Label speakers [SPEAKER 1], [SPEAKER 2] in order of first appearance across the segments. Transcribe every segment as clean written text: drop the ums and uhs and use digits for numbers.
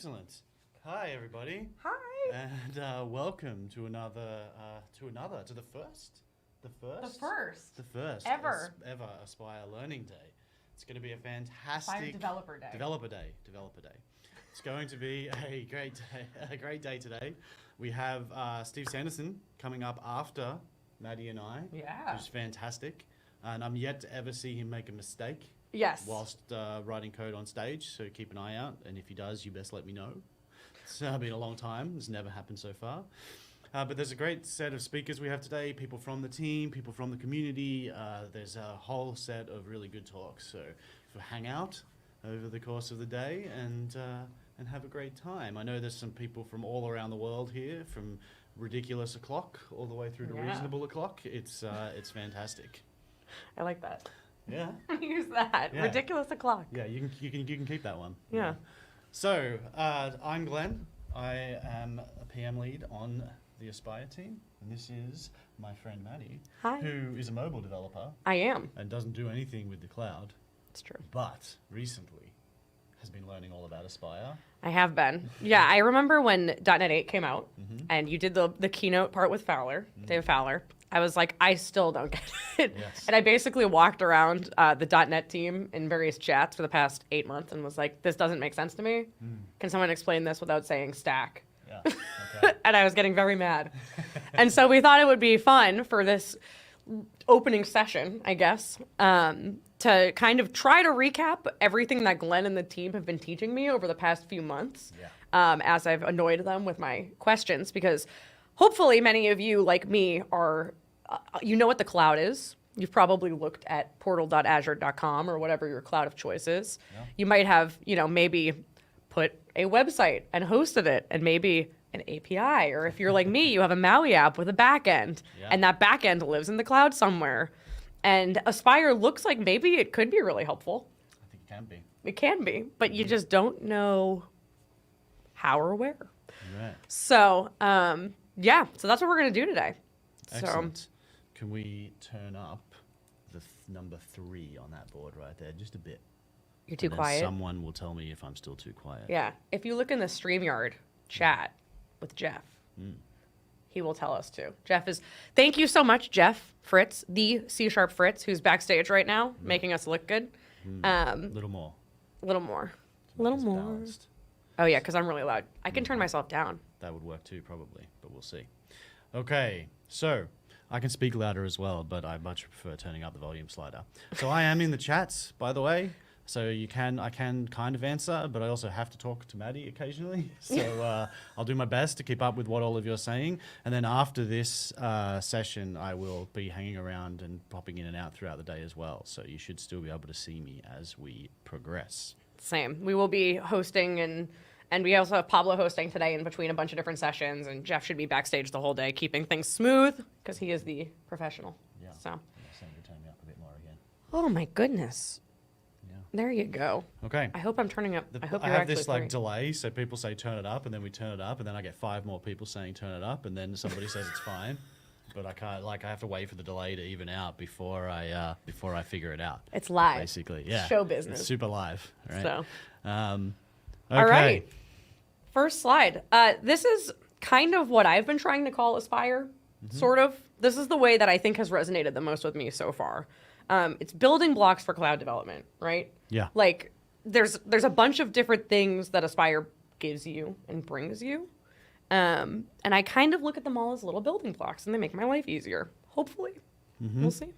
[SPEAKER 1] Excellent. Hi, everybody.
[SPEAKER 2] Hi.
[SPEAKER 1] And welcome to the first
[SPEAKER 2] Ever
[SPEAKER 1] Aspire Learning Day. It's going to be a fantastic
[SPEAKER 2] Aspire Developer Day.
[SPEAKER 1] Developer Day. It's going to be a great day today. We have Steve Sanderson coming up after Maddy and I.
[SPEAKER 2] Yeah.
[SPEAKER 1] Which is fantastic. And I'm yet to ever see him make a mistake.
[SPEAKER 2] Yes.
[SPEAKER 1] Whilst writing code on stage, so keep an eye out. And if he does, you best let me know. It's been a long time. It's never happened so far. But there's a great set of speakers we have today, people from the team, people from the community. There's a whole set of really good talks. So hang out over the course of the day and have a great time. I know there's some people from all around the world here, from ridiculous o'clock all the way through to reasonable o'clock. It's fantastic.
[SPEAKER 2] I like that.
[SPEAKER 1] Yeah.
[SPEAKER 2] Use that.
[SPEAKER 1] Yeah.
[SPEAKER 2] Ridiculous o'clock.
[SPEAKER 1] Yeah, you can keep that one.
[SPEAKER 2] Yeah.
[SPEAKER 1] So I'm Glenn. I am a PM lead on the Aspire team, and this is my friend Maddy,
[SPEAKER 2] Hi.
[SPEAKER 1] who is a mobile developer.
[SPEAKER 2] I am.
[SPEAKER 1] And doesn't do anything with the cloud.
[SPEAKER 2] It's true.
[SPEAKER 1] But recently has been learning all about Aspire.
[SPEAKER 2] I have been. Yeah, I remember when .NET 8 came out, and you did the keynote part with Fowler, Dave Fowler. I was like, I still don't get it.
[SPEAKER 1] Yes.
[SPEAKER 2] And I basically walked around the .NET team in various chats for the past 8 months and was like, this doesn't make sense to me. Can someone explain this without saying stack?
[SPEAKER 1] Yeah. Okay.
[SPEAKER 2] And I was getting very mad. And so we thought it would be fun for this opening session, I guess, to kind of try to recap everything that Glenn and the team have been teaching me over the past few months, as I've annoyed them with my questions, because hopefully many of you, like me, are, you know what the cloud is. You've probably looked at portal.azure.com or whatever your cloud of choice is. Yeah. You might have, maybe put a website and hosted it, and maybe an API, or if you're like me, you have a Maui app with a backend, and that backend lives in the cloud somewhere. And Aspire looks like maybe it could be really helpful.
[SPEAKER 1] I think it can be.
[SPEAKER 2] It can be, but you just don't know how or where.
[SPEAKER 1] Right.
[SPEAKER 2] So, so that's what we're going to do today.
[SPEAKER 1] Excellent. So, can we turn up the number 3 on that board right there just a bit?
[SPEAKER 2] You're too quiet?
[SPEAKER 1] Someone will tell me if I'm still too quiet.
[SPEAKER 2] Yeah. If you look in the StreamYard chat with Jeff, he will tell us too. Thank you so much, Jeff Fritz, the C# Fritz, who's backstage right now, making us look good.
[SPEAKER 1] Little more. Balanced.
[SPEAKER 2] Oh yeah, because I'm really loud. I can turn myself down.
[SPEAKER 1] That would work too, probably, but we'll see. Okay, so I can speak louder as well, but I much prefer turning up the volume slider. So I am in the chats, by the way. So I can kind of answer, but I also have to talk to Maddy occasionally. So I'll do my best to keep up with what all of you are saying. And then after this session, I will be hanging around and popping in and out throughout the day as well. So you should still be able to see me as we progress.
[SPEAKER 2] Same. We will be hosting, and we also have Pablo hosting today in between a bunch of different sessions. And Jeff should be backstage the whole day, keeping things smooth because he is the professional.
[SPEAKER 1] Yeah.
[SPEAKER 2] So.
[SPEAKER 1] Turn me up a bit more again.
[SPEAKER 2] Oh my goodness. There you go.
[SPEAKER 1] Okay.
[SPEAKER 2] I hope I'm turning up. I hope
[SPEAKER 1] I
[SPEAKER 2] you're
[SPEAKER 1] have this
[SPEAKER 2] actually
[SPEAKER 1] delay, so people say turn it up, and then we turn it up, and then I get 5 more people saying turn it up, and then somebody says it's fine, but I can't. I have to wait for the delay to even out before I figure it out.
[SPEAKER 2] It's live.
[SPEAKER 1] Basically, yeah.
[SPEAKER 2] Show business.
[SPEAKER 1] It's super live. Right?
[SPEAKER 2] So.
[SPEAKER 1] Okay.
[SPEAKER 2] All right. First slide. This is kind of what I've been trying to call Aspire. Sort of. This is the way that I think has resonated the most with me so far. It's building blocks for cloud development, right?
[SPEAKER 1] Yeah.
[SPEAKER 2] Like there's a bunch of different things that Aspire gives you and brings you. And I kind of look at them all as little building blocks, and they make my life easier. Hopefully. We'll see.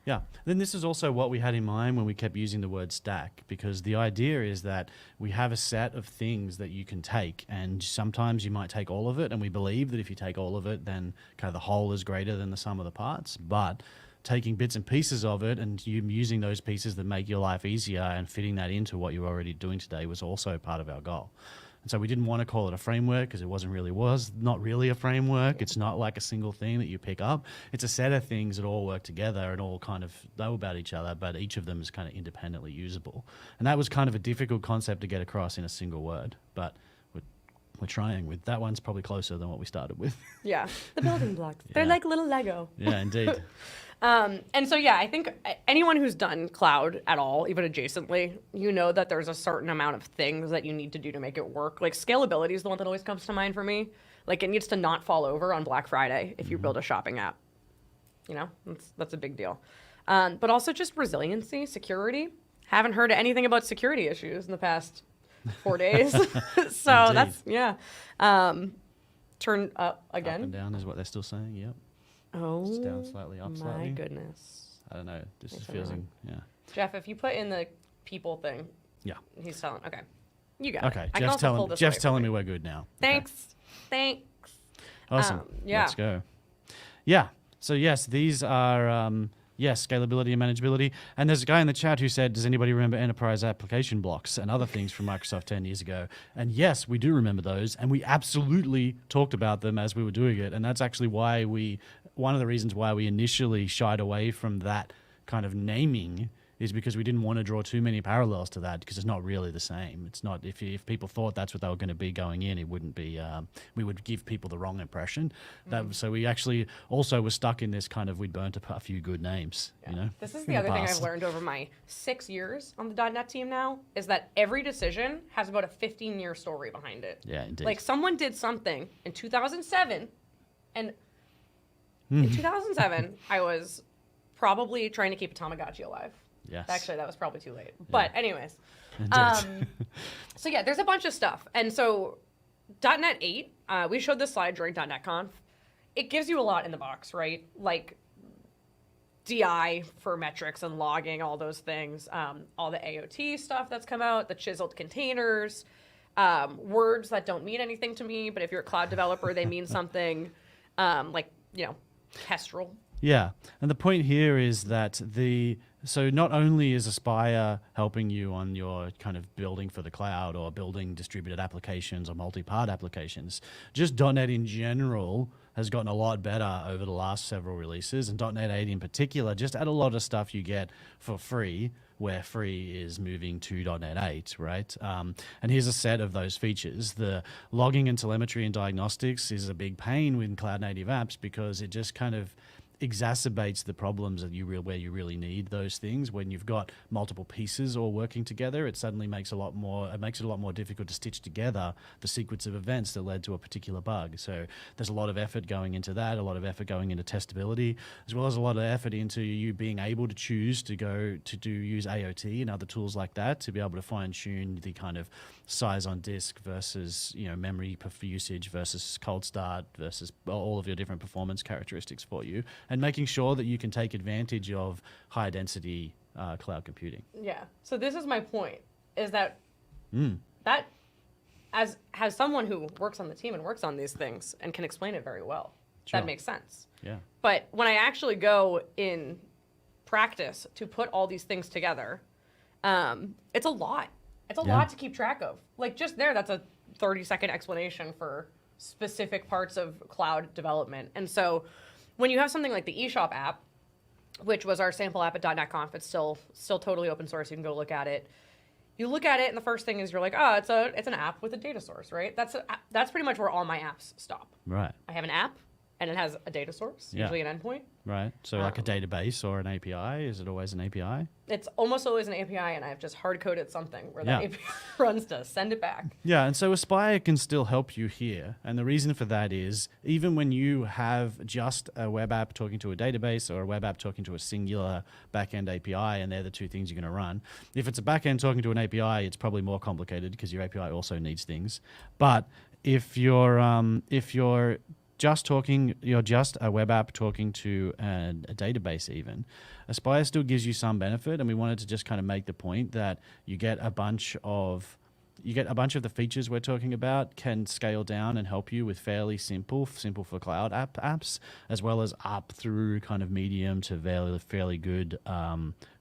[SPEAKER 1] Yeah. Then this is also what we had in mind when we kept using the word stack, because the idea is that we have a set of things that you can take, and sometimes you might take all of it, and we believe that if you take all of it, then kind of the whole is greater than the sum of the parts. But taking bits and pieces of it and you using those pieces that make your life easier and fitting that into what you're already doing today was also part of our goal. And so we didn't want to call it a framework because it not really a framework. It's not like a single thing that you pick up. It's a set of things that all work together and all kind of know about each other, but each of them is kind of independently usable. And that was kind of a difficult concept to get across in a single word, but we're we're trying with that one's probably closer than what we started with.
[SPEAKER 2] Yeah, the building blocks. They're
[SPEAKER 1] Yeah.
[SPEAKER 2] like little Lego.
[SPEAKER 1] Yeah, indeed.
[SPEAKER 2] And so, yeah, I think anyone who's done cloud at all, even adjacently, you know that there's a certain amount of things that you need to do to make it work. Like scalability is the one that always comes to mind for me. Like it needs to not fall over on Black Friday if you build a shopping app. You know, that's a big deal. But also just resiliency, security. Haven't heard anything about security issues in the past 4 days. So
[SPEAKER 1] Indeed.
[SPEAKER 2] that's, yeah. Turn up again.
[SPEAKER 1] Up and down is what they're still saying. Yep.
[SPEAKER 2] Oh,
[SPEAKER 1] It's down slightly, up slightly.
[SPEAKER 2] my goodness.
[SPEAKER 1] I don't know. This is
[SPEAKER 2] Makes
[SPEAKER 1] feels,
[SPEAKER 2] everyone-
[SPEAKER 1] yeah.
[SPEAKER 2] Jeff, if you put in the people thing,
[SPEAKER 1] Yeah.
[SPEAKER 2] he's telling. Okay, you got
[SPEAKER 1] Okay.
[SPEAKER 2] it. I can also pull this
[SPEAKER 1] Jeff's
[SPEAKER 2] away from
[SPEAKER 1] telling
[SPEAKER 2] me.
[SPEAKER 1] me we're good now.
[SPEAKER 2] Thanks.
[SPEAKER 1] Awesome.
[SPEAKER 2] Yeah.
[SPEAKER 1] Let's go. Yeah. So yes, these are scalability and manageability. And there's a guy in the chat who said, "Does anybody remember enterprise application blocks and other things from Microsoft 10 years ago?" And yes, we do remember those, and we absolutely talked about them as we were doing it. And that's actually one of the reasons why we initially shied away from that kind of naming is because we didn't want to draw too many parallels to that because it's not really the same. It's not, if people thought that's what they were going to be going in, it wouldn't be, we would give people the wrong impression. So we actually also were stuck in this kind of, we'd burnt a few good names, you know?
[SPEAKER 2] This is
[SPEAKER 1] in
[SPEAKER 2] the other thing I've
[SPEAKER 1] past.
[SPEAKER 2] learned over my 6 years on the .NET team now, is that every decision has about a 15-year story behind it.
[SPEAKER 1] Yeah, indeed.
[SPEAKER 2] Like someone did something in 2007, and in 2007, I was probably trying to keep a Tamagotchi alive.
[SPEAKER 1] Yes.
[SPEAKER 2] Actually, that was probably too late. But anyways,
[SPEAKER 1] Indeed.
[SPEAKER 2] so yeah, there's a bunch of stuff. And so .NET 8, we showed this slide during .NET Conf. It gives you a lot in the box, right? Like DI for metrics and logging, all those things, all the AOT stuff that's come out, the chiseled containers, words that don't mean anything to me, but if you're a cloud developer, they mean something, like, you know, Kestrel.
[SPEAKER 1] Yeah, and the point here is that so not only is Aspire helping you on your kind of building for the cloud or building distributed applications or multi-part applications, just .NET in general has gotten a lot better over the last several releases, and .NET 8 in particular just add a lot of stuff you get for free, where free is moving to .NET 8, right? And here's a set of those features. The logging and telemetry and diagnostics is a big pain with cloud-native apps because it just kind of exacerbates the problems that where you really need those things. When you've got multiple pieces all working together, it suddenly makes it a lot more difficult to stitch together the sequence of events that led to a particular bug. So there's a lot of effort going into that, a lot of effort going into testability, as well as a lot of effort into you being able to choose to use AOT and other tools like that to be able to fine tune the kind of size on disk versus, you know, memory usage versus cold start versus all of your different performance characteristics for you, and making sure that you can take advantage of high density cloud computing.
[SPEAKER 2] Yeah. So this is my point, is that that as someone who works on the team and works on these things and can explain it very well,
[SPEAKER 1] Sure.
[SPEAKER 2] that makes sense.
[SPEAKER 1] Yeah.
[SPEAKER 2] But when I actually go in practice to put all these things together, it's a lot. It's a lot to keep track of. Like just there, that's a 30-second explanation for specific parts of cloud development. And so when you have something like the eShop app, which was our sample app at .NET Conf, it's still totally open source. You can go look at it. You look at it, and the first thing is you're like, oh, it's an app with a data source, right? That's pretty much where all my apps stop.
[SPEAKER 1] Right.
[SPEAKER 2] I have an app, and it has a data source,
[SPEAKER 1] Yeah.
[SPEAKER 2] usually an endpoint.
[SPEAKER 1] Right. So like a database or an API, is it always an API?
[SPEAKER 2] It's almost always an API, and I've just hard-coded something where
[SPEAKER 1] Yeah.
[SPEAKER 2] that API runs to send it back.
[SPEAKER 1] Yeah, and so Aspire can still help you here. And the reason for that is even when you have just a web app talking to a database or a web app talking to a singular backend API, and they're the two things you're going to run, if it's a backend talking to an API, it's probably more complicated because your API also needs things. But if you're just a web app talking to a database even, Aspire still gives you some benefit, and we wanted to just kind of make the point that you get a bunch of the features we're talking about can scale down and help you with fairly simple for cloud apps, as well as up through kind of medium to fairly good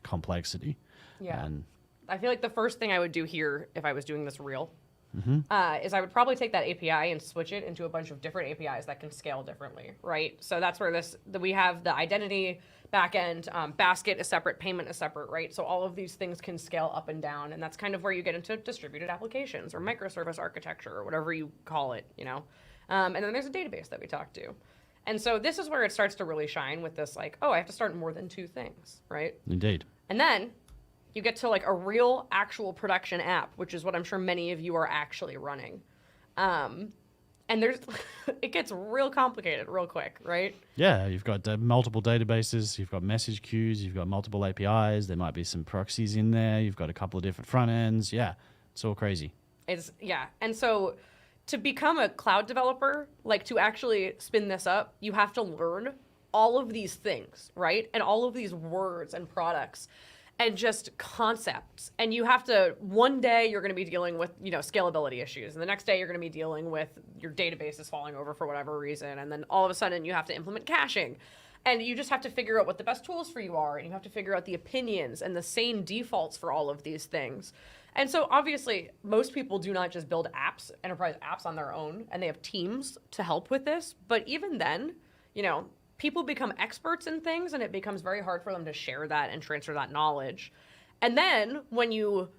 [SPEAKER 1] complexity.
[SPEAKER 2] Yeah.
[SPEAKER 1] And
[SPEAKER 2] I feel like the first thing I would do here, if I was doing this real, is I would probably take that API and switch it into a bunch of different APIs that can scale differently, right? So that's where we have the identity backend, basket is separate, payment is separate, right? So all of these things can scale up and down, and that's kind of where you get into distributed applications or microservice architecture or whatever you call it, you know? And then there's a database that we talk to. And so this is where it starts to really shine with this, like, oh, I have to start more than 2 things, right?
[SPEAKER 1] Indeed.
[SPEAKER 2] And then you get to like a real actual production app, which is what I'm sure many of you are actually running. And there's, it gets real complicated real quick, right?
[SPEAKER 1] Yeah, you've got multiple databases, you've got message queues, you've got multiple APIs, there might be some proxies in there, you've got a couple of different front ends. Yeah, it's all crazy.
[SPEAKER 2] Yeah. And so to become a cloud developer, like to actually spin this up, you have to learn all of these things, right? And all of these words and products and just concepts. And you have to, one day you're going to be dealing with, you know, scalability issues. And the next day you're going to be dealing with your database is falling over for whatever reason. And then all of a sudden you have to implement caching. And you just have to figure out what the best tools for you are. And you have to figure out the opinions and the same defaults for all of these things. And so obviously most people do not just build apps, enterprise apps on their own, and they have teams to help with this. But even then, you know, people become experts in things and it becomes very hard for them to share that and transfer that knowledge. And then when you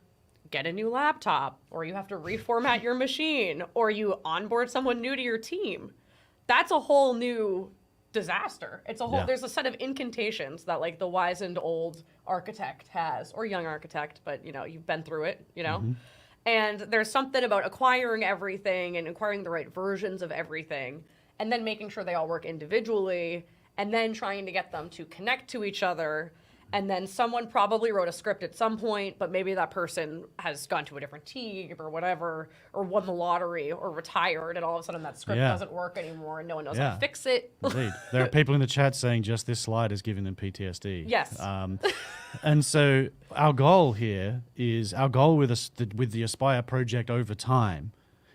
[SPEAKER 2] get a new laptop or you have to reformat your machine or you onboard someone new to your team, that's a whole new disaster. It's a whole, there's a set of incantations that like the wizened old architect has, or young architect, but you know, you've been through it, you know? And there's something about acquiring everything and acquiring the right versions of everything and then making sure they all work individually, and then trying to get them to connect to each other. And then someone probably wrote a script at some point, but maybe that person has gone to a different team or whatever, or won the lottery or retired, and all of a sudden that script doesn't work anymore and no one knows how to fix it.
[SPEAKER 1] Indeed. There are people in the chat saying just this slide is giving them PTSD.
[SPEAKER 2] Yes.
[SPEAKER 1] And so our goal here is, our goal with the Aspire project over time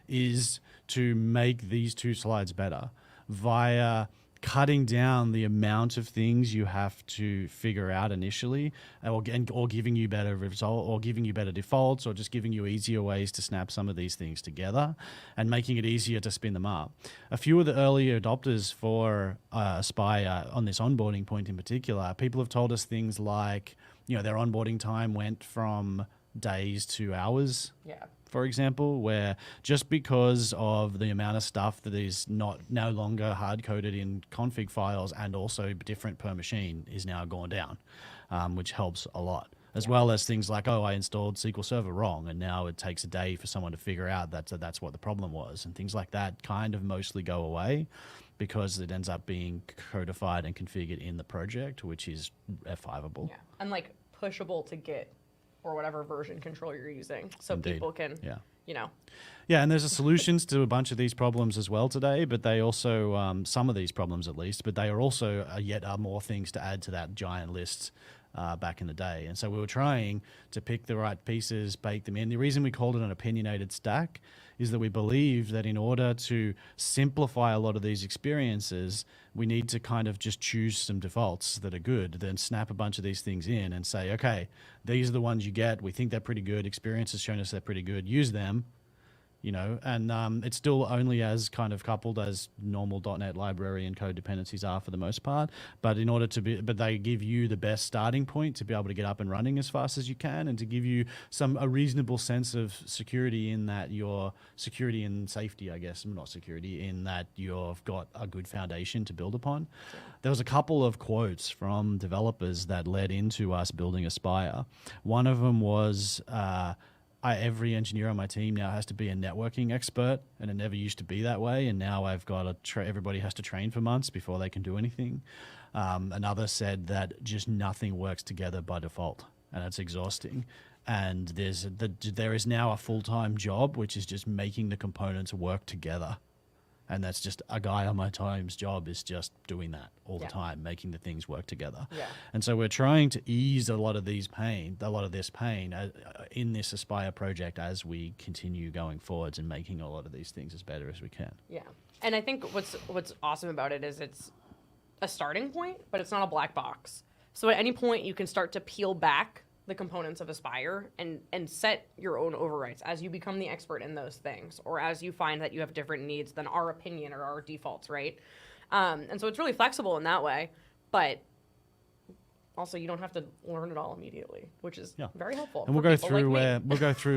[SPEAKER 1] is to make these 2 slides better via cutting down the amount of things you have to figure out initially, or giving you better result, or giving you better defaults, or just giving you easier ways to snap some of these things together and making it easier to spin them up. A few of the early adopters for Aspire on this onboarding point in particular, people have told us things like, you know, their onboarding time went from days to hours.
[SPEAKER 2] Yeah.
[SPEAKER 1] For example, where just because of the amount of stuff that is no longer hard-coded in config files and also different per machine is now gone down, which helps a lot. As well as things like, oh, I installed SQL Server wrong, and now it takes a day for someone to figure out that's what the problem was. And things like that kind of mostly go away because it ends up being codified and configured in the project, which is F5able.
[SPEAKER 2] Yeah, and like pushable to Git or whatever version control you're using, so
[SPEAKER 1] Indeed.
[SPEAKER 2] people can, you know.
[SPEAKER 1] Yeah, and there's solutions to a bunch of these problems as well today, but they also, some of these problems at least, but they are also yet are more things to add to that giant list back in the day. And so we were trying to pick the right pieces, bake them in. The reason we called it an opinionated stack is that we believe that in order to simplify a lot of these experiences, we need to kind of just choose some defaults that are good, then snap a bunch of these things in and say, okay, these are the ones you get. We think they're pretty good. Experience has shown us they're pretty good. Use them. You know, and it's still only as kind of coupled as normal .NET library and code dependencies are for the most part. But in order to be, but they give you the best starting point to be able to get up and running as fast as you can, and to give you a reasonable sense of security in that your security and safety, I guess, not security, in that you've got a good foundation to build upon. There was a couple of quotes from developers that led into us building Aspire. One of them was, every engineer on my team now has to be a networking expert, and it never used to be that way. And now I've got everybody has to train for months before they can do anything. Another said that just nothing works together by default, and it's exhausting. And there is now a full-time job, which is just making the components work together. And that's just a guy on my team's job is just doing that all the time, making the things work together. Yeah. And so we're trying to ease a lot of this pain in this Aspire project as we continue going forwards and making a lot of these things as better as we can.
[SPEAKER 2] Yeah. And I think what's awesome about it is it's a starting point, but it's not a black box. So at any point you can start to peel back the components of Aspire and set your own overrides as you become the expert in those things, or as you find that you have different needs than our opinion or our defaults, right? And so it's really flexible in that way, but also you don't have to learn it all immediately, which is very helpful.
[SPEAKER 1] And we'll go through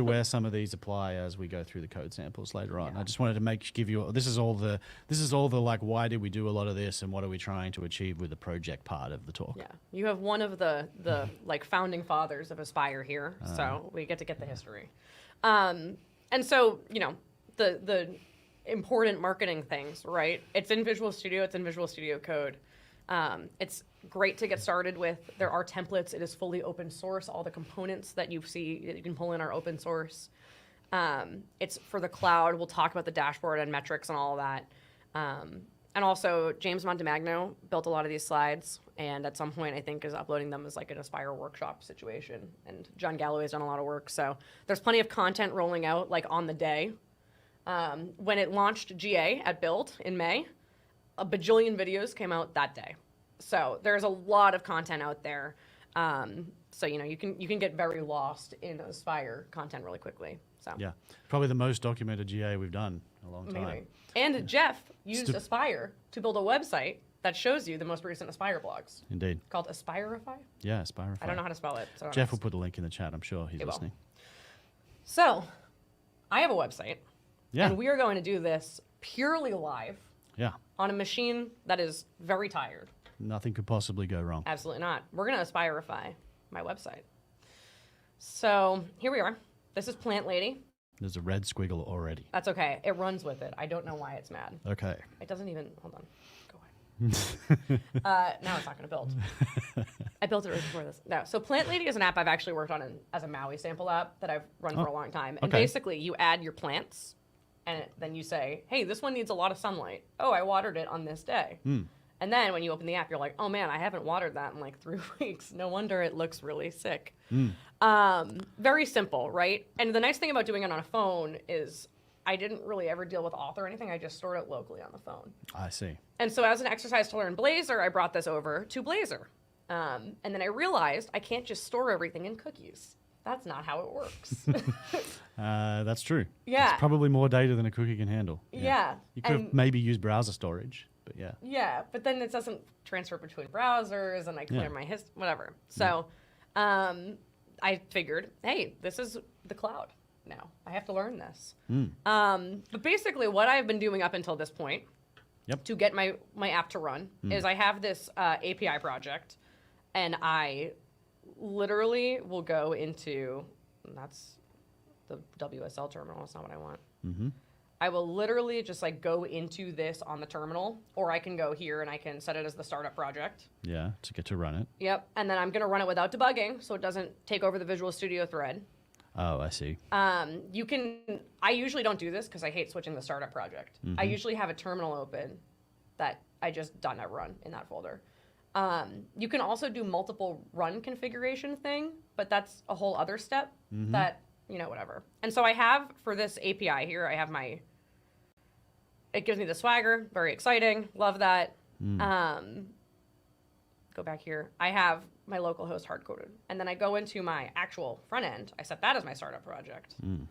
[SPEAKER 1] where some of these apply as we go through the code samples later on. I just wanted to give you this is all the like, why did we do a lot of this and what are we trying to achieve with the project part of the talk.
[SPEAKER 2] Yeah, you have one of the like founding fathers of Aspire here, so we get the history. And so, you know, the important marketing things, right? It's in Visual Studio, it's in Visual Studio Code. It's great to get started with. There are templates. It is fully open source. All the components that you see that you can pull in are open source. It's for the cloud. We'll talk about the dashboard and metrics and all of that. And also, James Montemagno built a lot of these slides, and at some point, I think, is uploading them as like an Aspire workshop situation. And John Galloway's done a lot of work. So there's plenty of content rolling out, like on the day. When it launched GA at Build in May, a bajillion videos came out that day. So there's a lot of content out there. So, you know, you can get very lost in Aspire content really quickly. So
[SPEAKER 1] yeah, probably the most documented GA we've done in a long time.
[SPEAKER 2] Amazing. And Jeff used Aspire to build a website that shows you the most recent Aspire blogs.
[SPEAKER 1] Indeed.
[SPEAKER 2] Called Aspirify?
[SPEAKER 1] Yeah, Aspirify.
[SPEAKER 2] I don't know how to spell it. So
[SPEAKER 1] Jeff will put a link in the chat. I'm sure he's listening.
[SPEAKER 2] So I have a website.
[SPEAKER 1] Yeah.
[SPEAKER 2] And we are going to do this purely live.
[SPEAKER 1] Yeah.
[SPEAKER 2] On a machine that is very tired.
[SPEAKER 1] Nothing could possibly go wrong.
[SPEAKER 2] Absolutely not. We're going to Aspirify my website. So here we are. This is Plant Lady.
[SPEAKER 1] There's a red squiggle already.
[SPEAKER 2] That's okay. It runs with it. I don't know why it's mad.
[SPEAKER 1] Okay.
[SPEAKER 2] It doesn't even, hold on. Go away. Now it's not going to build. I built it right before this. No. So Plant Lady is an app I've actually worked on as a Maui sample app that I've run for a long time. And basically you add your plants and then you say, hey, this one needs a lot of sunlight. Oh, I watered it on this day. And then when you open the app, you're like, oh man, I haven't watered that in like 3 weeks. No wonder it looks really sick. Very simple, right? And the nice thing about doing it on a phone is I didn't really ever deal with auth or anything. I just stored it locally on the phone.
[SPEAKER 1] I see.
[SPEAKER 2] And so as an exercise to learn Blazor, I brought this over to Blazor. And then I realized I can't just store everything in cookies. That's not how it works.
[SPEAKER 1] That's true.
[SPEAKER 2] Yeah.
[SPEAKER 1] It's probably more data than a cookie can handle.
[SPEAKER 2] Yeah.
[SPEAKER 1] You could have maybe used browser storage, but yeah.
[SPEAKER 2] Yeah, but then it doesn't transfer between browsers and I clear my whatever. So I figured, hey, this is the cloud now. I have to learn this. But basically what I've been doing up until this point to get my app to run is I have this API project and I literally will go into, that's the WSL terminal, that's not what I want. I will literally just like go into this on the terminal, or I can go here and I can set it as the startup project.
[SPEAKER 1] Yeah, to get to run it.
[SPEAKER 2] Yep, and then I'm gonna run it without debugging, so it doesn't take over the Visual Studio thread.
[SPEAKER 1] Oh, I see.
[SPEAKER 2] You can, I usually don't do this because I hate switching the startup project. I usually have a terminal open that I just .NET run in that folder. You can also do multiple run configuration thing, but that's a whole other step that, you know, whatever. And so I have, for this API here, I have my, it gives me the Swagger, very exciting, love that. Go back here. I have my local host hard-coded. And then I go into my actual front end. I set that as my startup project. And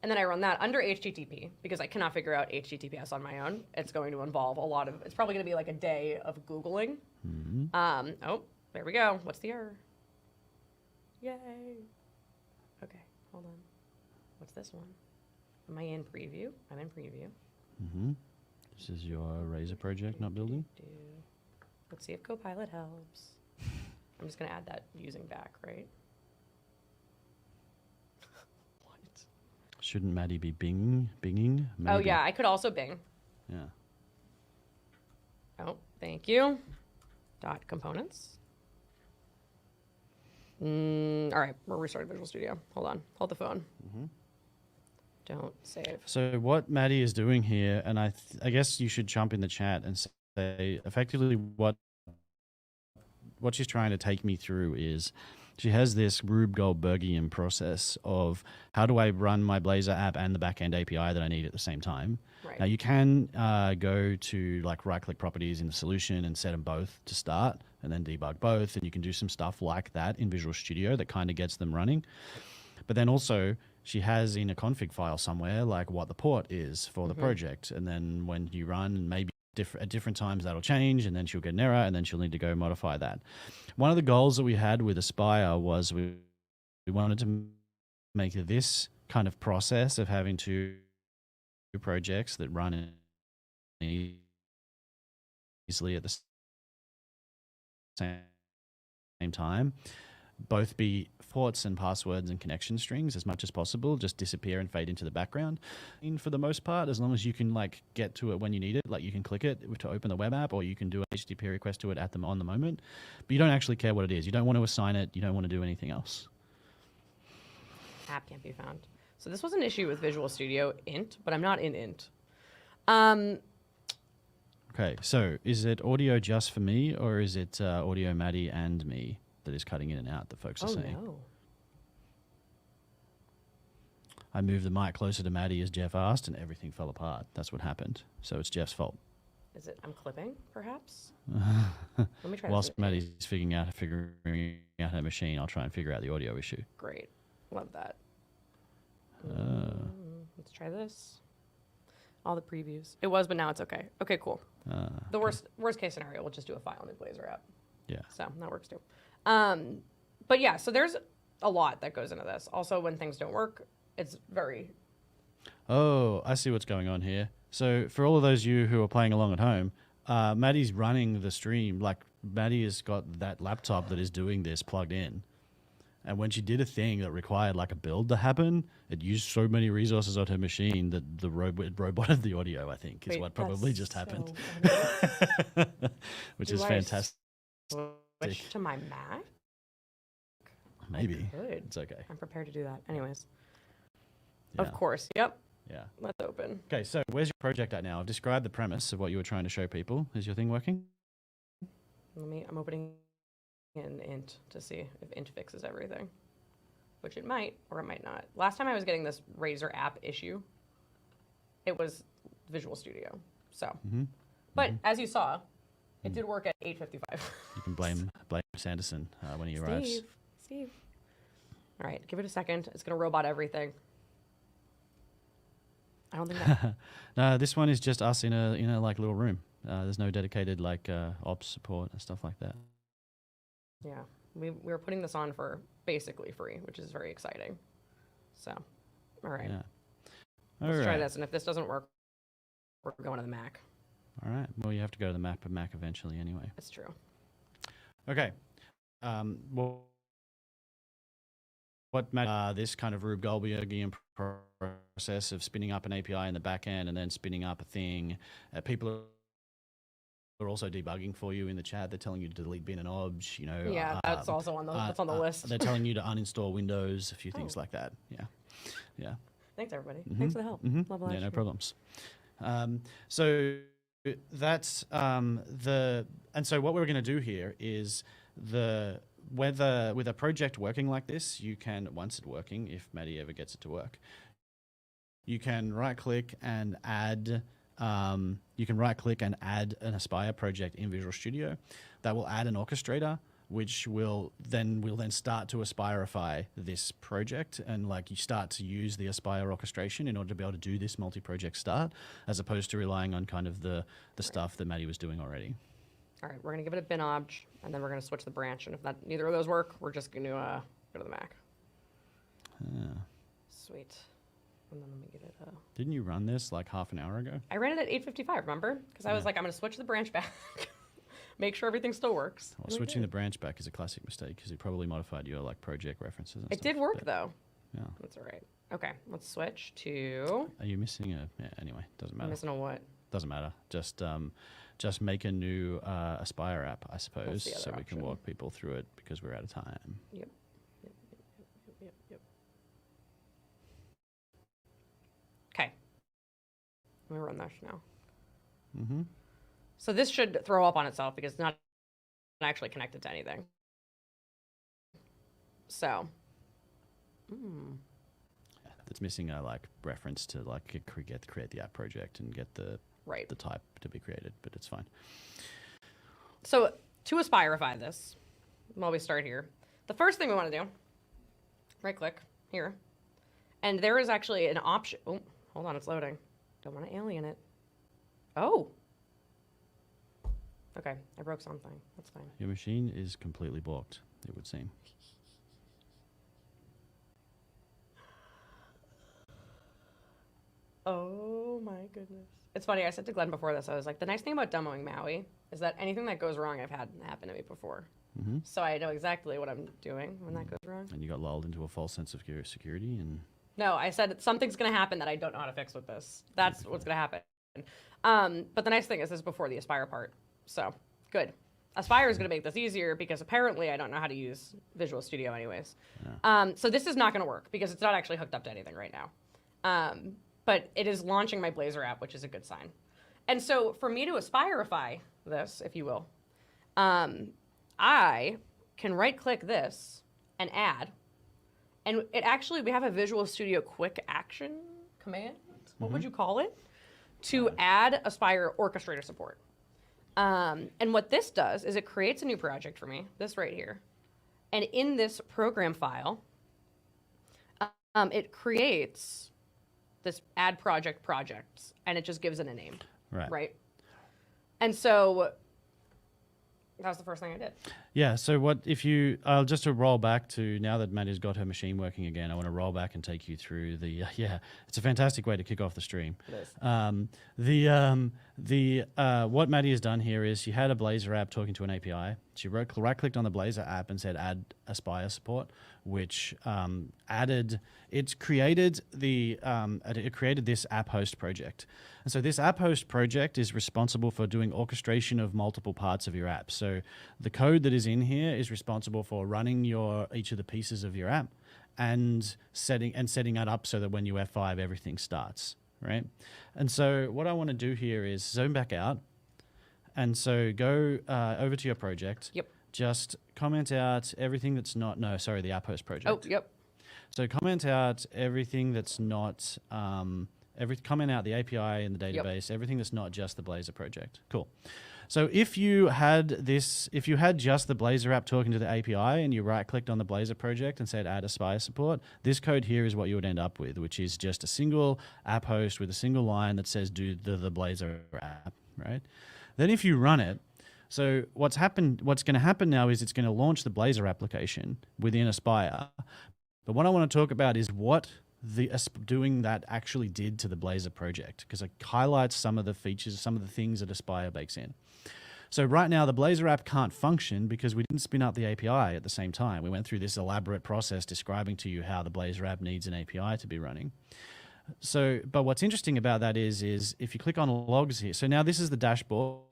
[SPEAKER 2] then I run that under HTTP because I cannot figure out HTTPS on my own. It's going to involve a lot of, it's probably going to be like a day of Googling. Oh, there we go. What's the error? Yay. Okay, hold on. What's this one? Am I in preview? I'm in preview.
[SPEAKER 1] This is your Razor project not building?
[SPEAKER 2] Let's see if Copilot helps. I'm just going to add that using back, right? What?
[SPEAKER 1] Shouldn't Maddy be binging? Maybe.
[SPEAKER 2] Oh, yeah, I could also Bing.
[SPEAKER 1] Yeah.
[SPEAKER 2] Oh, thank you. Dot components. All right, we're restarting Visual Studio. Hold on. Hold the phone. Don't save.
[SPEAKER 1] So what Maddy is doing here, and I guess you should jump in the chat and say effectively what she's trying to take me through is she has this Rube Goldbergian process of how do I run my Blazor app and the backend API that I need at the same time.
[SPEAKER 2] Right.
[SPEAKER 1] Now you can go to like right-click properties in the solution and set them both to start and then debug both. And you can do some stuff like that in Visual Studio that kind of gets them running. But then also she has in a config file somewhere like what the port is for the project. And then when you run, maybe at different times that'll change, and then she'll get an error, and then she'll need to go modify that. One of the goals that we had with Aspire was we wanted to make this kind of process of having two projects that run easily at the same time, both be ports and passwords and connection strings as much as possible, just disappear and fade into the background. And for the most part, as long as you can like get to it when you need it, like you can click it to open the web app, or you can do an HTTP request to it on the moment, but you don't actually care what it is. You don't want to assign it. You don't want to do anything else.
[SPEAKER 2] App can't be found. So this was an issue with Visual Studio int, but I'm not in int.
[SPEAKER 1] Okay, so is it audio just for me, or is it audio Maddy and me that is cutting in and out that folks are saying?
[SPEAKER 2] No.
[SPEAKER 1] I moved the mic closer to Maddy as Jeff asked, and everything fell apart. That's what happened. So it's Jeff's fault.
[SPEAKER 2] Is it I'm clipping, perhaps? Let me try
[SPEAKER 1] Whilst
[SPEAKER 2] this.
[SPEAKER 1] Maddy's figuring out her machine, I'll try and figure out the audio issue.
[SPEAKER 2] Great. Love that. Let's try this. All the previews. It was, but now it's okay. Okay, cool. The worst case scenario, we'll just do a file in the Blazor app.
[SPEAKER 1] Yeah.
[SPEAKER 2] So that works too. But yeah, so there's a lot that goes into this. Also, when things don't work, it's very...
[SPEAKER 1] Oh, I see what's going on here. So for all of those of you who are playing along at home, Maddy's running the stream. Like Maddy has got that laptop that is doing this plugged in. And when she did a thing that required like a build to happen, it used so many resources on her machine that the roboted the audio, I think, is what probably just happened. Which is fantastic.
[SPEAKER 2] Switch to my Mac?
[SPEAKER 1] Maybe. It's okay.
[SPEAKER 2] I'm prepared to do that. Anyways.
[SPEAKER 1] Yeah.
[SPEAKER 2] Of course. Yep.
[SPEAKER 1] Yeah.
[SPEAKER 2] Let's open.
[SPEAKER 1] Okay, so where's your project at now? I've described the premise of what you were trying to show people. Is your thing working?
[SPEAKER 2] I'm opening in int to see if int fixes everything, which it might or it might not. Last time I was getting this Razor app issue, it was Visual Studio. So, but as you saw, it did work at 8:55.
[SPEAKER 1] You can blame Sanderson when he arrives.
[SPEAKER 2] Steve. All right, give it a second. It's gonna robot everything. I don't think that.
[SPEAKER 1] No, this one is just us in a like little room. There's no dedicated like ops support and stuff like that.
[SPEAKER 2] Yeah, we were putting this on for basically free, which is very exciting. So, all right.
[SPEAKER 1] Yeah.
[SPEAKER 2] Let's try this, and if this doesn't work, we're going to the Mac.
[SPEAKER 1] All right. Well, you have to go to the Mac eventually anyway.
[SPEAKER 2] That's true.
[SPEAKER 1] Okay. Well, what this kind of Rube Goldbergian process of spinning up an API in the back end and then spinning up a thing, people are also debugging for you in the chat. They're telling you to delete bin and obj, you know.
[SPEAKER 2] Yeah, that's also on the that's on the list.
[SPEAKER 1] They're telling you to uninstall Windows, a few things like that. Yeah.
[SPEAKER 2] Thanks, everybody. Thanks for the help. Love
[SPEAKER 1] yeah, no problems. So that's and so what we're going to do here is with a project working like this, you can, once it's working, if Maddy ever gets it to work, you can right-click and add. You can right-click and add an Aspire project in Visual Studio. That will add an orchestrator, which will then start to Aspirify this project, and like you start to use the Aspire orchestration in order to be able to do this multi-project start, as opposed to relying on kind of the stuff that Maddy was doing already.
[SPEAKER 2] All right, we're gonna give it a bin obj, and then we're gonna switch the branch. And if neither of those work, we're just gonna go to the Mac. Sweet. And then let me get it.
[SPEAKER 1] Didn't you run this like half an hour ago?
[SPEAKER 2] I ran it at 8:55. Remember? Because I was like, I'm gonna switch the branch back, make sure everything still works.
[SPEAKER 1] Well, switching the branch back is a classic mistake because it probably modified your like project references. And
[SPEAKER 2] it
[SPEAKER 1] stuff,
[SPEAKER 2] did work though.
[SPEAKER 1] Yeah,
[SPEAKER 2] that's all right. Okay, let's switch to.
[SPEAKER 1] Are you missing a? Yeah, anyway, doesn't matter.
[SPEAKER 2] I'm missing a what?
[SPEAKER 1] Doesn't matter. Just make a new Aspire app, I suppose, so we can walk people through it because we're out of time.
[SPEAKER 2] Yep. Okay. Let me run this now. So this should throw up on itself because it's not actually connected to anything. So,
[SPEAKER 1] It's missing a like reference to like create the app project and get the
[SPEAKER 2] right.
[SPEAKER 1] the type to be created, but it's fine.
[SPEAKER 2] So to Aspirify this, while we start here, the first thing we want to do, right click here, and there is actually an option. Oh, hold on, it's loading. Don't want to alien it. Oh. Okay, I broke something. That's fine.
[SPEAKER 1] Your machine is completely blocked, it would seem.
[SPEAKER 2] Oh my goodness. It's funny, I said to Glenn before this, I was like, the nice thing about demoing Maui is that anything that goes wrong I've had happen to me before.
[SPEAKER 1] Mm-hmm.
[SPEAKER 2] So I know exactly what I'm doing when that goes wrong.
[SPEAKER 1] And you got lulled into a false sense of security and...
[SPEAKER 2] No, I said something's going to happen that I don't know how to fix with this. That's what's going to happen. But the nice thing is this is before the Aspire part. So, good. Aspire is going to make this easier because apparently I don't know how to use Visual Studio anyways. Yeah. So this is not going to work because it's not actually hooked up to anything right now. But it is launching my Blazor app, which is a good sign. And so for me to Aspirify this, if you will, I can right-click this and add. And it actually, we have a Visual Studio quick action command. What would you call it? To add Aspire orchestrator support. And what this does is it creates a new project for me, this right here. And in this program file, it creates this add projects, and it just gives it a name. Right? And so that was the first thing I did.
[SPEAKER 1] Yeah, so what if you, just to roll back to now that Maddy's got her machine working again, I want to roll back and take you through the, it's a fantastic way to kick off the stream.
[SPEAKER 2] It is.
[SPEAKER 1] What Maddy has done here is she had a Blazor app talking to an API. She right-clicked on the Blazor app and said add Aspire support, which it created this app host project. And so this app host project is responsible for doing orchestration of multiple parts of your app. So the code that is in here is responsible for running each of the pieces of your app and setting it up so that when you F5, everything starts, right? And so what I want to do here is zoom back out. And so go over to your project.
[SPEAKER 2] Yep.
[SPEAKER 1] Just comment out everything that's not, the app host project.
[SPEAKER 2] Oh, yep.
[SPEAKER 1] So comment out everything that's not, comment out the API in the database, everything that's not just the Blazor project. Cool. So if you had just the Blazor app talking to the API and you right-clicked on the Blazor project and said add Aspire support, this code here is what you would end up with, which is just a single app host with a single line that says do the Blazor app, right? Then if you run it, so what's going to happen now is it's going to launch the Blazor application within Aspire. But what I want to talk about is what doing that actually did to the Blazor project, because it highlights some of the features, some of the things that Aspire bakes in. So right now the Blazor app can't function because we didn't spin up the API at the same time. We went through this elaborate process describing to you how the Blazor app needs an API to be running. So, but what's interesting about that is if you click on logs here, so now this is the dashboard.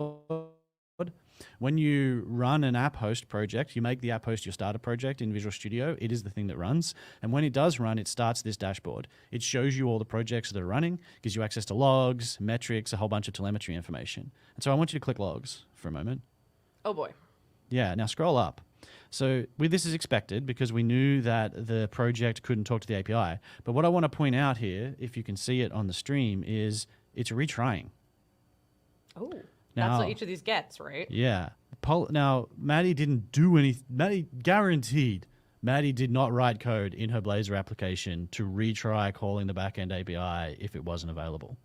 [SPEAKER 1] When you run an app host project, you make the app host your starter project in Visual Studio. It is the thing that runs. And when it does run, it starts this dashboard. It shows you all the projects that are running, gives you access to logs, metrics, a whole bunch of telemetry information. And so I want you to click logs for a moment.
[SPEAKER 2] Oh boy.
[SPEAKER 1] Yeah, now scroll up. So this is expected because we knew that the project couldn't talk to the API. But what I want to point out here, if you can see it on the stream, is it's retrying.
[SPEAKER 2] Oh. That's what each of these gets, right?
[SPEAKER 1] Yeah. Now, Maddy didn't do anything. Maddy did not write code in her Blazor application to retry calling the backend API if it wasn't available.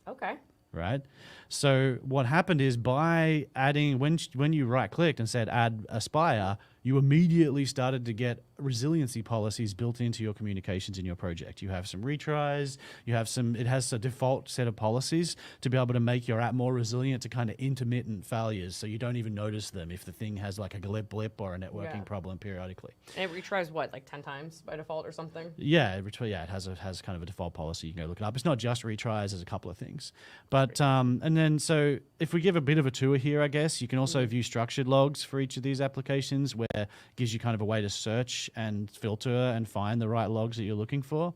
[SPEAKER 2] Okay.
[SPEAKER 1] Right? So what happened is by adding, when you right-clicked and said add Aspire, you immediately started to get resiliency policies built into your communications in your project. You have some retries, it has a default set of policies to be able to make your app more resilient to kind of intermittent failures, so you don't even notice them if the thing has like a blip or a networking problem periodically.
[SPEAKER 2] And it retries what, like 10 times by default or something?
[SPEAKER 1] Yeah, it has kind of a default policy. You can go look it up. It's not just retries, there's a couple of things. But, and then so if we give a bit of a tour here, I guess, you can also view structured logs for each of these applications where it gives you kind of a way to search and filter and find the right logs that you're looking for.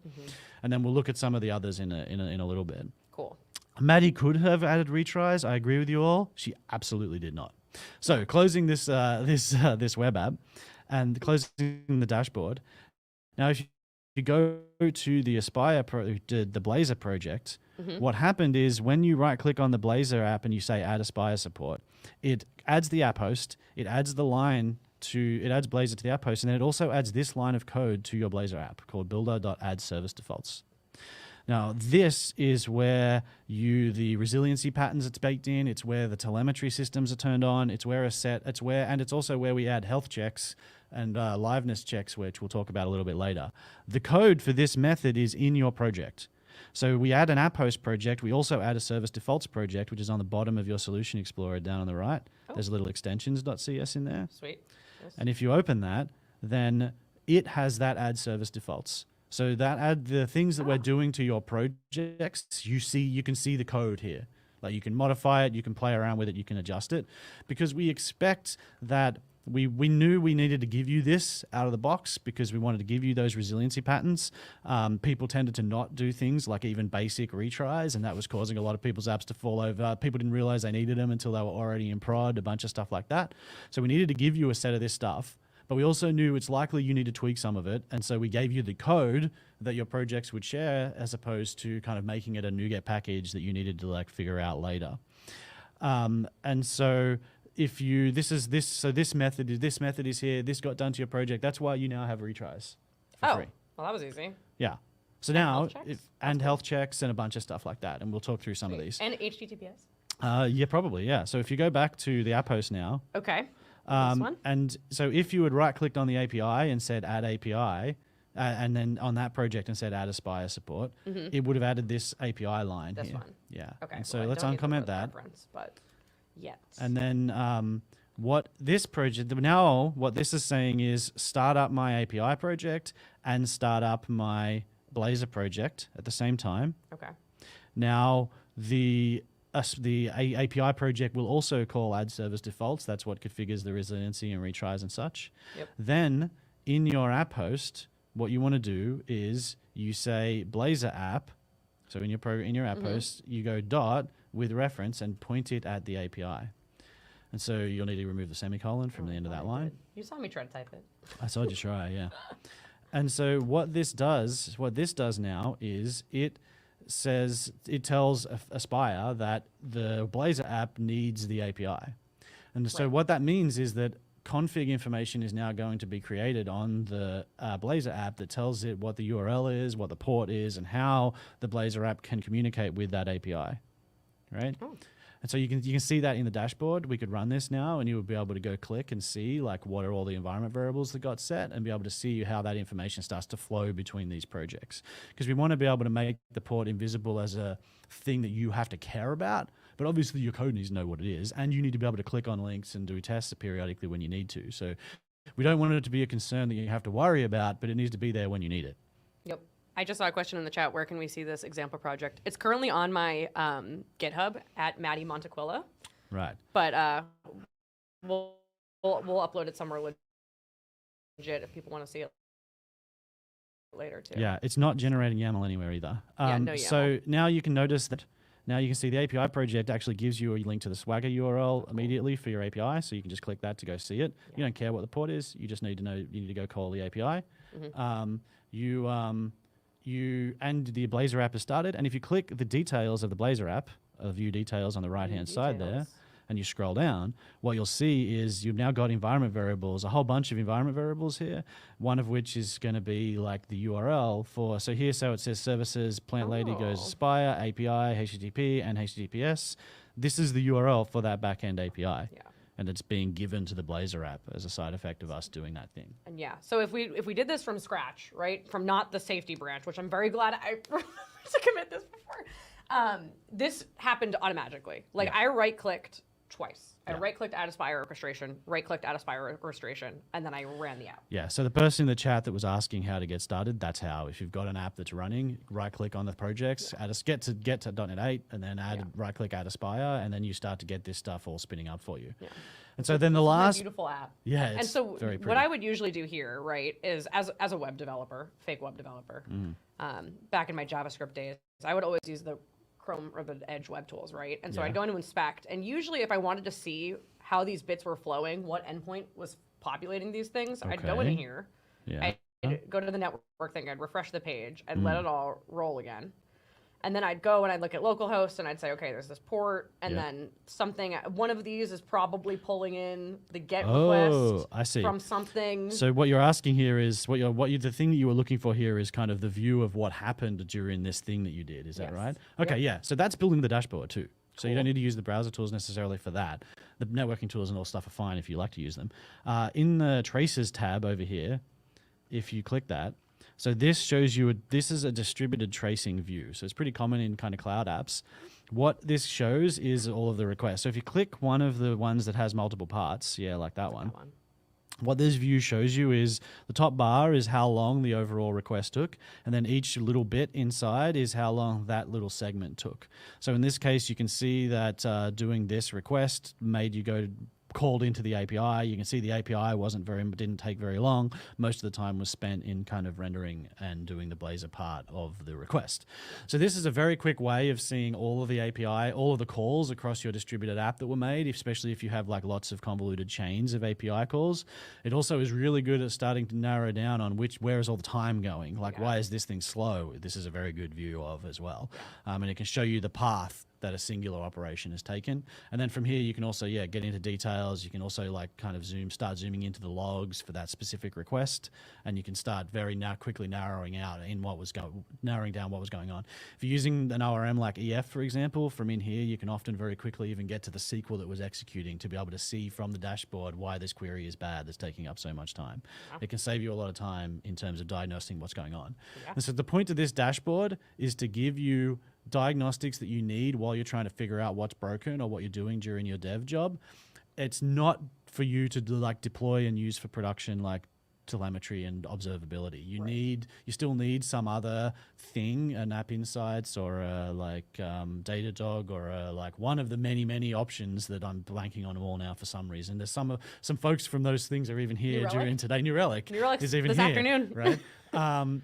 [SPEAKER 1] And then we'll look at some of the others in a little bit.
[SPEAKER 2] Cool.
[SPEAKER 1] Maddy could have added retries. I agree with you all. She absolutely did not. So closing this web app, and closing the dashboard. Now, if you go to the the Blazor project, what happened is when you right-click on the Blazor app and you say Add Aspire Support, it adds the app host, it adds it adds Blazor to the app host, and then it also adds this line of code to your Blazor app called builder.addServiceDefaults. Now, this is where the resiliency patterns it's baked in. It's where the telemetry systems are turned on. It's where and it's also where we add health checks and liveness checks, which we'll talk about a little bit later. The code for this method is in your project. So we add an app host project. We also add a service defaults project, which is on the bottom of your solution explorer down on the right. Oh. There's a little extensions.cs in there.
[SPEAKER 2] Sweet. Yes.
[SPEAKER 1] And if you open that, then it has that add service defaults. So that the things that we're doing to your projects, you can see the code here. Like you can modify it, you can play around with it, you can adjust it, because we expect that we knew we needed to give you this out of the box because we wanted to give you those resiliency patterns. People tended to not do things like even basic retries, and that was causing a lot of people's apps to fall over. People didn't realize they needed them until they were already in prod, a bunch of stuff like that. So we needed to give you a set of this stuff. But we also knew it's likely you need to tweak some of it. And so we gave you the code that your projects would share as opposed to kind of making it a NuGet package that you needed to like figure out later. And so if you, this method is here, this got done to your project. That's why you now have retries for free.
[SPEAKER 2] Well, that was easy.
[SPEAKER 1] Yeah. So
[SPEAKER 2] and
[SPEAKER 1] now,
[SPEAKER 2] health
[SPEAKER 1] health checks and a bunch of stuff like that. And we'll talk through some of these.
[SPEAKER 2] And HTTPS?
[SPEAKER 1] Yeah, probably, yeah. So if you go back to the app host now.
[SPEAKER 2] Okay. This one?
[SPEAKER 1] And so if you had right-clicked on the API and said Add API, and then on that project and said Add Aspire Support, it would have added this API line
[SPEAKER 2] this
[SPEAKER 1] here.
[SPEAKER 2] one?
[SPEAKER 1] Yeah.
[SPEAKER 2] Okay.
[SPEAKER 1] And so let's uncomment that.
[SPEAKER 2] But yet.
[SPEAKER 1] And then what this is saying is start up my API project and start up my Blazor project at the same time.
[SPEAKER 2] Okay.
[SPEAKER 1] Now, the API project will also call add service defaults. That's what configures the resiliency and retries and such. Yep. Then in your app host, what you want to do is you say Blazor app. So in your app host, you go dot with reference and point it at the API. And so you'll need to remove the semicolon from the end of that line.
[SPEAKER 2] You saw me try to type it.
[SPEAKER 1] I saw you try, yeah. And so what this does now is it tells Aspire that the Blazor app needs the API. And so what that means is that config information is now going to be created on the Blazor app that tells it what the URL is, what the port is, and how the Blazor app can communicate with that API, right? Oh. And so you can see that in the dashboard. We could run this now, and you would be able to go click and see like what are all the environment variables that got set, and be able to see how that information starts to flow between these projects. Because we want to be able to make the port invisible as a thing that you have to care about, but obviously your code needs to know what it is, and you need to be able to click on links and do tests periodically when you need to. So we don't want it to be a concern that you have to worry about, but it needs to be there when you need it. Yep.
[SPEAKER 2] I just saw a question in the chat. Where can we see this example project? It's currently on my GitHub at Maddy Montaquila.
[SPEAKER 1] Right.
[SPEAKER 2] But we'll upload it somewhere legit if people want to see it later too.
[SPEAKER 1] Yeah, it's not generating YAML anywhere either.
[SPEAKER 2] Yeah, no YAML.
[SPEAKER 1] So now you can notice that. Now you can see the API project actually gives you a link to the Swagger URL immediately for your API, so you can just click that to go see it. Yeah. You don't care what the port is. You just need to know you need to go call the API. And the Blazor app is started. And if you click the details of the Blazor app, view details on the right-hand side there, and you scroll down, what you'll see is you've now got environment variables, a whole bunch of environment variables here, one of which is going to be like the URL for, so it says services, plant lady goes Aspire, API, HTTP, and HTTPS. This is the URL for that backend API. Yeah. And it's being given to the Blazor app as a side effect of us doing that thing.
[SPEAKER 2] And yeah, so if we did this from scratch, right, from not the safety branch, which I'm very glad I remember to commit this before, this happened automatically. Like I right-clicked twice. I right-clicked Add Aspire Orchestration, right-clicked Add Aspire Orchestration, and then I ran the app.
[SPEAKER 1] Yeah, so the person in the chat that was asking how to get started, that's how. If you've got an app that's running, right-click on the projects, get to .NET 8, and then right-click Add Aspire, and then you start to get this stuff all spinning up for you. Yeah. And so then the last...
[SPEAKER 2] beautiful app.
[SPEAKER 1] Yeah, it's
[SPEAKER 2] and so
[SPEAKER 1] very pretty.
[SPEAKER 2] What I would usually do here, right, is as a web developer, fake web developer, back in my JavaScript days, I would always use the Chrome or the Edge web tools, right? And so I'd go into inspect, and usually if I wanted to see how these bits were flowing, what endpoint was populating these things. So I'd go in
[SPEAKER 1] Okay.
[SPEAKER 2] here,
[SPEAKER 1] Yeah.
[SPEAKER 2] I'd go to the network thing, I'd refresh the page, I'd let it all roll again. And then I'd go and I'd look at localhost and I'd say, okay, there's this port, and then one of these is probably pulling in the get request
[SPEAKER 1] I see.
[SPEAKER 2] from something.
[SPEAKER 1] So what you're asking here is the thing that you were looking for here is kind of the view of what happened during this thing that you did. Is that right? Okay, yeah. So that's building the dashboard too. So you don't need to use the browser tools necessarily for that. The networking tools and all stuff are fine if you like to use them. In the traces tab over here, if you click that, so this shows you, this is a distributed tracing view. So it's pretty common in kind of cloud apps. What this shows is all of the requests. So if you click one of the ones that has multiple parts, like that one. What this view shows you is the top bar is how long the overall request took, and then each little bit inside is how long that little segment took. So in this case, you can see that doing this request made you go called into the API. You can see the API didn't take very long. Most of the time was spent in kind of rendering and doing the Blazor part of the request. So this is a very quick way of seeing all of the API, all of the calls across your distributed app that were made, especially if you have like lots of convoluted chains of API calls. It also is really good at starting to narrow down on where is all the time going? Like, why is this thing slow? This is a very good view of as well. And it can show you the path that a singular operation has taken. And then from here, you can also, get into details. You can also like kind of start zooming into the logs for that specific request. And you can start quickly narrowing down what was going on. If you're using an ORM like EF, for example, from in here, you can often very quickly even get to the SQL that was executing to be able to see from the dashboard why this query is bad that's taking up so much time. It can save you a lot of time in terms of diagnosing what's going on. And so the point of this dashboard is to give you diagnostics that you need while you're trying to figure out what's broken or what you're doing during your dev job. It's not for you to deploy and use for production like telemetry and observability. You still need some other thing, an app insights or Datadog or like one of the many options that I'm blanking on them all now for some reason. There's some folks from those things are even here during today. New Relic is even
[SPEAKER 2] this
[SPEAKER 1] here,
[SPEAKER 2] afternoon,
[SPEAKER 1] right?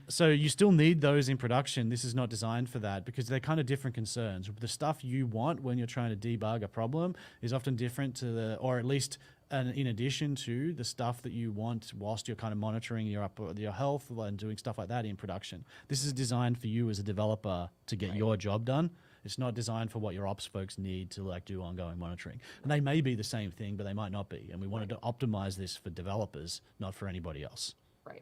[SPEAKER 1] So you still need those in production. This is not designed for that because they're kind of different concerns. The stuff you want when you're trying to debug a problem is often different or at least in addition to the stuff that you want whilst you're kind of monitoring your health and doing stuff like that in production. This is designed for you as a developer to get your job done. It's not designed for what your ops folks need to do ongoing monitoring. And they may be the same thing, but they might not be. And we wanted to optimize this for developers, not for anybody else.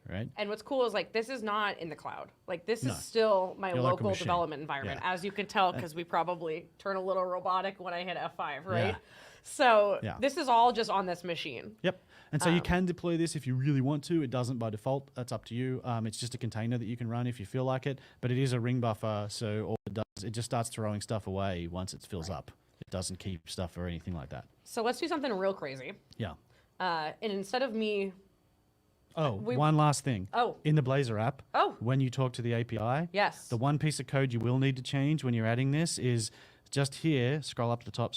[SPEAKER 1] Right.
[SPEAKER 2] And what's cool is this is not in the cloud. This is still my local development environment, as you can tell, because we probably turn a little robotic when I hit F5, right?
[SPEAKER 1] Yeah.
[SPEAKER 2] So this is all just on this machine.
[SPEAKER 1] Yep. And so you can deploy this if you really want to. It doesn't by default. That's up to you. It's just a container that you can run if you feel like it. But it is a ring buffer, so all it does, it just starts throwing stuff away once it fills up. It doesn't keep stuff or anything like that.
[SPEAKER 2] So let's do something real crazy.
[SPEAKER 1] Yeah.
[SPEAKER 2] And instead of me...
[SPEAKER 1] one last thing. In the Blazor app, when you talk to the API,
[SPEAKER 2] yes,
[SPEAKER 1] the one piece of code you will need to change when you're adding this is just here, scroll up to the top,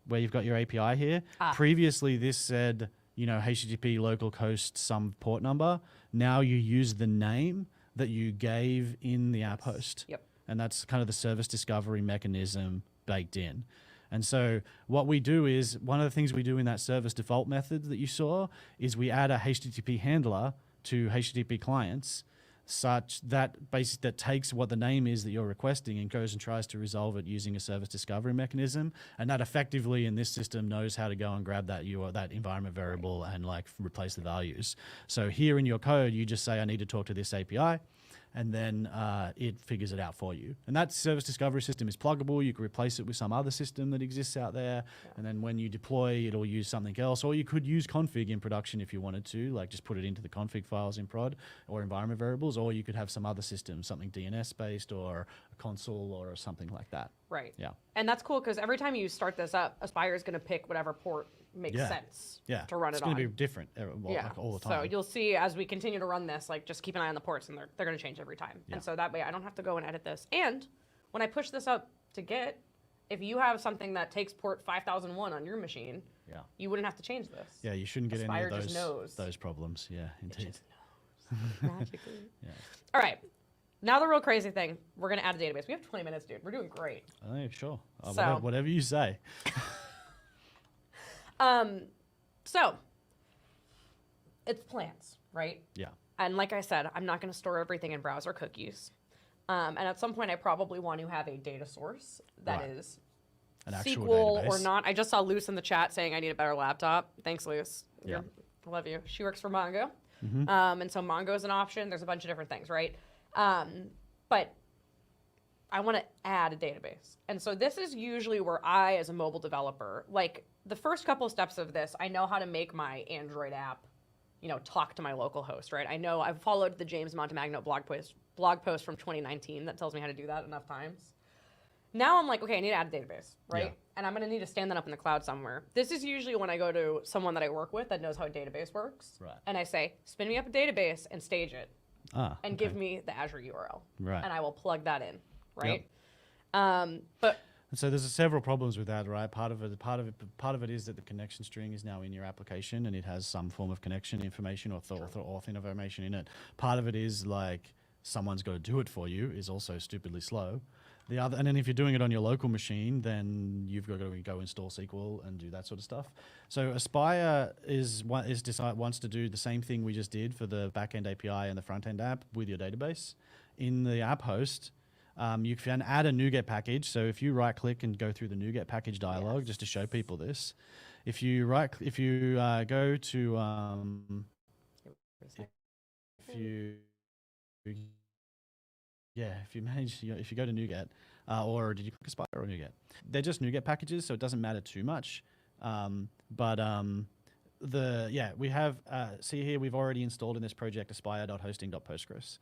[SPEAKER 1] where you've got your API here. Previously, this said, HTTP localhost some port number. Now you use the name that you gave in the app host.
[SPEAKER 2] Yep.
[SPEAKER 1] And that's kind of the service discovery mechanism baked in. And so what we do is, one of the things we do in that service default method that you saw is we add a HTTP handler to HTTP clients such that that takes what the name is that you're requesting and goes and tries to resolve it using a service discovery mechanism. And that effectively in this system knows how to go and grab that environment variable and replace the values. So here in your code, you just say, I need to talk to this API. And then it figures it out for you. And that service discovery system is pluggable. You can replace it with some other system that exists out there. Yeah. And then when you deploy, it'll use something else. Or you could use config in production if you wanted to, just put it into the config files in prod or environment variables. Or you could have some other system, something DNS-based or a console or something like that.
[SPEAKER 2] Right.
[SPEAKER 1] Yeah.
[SPEAKER 2] And that's cool because every time you start this up, Aspire is going to pick whatever port makes sense to run it on.
[SPEAKER 1] It's going to be different all the time.
[SPEAKER 2] So you'll see as we continue to run this, just keep an eye on the ports and they're going to change every time. Yeah. And so that way I don't have to go and edit this. And when I push this up to Git, if you have something that takes port 5001 on your machine, you wouldn't have to change this.
[SPEAKER 1] Yeah, you shouldn't get
[SPEAKER 2] Aspire
[SPEAKER 1] any
[SPEAKER 2] of
[SPEAKER 1] those problems. Yeah, indeed.
[SPEAKER 2] It just knows. Magically. All right. Now the real crazy thing, we're going to add a database. We have 20 minutes, dude. We're doing great.
[SPEAKER 1] Oh, sure. Whatever you say.
[SPEAKER 2] So it's plans, right?
[SPEAKER 1] Yeah.
[SPEAKER 2] And like I said, I'm not going to store everything in browser cookies. And at some point, I probably want to have a data source that
[SPEAKER 1] Right.
[SPEAKER 2] is
[SPEAKER 1] An actual
[SPEAKER 2] SQL or
[SPEAKER 1] database.
[SPEAKER 2] not. I just saw Luce in the chat saying I need a better laptop. Thanks, Luce.
[SPEAKER 1] Yeah.
[SPEAKER 2] I love you. She works for Mongo. And so Mongo is an option. There's a bunch of different things, right? But I want to add a database. And so this is usually where I, as a mobile developer, like the first couple of steps of this, I know how to make my Android app, talk to my local host, right? I know I've followed the James Montemagno blog post from 2019 that tells me how to do that enough times. Now I'm like, okay, I need to add a database, right?
[SPEAKER 1] Yeah.
[SPEAKER 2] And I'm going to need to stand that up in the cloud somewhere. This is usually when I go to someone that I work with that knows how a database works.
[SPEAKER 1] Right.
[SPEAKER 2] And I say, spin me up a database and stage it.
[SPEAKER 1] And
[SPEAKER 2] And give me the Azure URL.
[SPEAKER 1] Right.
[SPEAKER 2] And I will plug that in, right?
[SPEAKER 1] Yep.
[SPEAKER 2] But
[SPEAKER 1] so there's several problems with that, right? Part of it is that the connection string is now in your application and it has some form of connection information or auth information in it. Part of it is like someone's got to do it for you is also stupidly slow. And then if you're doing it on your local machine, then you've got to go install SQL and do that sort of stuff. So Aspire wants to do the same thing we just did for the backend API and the front-end app with your database. In the app host, you can add a NuGet package. So if you right-click and go through the NuGet package dialog, just to show people this, if you go to if you go to NuGet, or did you click Aspire or NuGet? They're just NuGet packages, so it doesn't matter too much. We have, see here, we've already installed in this project aspire.hosting.postgres.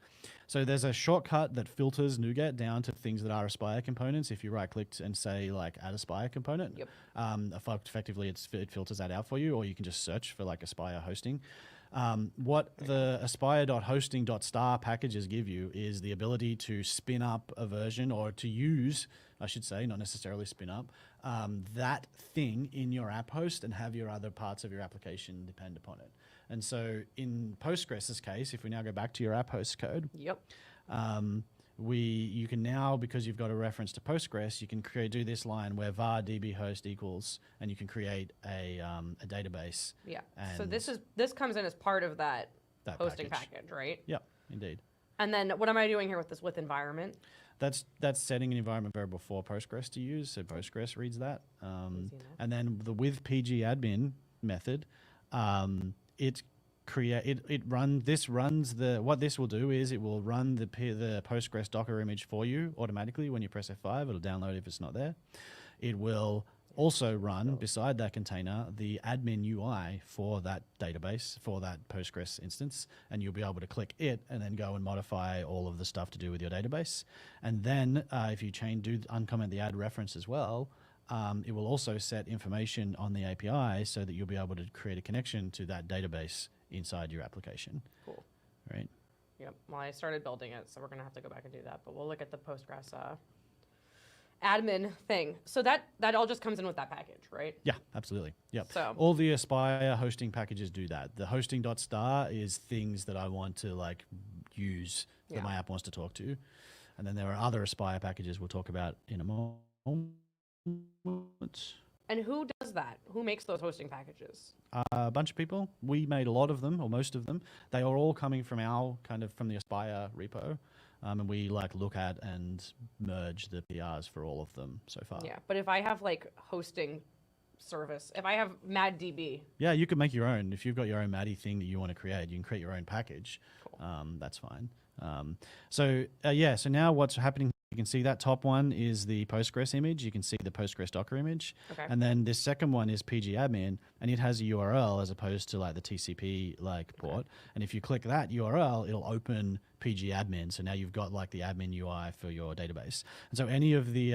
[SPEAKER 1] So there's a shortcut that filters NuGet down to things that are Aspire components. If you right-click and say like add Aspire component, effectively it filters that out for you, or you can just search for like Aspire hosting. What the aspire.hosting.star packages give you is the ability to spin up a version, or to use, I should say, not necessarily spin up, that thing in your app host and have your other parts of your application depend upon it. And so in Postgres' case, if we now go back to your app host code, you can now, because you've got a reference to Postgres, you can do this line where var dbhost equals, and you can create a database.
[SPEAKER 2] Yeah. So this comes in as part of that hosting package, right?
[SPEAKER 1] Yep, indeed.
[SPEAKER 2] And then what am I doing here with this with environment?
[SPEAKER 1] That's setting an environment variable for Postgres to use. So Postgres reads that. And then the with pgadmin method, what this will do is it will run the Postgres Docker image for you automatically when you press F5. It'll download if it's not there. It will also run beside that container the admin UI for that database, for that Postgres instance, and you'll be able to click it and then go and modify all of the stuff to do with your database. And then if you uncomment the add reference as well, it will also set information on the API so that you'll be able to create a connection to that database inside your application.
[SPEAKER 2] Cool.
[SPEAKER 1] Right?
[SPEAKER 2] Yep. Well, I started building it, so we're going to have to go back and do that. But we'll look at the Postgres admin thing. So that all just comes in with that package, right?
[SPEAKER 1] Yeah, absolutely. Yep.
[SPEAKER 2] So
[SPEAKER 1] all the Aspire hosting packages do that. The hosting.star is things that I want to use that my app wants to talk to. And then there are other Aspire packages we'll talk about in a moment.
[SPEAKER 2] And who does that? Who makes those hosting packages?
[SPEAKER 1] A bunch of people. We made a lot of them, or most of them. They are all coming from from the Aspire repo. And we look at and merge the PRs for all of them so far.
[SPEAKER 2] Yeah, but if I have hosting service, if I have MadDB.
[SPEAKER 1] Yeah, you could make your own. If you've got your own Maddy thing that you want to create, you can create your own package. Cool. That's fine. So now what's happening, you can see that top one is the Postgres image. You can see the Postgres Docker image.
[SPEAKER 2] Okay.
[SPEAKER 1] And then this second one is pgadmin, and it has a URL as opposed to the TCP port. And if you click that URL, it'll open pgadmin. So now you've got the admin UI for your database. And so any of the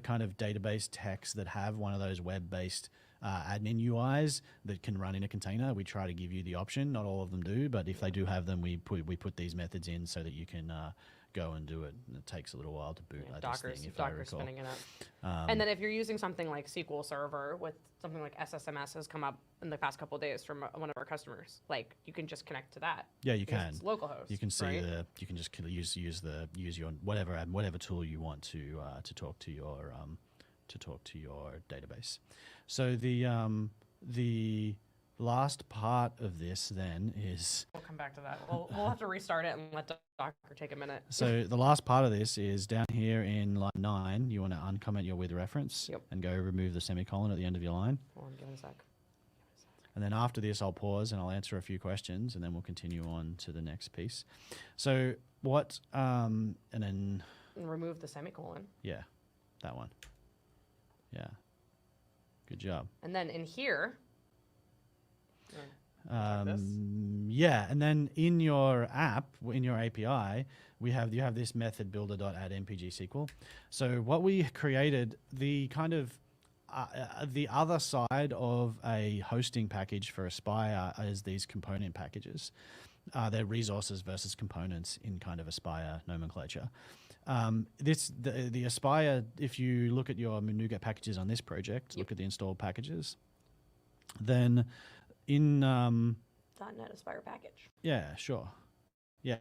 [SPEAKER 1] kind of database techs that have one of those web-based admin UIs that can run in a container, we try to give you the option. Not all of them do, but if they do have them, we put these methods in so that you can go and do it. And it takes a little while to boot.
[SPEAKER 2] Docker's spinning it up. And then if you're using something like SQL Server with something like SSMS has come up in the past couple of days from one of our customers, you can just connect to that.
[SPEAKER 1] Yeah, you can.
[SPEAKER 2] It's localhost.
[SPEAKER 1] You can see
[SPEAKER 2] right?
[SPEAKER 1] you can just use your whatever tool you want to talk to your database. So last part of this then is...
[SPEAKER 2] We'll come back to that. We'll have to restart it and let Docker take a minute.
[SPEAKER 1] So the last part of this is down here in line 9, you want to uncomment your with reference and go remove the semicolon at the end of your line.
[SPEAKER 2] Hold on, give me a sec.
[SPEAKER 1] And then after this, I'll pause and I'll answer a few questions, and then we'll continue on to the next piece. So what, and then...
[SPEAKER 2] And remove the semicolon.
[SPEAKER 1] Yeah, that one. Yeah. Good job.
[SPEAKER 2] And then in here...
[SPEAKER 1] yeah, and then in your app, in your API, you have this method builder.add mpg SQL. So what we created, the kind of the other side of a hosting package for Aspire is these component packages. They're resources versus components in kind of Aspire nomenclature. The Aspire, if you look at your NuGet packages on this project, look at the installed packages, then in
[SPEAKER 2] .NET Aspire package.
[SPEAKER 1] Yeah, sure. Yeah.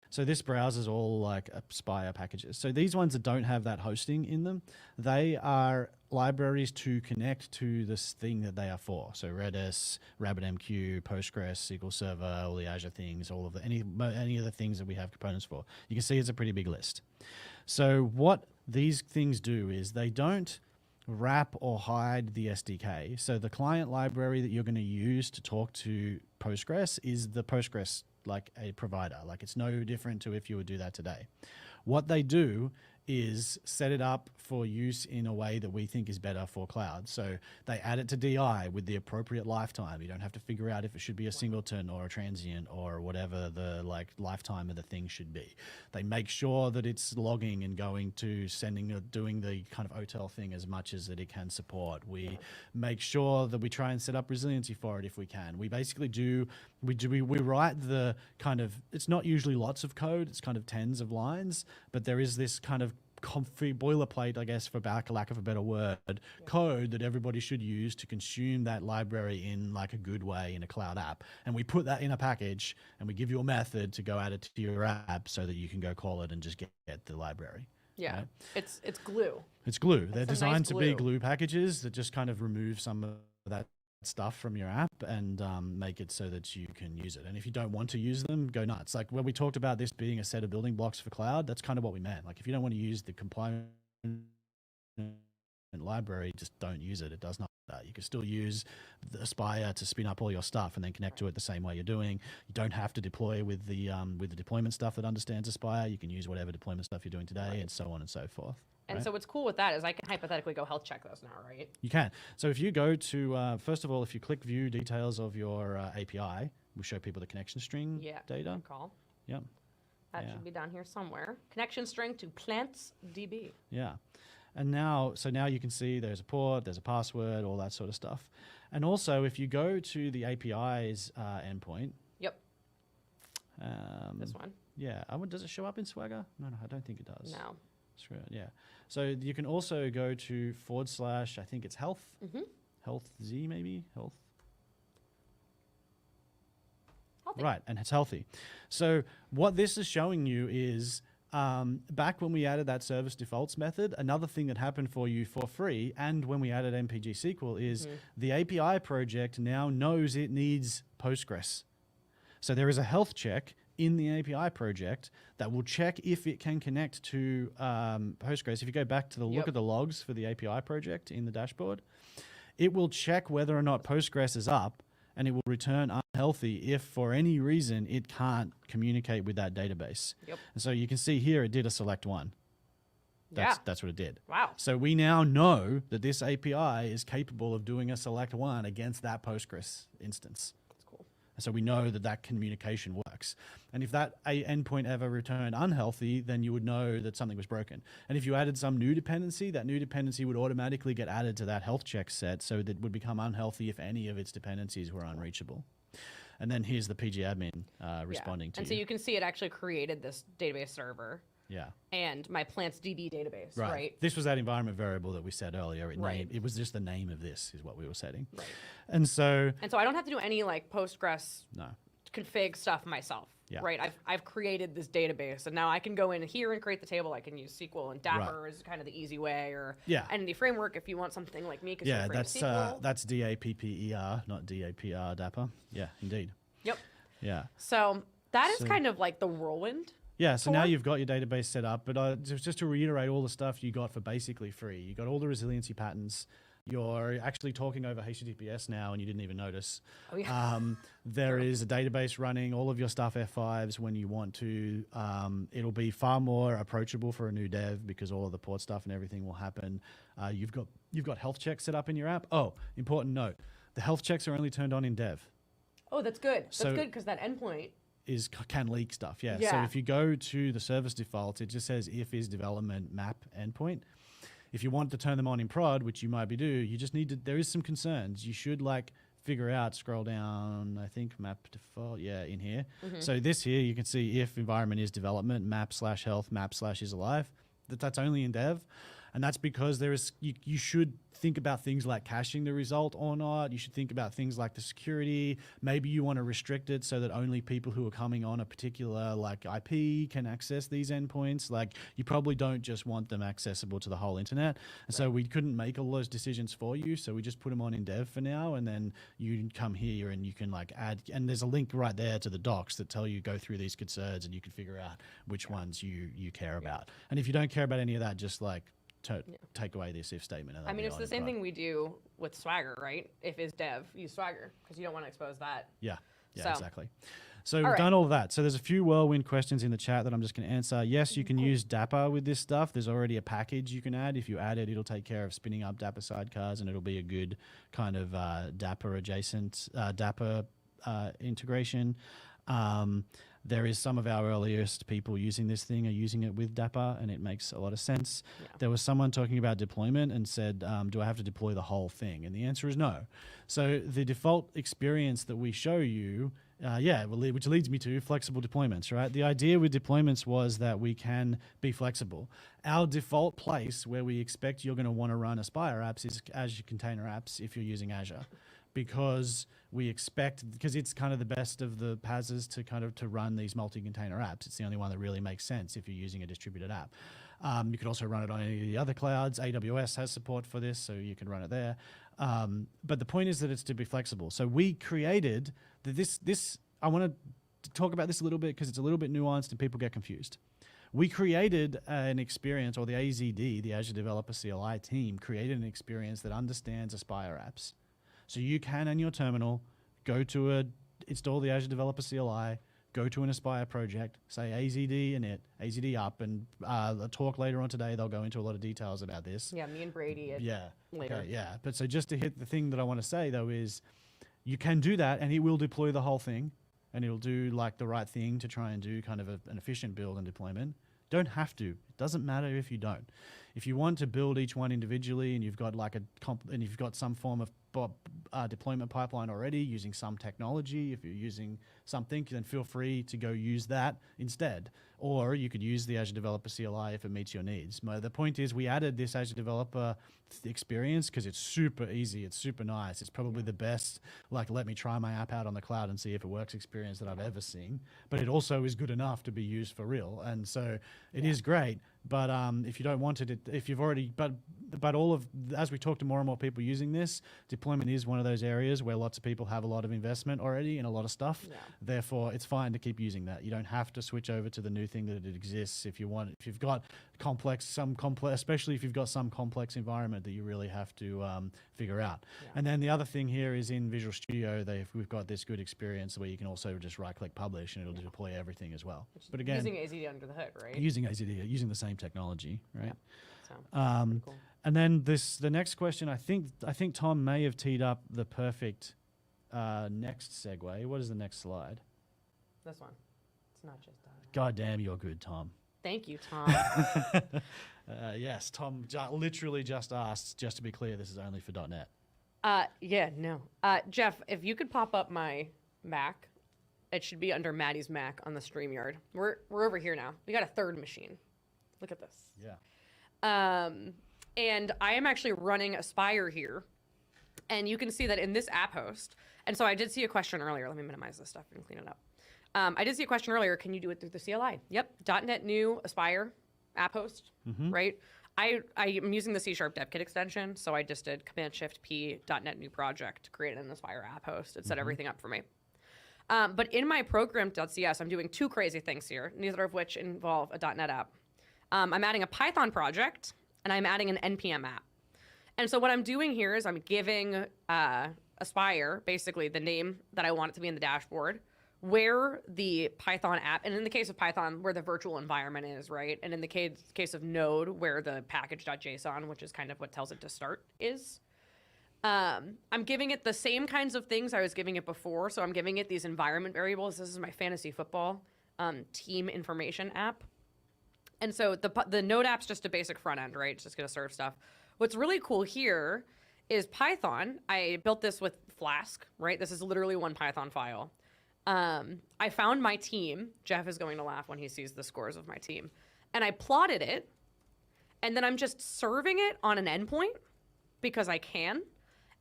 [SPEAKER 1] So this browser's all like Aspire packages. So these ones that don't have that hosting in them, they are libraries to connect to this thing that they are for. So Redis, RabbitMQ, Postgres, SQL Server, all the Azure things, all of the any of the things that we have components for. You can see it's a pretty big list. So what these things do is they don't wrap or hide the SDK. So the client library that you're going to use to talk to Postgres is the Postgres like a provider. Like it's no different to if you would do that today. What they do is set it up for use in a way that we think is better for cloud. So they add it to DI with the appropriate lifetime. You don't have to figure out if it should be a singleton or a transient or whatever the like lifetime of the thing should be. They make sure that it's logging and going to doing the kind of OTel thing as much as that it can support. We make sure that we try and set up resiliency for it if we can. We basically we write the kind of, it's not usually lots of code, it's kind of tens of lines, but there is this kind of boilerplate, I guess, for lack of a better word, code that everybody should use to consume that library in like a good way in a cloud app. And we put that in a package and we give you a method to go add it to your app so that you can go call it and just get the library.
[SPEAKER 2] Yeah,
[SPEAKER 1] right?
[SPEAKER 2] It's glue.
[SPEAKER 1] It's glue. They're
[SPEAKER 2] It's
[SPEAKER 1] designed
[SPEAKER 2] nice
[SPEAKER 1] to be glue packages that just kind of remove some of that stuff from your app and make it so that you can use it. And if you don't want to use them, go nuts. Like when we talked about this being a set of building blocks for cloud, that's kind of what we meant. Like if you don't want to use the component library, just don't use it. It does not that. You can still use the Aspire to spin up all your stuff and then connect to it the same way you're doing. You don't have to deploy with the deployment stuff that understands Aspire. You can use whatever deployment stuff you're doing today and so on and so forth.
[SPEAKER 2] And so what's cool with that is I can hypothetically go health check those now, right?
[SPEAKER 1] You can. So if you go to, first of all, if you click view details of your API, we'll show people the connection string data.
[SPEAKER 2] Good call.
[SPEAKER 1] Yep.
[SPEAKER 2] That should be down here somewhere. Connection string to plants DB.
[SPEAKER 1] Yeah. And now, so now you can see there's a port, there's a password, all that sort of stuff. And also if you go to the API's endpoint.
[SPEAKER 2] Yep. This one.
[SPEAKER 1] Yeah. Does it show up in Swagger? No, I don't think it does.
[SPEAKER 2] No.
[SPEAKER 1] Yeah. So you can also go to / I think it's health. Health Z maybe? Health.
[SPEAKER 2] Healthy.
[SPEAKER 1] Right, and it's healthy. So what this is showing you is back when we added that service defaults method, another thing that happened for you for free, and when we added MPG SQL is the API project now knows it needs Postgres. So there is a health check in the API project that will check if it can connect to Postgres. If you go back to the look at the logs for the API project in the dashboard, it will check whether or not Postgres is up, and it will return unhealthy if for any reason it can't communicate with that database. And so you can see here it did a select one. That's what it did.
[SPEAKER 2] Wow.
[SPEAKER 1] So we now know that this API is capable of doing a select one against that Postgres instance. So we know that that communication works. And if that endpoint ever returned unhealthy, then you would know that something was broken. And if you added some new dependency, that new dependency would automatically get added to that health check set, so that it would become unhealthy if any of its dependencies were unreachable. And then here's the PG admin responding to you.
[SPEAKER 2] And so you can see it actually created this database server.
[SPEAKER 1] Yeah.
[SPEAKER 2] And my plants DB database, right?
[SPEAKER 1] This was that environment variable that we said earlier. It was just the name of this is what we were setting. Right. And so
[SPEAKER 2] I don't have to do any like Postgres config stuff myself,
[SPEAKER 1] Yeah.
[SPEAKER 2] Right. I've created this database, and now I can go in here and create the table. I can use SQL, and Dapper is kind of the easy way, or Entity Framework if you want something like me.
[SPEAKER 1] Yeah, that's DAPPER, not DAPR, Dapper. Yeah, indeed.
[SPEAKER 2] Yep.
[SPEAKER 1] Yeah.
[SPEAKER 2] So that is kind of like the whirlwind.
[SPEAKER 1] Yeah, so now you've got your database set up, but just to reiterate all the stuff you got for basically free. You got all the resiliency patterns. You're actually talking over HTTPS now, and you didn't even notice.
[SPEAKER 2] Oh, yeah.
[SPEAKER 1] There is a database running all of your stuff F5s when you want to. It'll be far more approachable for a new dev because all of the port stuff and everything will happen. You've got health checks set up in your app. Oh, important note: the health checks are only turned on in dev.
[SPEAKER 2] Oh, that's good. That's good because that endpoint
[SPEAKER 1] can leak stuff. Yeah. So if you go to the service defaults, it just says if is development map endpoint. If you want to turn them on in prod, which you might be you just need to, there is some concerns. You should figure out, scroll down, I think map default, in here. So this here, you can see if environment is development, map/health, map/is alive. That's only in dev. And that's because you should think about things like caching the result or not. You should think about things like the security. Maybe you want to restrict it so that only people who are coming on a particular IP can access these endpoints. You probably don't just want them accessible to the whole internet. And so we couldn't make all those decisions for you. So we just put them on in dev for now. And then you can come here and you can add, and there's a link right there to the docs that tell you go through these concerns and you can figure out which ones you care about. And if you don't care about any of that, just take away this if statement. And
[SPEAKER 2] it's the same thing we do with Swagger, right? If is dev, use Swagger because you don't want to expose that.
[SPEAKER 1] Yeah, exactly. So we've done all of that. So there's a few whirlwind questions in the chat that I'm just going to answer. Yes, you can use Dapper with this stuff. There's already a package you can add. If you add it, it'll take care of spinning up Dapper sidecars, and it'll be a good kind of Dapper adjacent Dapper integration. There is some of our earliest people using this thing are using it with Dapper, and it makes a lot of sense. Yeah. There was someone talking about deployment and said, do I have to deploy the whole thing? And the answer is no. So the default experience that we show you, which leads me to flexible deployments, right? The idea with deployments was that we can be flexible. Our default place where we expect you're going to want to run Aspire apps is Azure Container Apps if you're using Azure. Because it's kind of the best of the PaaSes to run these multi-container apps. It's the only one that really makes sense if you're using a distributed app. You could also run it on any of the other clouds. AWS has support for this, so you can run it there. But the point is that it's to be flexible. So we created this. I want to talk about this a little bit because it's a little bit nuanced and people get confused. We created an experience, or the AZD, the Azure Developer CLI team, created an experience that understands Aspire apps. So you can, in your terminal, install the Azure Developer CLI, go to an Aspire project, say AZD init, AZD up, and a talk later on today, they'll go into a lot of details about this.
[SPEAKER 2] Yeah, me and Brady later.
[SPEAKER 1] Okay, yeah, but so just to hit the thing that I want to say, though, is you can do that, and it will deploy the whole thing, and it'll do the right thing to try and do kind of an efficient build and deployment. Don't have to. It doesn't matter if you don't. If you want to build each one individually and you've got and you've got some form of deployment pipeline already using some technology, if you're using something, then feel free to go use that instead. Or you could use the Azure Developer CLI if it meets your needs. The point is we added this Azure Developer experience because it's super easy. It's super nice. It's probably the best, let me try my app out on the cloud and see if it works experience that I've ever seen. But it also is good enough to be used for real. And so it is great. But if you don't want it, if you've already, but all of, as we talk to more and more people using this, deployment is one of those areas where lots of people have a lot of investment already in a lot of stuff. Yeah. Therefore, it's fine to keep using that. You don't have to switch over to the new thing that it exists if you want. If you've got especially if you've got some complex environment that you really have to figure out. Yeah. And then the other thing here is in Visual Studio, we've got this good experience where you can also just right-click publish and it'll deploy everything as well. But again,
[SPEAKER 2] using AZD under the hood, right?
[SPEAKER 1] Using AZD, using the same technology, right?
[SPEAKER 2] Yeah. So, cool.
[SPEAKER 1] And then the next question, I think Tom may have teed up the perfect next segue. What is the next slide?
[SPEAKER 2] This one. It's not just that.
[SPEAKER 1] God damn, you're good, Tom.
[SPEAKER 2] Thank you, Tom.
[SPEAKER 1] Yes, Tom literally just asked, just to be clear, this is only for .NET.
[SPEAKER 2] Jeff, if you could pop up my Mac, it should be under Maddy's Mac on the StreamYard. We're over here now. We got a third machine. Look at this.
[SPEAKER 1] Yeah.
[SPEAKER 2] And I am actually running Aspire here. And you can see that in this app host. And so I did see a question earlier. Let me minimize this stuff and clean it up. I did see a question earlier. Can you do it through the CLI? Yep. .NET New Aspire app host, right? I am using the C# dev kit extension, so I just did Command-Shift-P .NET New project to create an Aspire app host. It set everything up for me. But in my program.cs, I'm doing two crazy things here, neither of which involve a .NET app. I'm adding a Python project, and I'm adding an NPM app. And so what I'm doing here is I'm giving Aspire, basically the name that I want it to be in the dashboard, where the Python app, and in the case of Python, where the virtual environment is, right? And in the case of Node, where the package.json, which is kind of what tells it to start, is. I'm giving it the same kinds of things I was giving it before. So I'm giving it these environment variables. This is my fantasy football team information app. And so the Node app's just a basic front end, right? It's just going to serve stuff. What's really cool here is Python. I built this with Flask, right? This is literally one Python file. I found my team. Jeff is going to laugh when he sees the scores of my team. And I plotted it. And then I'm just serving it on an endpoint because I can.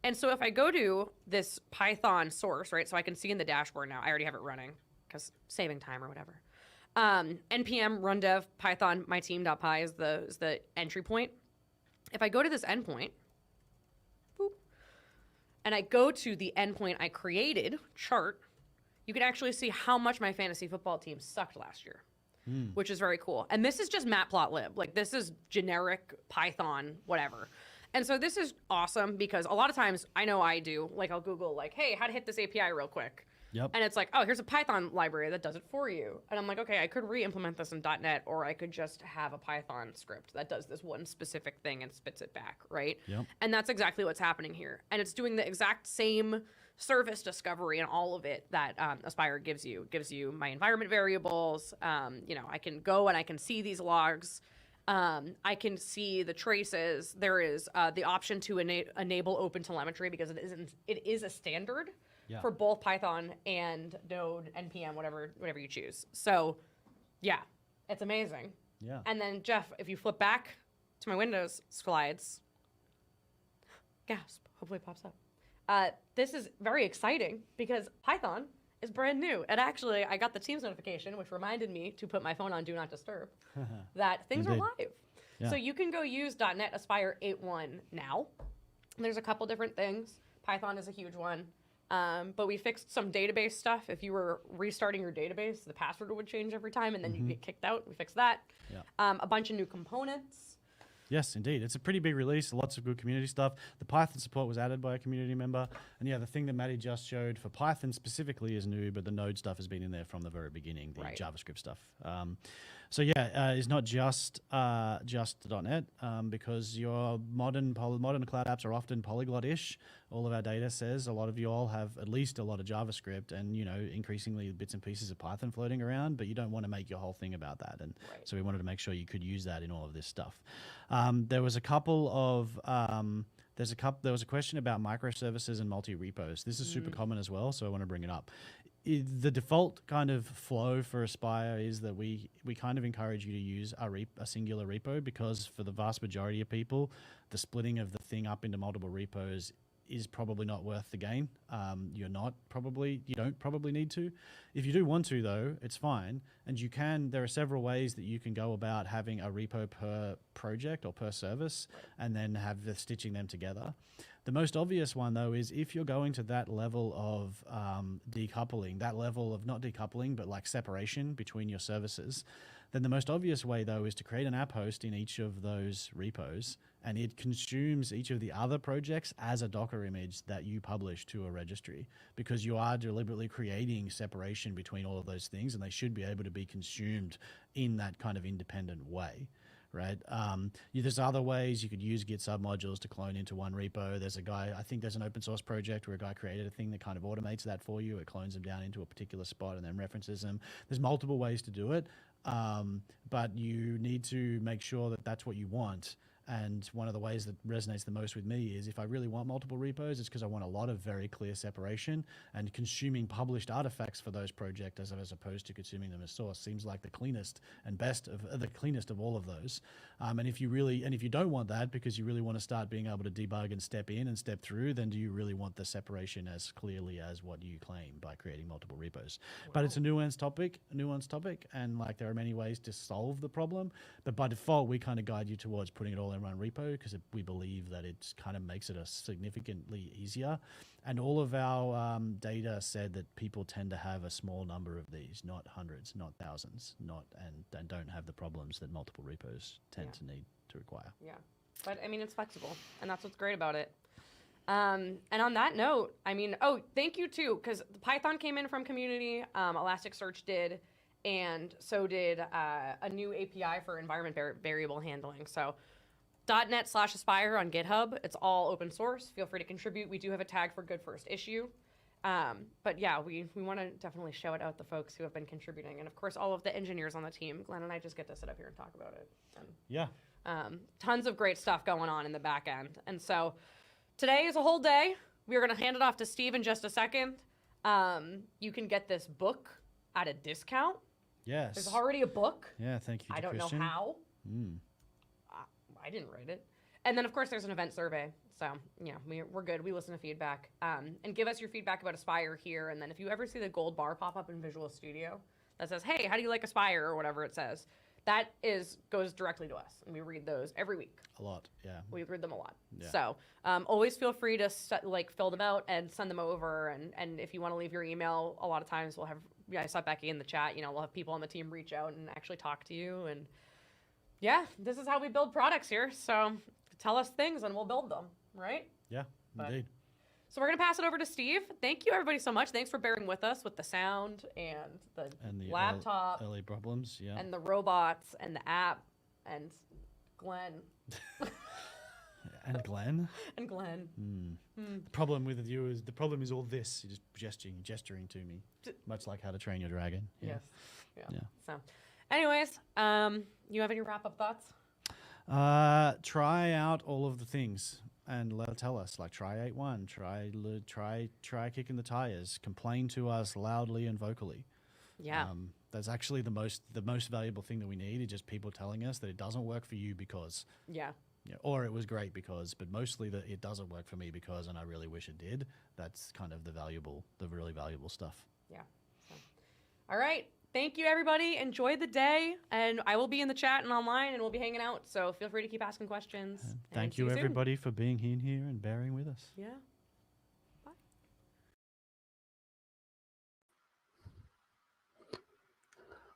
[SPEAKER 2] And so if I go to this Python source, right, so I can see in the dashboard now, I already have it running because saving time or whatever. npm run dev python myteam.py is the entry point. If I go to this endpoint, boop, and I go to the endpoint I created, chart, you can actually see how much my fantasy football team sucked last year, which is very cool. And this is just matplotlib. Like, this is generic Python, whatever. And so this is awesome because a lot of times, I know I do, like I'll Google like, hey, how to hit this API real quick.
[SPEAKER 1] Yep.
[SPEAKER 2] And it's like, oh, here's a Python library that does it for you. And I'm like, okay, I could re-implement this in .NET, or I could just have a Python script that does this one specific thing and spits it back, right?
[SPEAKER 1] Yep.
[SPEAKER 2] And that's exactly what's happening here. And it's doing the exact same service discovery and all of it that Aspire gives you. It gives you my environment variables. I can go and I can see these logs. I can see the traces. There is the option to enable OpenTelemetry because it is a standard for both Python and Node, NPM, whatever you choose. So, yeah, it's amazing.
[SPEAKER 1] Yeah.
[SPEAKER 2] And then, Jeff, if you flip back to my Windows slides, gasp, hopefully it pops up. This is very exciting because Python is brand new. And actually, I got the Teams notification, which reminded me to put my phone on Do Not Disturb, that things are live. Yeah. So you can go use .NET Aspire 8.1 now. There's a couple different things. Python is a huge one. But we fixed some database stuff. If you were restarting your database, the password would change every time, and then you get kicked out. We fixed that. Yeah. A bunch of new components.
[SPEAKER 1] Yes, indeed. It's a pretty big release, lots of good community stuff. The Python support was added by a community member. And yeah, the thing that Maddy just showed for Python specifically is new, but the Node stuff has been in there from the very beginning, the JavaScript stuff. It's not just .NET, because your modern cloud apps are often polyglot-ish. All of our data says a lot of you all have at least a lot of JavaScript and, increasingly bits and pieces of Python floating around, but you don't want to make your whole thing about that. And so we wanted to make sure you could use that in all of this stuff. There was a question about microservices and multi-repos. This is super common as well, so I want to bring it up. The default kind of flow for Aspire is that we kind of encourage you to use a singular repo, because for the vast majority of people, the splitting of the thing up into multiple repos is probably not worth the gain. You don't probably need to. If you do want to, though, it's fine. And there are several ways that you can go about having a repo per project or per service, and then stitching them together. The most obvious one, though, is if you're going to that level of decoupling, that level of not decoupling, but like separation between your services, then the most obvious way, though, is to create an app host in each of those repos, and it consumes each of the other projects as a Docker image that you publish to a registry, because you are deliberately creating separation between all of those things, and they should be able to be consumed in that kind of independent way. Right. There's other ways you could use Git submodules to clone into one repo. I think there's an open source project where a guy created a thing that kind of automates that for you. It clones them down into a particular spot and then references them. There's multiple ways to do it, but you need to make sure that that's what you want. And one of the ways that resonates the most with me is if I really want multiple repos, it's because I want a lot of very clear separation, and consuming published artifacts for those projects as opposed to consuming them as source seems like the cleanest and best of the cleanest of all of those. And if you don't want that because you really want to start being able to debug and step in and step through, then do you really want the separation as clearly as what you claim by creating multiple repos? Wow. But it's a nuanced topic, and like there are many ways to solve the problem. But by default, we kind of guide you towards putting it all in one repo because we believe that it kind of makes it a significantly easier. And all of our data said that people tend to have a small number of these, not hundreds, not thousands, and don't have the problems that multiple repos tend to need to require.
[SPEAKER 2] Yeah, but I mean, it's flexible, and that's what's great about it. And on that note, I mean, thank you too, because Python came in from community, Elasticsearch did, and so did a new API for environment variable handling. So .NET/Aspire on GitHub. It's all open source. Feel free to contribute. We do have a tag for good first issue. But yeah, we want to definitely shout out the folks who have been contributing. And of course, all of the engineers on the team. Glenn and I just get to sit up here and talk about it. And,
[SPEAKER 1] yeah.
[SPEAKER 2] Tons of great stuff going on in the back end. And so today is a whole day. We're going to hand it off to Steve in just a second. You can get this book at a discount.
[SPEAKER 1] Yes.
[SPEAKER 2] There's already a book.
[SPEAKER 1] Yeah, thank you.
[SPEAKER 2] I don't know how. I didn't write it. And then, of course, there's an event survey. So, yeah, we're good. We listen to feedback. And give us your feedback about Aspire here. And then if you ever see the gold bar pop up in Visual Studio that says, hey, how do you like Aspire, or whatever it says, that goes directly to us. And we read those every week.
[SPEAKER 1] A lot, yeah.
[SPEAKER 2] We read them a lot.
[SPEAKER 1] Yeah.
[SPEAKER 2] So always feel free to fill them out and send them over. And if you want to leave your email, a lot of times we'll have, I saw Becky in the chat, we'll have people on the team reach out and actually talk to you. And yeah, this is how we build products here. So tell us things and we'll build them, right?
[SPEAKER 1] Yeah, indeed.
[SPEAKER 2] So we're going to pass it over to Steve. Thank you, everybody, so much. Thanks for bearing with us with the sound and the laptop.
[SPEAKER 1] Early problems, yeah.
[SPEAKER 2] And the robots and the app and Glenn.
[SPEAKER 1] And Glenn?
[SPEAKER 2] And Glenn.
[SPEAKER 1] The problem with you is, all this. You're just gesturing to me. Much like How to Train Your Dragon. Yeah.
[SPEAKER 2] Yes. Yeah. So, anyways, you have any wrap-up thoughts?
[SPEAKER 1] Try out all of the things and tell us, like, try 8.1, try kicking the tires, complain to us loudly and vocally.
[SPEAKER 2] Yeah.
[SPEAKER 1] That's actually the most valuable thing that we need, is just people telling us that it doesn't work for you because. Yeah, or it was great because, but mostly that it doesn't work for me because, and I really wish it did. That's kind of the really valuable stuff.
[SPEAKER 2] Yeah. So. All right. Thank you, everybody. Enjoy the day. And I will be in the chat and online, and we'll be hanging out. So feel free to keep asking questions.
[SPEAKER 1] Thank you, everybody, for being in here and bearing with us.
[SPEAKER 2] Yeah. Bye.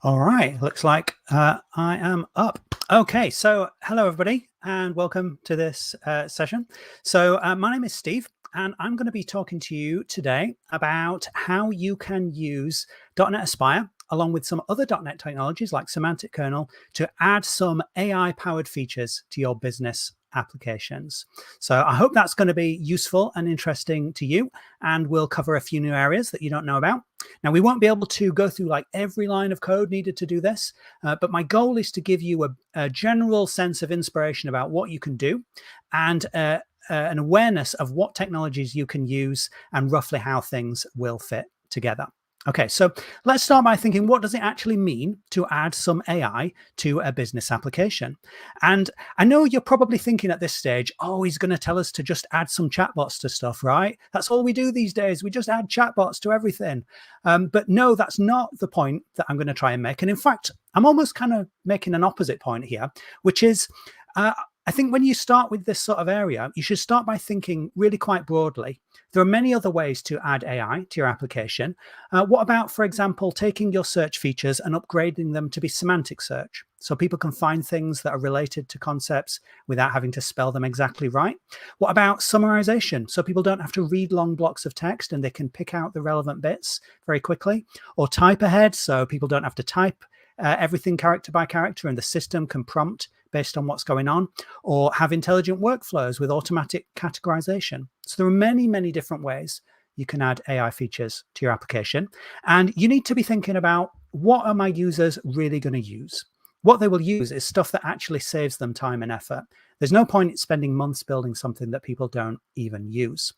[SPEAKER 3] All right. Looks like I am up. Okay. So hello, everybody, and welcome to this session. So my name is Steve, and I'm going to be talking to you today about how you can use .NET Aspire along with some other .NET technologies like semantic kernel to add some AI-powered features to your business applications. So I hope that's going to be useful and interesting to you, and we'll cover a few new areas that you don't know about. Now, we won't be able to go through like every line of code needed to do this, but my goal is to give you a general sense of inspiration about what you can do, and an awareness of what technologies you can use and roughly how things will fit together. Okay, so let's start by thinking, what does it actually mean to add some AI to a business application? And I know you're probably thinking at this stage, oh, he's going to tell us to just add some chatbots to stuff, right? That's all we do these days. We just add chatbots to everything. But no, that's not the point that I'm going to try and make. And in fact, I'm almost kind of making an opposite point here, which is, I think when you start with this sort of area, you should start by thinking really quite broadly. There are many other ways to add AI to your application. What about, for example, taking your search features and upgrading them to be semantic search, so people can find things that are related to concepts without having to spell them exactly right? What about summarization, so people don't have to read long blocks of text and they can pick out the relevant bits very quickly? Or type ahead, so people don't have to type everything character by character and the system can prompt based on what's going on? Or have intelligent workflows with automatic categorization? So there are many, many different ways you can add AI features to your application. And you need to be thinking about, what are my users really going to use? what they will use is stuff that actually saves them time and effort. There's no point spending months building something that people don't even use.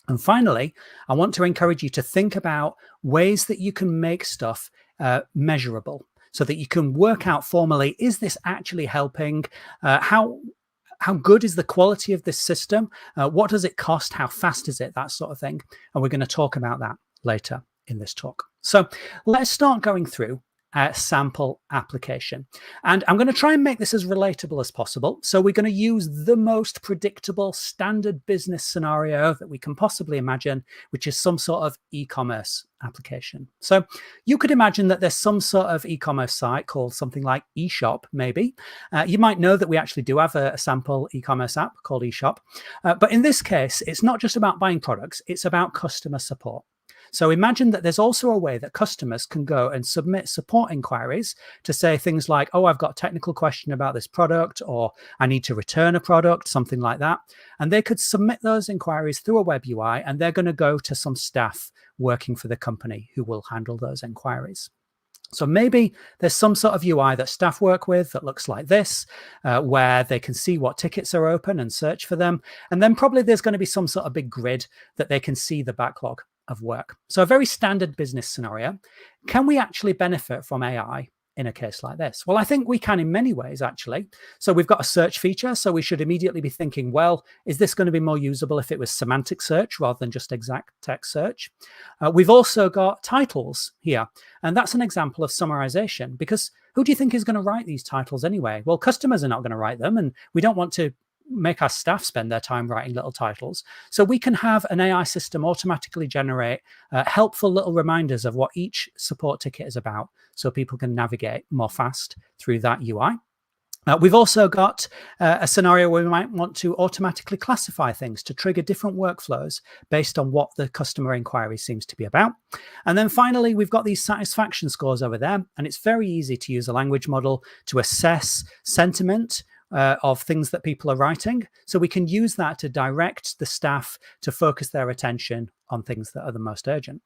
[SPEAKER 3] And finally, I want to encourage you to think about ways that you can make stuff measurable, so that you can work out formally, is this actually helping? How good is the quality of this system? What does it cost? How fast is it? That sort of thing. And we're going to talk about that later in this talk. So let's start going through a sample application. And I'm going to try and make this as relatable as possible. So we're going to use the most predictable standard business scenario that we can possibly imagine, which is some sort of e-commerce application. So you could imagine that there's some sort of e-commerce site called something like eShop, maybe. You might know that we actually do have a sample e-commerce app called eShop. But in this case, it's not just about buying products, it's about customer support. So imagine that there's also a way that customers can go and submit support inquiries to say things like, oh, I've got a technical question about this product, or I need to return a product, something like that. And they could submit those inquiries through a web UI, and they're going to go to some staff working for the company who will handle those inquiries. So maybe there's some sort of UI that staff work with that looks like this, where they can see what tickets are open and search for them. And then probably there's going to be some sort of big grid that they can see the backlog of work. So a very standard business scenario. Can we actually benefit from AI in a case like this? Well, I think we can in many ways, actually. So we've got a search feature. So we should immediately be thinking, well, is this going to be more usable if it was semantic search rather than just exact text search? We've also got titles here. And that's an example of summarization, because who do you think is going to write these titles anyway? Well, customers are not going to write them, and we don't want to make our staff spend their time writing little titles. So we can have an AI system automatically generate helpful little reminders of what each support ticket is about, so people can navigate more fast through that UI. We've also got a scenario where we might want to automatically classify things to trigger different workflows based on what the customer inquiry seems to be about. And then finally, we've got these satisfaction scores over there, and it's very easy to use a language model to assess sentiment of things that people are writing. So we can use that to direct the staff to focus their attention on things that are the most urgent.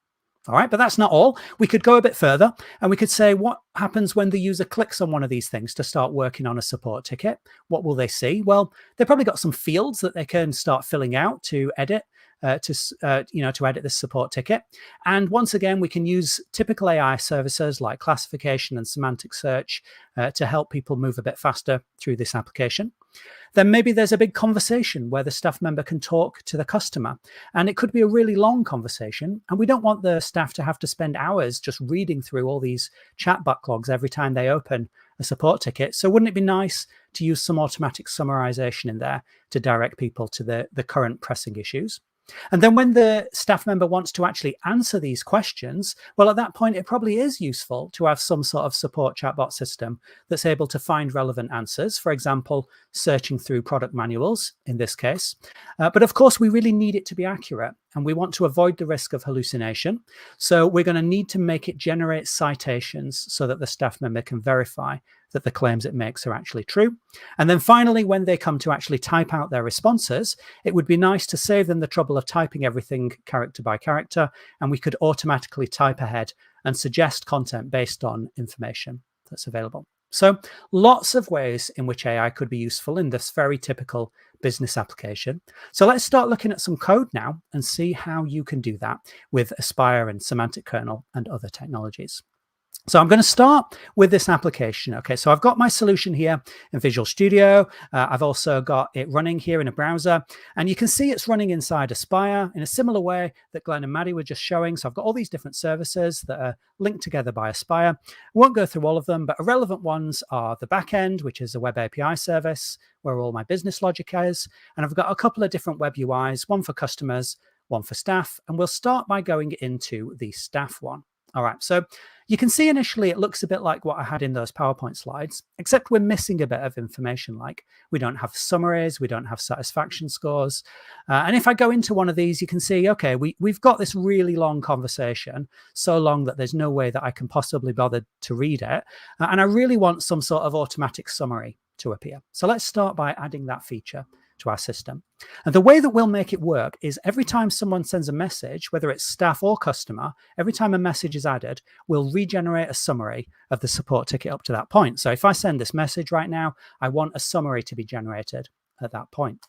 [SPEAKER 3] All right, but that's not all. We could go a bit further, and we could say, what happens when the user clicks on one of these things to start working on a support ticket? What will they see? Well, they've probably got some fields that they can start filling out to edit. To edit this support ticket. And once again, we can use typical AI services like classification and semantic search to help people move a bit faster through this application. Then maybe there's a big conversation where the staff member can talk to the customer, and it could be a really long conversation, and we don't want the staff to have to spend hours just reading through all these chat backlogs every time they open a support ticket. So wouldn't it be nice to use some automatic summarization in there to direct people to the current pressing issues? And then when the staff member wants to actually answer these questions, well, at that point, it probably is useful to have some sort of support chatbot system that's able to find relevant answers, for example, searching through product manuals in this case. But of course, we really need it to be accurate, and we want to avoid the risk of hallucination. So we're going to need to make it generate citations so that the staff member can verify that the claims it makes are actually true. And then finally, when they come to actually type out their responses, it would be nice to save them the trouble of typing everything character by character, and we could automatically type ahead and suggest content based on information that's available. So lots of ways in which AI could be useful in this very typical business application. So let's start looking at some code now and see how you can do that with Aspire and Semantic Kernel and other technologies. So I'm going to start with this application. Okay, so I've got my solution here in Visual Studio. I've also got it running here in a browser, and you can see it's running inside Aspire in a similar way that Glenn and Maddy were just showing. So I've got all these different services that are linked together by Aspire. I won't go through all of them, but relevant ones are the backend, which is a web API service where all my business logic is. And I've got a couple of different web UIs, one for customers, one for staff. And we'll start by going into the staff one. All right, so you can see initially it looks a bit like what I had in those PowerPoint slides, except we're missing a bit of information, like we don't have summaries, we don't have satisfaction scores. And if I go into one of these, you can see, okay, we've got this really long conversation, so long that there's no way that I can possibly bother to read it. And I really want some sort of automatic summary to appear. So let's start by adding that feature to our system. And the way that we'll make it work is every time someone sends a message, whether it's staff or customer, every time a message is added, we'll regenerate a summary of the support ticket up to that point. So if I send this message right now, I want a summary to be generated at that point.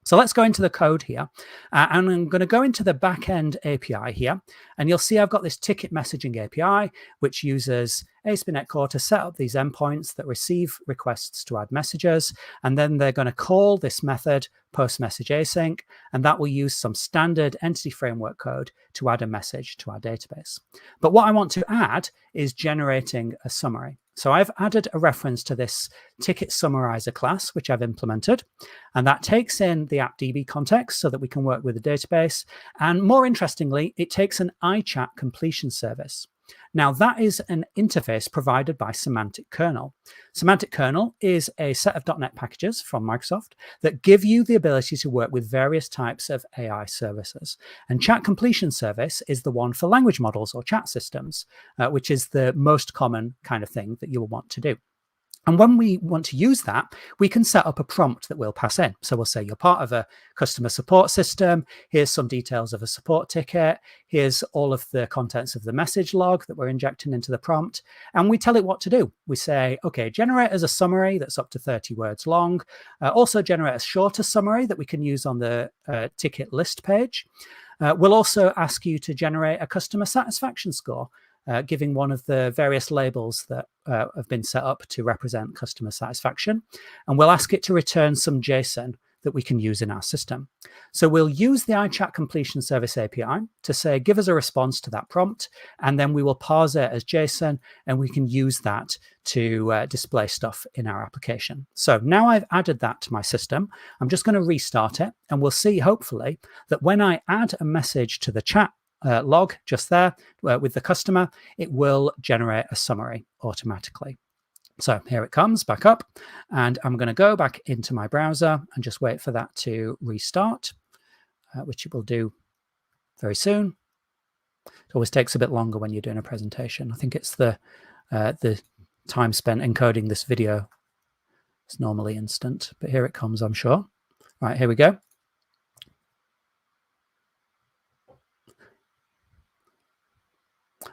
[SPEAKER 3] So let's go into the code here. And I'm going to go into the backend API here. And you'll see I've got this ticket messaging API, which uses ASP.NET Core to set up these endpoints that receive requests to add messages. And then they're going to call this method post-message async. And that will use some standard entity framework code to add a message to our database. But what I want to add is generating a summary. So I've added a reference to this ticket summarizer class, which I've implemented, and that takes in the AppDB context so that we can work with the database. And more interestingly, it takes an iChat completion service. Now, that is an interface provided by Semantic Kernel. Semantic Kernel is a set of .NET packages from Microsoft that give you the ability to work with various types of AI services. And Chat Completion Service is the one for language models or chat systems, which is the most common kind of thing that you will want to do. And when we want to use that, we can set up a prompt that we'll pass in. So we'll say you're part of a customer support system. Here's some details of a support ticket. Here's all of the contents of the message log that we're injecting into the prompt. And we tell it what to do. We say, OK, generate as a summary that's up to 30 words long. Also generate a shorter summary that we can use on the ticket list page. We'll also ask you to generate a customer satisfaction score, giving one of the various labels that have been set up to represent customer satisfaction. And we'll ask it to return some JSON that we can use in our system. So we'll use the iChat Completion Service API to say, give us a response to that prompt, and then we will parse it as JSON, and we can use that to display stuff in our application. So now I've added that to my system, I'm just going to restart it, and we'll see, hopefully, that when I add a message to the chat log just there with the customer, it will generate a summary automatically. So here it comes back up, and I'm going to go back into my browser and just wait for that to restart, which it will do very soon. It always takes a bit longer when you're doing a presentation. I think it's the time spent encoding this video. It's normally instant, but here it comes, I'm sure. Right, here we go.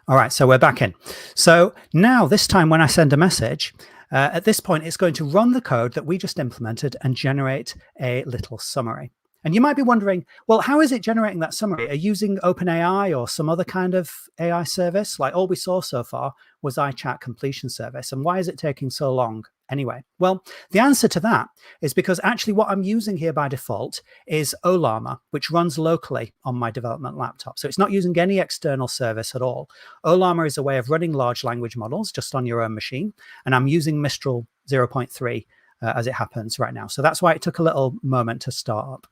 [SPEAKER 3] All right, so we're back in. So now this time when I send a message, at this point, it's going to run the code that we just implemented and generate a little summary. And you might be wondering, well, how is it generating that summary? Are you using OpenAI or some other kind of AI service? Like all we saw so far was iChat Completion Service. And why is it taking so long anyway? Well, the answer to that is because actually what I'm using here by default is Ollama, which runs locally on my development laptop. So it's not using any external service at all. Ollama is a way of running large language models just on your own machine. And I'm using Mistral 0.3 as it happens right now. So that's why it took a little moment to start up.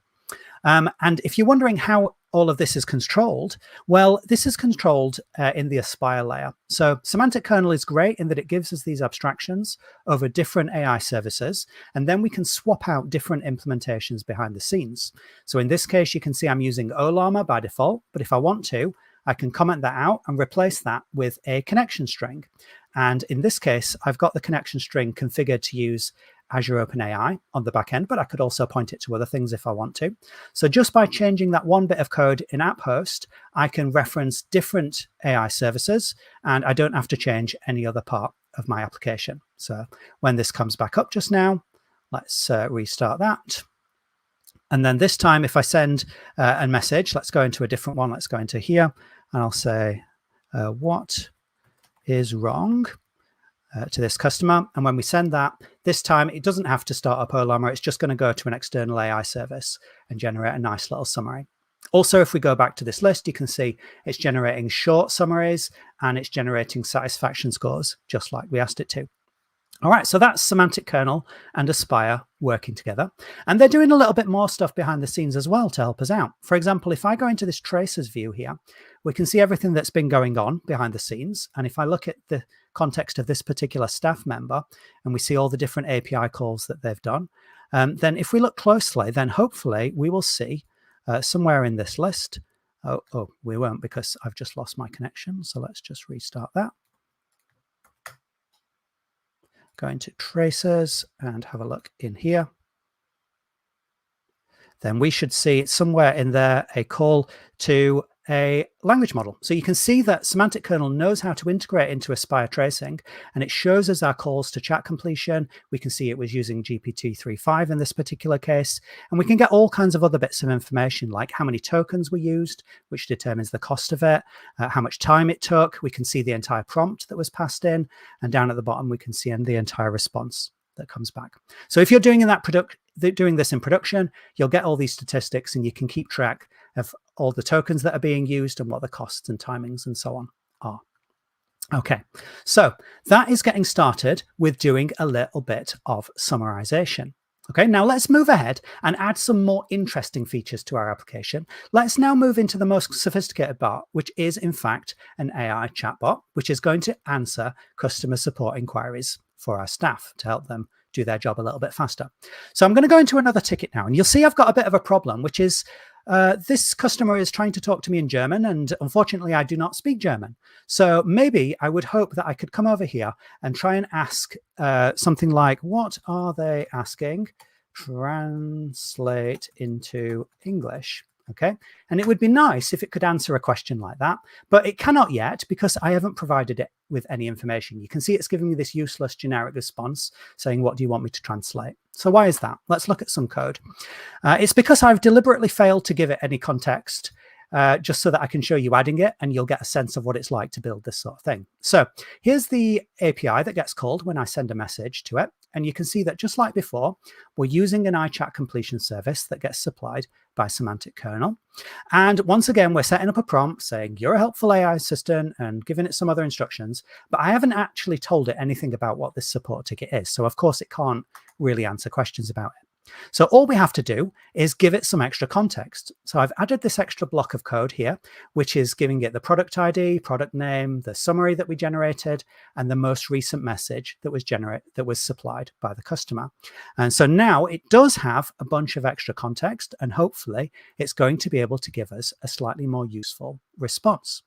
[SPEAKER 3] And if you're wondering how all of this is controlled, well, this is controlled in the Aspire layer. So Semantic Kernel is great in that it gives us these abstractions over different AI services, and then we can swap out different implementations behind the scenes. So in this case, you can see I'm using Ollama by default, but if I want to, I can comment that out and replace that with a connection string. And in this case, I've got the connection string configured to use Azure OpenAI on the back end, but I could also point it to other things if I want to. So just by changing that one bit of code in app host, I can reference different AI services, and I don't have to change any other part of my application. So when this comes back up just now, let's restart that. And then this time, if I send a message, let's go into a different one. Let's go into here, and I'll say, what is wrong to this customer? And when we send that, this time it doesn't have to start up Ollama. It's just going to go to an external AI service and generate a nice little summary. Also, if we go back to this list, you can see it's generating short summaries and it's generating satisfaction scores, just like we asked it to. All right, so that's Semantic Kernel and Aspire working together. And they're doing a little bit more stuff behind the scenes as well to help us out. For example, if I go into this tracers view here, we can see everything that's been going on behind the scenes. And if I look at the context of this particular staff member, and we see all the different API calls that they've done, then if we look closely, then hopefully we will see somewhere in this list. Oh, we won't because I've just lost my connection. So let's just restart that. Go into tracers and have a look in here. then we should see somewhere in there a call to a language model. So you can see that semantic kernel knows how to integrate into Aspire tracing, and it shows us our calls to chat completion. We can see it was using GPT-3.5 in this particular case, and we can get all kinds of other bits of information, like how many tokens were used, which determines the cost of it, how much time it took. We can see the entire prompt that was passed in, and down at the bottom, we can see the entire response that comes back. So if you're doing this in production, you'll get all these statistics, and you can keep track of all the tokens that are being used and what the costs and timings and so on are. Okay, so that is getting started with doing a little bit of summarization. Okay, now let's move ahead and add some more interesting features to our application. Let's now move into the most sophisticated part, which is in fact an AI chatbot, which is going to answer customer support inquiries for our staff to help them do their job a little bit faster. So I'm going to go into another ticket now, and you'll see I've got a bit of a problem, which is this customer is trying to talk to me in German, and unfortunately, I do not speak German. So maybe I would hope that I could come over here and try and ask something like, what are they asking? Translate into English. Okay, and it would be nice if it could answer a question like that, but it cannot yet because I haven't provided it with any information. You can see it's giving me this useless generic response saying, what do you want me to translate? So why is that? Let's look at some code. It's because I've deliberately failed to give it any context, just so that I can show you adding it, and you'll get a sense of what it's like to build this sort of thing. So here's the API that gets called when I send a message to it. And you can see that just like before, we're using an iChat completion service that gets supplied by semantic kernel. And once again, we're setting up a prompt saying, you're a helpful AI assistant, and giving it some other instructions. But I haven't actually told it anything about what this support ticket is. So of course, it can't really answer questions about it. So all we have to do is give it some extra context. So I've added this extra block of code here, which is giving it the product ID, product name, the summary that we generated, and the most recent message that was supplied by the customer. And so now it does have a bunch of extra context, and hopefully it's going to be able to give us a slightly more useful response.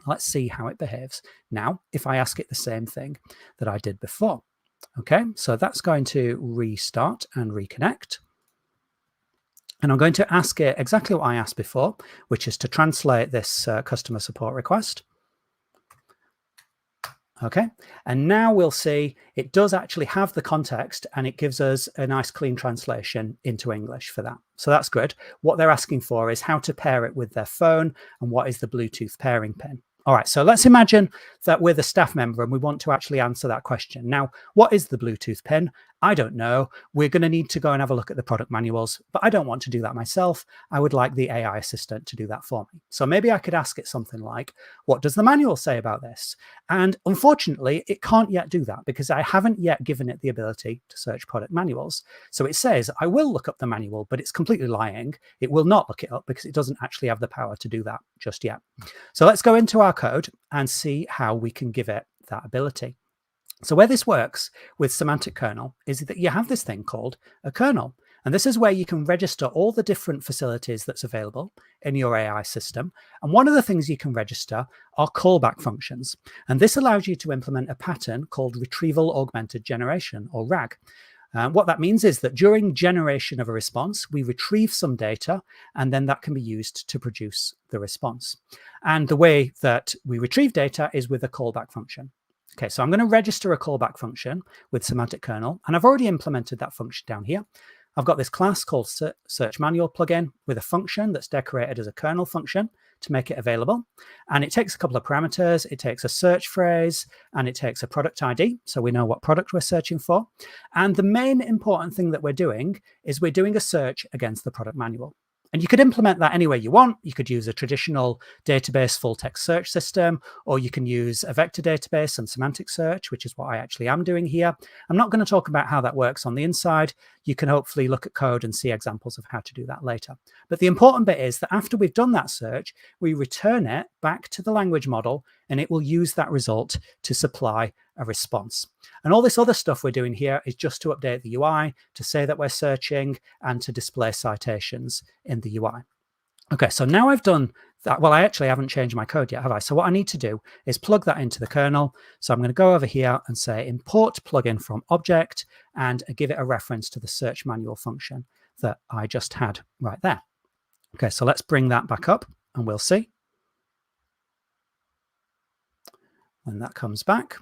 [SPEAKER 3] Let's see how it behaves now if I ask it the same thing that I did before. Okay, so that's going to restart and reconnect. And I'm going to ask it exactly what I asked before, which is to translate this customer support request. Okay, and now we'll see it does actually have the context, and it gives us a nice clean translation into English for that. So that's good. What they're asking for is how to pair it with their phone and what is the Bluetooth pairing pin. All right, so let's imagine that we're the staff member and we want to actually answer that question. Now, what is the Bluetooth pin? I don't know. We're going to need to go and have a look at the product manuals, but I don't want to do that myself. I would like the AI assistant to do that for me. So maybe I could ask it something like, what does the manual say about this? And unfortunately, it can't yet do that because I haven't yet given it the ability to search product manuals. So it says, I will look up the manual, but it's completely lying. It will not look it up because it doesn't actually have the power to do that just yet. So let's go into our code and see how we can give it that ability. So where this works with semantic kernel is that you have this thing called a kernel. And this is where you can register all the different facilities that's available in your AI system. And one of the things you can register are callback functions. And this allows you to implement a pattern called retrieval augmented generation, or RAG. What that means is that during generation of a response, we retrieve some data, and then that can be used to produce the response. And the way that we retrieve data is with a callback function. Okay, so I'm going to register a callback function with semantic kernel, and I've already implemented that function down here. I've got this class called search manual plugin with a function that's decorated as a kernel function to make it available. And it takes a couple of parameters. It takes a search phrase, and it takes a product ID, so we know what product we're searching for. And the main important thing that we're doing is we're doing a search against the product manual. And you could implement that any way you want. You could use a traditional database full text search system, or you can use a vector database and semantic search, which is what I actually am doing here. I'm not going to talk about how that works on the inside. You can hopefully look at code and see examples of how to do that later. But the important bit is that after we've done that search, we return it back to the language model, and it will use that result to supply a response. And all this other stuff we're doing here is just to update the UI, to say that we're searching, and to display citations in the UI. Okay, so now I've done that. Well, I actually haven't changed my code yet, have I? So what I need to do is plug that into the kernel. So I'm going to go over here and say import plugin from object and give it a reference to the search manual function that I just had right there. Okay, so let's bring that back up and we'll see. When that comes back,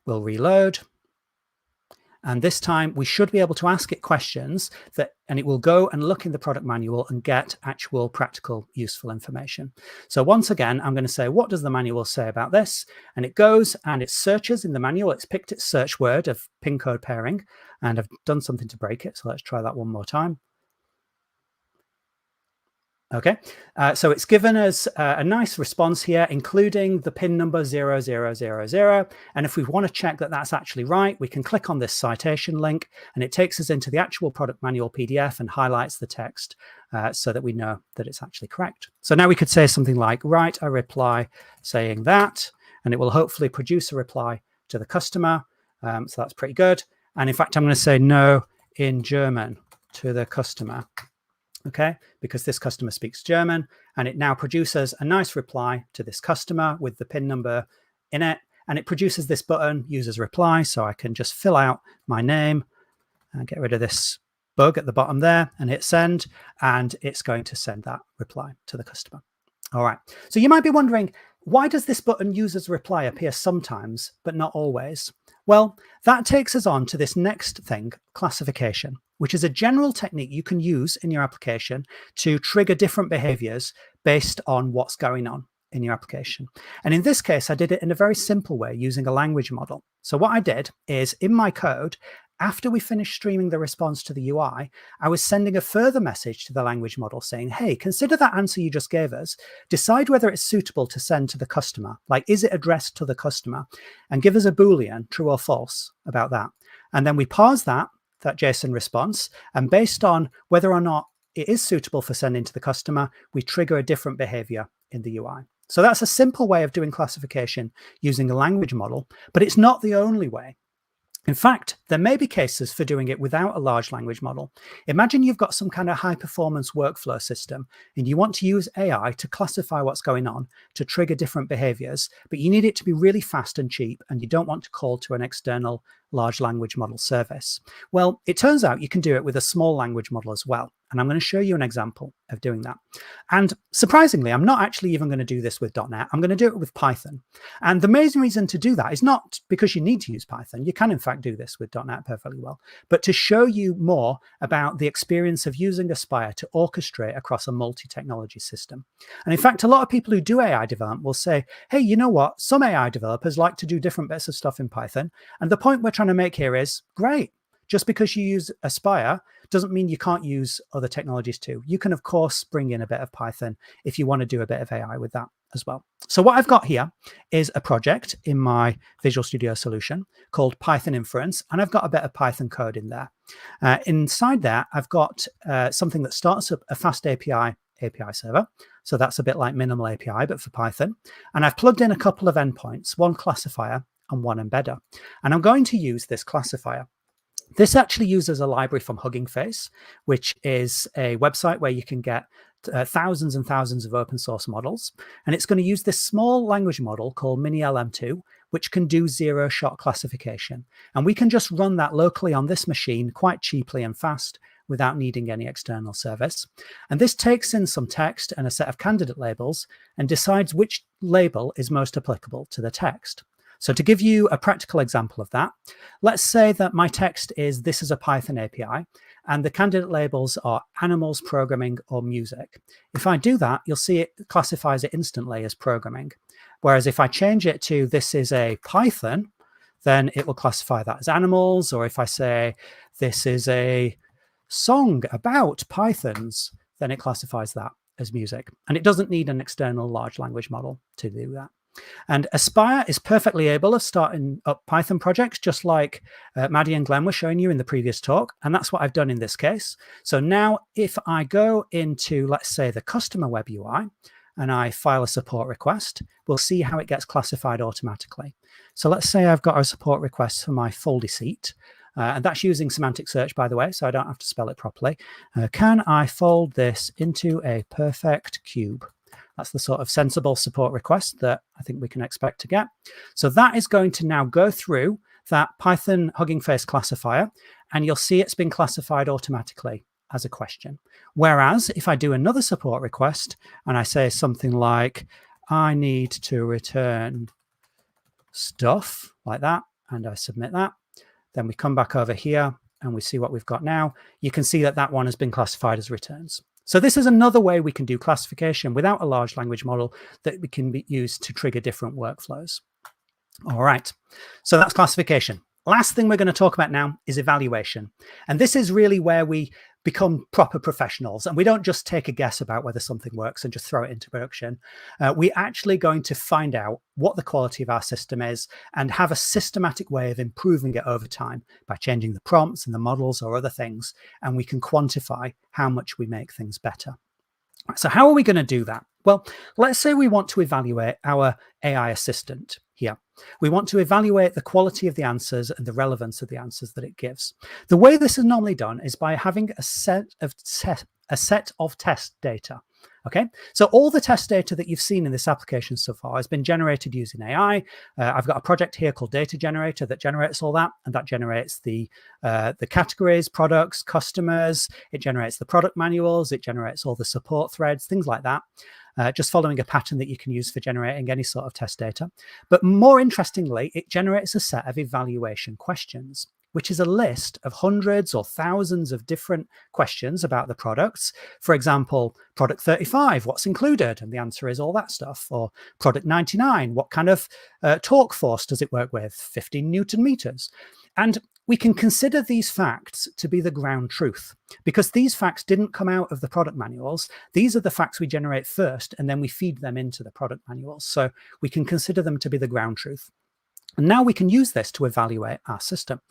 [SPEAKER 3] we'll reload. And this time we should be able to ask it questions and it will go and look in the product manual and get actual practical useful information. So once again, I'm going to say, what does the manual say about this? And it goes and it searches in the manual. It's picked its search word of pin code pairing, and I've done something to break it. So let's try that one more time. Okay, so it's given us a nice response here, including the pin number 0000. And if we want to check that that's actually right, we can click on this citation link and it takes us into the actual product manual PDF and highlights the text so that we know that it's actually correct. So now we could say something like, write a reply saying that, and it will hopefully produce a reply to the customer. So that's pretty good. And in fact, I'm going to say no in German to the customer. Okay, because this customer speaks German, and it now produces a nice reply to this customer with the pin number in it, and it produces this button, users reply, so I can just fill out my name and get rid of this bug at the bottom there and hit send, and it's going to send that reply to the customer. All right, so you might be wondering, why does this button users reply appear sometimes but not always? Well, that takes us on to this next thing, classification, which is a general technique you can use in your application to trigger different behaviors based on what's going on in your application. And in this case, I did it in a very simple way using a language model. So what I did is in my code, after we finished streaming the response to the UI, I was sending a further message to the language model saying, hey, consider that answer you just gave us, decide whether it's suitable to send to the customer, like is it addressed to the customer, and give us a Boolean, true or false, about that. And then we parse that JSON response, and based on whether or not it is suitable for sending to the customer, we trigger a different behavior in the UI. So that's a simple way of doing classification using a language model, but it's not the only way. In fact, there may be cases for doing it without a large language model. Imagine you've got some kind of high-performance workflow system, and you want to use AI to classify what's going on, to trigger different behaviors, but you need it to be really fast and cheap, and you don't want to call to an external large language model service. Well, it turns out you can do it with a small language model as well. And I'm going to show you an example of doing that. And surprisingly, I'm not actually even going to do this with .NET. I'm going to do it with Python. And the main reason to do that is not because you need to use Python. You can, in fact, do this with .NET perfectly well, but to show you more about the experience of using Aspire to orchestrate across a multi-technology system. And in fact, a lot of people who do AI development will say, hey, you know what? Some AI developers like to do different bits of stuff in Python. And the point we're trying to make here is, great. Just because you use Aspire doesn't mean you can't use other technologies too. You can, of course, bring in a bit of Python if you want to do a bit of AI with that as well. So what I've got here is a project in my Visual Studio solution called Python Inference, and I've got a bit of Python code in there. Inside there, I've got something that starts up a fast API server. So that's a bit like minimal API, but for Python. And I've plugged in a couple of endpoints, one classifier and one embedder. And I'm going to use this classifier. This actually uses a library from Hugging Face, which is a website where you can get thousands and thousands of open source models. And it's going to use this small language model called MiniLM2, which can do zero-shot classification. And we can just run that locally on this machine quite cheaply and fast without needing any external service. And this takes in some text and a set of candidate labels and decides which label is most applicable to the text. So to give you a practical example of that, let's say that my text is, this is a Python API, and the candidate labels are animals, programming, or music. If I do that, you'll see it classifies it instantly as programming. Whereas if I change it to, this is a Python, then it will classify that as animals. Or if I say, this is a song about Pythons, then it classifies that as music. And it doesn't need an external large language model to do that. And Aspire is perfectly able of starting up Python projects, just like Maddy and Glenn were showing you in the previous talk. And that's what I've done in this case. So now if I go into, let's say, the customer web UI, and I file a support request, we'll see how it gets classified automatically. So let's say I've got a support request for my foldy seat. And that's using semantic search, by the way, so I don't have to spell it properly. Can I fold this into a perfect cube? That's the sort of sensible support request that I think we can expect to get. So that is going to now go through that Python Hugging Face classifier, and you'll see it's been classified automatically as a question. Whereas if I do another support request and I say something like, I need to return stuff like that, and I submit that, then we come back over here and we see what we've got now. You can see that that one has been classified as returns. So this is another way we can do classification without a large language model that we can use to trigger different workflows. All right, so that's classification. Last thing we're going to talk about now is evaluation. And this is really where we become proper professionals. And we don't just take a guess about whether something works and just throw it into production. We're actually going to find out what the quality of our system is and have a systematic way of improving it over time by changing the prompts and the models or other things. And we can quantify how much we make things better. So how are we going to do that? Well, let's say we want to evaluate our AI assistant here. We want to evaluate the quality of the answers and the relevance of the answers that it gives. The way this is normally done is by having a set of test data. Okay, so all the test data that you've seen in this application so far has been generated using AI. I've got a project here called Data Generator that generates all that, and that generates the categories, products, customers. It generates the product manuals. It generates all the support threads, things like that. Just following a pattern that you can use for generating any sort of test data. But more interestingly, it generates a set of evaluation questions, which is a list of hundreds or thousands of different questions about the products. For example, product 35, what's included? And the answer is all that stuff. Or product 99, what kind of torque force does it work with? 15 Newton meters. And we can consider these facts to be the ground truth because these facts didn't come out of the product manuals. These are the facts we generate first, and then we feed them into the product manuals. So we can consider them to be the ground truth. And now we can use this to evaluate our system.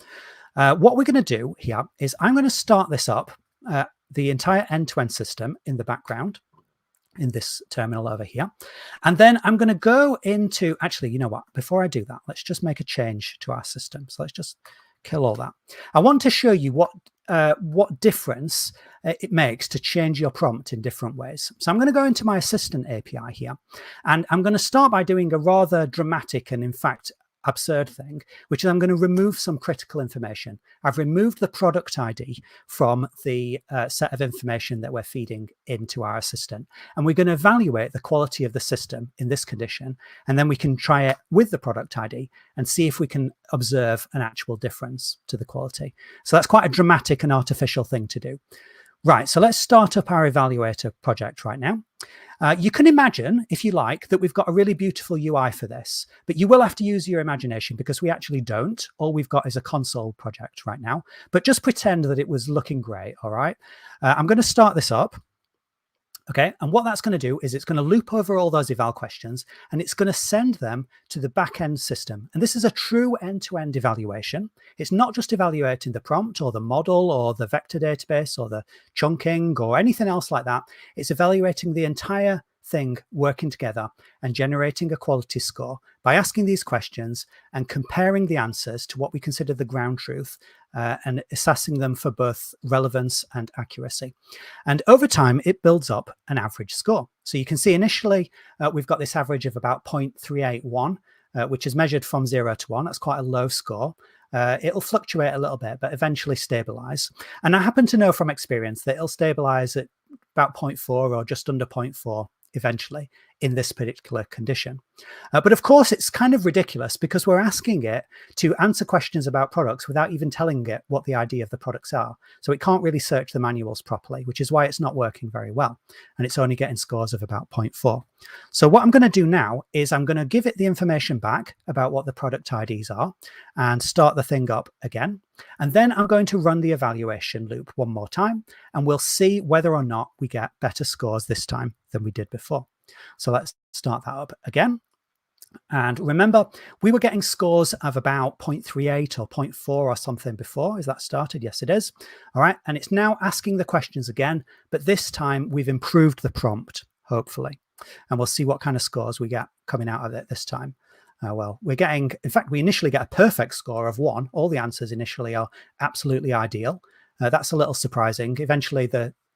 [SPEAKER 3] What we're going to do here is I'm going to start this up, the entire end-to-end system in the background in this terminal over here. And then I'm going to go into, actually, you know what? Before I do that, let's just make a change to our system. So let's just kill all that. I want to show you what difference it makes to change your prompt in different ways. So I'm going to go into my assistant API here, and I'm going to start by doing a rather dramatic and, in fact, absurd thing, which is I'm going to remove some critical information. I've removed the product ID from the set of information that we're feeding into our assistant. And we're going to evaluate the quality of the system in this condition. And then we can try it with the product ID and see if we can observe an actual difference to the quality. So that's quite a dramatic and artificial thing to do. Right, so let's start up our evaluator project right now. You can imagine, if you like, that we've got a really beautiful UI for this, but you will have to use your imagination because we actually don't. All we've got is a console project right now, but just pretend that it was looking great, all right? I'm going to start this up. Okay, and what that's going to do is it's going to loop over all those eval questions and it's going to send them to the back-end system. And this is a true end-to-end evaluation. It's not just evaluating the prompt or the model or the vector database or the chunking or anything else like that. It's evaluating the entire thing working together and generating a quality score by asking these questions and comparing the answers to what we consider the ground truth and assessing them for both relevance and accuracy. And over time, it builds up an average score. So you can see initially, we've got this average of about 0.381, which is measured from 0 to 1. That's quite a low score. It'll fluctuate a little bit, but eventually stabilize. And I happen to know from experience that it'll stabilize at about 0.4 or just under 0.4 eventually in this particular condition. But of course, it's kind of ridiculous because we're asking it to answer questions about products without even telling it what the ID of the products are. So it can't really search the manuals properly, which is why it's not working very well. And it's only getting scores of about 0.4. So what I'm going to do now is I'm going to give it the information back about what the product IDs are and start the thing up again. And then I'm going to run the evaluation loop one more time, and we'll see whether or not we get better scores this time than we did before. So let's start that up again. And remember, we were getting scores of about 0.38 or 0.4 or something before. Is that started? Yes, it is. All right. And it's now asking the questions again, but this time we've improved the prompt, hopefully. And we'll see what kind of scores we get coming out of it this time. Well, we're getting, in fact, we initially get a perfect score of 1. All the answers initially are absolutely ideal. That's a little surprising. Eventually,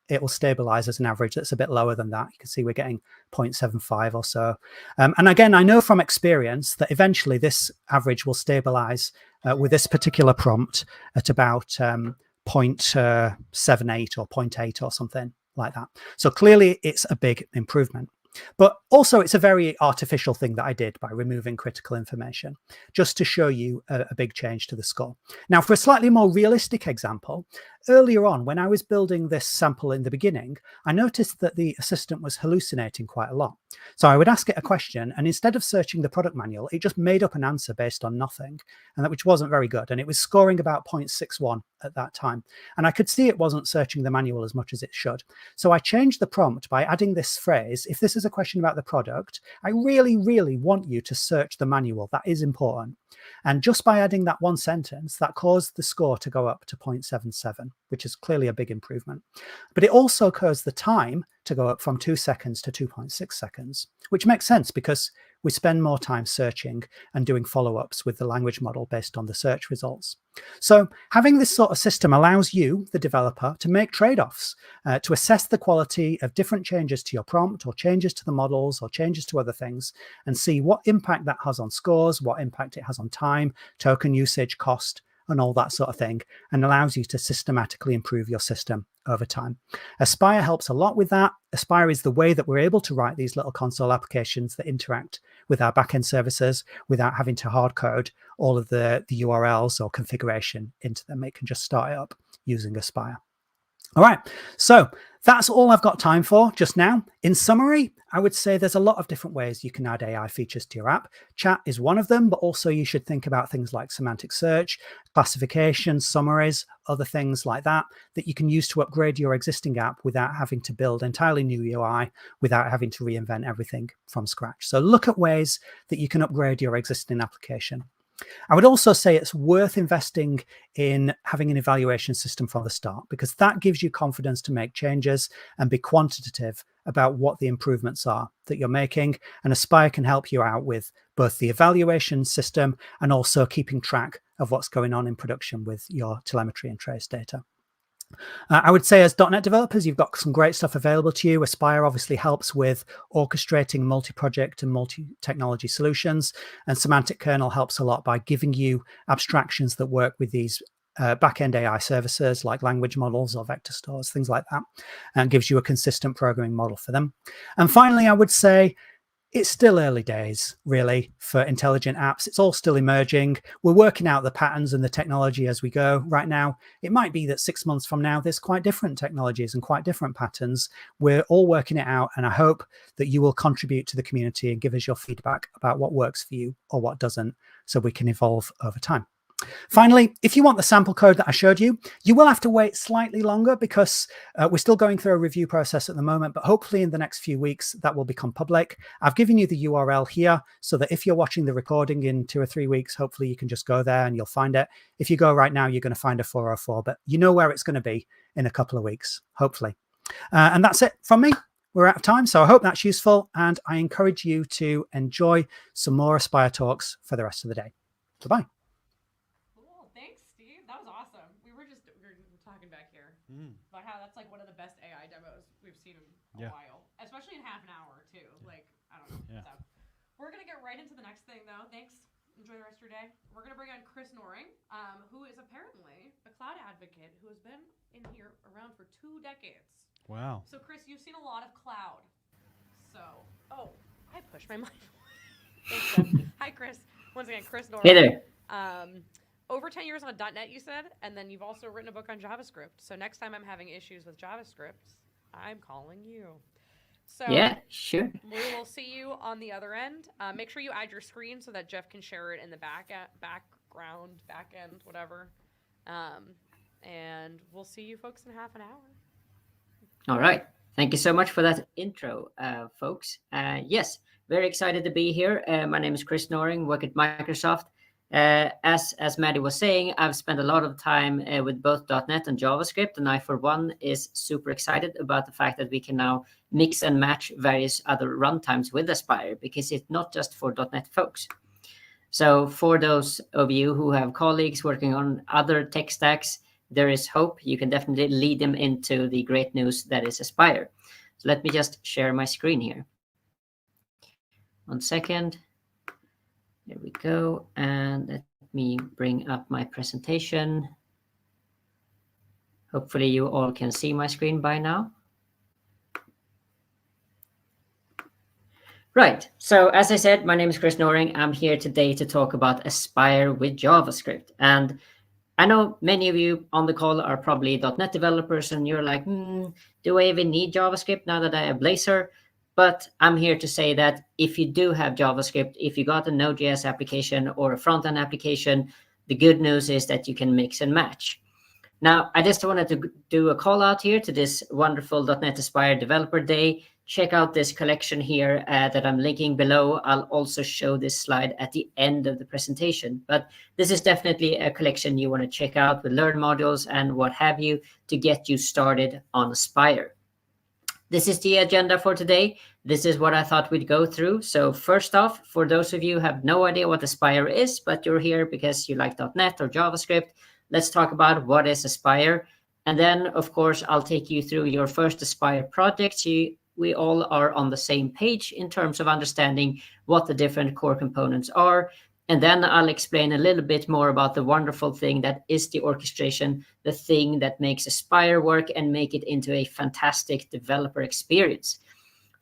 [SPEAKER 3] it will stabilize as an average that's a bit lower than that. You can see we're getting 0.75 or so. And again, I know from experience that eventually this average will stabilize with this particular prompt at about 0.78 or 0.8 or something like that. So clearly it's a big improvement. But also it's a very artificial thing that I did by removing critical information, just to show you a big change to the score. Now, for a slightly more realistic example, earlier on when I was building this sample in the beginning, I noticed that the assistant was hallucinating quite a lot. So I would ask it a question, and instead of searching the product manual, it just made up an answer based on nothing, and that which wasn't very good. And it was scoring about 0.61 at that time. And I could see it wasn't searching the manual as much as it should. So I changed the prompt by adding this phrase: if this is a question about the product, I really, really want you to search the manual. That is important. And just by adding that one sentence, that caused the score to go up to 0.77, which is clearly a big improvement. But it also caused the time to go up from 2 seconds to 2.6 seconds, which makes sense because we spend more time searching and doing follow-ups with the language model based on the search results. So having this sort of system allows you, the developer, to make trade-offs, to assess the quality of different changes to your prompt or changes to the models or changes to other things, and see what impact that has on scores, what impact it has on time, token usage, cost, and all that sort of thing, and allows you to systematically improve your system over time. Aspire helps a lot with that. Aspire is the way that we're able to write these little console applications that interact with our backend services without having to hard code all of the URLs or configuration into them. It can just start it up using Aspire. All right, so that's all I've got time for just now. In summary, I would say there's a lot of different ways you can add AI features to your app. Chat is one of them, but also you should think about things like semantic search, classification, summaries, other things like that you can use to upgrade your existing app without having to build entirely new UI, without having to reinvent everything from scratch. So look at ways that you can upgrade your existing application. I would also say it's worth investing in having an evaluation system from the start, because that gives you confidence to make changes and be quantitative about what the improvements are that you're making. And Aspire can help you out with both the evaluation system and also keeping track of what's going on in production with your telemetry and trace data. I would say as .NET developers, you've got some great stuff available to you. Aspire obviously helps with orchestrating multi-project and multi-technology solutions. And Semantic Kernel helps a lot by giving you abstractions that work with these back-end AI services like language models or vector stores, things like that, and gives you a consistent programming model for them. And finally, I would say it's still early days, really, for intelligent apps. It's all still emerging. We're working out the patterns and the technology as we go. Right now, it might be that 6 months from now, there's quite different technologies and quite different patterns. We're all working it out, and I hope that you will contribute to the community and give us your feedback about what works for you or what doesn't, so we can evolve over time. Finally, if you want the sample code that I showed you, you will have to wait slightly longer because we're still going through a review process at the moment, but hopefully in the next few weeks that will become public. I've given you the URL here so that if you're watching the recording in 2 or 3 weeks, hopefully you can just go there and you'll find it. If you go right now, you're going to find a 404, but you know where it's going to be in a couple of weeks, hopefully. And that's it from me. We're out of time, so I hope that's useful, and I encourage you to enjoy some more Aspire talks for the rest of the day. Bye-bye.
[SPEAKER 2] About how that's like one of the best AI demos we've seen in a while, especially in half an hour too. Like, I don't know. So we're gonna get right into the next thing though. Thanks. Enjoy the rest of your day. We're gonna bring on Chris Noring, who is apparently a cloud advocate who has been in here around for 2 decades.
[SPEAKER 1] Wow.
[SPEAKER 2] So Chris, you've seen a lot of cloud. So, I pushed my mic. Thanks, Jeff. Hi, Chris. Once again, Chris Noring.
[SPEAKER 4] Hey there.
[SPEAKER 2] Over 10 years on .NET, you said, and then you've also written a book on JavaScript. So next time I'm having issues with JavaScript, I'm calling you. So
[SPEAKER 4] yeah, sure.
[SPEAKER 2] We will see you on the other end. Make sure you add your screen so that Jeff can share it in the background, back end, whatever. And we'll see you folks in half an hour.
[SPEAKER 4] All right. Thank you so much for that intro, folks. Yes, very excited to be here. My name is Chris Noring, work at Microsoft. As Maddy was saying, I've spent a lot of time with both .NET and JavaScript, and I, for one, is super excited about the fact that we can now mix and match various other runtimes with Aspire, because it's not just for .NET folks. So for those of you who have colleagues working on other tech stacks, there is hope. You can definitely lead them into the great news that is Aspire. So let me just share my screen here. 1 second. There we go. And let me bring up my presentation. Hopefully you all can see my screen by now. Right, so as I said, my name is Chris Noring. I'm here today to talk about Aspire with JavaScript. And I know many of you on the call are probably .NET developers and you're like, do I even need JavaScript now that I have Blazor? But I'm here to say that if you do have JavaScript, if you got a Node.js application or a front-end application, the good news is that you can mix and match. Now, I just wanted to do a call out here to this wonderful .NET Aspire Developer Day. Check out this collection here that I'm linking below. I'll also show this slide at the end of the presentation. But this is definitely a collection you want to check out with Learn modules and what have you to get you started on Aspire. This is the agenda for today. This is what I thought we'd go through. So first off, for those of you who have no idea what Aspire is, but you're here because you like .NET or JavaScript, let's talk about what is Aspire. And then, of course, I'll take you through your first Aspire project. So we all are on the same page in terms of understanding what the different core components are. And then I'll explain a little bit more about the wonderful thing that is the orchestration, the thing that makes Aspire work and make it into a fantastic developer experience.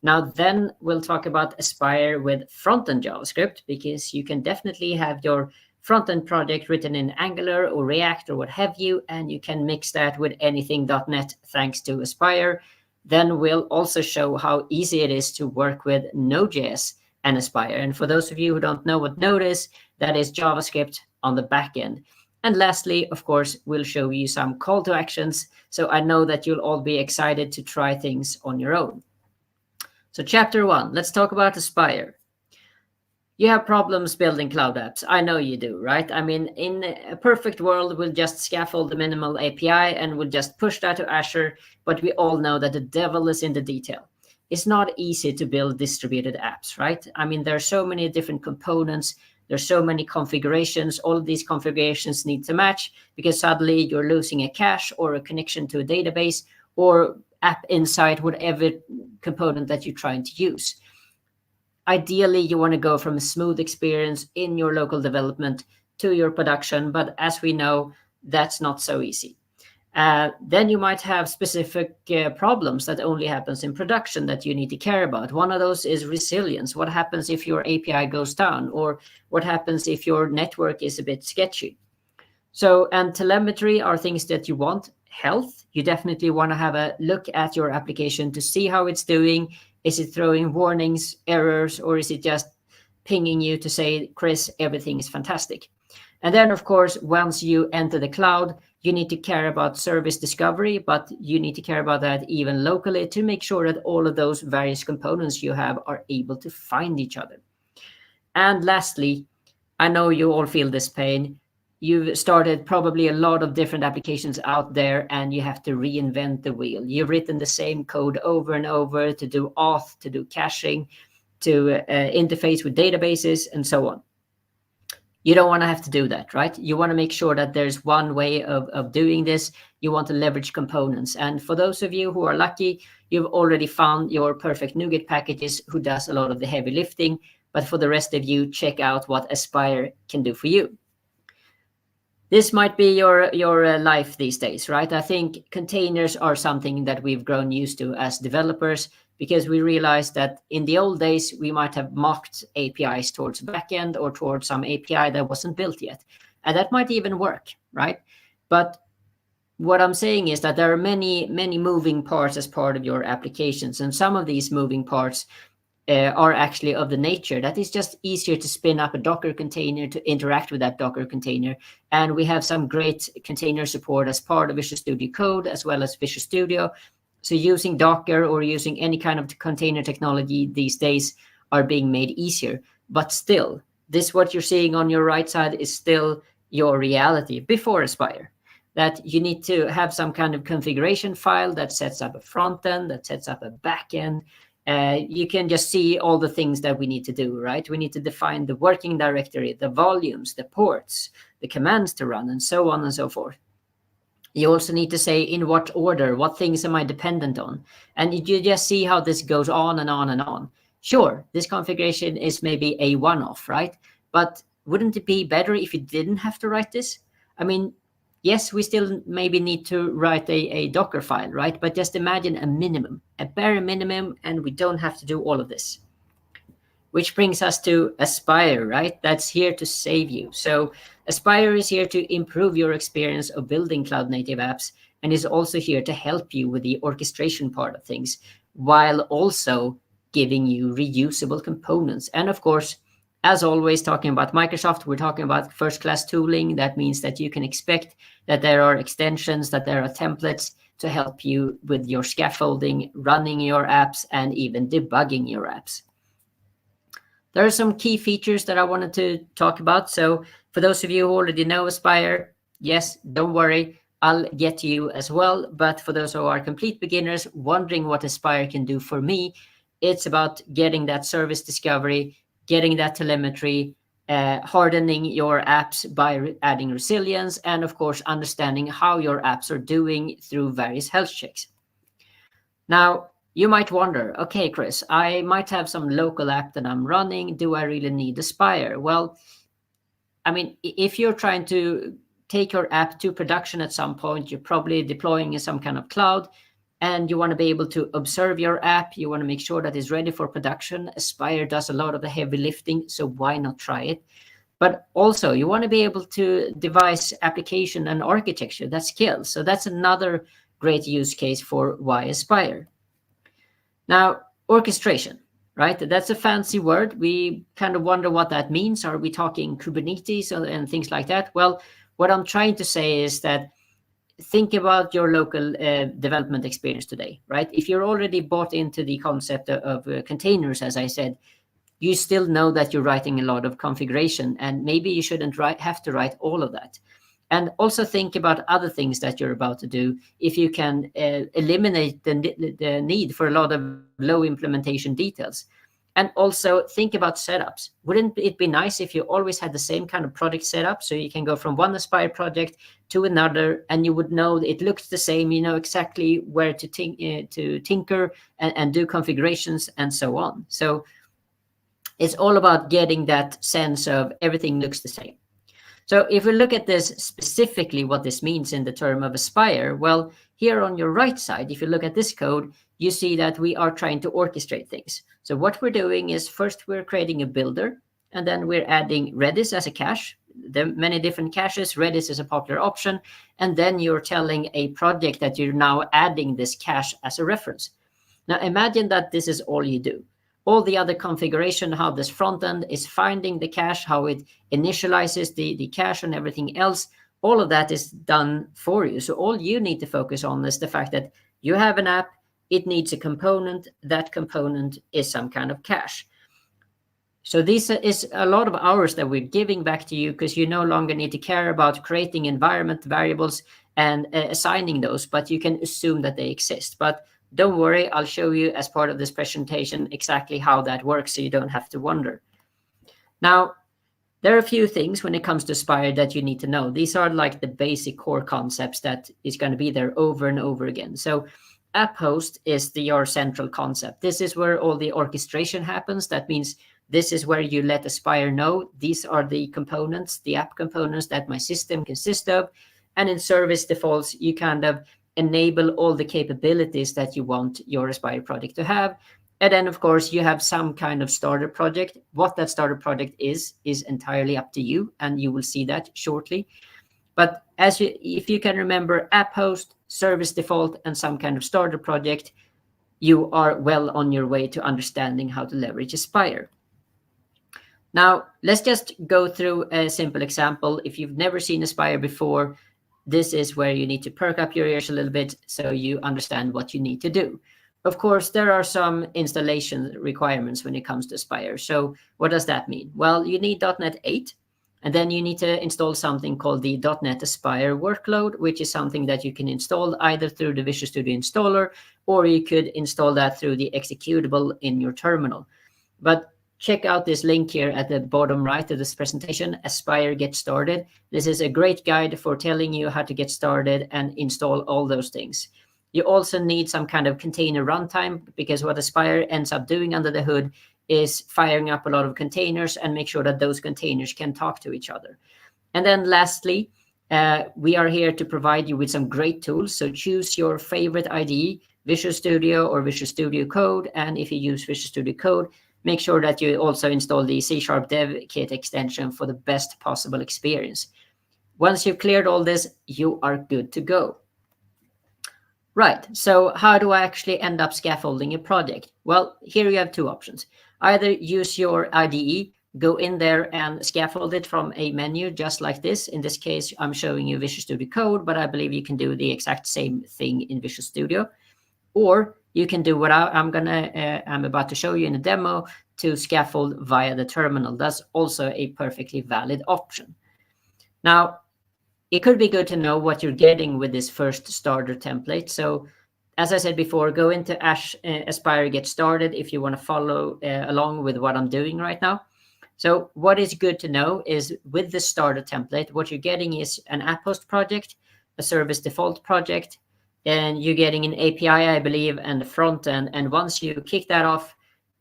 [SPEAKER 4] Now, then we'll talk about Aspire with front-end JavaScript, because you can definitely have your front-end project written in Angular or React or what have you, and you can mix that with anything .NET thanks to Aspire. Then we'll also show how easy it is to work with Node.js and Aspire. And for those of you who don't know what Node is, that is JavaScript on the back end. And lastly, of course, we'll show you some call to actions. So I know that you'll all be excited to try things on your own. So chapter 1, let's talk about Aspire. You have problems building cloud apps. I know you do, right? I mean, in a perfect world, we'll just scaffold the minimal API and we'll just push that to Azure. But we all know that the devil is in the detail. It's not easy to build distributed apps, right? I mean, there are so many different components. There's so many configurations. All of these configurations need to match because suddenly you're losing a cache or a connection to a database or app insight, whatever component that you're trying to use. Ideally, you want to go from a smooth experience in your local development to your production, but as we know, that's not so easy. Then you might have specific problems that only happens in production that you need to care about. One of those is resilience. What happens if your API goes down, or what happens if your network is a bit sketchy? So, and telemetry are things that you want. Health, you definitely want to have a look at your application to see how it's doing. Is it throwing warnings, errors, or is it just pinging you to say, Chris, everything is fantastic? And then, of course, once you enter the cloud, you need to care about service discovery, but you need to care about that even locally to make sure that all of those various components you have are able to find each other. And lastly, I know you all feel this pain. You've started probably a lot of different applications out there and you have to reinvent the wheel. You've written the same code over and over to do auth, to do caching, to interface with databases and so on. You don't want to have to do that, right? You want to make sure that there's one way of doing this. You want to leverage components. And for those of you who are lucky, you've already found your perfect NuGet packages who does a lot of the heavy lifting. But for the rest of you, check out what Aspire can do for you. This might be your life these days, right? I think containers are something that we've grown used to as developers because we realized that in the old days, we might have mocked APIs towards backend or towards some API that wasn't built yet. And that might even work, right? But what I'm saying is that there are many, many moving parts as part of your applications. And some of these moving parts are actually of the nature that it's just easier to spin up a Docker container to interact with that Docker container. And we have some great container support as part of Visual Studio Code as well as Visual Studio. So using Docker or using any kind of container technology these days are being made easier. But still, this what you're seeing on your right side is still your reality before Aspire. That you need to have some kind of configuration file that sets up a front end, that sets up a back end. You can just see all the things that we need to do, right? We need to define the working directory, the volumes, the ports, the commands to run, and so on and so forth. You also need to say in what order, what things am I dependent on? And you just see how this goes on and on and on. Sure, this configuration is maybe a one-off, right? But wouldn't it be better if you didn't have to write this? I mean, yes, we still maybe need to write a Docker file, right? But just imagine a minimum, a bare minimum, and we don't have to do all of this. Which brings us to Aspire, right? That's here to save you. So Aspire is here to improve your experience of building cloud native apps, and is also here to help you with the orchestration part of things, while also giving you reusable components. And of course, as always, talking about Microsoft, we're talking about first-class tooling. That means that you can expect that there are extensions, that there are templates to help you with your scaffolding, running your apps, and even debugging your apps. There are some key features that I wanted to talk about. So for those of you who already know Aspire, yes, don't worry, I'll get to you as well. But for those who are complete beginners wondering what Aspire can do for me, it's about getting that service discovery, getting that telemetry, hardening your apps by adding resilience, and of course, understanding how your apps are doing through various health checks. Now, you might wonder, okay, Chris, I might have some local app that I'm running. Do I really need Aspire? Well, I mean, if you're trying to take your app to production at some point, you're probably deploying in some kind of cloud, and you want to be able to observe your app. You want to make sure that it's ready for production. Aspire does a lot of the heavy lifting, so why not try it? But also, you want to be able to devise application and architecture that scales. So that's another great use case for why Aspire. Now, orchestration, right? That's a fancy word. We kind of wonder what that means. Are we talking Kubernetes and things like that? Well, what I'm trying to say is that think about your local development experience today, right? If you're already bought into the concept of containers, as I said, you still know that you're writing a lot of configuration, and maybe you shouldn't have to write all of that. And also think about other things that you're about to do. If you can eliminate the need for a lot of low implementation details. And also think about setups. Wouldn't it be nice if you always had the same kind of project setup, so you can go from one Aspire project to another, and you would know it looks the same, you know exactly where to tinker and do configurations and so on. So it's all about getting that sense of everything looks the same. So if we look at this specifically, what this means in the term of Aspire, well, here on your right side, if you look at this code, you see that we are trying to orchestrate things. So what we're doing is first we're creating a builder, and then we're adding Redis as a cache. There are many different caches. Redis is a popular option. And then you're telling a project that you're now adding this cache as a reference. Now imagine that this is all you do. All the other configuration, how this front end is finding the cache, how it initializes the cache and everything else, all of that is done for you. So all you need to focus on is the fact that you have an app, it needs a component, that component is some kind of cache. So this is a lot of hours that we're giving back to you, because you no longer need to care about creating environment variables and assigning those, but you can assume that they exist. But don't worry, I'll show you as part of this presentation exactly how that works, so you don't have to wonder. Now, there are a few things when it comes to Aspire that you need to know. These are like the basic core concepts that is going to be there over and over again. So app host is your central concept. This is where all the orchestration happens. That means this is where you let Aspire know these are the components, the app components that my system consists of. And in service defaults, you kind of enable all the capabilities that you want your Aspire project to have. And then, of course, you have some kind of starter project. What that starter project is entirely up to you, and you will see that shortly. But if you can remember app host, service default, and some kind of starter project, you are well on your way to understanding how to leverage Aspire. Now, let's just go through a simple example. If you've never seen Aspire before, this is where you need to perk up your ears a little bit so you understand what you need to do. Of course, there are some installation requirements when it comes to Aspire. So what does that mean? Well, you need .NET 8, and then you need to install something called the .NET Aspire workload, which is something that you can install either through the Visual Studio installer, or you could install that through the executable in your terminal. But check out this link here at the bottom right of this presentation, Aspire Get Started. This is a great guide for telling you how to get started and install all those things. You also need some kind of container runtime, because what Aspire ends up doing under the hood is firing up a lot of containers and make sure that those containers can talk to each other. And then lastly, we are here to provide you with some great tools. So choose your favorite IDE, Visual Studio or Visual Studio Code. And if you use Visual Studio Code, make sure that you also install the C# Dev Kit extension for the best possible experience. Once you've cleared all this, you are good to go. Right, so how do I actually end up scaffolding a project? Well, here you have two options. Either use your IDE, go in there and scaffold it from a menu just like this. In this case, I'm showing you Visual Studio Code, but I believe you can do the exact same thing in Visual Studio. Or you can do what I'm about to show you in a demo, to scaffold via the terminal. That's also a perfectly valid option. Now, it could be good to know what you're getting with this first starter template. So as I said before, go into Aspire Get Started if you want to follow along with what I'm doing right now. So what is good to know is with the starter template, what you're getting is an app host project, a service default project, and you're getting an API, I believe, and the front end. And once you kick that off,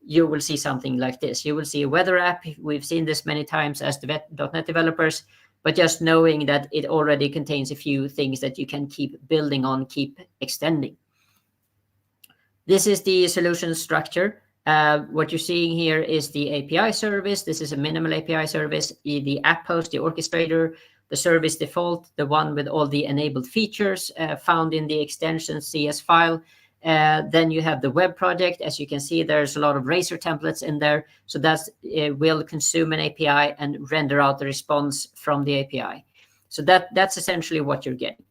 [SPEAKER 4] you will see something like this. You will see a weather app. We've seen this many times as .NET developers, but just knowing that it already contains a few things that you can keep building on, keep extending. This is the solution structure. What you're seeing here is the API service. This is a minimal API service, the app host, the orchestrator, the service default, the one with all the enabled features found in the extension CS file. Then you have the web project. As you can see, there's a lot of Razor templates in there. So that will consume an API and render out the response from the API. So that's essentially what you're getting.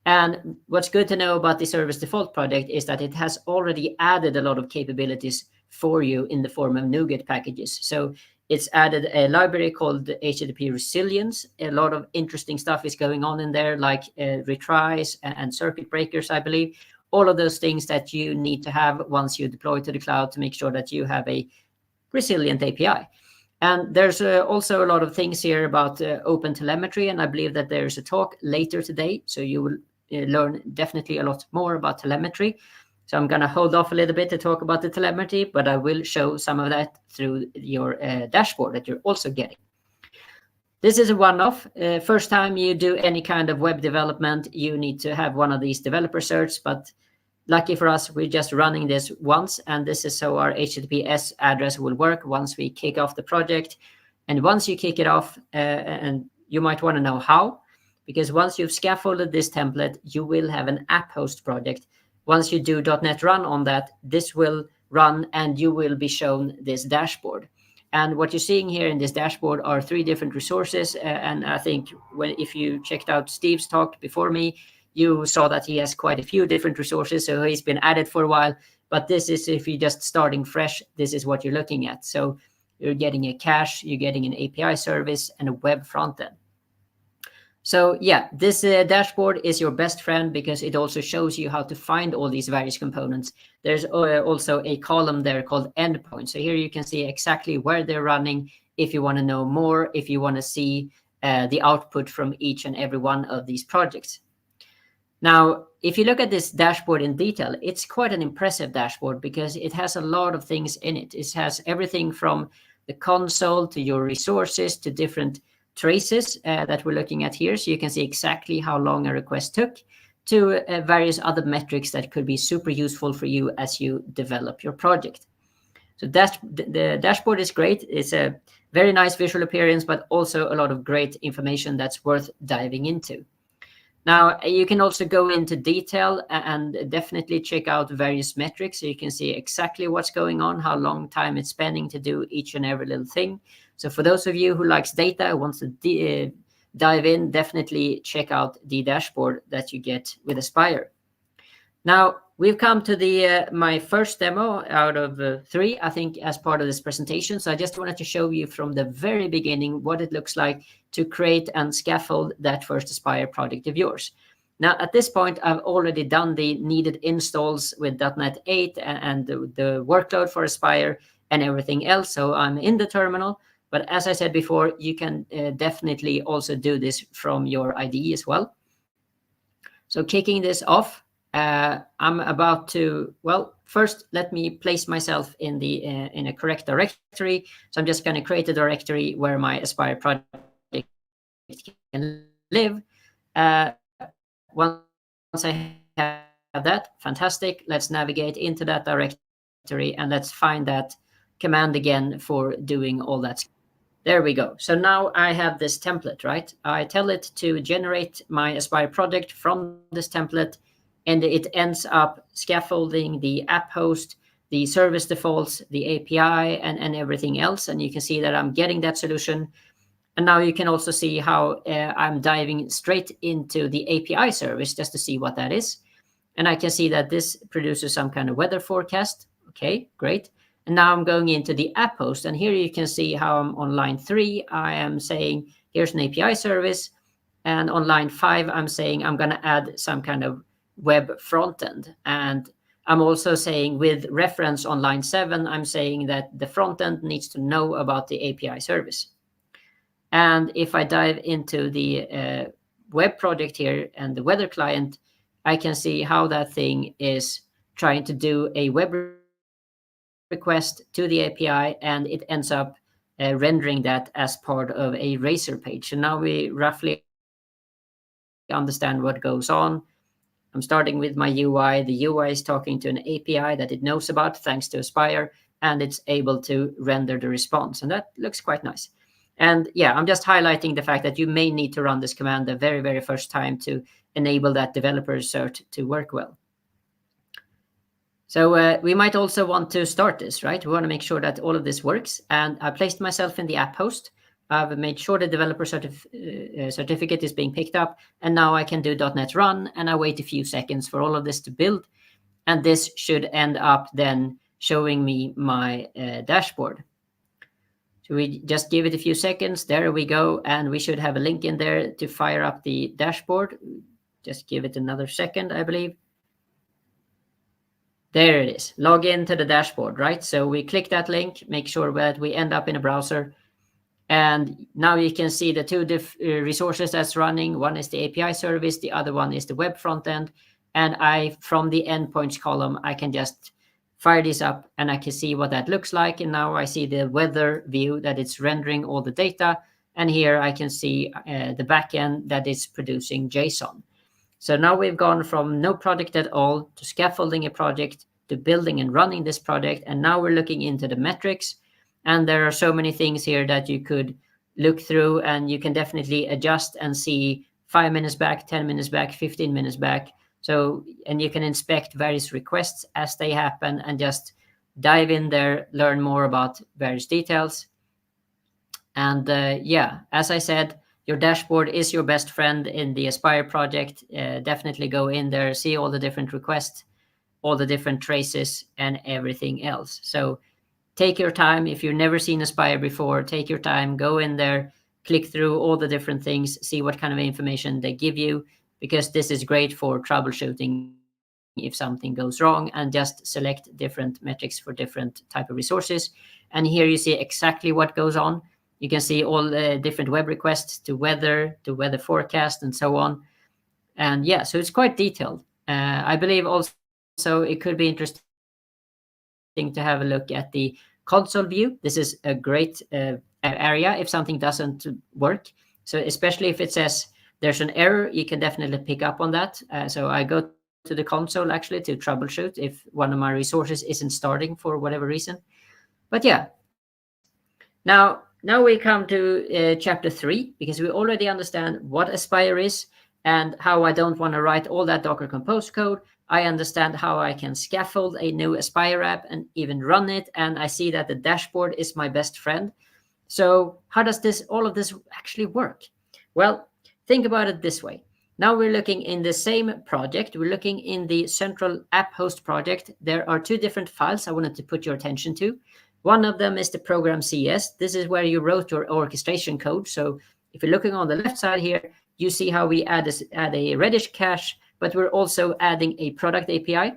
[SPEAKER 4] And what's good to know about the service default project is that it has already added a lot of capabilities for you in the form of NuGet packages. So it's added a library called HTTP Resilience. A lot of interesting stuff is going on in there, like retries and circuit breakers, I believe. All of those things that you need to have once you deploy to the cloud to make sure that you have a resilient API. And there's also a lot of things here about OpenTelemetry, and I believe that there's a talk later today, so you will learn definitely a lot more about telemetry. So I'm going to hold off a little bit to talk about the telemetry, but I will show some of that through your dashboard that you're also getting. This is a one-off. First time you do any kind of web development, you need to have one of these developer certs, but lucky for us, we're just running this once, and this is so our HTTPS address will work once we kick off the project. And once you kick it off, and you might want to know how, because once you've scaffolded this template, you will have an app host project. Once you do .NET Run on that, this will run and you will be shown this dashboard. And what you're seeing here in this dashboard are 3 different resources. And I think if you checked out Steve's talk before me, you saw that he has quite a few different resources. So he's been at it for a while. But this is, if you're just starting fresh, this is what you're looking at. So you're getting a cache, you're getting an API service, and a web front end. So yeah, this dashboard is your best friend because it also shows you how to find all these various components. There's also a column there called endpoints. So here you can see exactly where they're running. If you want to know more, if you want to see the output from each and every one of these projects. Now, if you look at this dashboard in detail, it's quite an impressive dashboard because it has a lot of things in it. It has everything from the console to your resources to different traces that we're looking at here. So you can see exactly how long a request took to various other metrics that could be super useful for you as you develop your project. So the dashboard is great. It's a very nice visual appearance, but also a lot of great information that's worth diving into. Now, you can also go into detail and definitely check out various metrics. So you can see exactly what's going on, how long time it's spending to do each and every little thing. So for those of you who likes data, wants to dive in, definitely check out the dashboard that you get with Aspire. Now, we've come to my first demo out of 3, I think, as part of this presentation. So I just wanted to show you from the very beginning what it looks like to create and scaffold that first Aspire project of yours. Now, at this point, I've already done the needed installs with .NET 8 and the workload for Aspire and everything else. So I'm in the terminal. But as I said before, you can definitely also do this from your IDE as well. So kicking this off, I'm about to, well, first, let me place myself in the in a correct directory. So I'm just going to create a directory where my Aspire project can live. Once I have that, fantastic. Let's navigate into that directory and let's find that command again for doing all that. There we go. So now I have this template, right? I tell it to generate my Aspire project from this template, and it ends up scaffolding the app host, the service defaults, the API, and everything else. And you can see that I'm getting that solution. And now you can also see how I'm diving straight into the API service just to see what that is. And I can see that this produces some kind of weather forecast. Okay, great. And now I'm going into the app host. And here you can see how I'm on line 3. I am saying, here's an API service. And on line 5, I'm saying I'm going to add some kind of web front end. And I'm also saying with reference on line 7, I'm saying that the front end needs to know about the API service. And if I dive into the web project here and the weather client, I can see how that thing is trying to do a web request to the API, and it ends up rendering that as part of a Razor page. So now we roughly understand what goes on. I'm starting with my UI. The UI is talking to an API that it knows about thanks to Aspire, and it's able to render the response. And that looks quite nice. And yeah, I'm just highlighting the fact that you may need to run this command the very, very first time to enable that developer cert to work well. So we might also want to start this, right? We want to make sure that all of this works. And I placed myself in the app host. I've made sure the developer certificate is being picked up. And now I can do .NET Run, and I wait a few seconds for all of this to build. And this should end up then showing me my dashboard. So we just give it a few seconds. There we go. And we should have a link in there to fire up the dashboard. Just give it another second, I believe. There it is. Log into the dashboard, right? So we click that link, make sure that we end up in a browser. And now you can see the two resources that's running. One is the API service. The other one is the web front end. And from the endpoints column, I can just fire this up and I can see what that looks like. And now I see the weather view that it's rendering all the data. And here I can see the backend that is producing JSON. So now we've gone from no project at all to scaffolding a project to building and running this project. And now we're looking into the metrics. And there are so many things here that you could look through, and you can definitely adjust and see 5 minutes back, 10 minutes back, 15 minutes back. So, and you can inspect various requests as they happen and just dive in there, learn more about various details. And yeah, as I said, your dashboard is your best friend in the Aspire project. Definitely go in there, see all the different requests, all the different traces, and everything else. So take your time. If you've never seen Aspire before, take your time, go in there, click through all the different things, see what kind of information they give you, because this is great for troubleshooting if something goes wrong, and just select different metrics for different type of resources. And here you see exactly what goes on. You can see all the different web requests to weather forecast, and so on. And yeah, so it's quite detailed. I believe also it could be interesting to have a look at the console view. This is a great area if something doesn't work. So especially if it says there's an error, you can definitely pick up on that. So I go to the console actually to troubleshoot if one of my resources isn't starting for whatever reason. But yeah, now we come to chapter 3, because we already understand what Aspire is and how I don't want to write all that Docker Compose code. I understand how I can scaffold a new Aspire app and even run it. And I see that the dashboard is my best friend. So how does all of this actually work? Well, think about it this way. Now we're looking in the same project. We're looking in the central app host project. There are 2 different files I wanted to put your attention to. One of them is the program CS. This is where you wrote your orchestration code. So if you're looking on the left side here, you see how we add a Redis cache, but we're also adding a product API.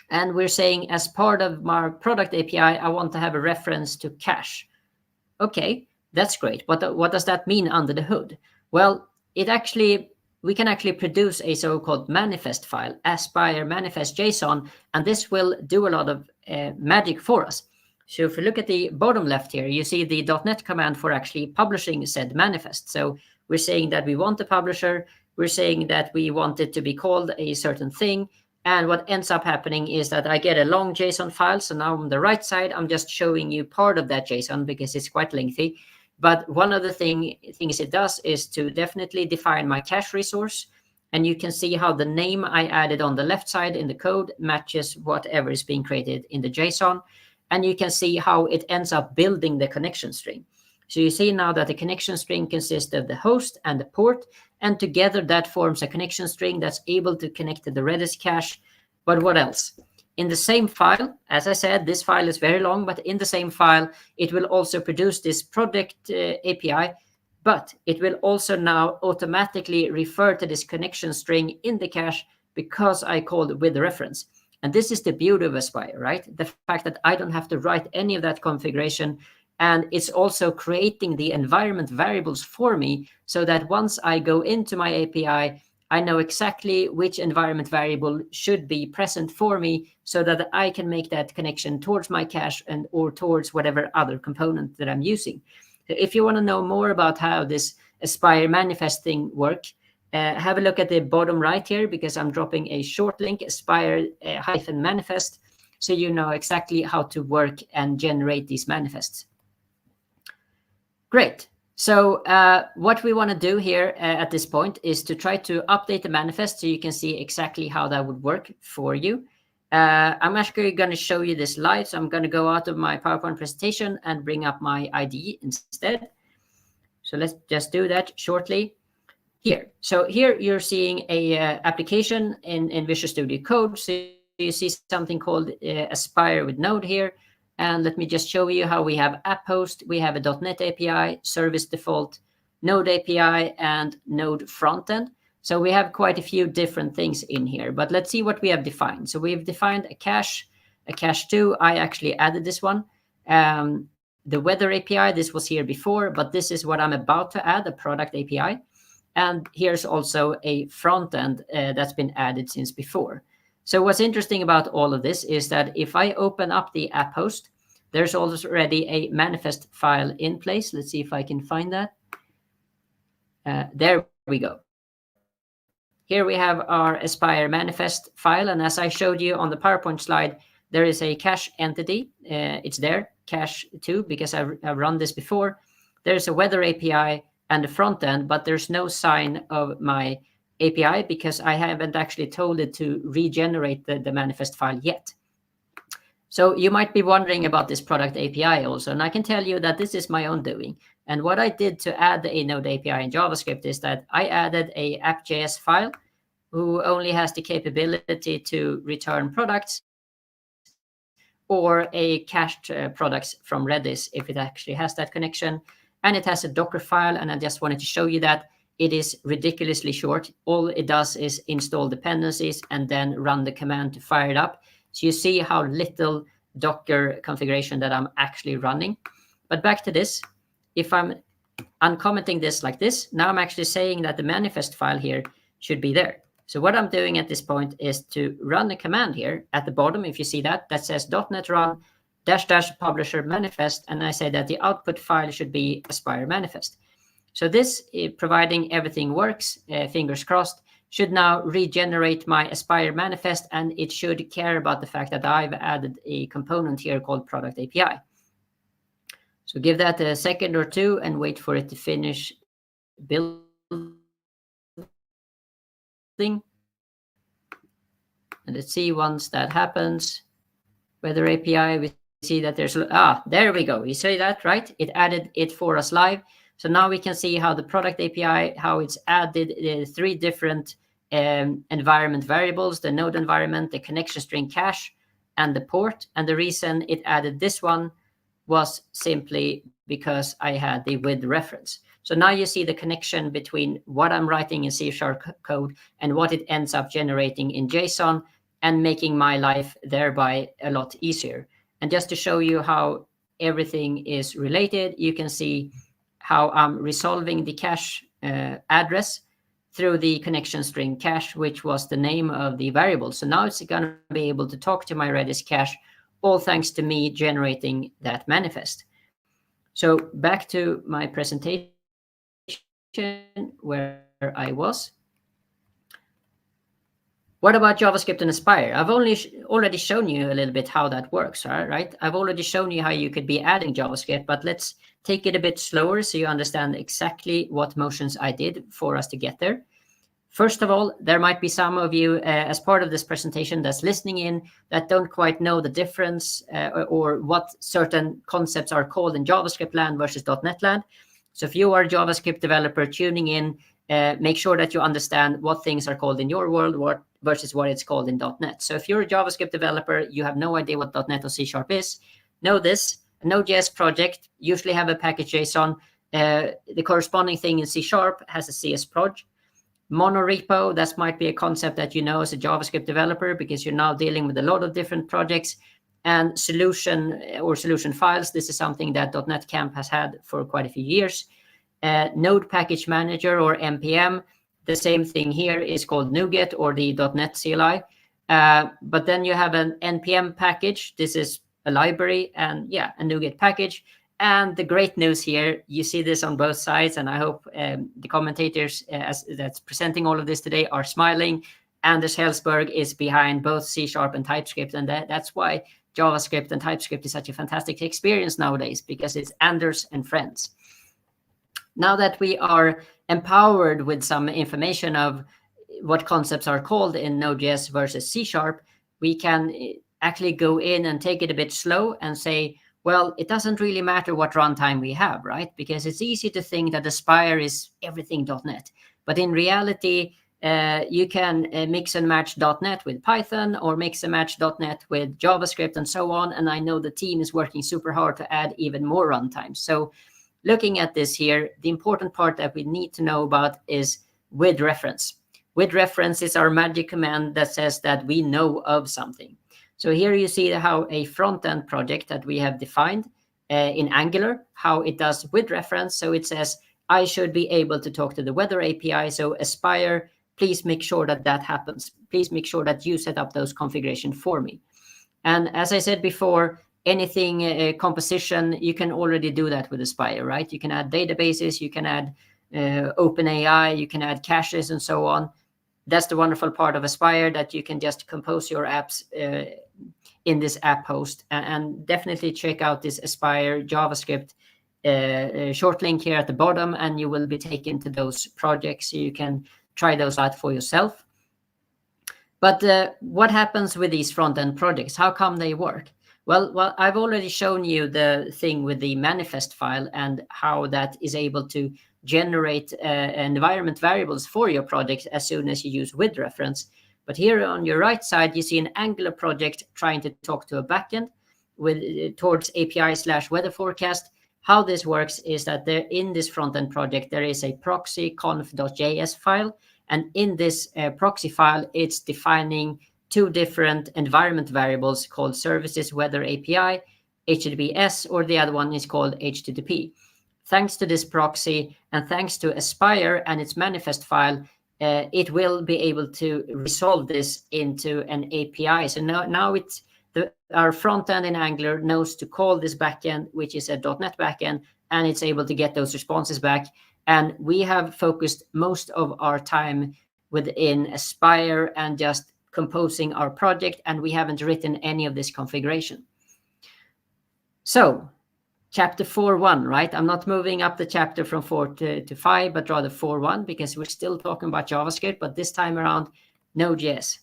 [SPEAKER 4] And we're saying as part of my product API, I want to have a reference to cache. Okay, that's great. But what does that mean under the hood? Well, it actually we can actually produce a so-called manifest file, Aspire manifest JSON, and this will do a lot of magic for us. So if you look at the bottom left here, you see the .NET command for actually publishing said manifest. So we're saying that we want the publisher, we're saying that we want it to be called a certain thing, and what ends up happening is that I get a long JSON file. So now on the right side, I'm just showing you part of that JSON because it's quite lengthy. But one of the things it does is to definitely define my cache resource. And you can see how the name I added on the left side in the code matches whatever is being created in the JSON. And you can see how it ends up building the connection string. So you see now that the connection string consists of the host and the port, and together that forms a connection string that's able to connect to the Redis cache. But what else? In the same file, as I said, this file is very long, but in the same file, it will also produce this project API, but it will also now automatically refer to this connection string in the cache because I called with reference. And this is the beauty of Aspire, right? The fact that I don't have to write any of that configuration. And it's also creating the environment variables for me so that once I go into my API, I know exactly which environment variable should be present for me so that I can make that connection towards my cache and or towards whatever other component that I'm using. If you want to know more about how this Aspire manifest thing works, have a look at the bottom right here because I'm dropping a short link, Aspire-manifest, so you know exactly how to work and generate these manifests. Great. So what we want to do here at this point is to try to update the manifest so you can see exactly how that would work for you. I'm actually going to show you this live. So I'm going to go out of my PowerPoint presentation and bring up my IDE instead. So let's just do that shortly here. So here you're seeing a application in Visual Studio Code. So you see something called Aspire with Node here. And let me just show you how we have app host. We have a .NET API, service default, Node API, and Node frontend. So we have quite a few different things in here, but let's see what we have defined. So we've defined a cache 2. I actually added this one. The weather API, this was here before, but this is what I'm about to add, a product API. And here's also a frontend that's been added since before. So what's interesting about all of this is that if I open up the app host, there's already a manifest file in place. Let's see if I can find that. There we go. Here we have our Aspire manifest file. And as I showed you on the PowerPoint slide, there is a cache entity. It's there, cache 2, because I've run this before. There's a weather API and a front end, but there's no sign of my API because I haven't actually told it to regenerate the manifest file yet. So you might be wondering about this product API also, and I can tell you that this is my own doing. And what I did to add a Node API in JavaScript is that I added a app.js file who only has the capability to return products or a cached products from Redis if it actually has that connection. And it has a Docker file, and I just wanted to show you that. It is ridiculously short. All it does is install dependencies and then run the command to fire it up. So you see how little Docker configuration that I'm actually running. But back to this, if I'm uncommenting this like this, now I'm actually saying that the manifest file here should be there. So what I'm doing at this point is to run a command here at the bottom, if you see that says .NET run -- publisher manifest, and I say that the output file should be Aspire manifest. So this, providing everything works, fingers crossed, should now regenerate my Aspire manifest, and it should care about the fact that I've added a component here called product API. So give that a second or two and wait for it to finish building. And let's see once that happens. Weather API, we see that there's, there we go. You see that, right? It added it for us live. So now we can see how the product API, how it's added 3 different environment variables, the node environment, the connection string cache, and the port. And the reason it added this one was simply because I had the with reference. So now you see the connection between what I'm writing in C# code and what it ends up generating in JSON and making my life thereby a lot easier. And just to show you how everything is related, you can see how I'm resolving the cache address through the connection string cache, which was the name of the variable. So now it's going to be able to talk to my Redis cache, all thanks to me generating that manifest. So back to my presentation where I was. What about JavaScript and Aspire? I've already shown you a little bit how that works, right? I've already shown you how you could be adding JavaScript, but let's take it a bit slower so you understand exactly what motions I did for us to get there. First of all, there might be some of you as part of this presentation that's listening in that don't quite know the difference or what certain concepts are called in JavaScript land versus .NET land. So if you are a JavaScript developer tuning in, make sure that you understand what things are called in your world versus what it's called in .NET. So if you're a JavaScript developer, you have no idea what .NET or C# is, know this. A Node.js project usually have a package JSON. The corresponding thing in C# has a CS proj. Monorepo, that might be a concept that you know as a JavaScript developer because you're now dealing with a lot of different projects. And solution or solution files, this is something that .NET Camp has had for quite a few years. Node Package Manager or NPM, the same thing here is called NuGet or the .NET CLI. But then you have an NPM package. This is a library and a NuGet package. And the great news here, you see this on both sides, and I hope the commentators that's presenting all of this today are smiling. Anders Hellsberg is behind both C# and TypeScript, and that's why JavaScript and TypeScript is such a fantastic experience nowadays, because it's Anders and friends. Now that we are empowered with some information of what concepts are called in Node.js versus C#, we can actually go in and take it a bit slow and say, well, it doesn't really matter what runtime we have, right? Because it's easy to think that Aspire is everything .NET. But in reality, you can mix and match .NET with Python or mix and match .NET with JavaScript and so on. And I know the team is working super hard to add even more runtimes. So looking at this here, the important part that we need to know about is with reference. With reference is our magic command that says that we know of something. So here you see how a front-end project that we have defined in Angular, how it does with reference. So it says, I should be able to talk to the weather API. So Aspire, please make sure that that happens. Please make sure that you set up those configurations for me. And as I said before, anything composition, you can already do that with Aspire, right? You can add databases, you can add OpenAI, you can add caches and so on. That's the wonderful part of Aspire, that you can just compose your apps in this app host. And definitely check out this Aspire JavaScript short link here at the bottom, and you will be taken to those projects so you can try those out for yourself. But what happens with these front-end projects? How come they work? Well, I've already shown you the thing with the manifest file and how that is able to generate environment variables for your project as soon as you use with reference. But here on your right side, you see an Angular project trying to talk to a backend towards API/weather forecast. How this works is that there in this front-end project, there is a proxy conf.js file. And in this proxy file, it's defining two different environment variables called services weather API, HTTPS, or the other one is called HTTP. Thanks to this proxy and thanks to Aspire and its manifest file, it will be able to resolve this into an API. So now our front end in Angular knows to call this backend, which is a .NET backend, and it's able to get those responses back. And we have focused most of our time within Aspire and just composing our project, and we haven't written any of this configuration. So chapter 4.1, right? I'm not moving up the chapter from 4 to 5, but rather 4.1, because we're still talking about JavaScript, but this time around Node.js.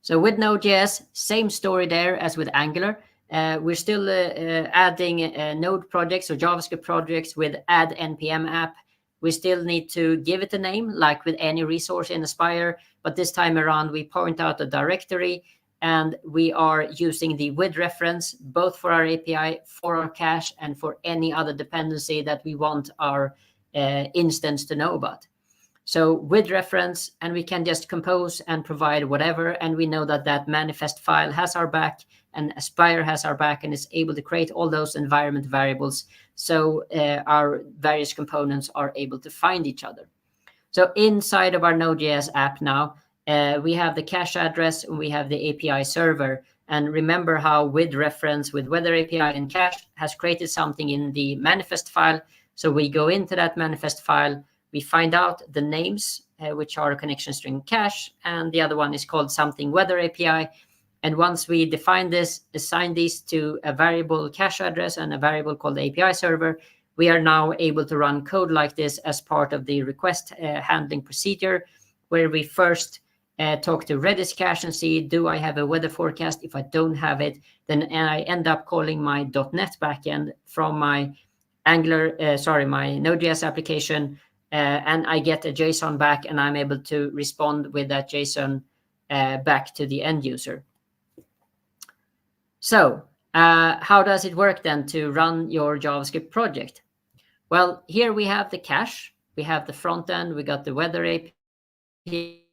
[SPEAKER 4] So with Node.js, same story there as with Angular. We're still adding Node projects or JavaScript projects with add npm app. We still need to give it a name, like with any resource in Aspire, but this time around we point out a directory, and we are using the with reference both for our API, for our cache, and for any other dependency that we want our instance to know about. So with reference, and we can just compose and provide whatever, and we know that that manifest file has our back, and Aspire has our back, and is able to create all those environment variables, so our various components are able to find each other. So inside of our Node.js app now, we have the cache address and we have the API server. And remember how with reference, with weather API and cache has created something in the manifest file. So we go into that manifest file, we find out the names, which are connection string cache, and the other one is called something weather API. And once we define this, assign these to a variable cache address and a variable called API server, we are now able to run code like this as part of the request handling procedure, where we first talk to Redis cache and see, do I have a weather forecast? If I don't have it, then I end up calling my .NET backend from my my Node.js application, and I get a JSON back, and I'm able to respond with that JSON back to the end user. So how does it work then to run your JavaScript project? Well, here we have the cache, we have the front end, we got the weather API.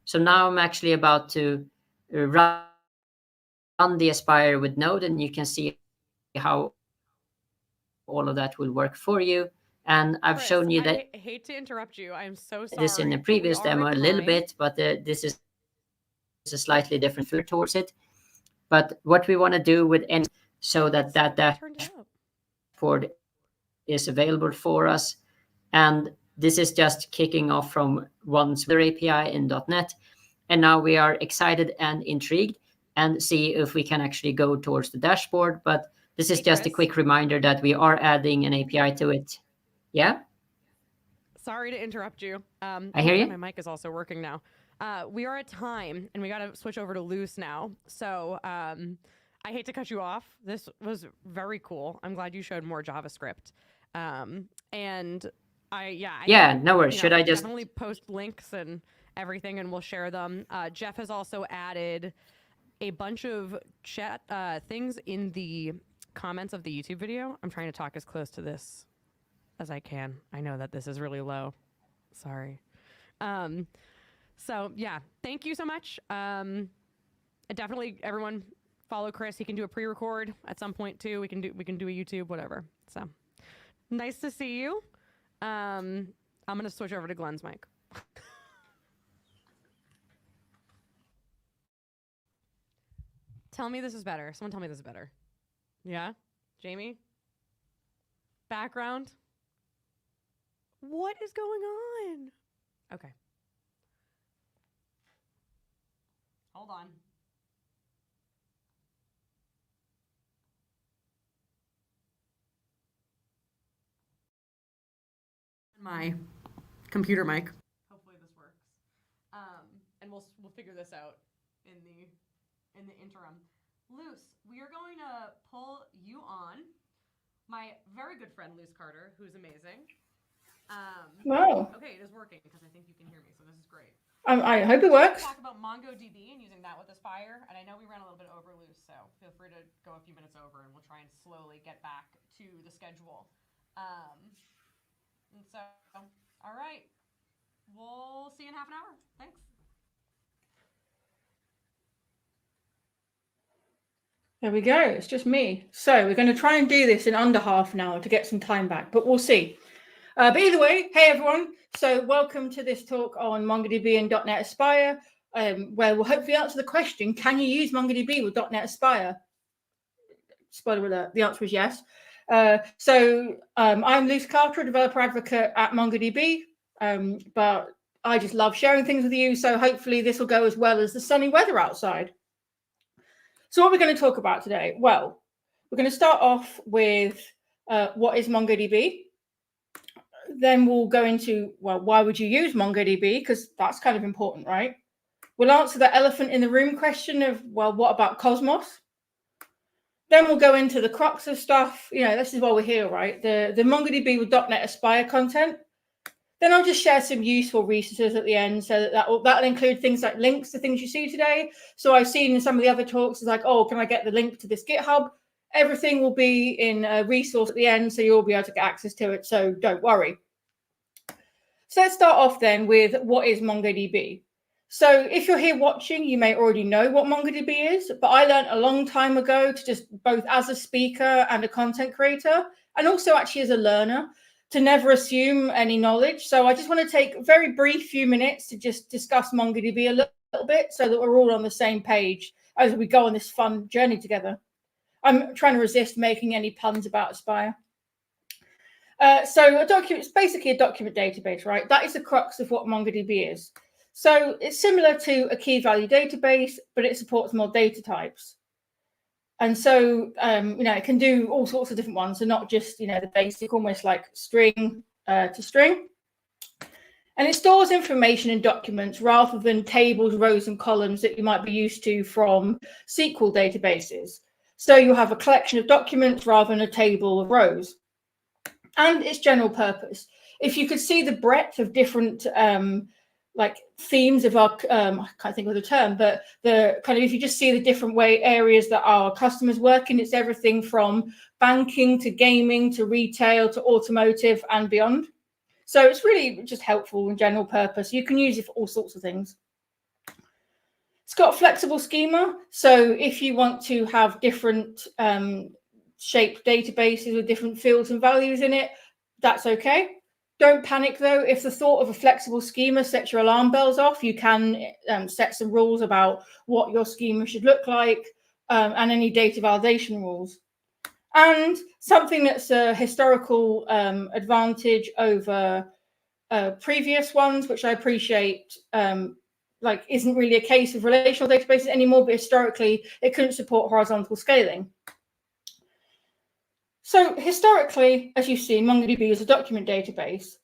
[SPEAKER 4] So now I'm actually about to run the Aspire with Node, and you can see how all of that will work for you. And I've shown you that.
[SPEAKER 2] I hate to interrupt you. I'm so sorry.
[SPEAKER 4] This in the previous demo a little bit, but this is a slightly different feel towards it. But what we want to do with any, so that dashboard is available for us. And this is just kicking off from one's weather API in .NET. And now we are excited and intrigued and see if we can actually go towards the dashboard. But this is just a quick reminder that we are adding an API to it. Yeah?
[SPEAKER 2] Sorry to interrupt you.
[SPEAKER 4] I hear you.
[SPEAKER 2] My mic is also working now. We are at time, and we got to switch over to Luce now. So I hate to cut you off. This was very cool. I'm glad you showed more JavaScript. And
[SPEAKER 4] no worries. Should I just
[SPEAKER 2] definitely post links and everything, and we'll share them. Jeff has also added a bunch of chat things in the comments of the YouTube video. I'm trying to talk as close to this as I can. I know that this is really low. Sorry. So yeah, thank you so much. Definitely everyone follow Chris. He can do a pre-record at some point too. We can do a YouTube, whatever. So nice to see you. I'm gonna switch over to Glenn's mic. Tell me this is better. Someone tell me this is better. Yeah? Jamie? Background? What is going on? Okay. Hold on. My computer mic. Hopefully this works. And we'll figure this out in the interim. Luce, we are going to pull you on. My very good friend Luce Carter, who's amazing.
[SPEAKER 5] Wow.
[SPEAKER 2] Okay, it is working because I think you can hear me, so this is great.
[SPEAKER 5] I hope it works.
[SPEAKER 2] We'll talk about MongoDB and using that with Aspire, and I know we ran a little bit over, Luce, so feel free to go a few minutes over, and we'll try and slowly get back to the schedule. And so, all right, we'll see you in half an hour. Thanks.
[SPEAKER 5] There we go. It's just me. So we're going to try and do this in under half an hour to get some time back, but we'll see. But either way, hey everyone. So welcome to this talk on MongoDB and .NET Aspire, where we'll hopefully answer the question, can you use MongoDB with .NET Aspire? Spoiler alert, the answer is yes. I'm Luce Carter, a developer advocate at MongoDB, but I just love sharing things with you, so hopefully this will go as well as the sunny weather outside. So what we're going to talk about today? Well, we're going to start off with what is MongoDB. Then we'll go into, well, why would you use MongoDB? Because that's kind of important, right? We'll answer the elephant in the room question of, well, what about Cosmos? Then we'll go into the crux of stuff. You know, this is why we're here, right? The MongoDB with .NET Aspire content. Then I'll just share some useful resources at the end, so that'll include things like links to things you see today. So I've seen in some of the other talks, it's like, oh, can I get the link to this GitHub? Everything will be in a resource at the end, so you'll be able to get access to it, so don't worry. So let's start off then with what is MongoDB. So if you're here watching, you may already know what MongoDB is, but I learned a long time ago to just both as a speaker and a content creator, and also actually as a learner, to never assume any knowledge. So I just want to take a very brief few minutes to just discuss MongoDB a little bit so that we're all on the same page as we go on this fun journey together. I'm trying to resist making any puns about Aspire. So a document is basically a document database, right? That is the crux of what MongoDB is. So it's similar to a key value database, but it supports more data types. And so, it can do all sorts of different ones, so not just, the basic, almost like string to string. And it stores information in documents rather than tables, rows, and columns that you might be used to from SQL databases. So you have a collection of documents rather than a table of rows. And it's general purpose. If you could see the breadth of different themes of our, I can't think of the term, but the kind of, if you just see the different areas that our customers work in, it's everything from banking to gaming to retail to automotive and beyond. So it's really just helpful and general purpose. You can use it for all sorts of things. It's got a flexible schema. So if you want to have different shaped databases with different fields and values in it, that's okay. Don't panic though. If the thought of a flexible schema sets your alarm bells off, you can set some rules about what your schema should look like and any data validation rules. And something that's a historical advantage over previous ones, which I appreciate, isn't really a case of relational databases anymore, but historically it couldn't support horizontal scaling. So historically, as you've seen, MongoDB is a document database.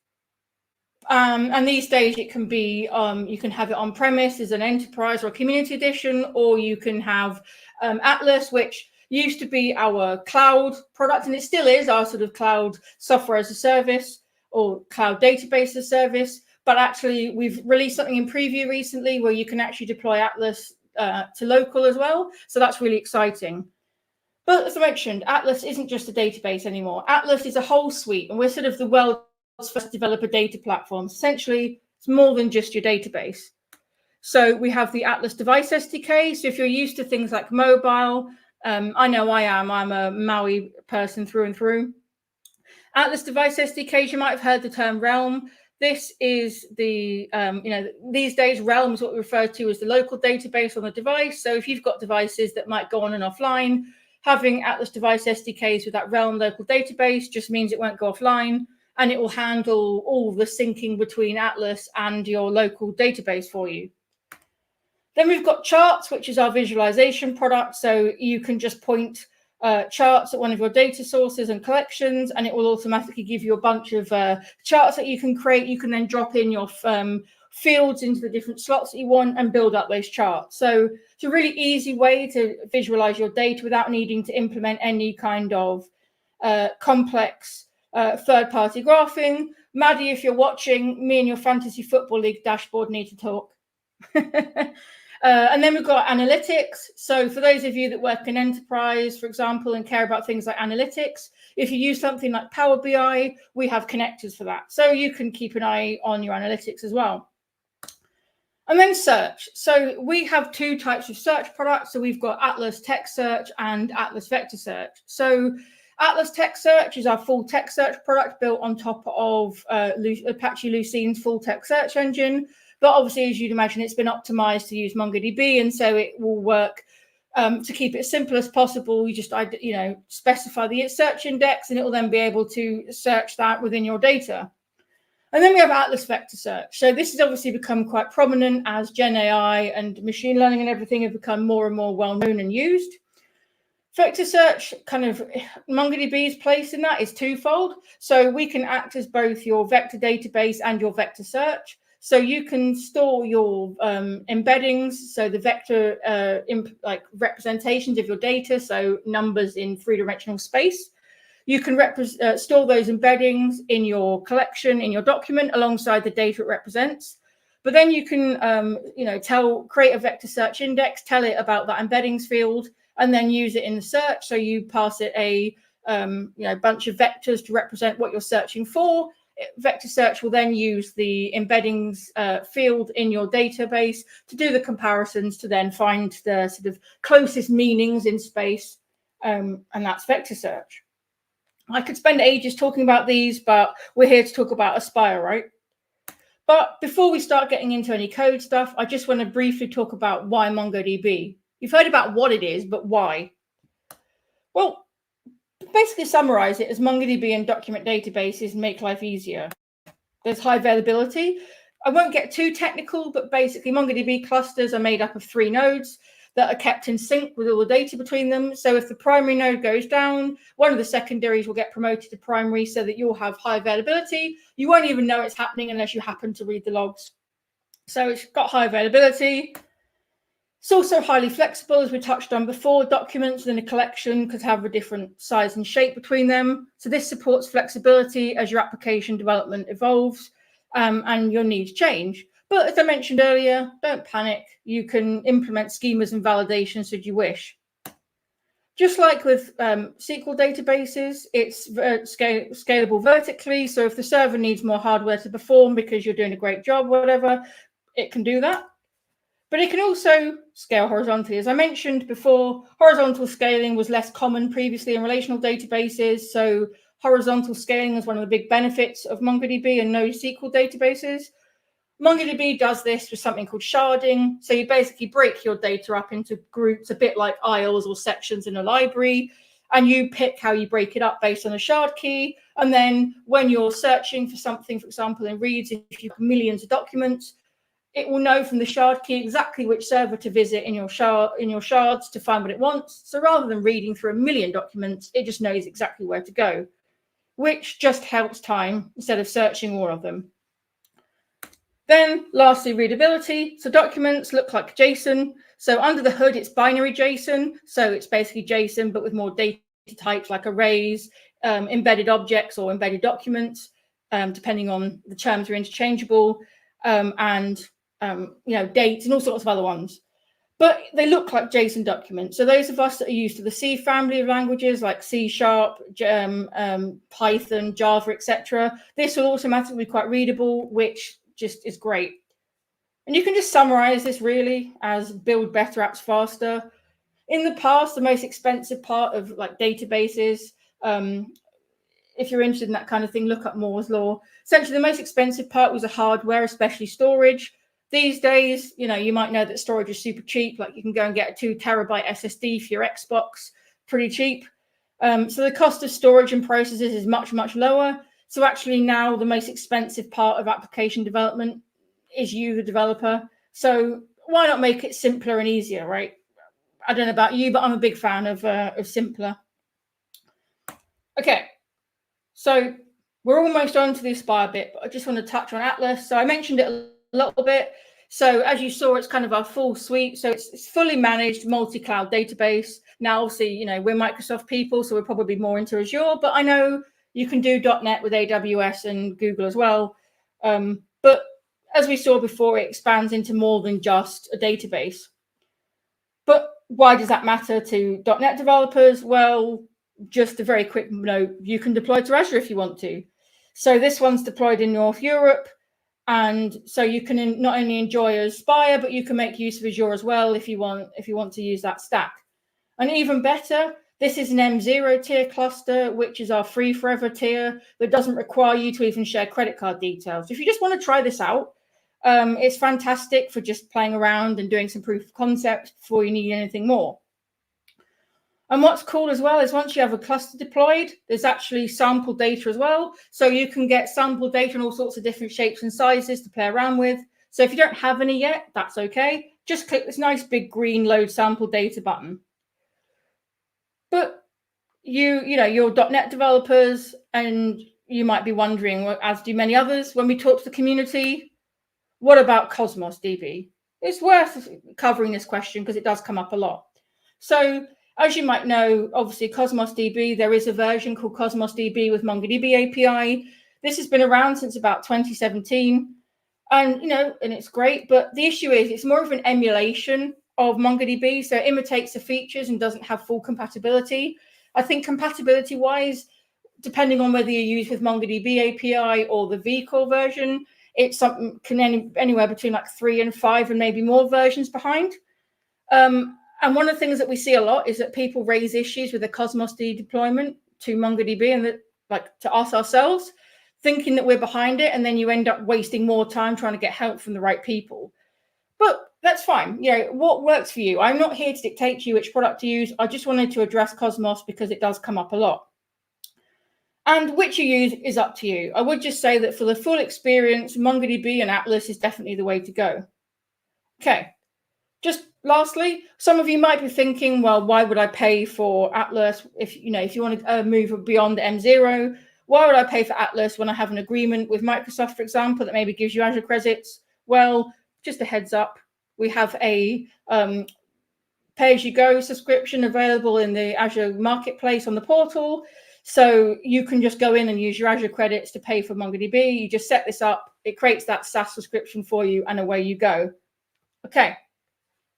[SPEAKER 5] And these days it can be, you can have it on premise as an enterprise or a community edition, or you can have Atlas, which used to be our cloud product, and it still is our sort of cloud software as a service or cloud database as a service. But actually, we've released something in preview recently where you can actually deploy Atlas to local as well. So that's really exciting. But as I mentioned, Atlas isn't just a database anymore. Atlas is a whole suite, and we're sort of the world's first developer data platform. Essentially, it's more than just your database. So we have the Atlas Device SDK. So if you're used to things like mobile, I know I am. I'm a MAUI person through and through. Atlas Device SDKs, you might have heard the term Realm. This is the, these days, Realm is what we refer to as the local database on the device. So if you've got devices that might go on and offline, having Atlas Device SDKs with that Realm local database just means it won't go offline, and it will handle all the syncing between Atlas and your local database for you. Then we've got Charts, which is our visualization product. So you can just point charts at one of your data sources and collections, and it will automatically give you a bunch of charts that you can create. You can then drop in your fields into the different slots that you want and build up those charts. So it's a really easy way to visualize your data without needing to implement any kind of complex third-party graphing. Maddy, if you're watching, me and your fantasy football league dashboard need to talk. And then we've got analytics. So for those of you that work in enterprise, for example, and care about things like analytics, if you use something like Power BI, we have connectors for that. So you can keep an eye on your analytics as well. And then search. So we have two types of search products. So we've got Atlas Text Search and Atlas Vector Search. So Atlas Text Search is our full text search product built on top of Apache Lucene's full text search engine. But obviously, as you'd imagine, it's been optimized to use MongoDB, and so it will work to keep it as simple as possible. You just, specify the search index, and it will then be able to search that within your data. And then we have Atlas Vector Search. So this has obviously become quite prominent as Gen AI and machine learning and everything have become more and more well-known and used. Vector search, kind of MongoDB's place in that is twofold. So we can act as both your vector database and your vector search. So you can store your embeddings, so the vector representations of your data, so numbers in three-dimensional space. You can store those embeddings in your collection, in your document, alongside the data it represents. But then you can, create a vector search index, tell it about that embeddings field, and then use it in the search. So you pass it a bunch of vectors to represent what you're searching for. Vector search will then use the embeddings field in your database to do the comparisons to then find the sort of closest meanings in space, and that's vector search. I could spend ages talking about these, but we're here to talk about Aspire, right? But before we start getting into any code stuff, I just want to briefly talk about why MongoDB. You've heard about what it is, but why? Well, basically summarize it as MongoDB and document databases make life easier. There's high availability. I won't get too technical, but basically MongoDB clusters are made up of 3 nodes that are kept in sync with all the data between them. So if the primary node goes down, one of the secondaries will get promoted to primary so that you'll have high availability. You won't even know it's happening unless you happen to read the logs. So it's got high availability. It's also highly flexible, as we touched on before. Documents within a collection could have a different size and shape between them. So this supports flexibility as your application development evolves and your needs change. But as I mentioned earlier, don't panic. You can implement schemas and validations should you wish. Just like with SQL databases, it's scalable vertically. So if the server needs more hardware to perform because you're doing a great job, whatever, it can do that. But it can also scale horizontally. As I mentioned before, horizontal scaling was less common previously in relational databases. So horizontal scaling is one of the big benefits of MongoDB and NoSQL databases. MongoDB does this with something called sharding. So you basically break your data up into groups, a bit like aisles or sections in a library, and you pick how you break it up based on a shard key. And then when you're searching for something, for example, in reads, if you've got millions of documents, it will know from the shard key exactly which server to visit in your shards to find what it wants. So rather than reading through a million documents, it just knows exactly where to go, which just helps time instead of searching all of them. Then lastly, readability. So documents look like JSON. So under the hood, it's binary JSON. So it's basically JSON, but with more data types like arrays, embedded objects or embedded documents, depending on the terms are interchangeable, and dates and all sorts of other ones. But they look like JSON documents. So those of us that are used to the C family of languages like C#, Python, Java, etc., this will automatically be quite readable, which just is great. And you can just summarize this really as build better apps faster. In the past, the most expensive part of like databases, if you're interested in that kind of thing, look up Moore's law. Essentially, the most expensive part was the hardware, especially storage. These days, you might know that storage is super cheap. Like you can go and get a 2 terabyte SSD for your Xbox, pretty cheap. So the cost of storage and processors is much, much lower. So actually now the most expensive part of application development is you, the developer. So why not make it simpler and easier, right? I don't know about you, but I'm a big fan of simpler. Okay, so we're almost on to the Aspire bit, but I just want to touch on Atlas. So I mentioned it a little bit. So as you saw, it's kind of our full suite. So it's fully managed multi-cloud database. Now, obviously, we're Microsoft people, so we're probably more into Azure, but I know you can do .NET with AWS and Google as well. But as we saw before, it expands into more than just a database. But why does that matter to .NET developers? Well, just a very quick note, you can deploy to Azure if you want to. So this one's deployed in North Europe. And so you can not only enjoy Aspire, but you can make use of Azure as well if you want to use that stack. And even better, this is an M0 tier cluster, which is our free forever tier that doesn't require you to even share credit card details. If you just want to try this out, it's fantastic for just playing around and doing some proof of concept before you need anything more. And what's cool as well is once you have a cluster deployed, there's actually sample data as well. So you can get sample data in all sorts of different shapes and sizes to play around with. So if you don't have any yet, that's okay. Just click this nice big green load sample data button. But you're .NET developers, and you might be wondering, as do many others, when we talk to the community, what about Cosmos DB? It's worth covering this question because it does come up a lot. So as you might know, obviously Cosmos DB, there is a version called Cosmos DB with MongoDB API. This has been around since about 2017. And, and it's great, but the issue is it's more of an emulation of MongoDB. So it imitates the features and doesn't have full compatibility. I think compatibility wise, depending on whether you use with MongoDB API or the vCore version, it's something anywhere between like 3 and 5 and maybe more versions behind. And one of the things that we see a lot is that people raise issues with the Cosmos D deployment to MongoDB and to us ourselves, thinking that we're behind it, and then you end up wasting more time trying to get help from the right people. But that's fine. What works for you? I'm not here to dictate to you which product to use. I just wanted to address Cosmos because it does come up a lot. And which you use is up to you. I would just say that for the full experience, MongoDB and Atlas is definitely the way to go. Okay. Just lastly, some of you might be thinking, well, why would I pay for Atlas if you want to move beyond M0? Why would I pay for Atlas when I have an agreement with Microsoft, for example, that maybe gives you Azure credits? Well, just a heads up, we have a pay-as-you-go subscription available in the Azure Marketplace on the portal. So you can just go in and use your Azure credits to pay for MongoDB. You just set this up, it creates that SaaS subscription for you, and away you go. Okay,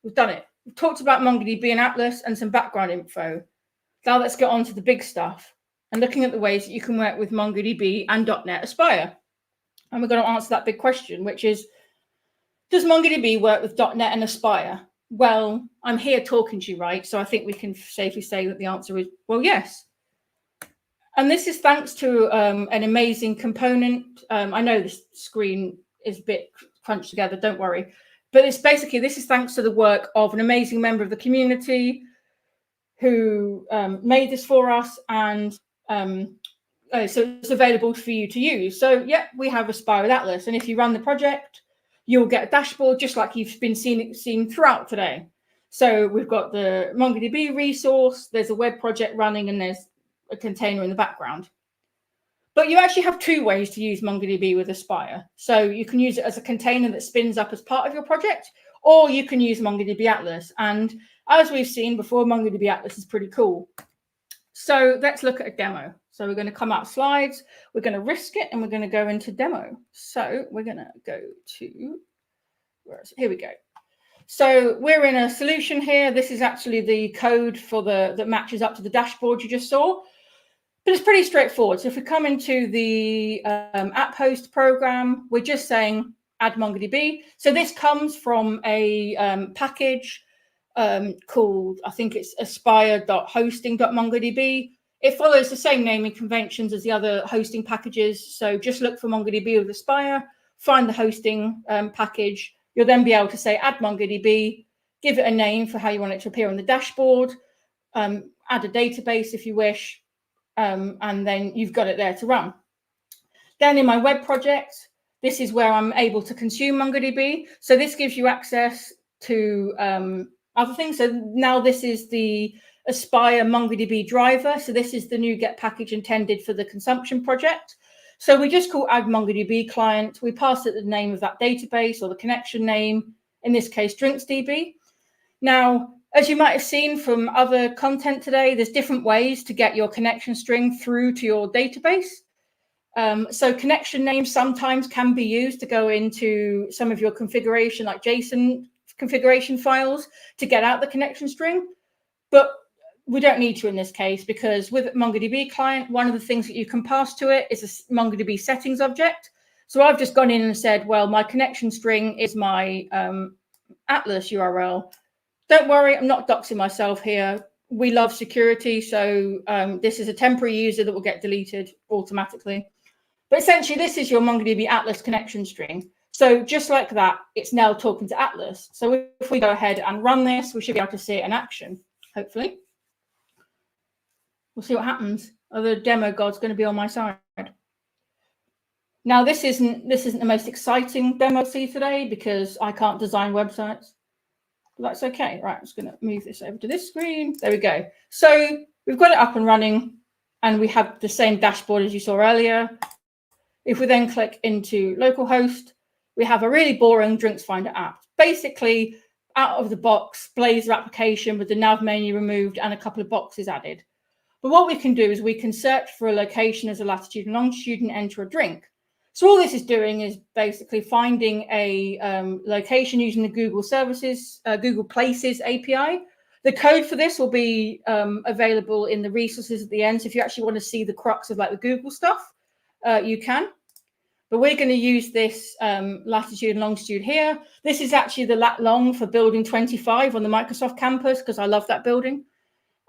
[SPEAKER 5] we've done it. We've talked about MongoDB and Atlas and some background info. Now let's get on to the big stuff and looking at the ways that you can work with MongoDB and .NET Aspire. And we're going to answer that big question, which is, does MongoDB work with .NET and Aspire? Well, I'm here talking to you, right? So I think we can safely say that the answer is, well, yes. And this is thanks to an amazing component. I know this screen is a bit crunched together, don't worry. But this is thanks to the work of an amazing member of the community who made this for us. And so it's available for you to use. So yeah, we have Aspire with Atlas. And if you run the project, you'll get a dashboard just like you've been seeing throughout today. So we've got the MongoDB resource, there's a web project running, and there's a container in the background. But you actually have two ways to use MongoDB with Aspire. So you can use it as a container that spins up as part of your project, or you can use MongoDB Atlas. And as we've seen before, MongoDB Atlas is pretty cool. So let's look at a demo. So we're going to come out slides, we're going to risk it, and we're going to go into demo. So we're going to go to, where is it? Here we go. So we're in a solution here. This is actually the code for that matches up to the dashboard you just saw. But it's pretty straightforward. So if we come into the app host program, we're just saying add MongoDB. So this comes from a package called, I think it's aspire.hosting.mongodb. It follows the same naming conventions as the other hosting packages. So just look for MongoDB with Aspire, find the hosting package. You'll then be able to say add MongoDB, give it a name for how you want it to appear on the dashboard, add a database if you wish, and then you've got it there to run. Then in my web project, this is where I'm able to consume MongoDB. So this gives you access to other things. So now this is the Aspire MongoDB driver. So this is the new Get package intended for the consumption project. So we just call add MongoDB client. We pass it the name of that database or the connection name, in this case, DrinksDB. Now, as you might have seen from other content today, there's different ways to get your connection string through to your database. So connection names sometimes can be used to go into some of your configuration, like JSON configuration files, to get out the connection string. But we don't need to in this case, because with MongoDB client, one of the things that you can pass to it is a MongoDB settings object. So I've just gone in and said, well, my connection string is my Atlas URL. Don't worry, I'm not doxing myself here. We love security, so this is a temporary user that will get deleted automatically. But essentially, this is your MongoDB Atlas connection string. So just like that, it's now talking to Atlas. So if we go ahead and run this, we should be able to see it in action, hopefully. We'll see what happens. Oh, the demo god's going to be on my side. Now, this isn't the most exciting demo I'll see today because I can't design websites. But that's okay. Right, I'm just going to move this over to this screen. There we go. So we've got it up and running, and we have the same dashboard as you saw earlier. If we then click into localhost, we have a really boring Drinks Finder app. Basically, out of the box, Blazor application with the nav menu removed and a couple of boxes added. But what we can do is we can search for a location as a latitude and longitude and enter a drink. So all this is doing is basically finding a location using the Google Services, Google Places API. The code for this will be available in the resources at the end. So if you actually want to see the crux of like the Google stuff, you can. But we're going to use this latitude and longitude here. This is actually the lat long for building 25 on the Microsoft campus because I love that building.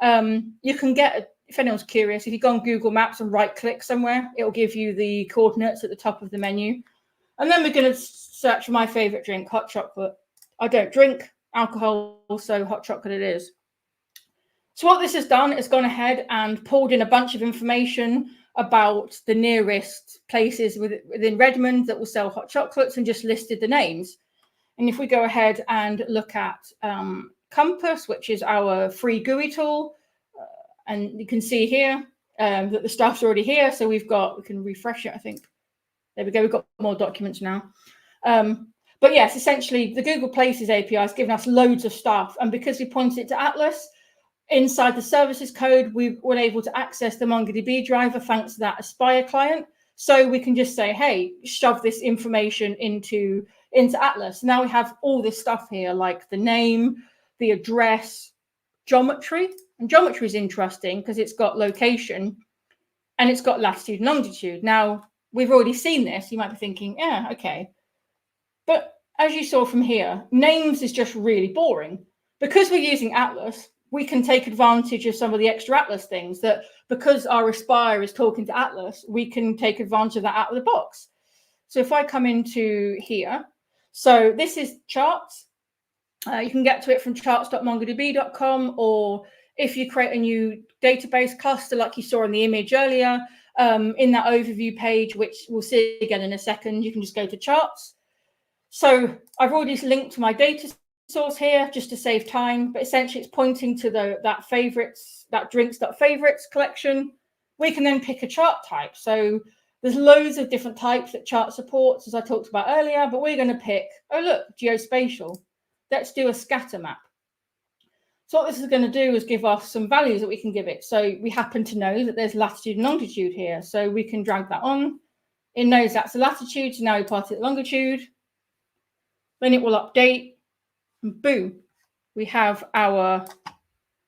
[SPEAKER 5] You can get if anyone's curious, if you go on Google Maps and right-click somewhere, it'll give you the coordinates at the top of the menu. And then we're going to search for my favorite drink, hot chocolate. I don't drink alcohol, so hot chocolate it is. So what this has done is gone ahead and pulled in a bunch of information about the nearest places within Redmond that will sell hot chocolates and just listed the names. And if we go ahead and look at Compass, which is our free GUI tool, and you can see here that the stuff's already here. So we can refresh it, I think. There we go. We've got more documents now. But yes, essentially the Google Places API has given us loads of stuff. And because we pointed it to Atlas, inside the services code, we were able to access the MongoDB driver thanks to that Aspire client. So we can just say, hey, shove this information into Atlas. Now we have all this stuff here, like the name, the address, geometry. And geometry is interesting because it's got location and it's got latitude and longitude. Now, we've already seen this. You might be thinking, yeah, okay. But as you saw from here, names is just really boring. Because we're using Atlas, we can take advantage of some of the extra Atlas things that, because our Aspire is talking to Atlas, we can take advantage of that out of the box. So if I come into here, so this is charts. You can get to it from charts.mongodb.com, or if you create a new database cluster like you saw in the image earlier, in that overview page, which we'll see again in a second, you can just go to charts. So I've already linked to my data source here just to save time, but essentially it's pointing to that drinks.favorites collection. We can then pick a chart type. So there's loads of different types that chart supports, as I talked about earlier, but we're going to pick, oh look, geospatial. Let's do a scatter map. So what this is going to do is give us some values that we can give it. So we happen to know that there's latitude and longitude here. So we can drag that on. It knows that's the latitude, so now we pass it the longitude. Then it will update, and boom, we have our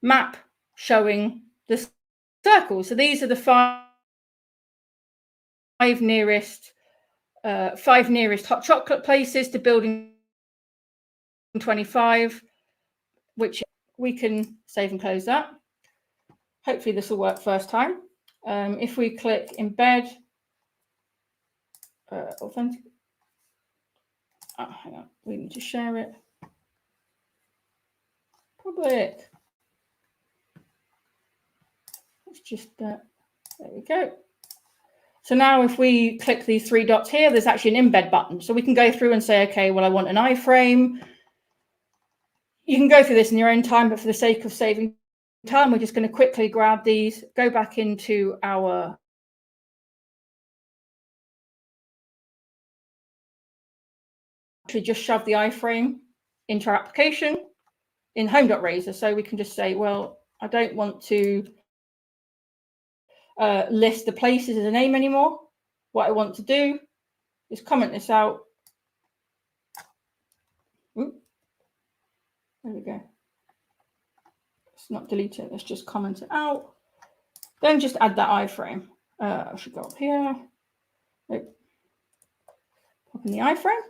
[SPEAKER 5] map showing the circles. So these are the five nearest hot chocolate places to building 25, which we can save and close that. Hopefully this will work first time. If we click embed, authentic. Oh, hang on, we need to share it. Public. Let's just, there we go. So now if we click these three dots here, there's actually an embed button. So we can go through and say, okay, well, I want an iframe. You can go through this in your own time, but for the sake of saving time, we're just going to quickly grab these, go back into our actually just shove the iframe into our application in home.razor. So we can just say, well, I don't want to list the places as a name anymore. What I want to do is comment this out. Ooh. There we go. Let's not delete it. Let's just comment it out. Then just add that iframe. I should go up here. Nope. Pop in the iframe.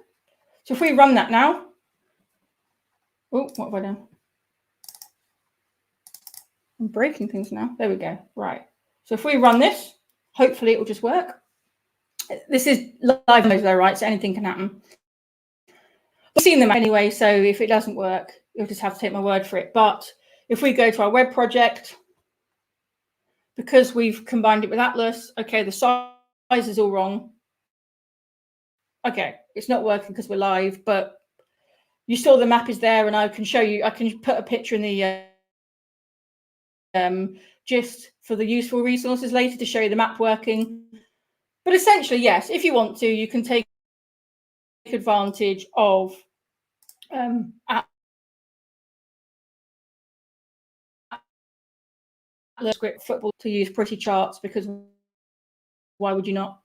[SPEAKER 5] So if we run that now, oh, what have I done? I'm breaking things now. There we go. Right. So if we run this, hopefully it will just work. This is live mode though, right? So anything can happen. We've seen them anyway, so if it doesn't work, you'll just have to take my word for it. But if we go to our web project, because we've combined it with Atlas, okay, the size is all wrong. Okay, it's not working because we're live, but you saw the map is there, and I can show you, I can put a picture in the gist for the useful resources later to show you the map working. But essentially, yes, if you want to, you can take advantage of script football to use pretty charts, because why would you not?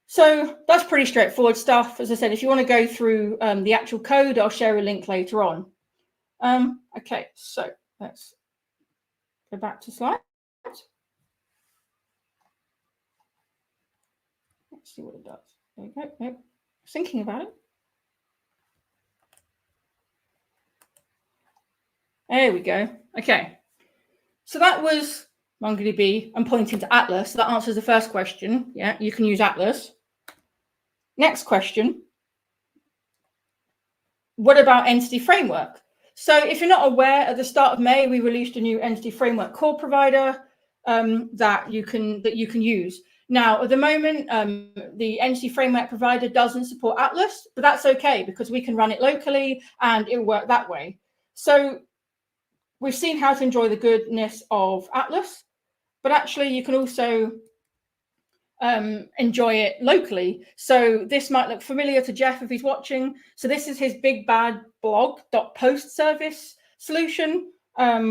[SPEAKER 5] So that's pretty straightforward stuff. As I said, if you want to go through the actual code, I'll share a link later on. Okay, so let's go back to slides. Let's see what it does. There we go. Nope. Thinking about it. There we go. Okay. So that was MongoDB and pointing to Atlas. So that answers the first question. Yeah, you can use Atlas. Next question. What about Entity Framework? So if you're not aware, at the start of May, we released a new Entity Framework core provider that you can use. Now, at the moment, the Entity Framework provider doesn't support Atlas, but that's okay because we can run it locally and it'll work that way. So we've seen how to enjoy the goodness of Atlas, but actually you can also enjoy it locally. So this might look familiar to Jeff if he's watching. So this is his big bad blog.post service solution,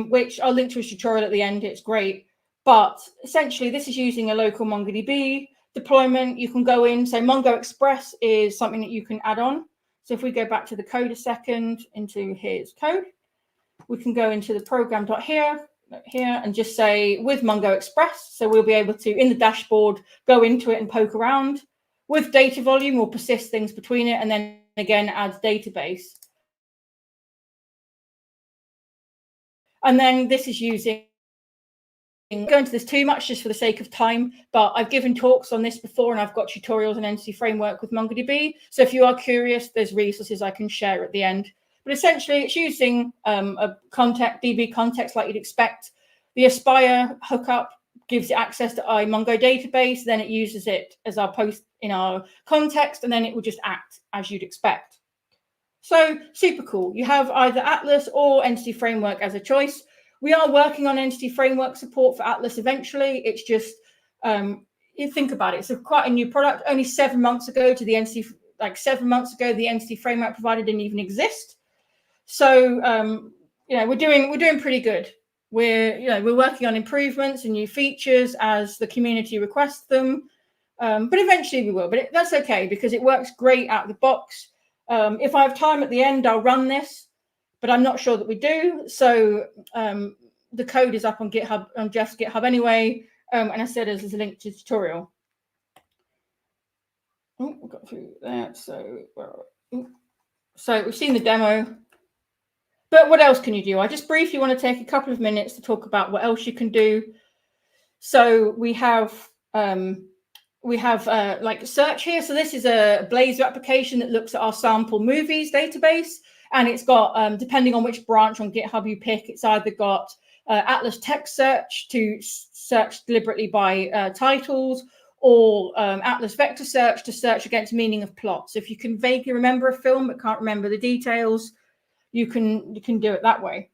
[SPEAKER 5] which I'll link to his tutorial at the end. It's great. But essentially, this is using a local MongoDB deployment. You can go in, so Mongo Express is something that you can add on. So if we go back to the code a second, into his code, we can go into the program.here and just say with Mongo Express. So we'll be able to, in the dashboard, go into it and poke around. With data volume, we'll persist things between it and then again add database. And then this is using, go into this too much just for the sake of time, but I've given talks on this before and I've got tutorials on Entity Framework with MongoDB. So if you are curious, there's resources I can share at the end. But essentially, it's using a DB context like you'd expect. The Aspire hookup gives it access to our Mongo database. Then it uses it as our post in our context, and then it will just act as you'd expect. So super cool. You have either Atlas or Entity Framework as a choice. We are working on Entity Framework support for Atlas eventually. It's just, you think about it, it's quite a new product. Only 7 months ago the Entity Framework provider didn't even exist. So we're doing pretty good. We're working on improvements and new features as the community requests them. But eventually we will. But that's okay because it works great out of the box. If I have time at the end, I'll run this, but I'm not sure that we do. So the code is up on GitHub, on Jeff's GitHub anyway. And I said there's a link to the tutorial. Oh, we got through that. So we've seen the demo. But what else can you do? I just briefly want to take a couple of minutes to talk about what else you can do. So we have like search here. So this is a Blazor application that looks at our sample movies database. And it's got, depending on which branch on GitHub you pick, it's either got Atlas text search to search deliberately by titles, or Atlas vector search to search against meaning of plots. So if you can vaguely remember a film but can't remember the details, you can do it that way.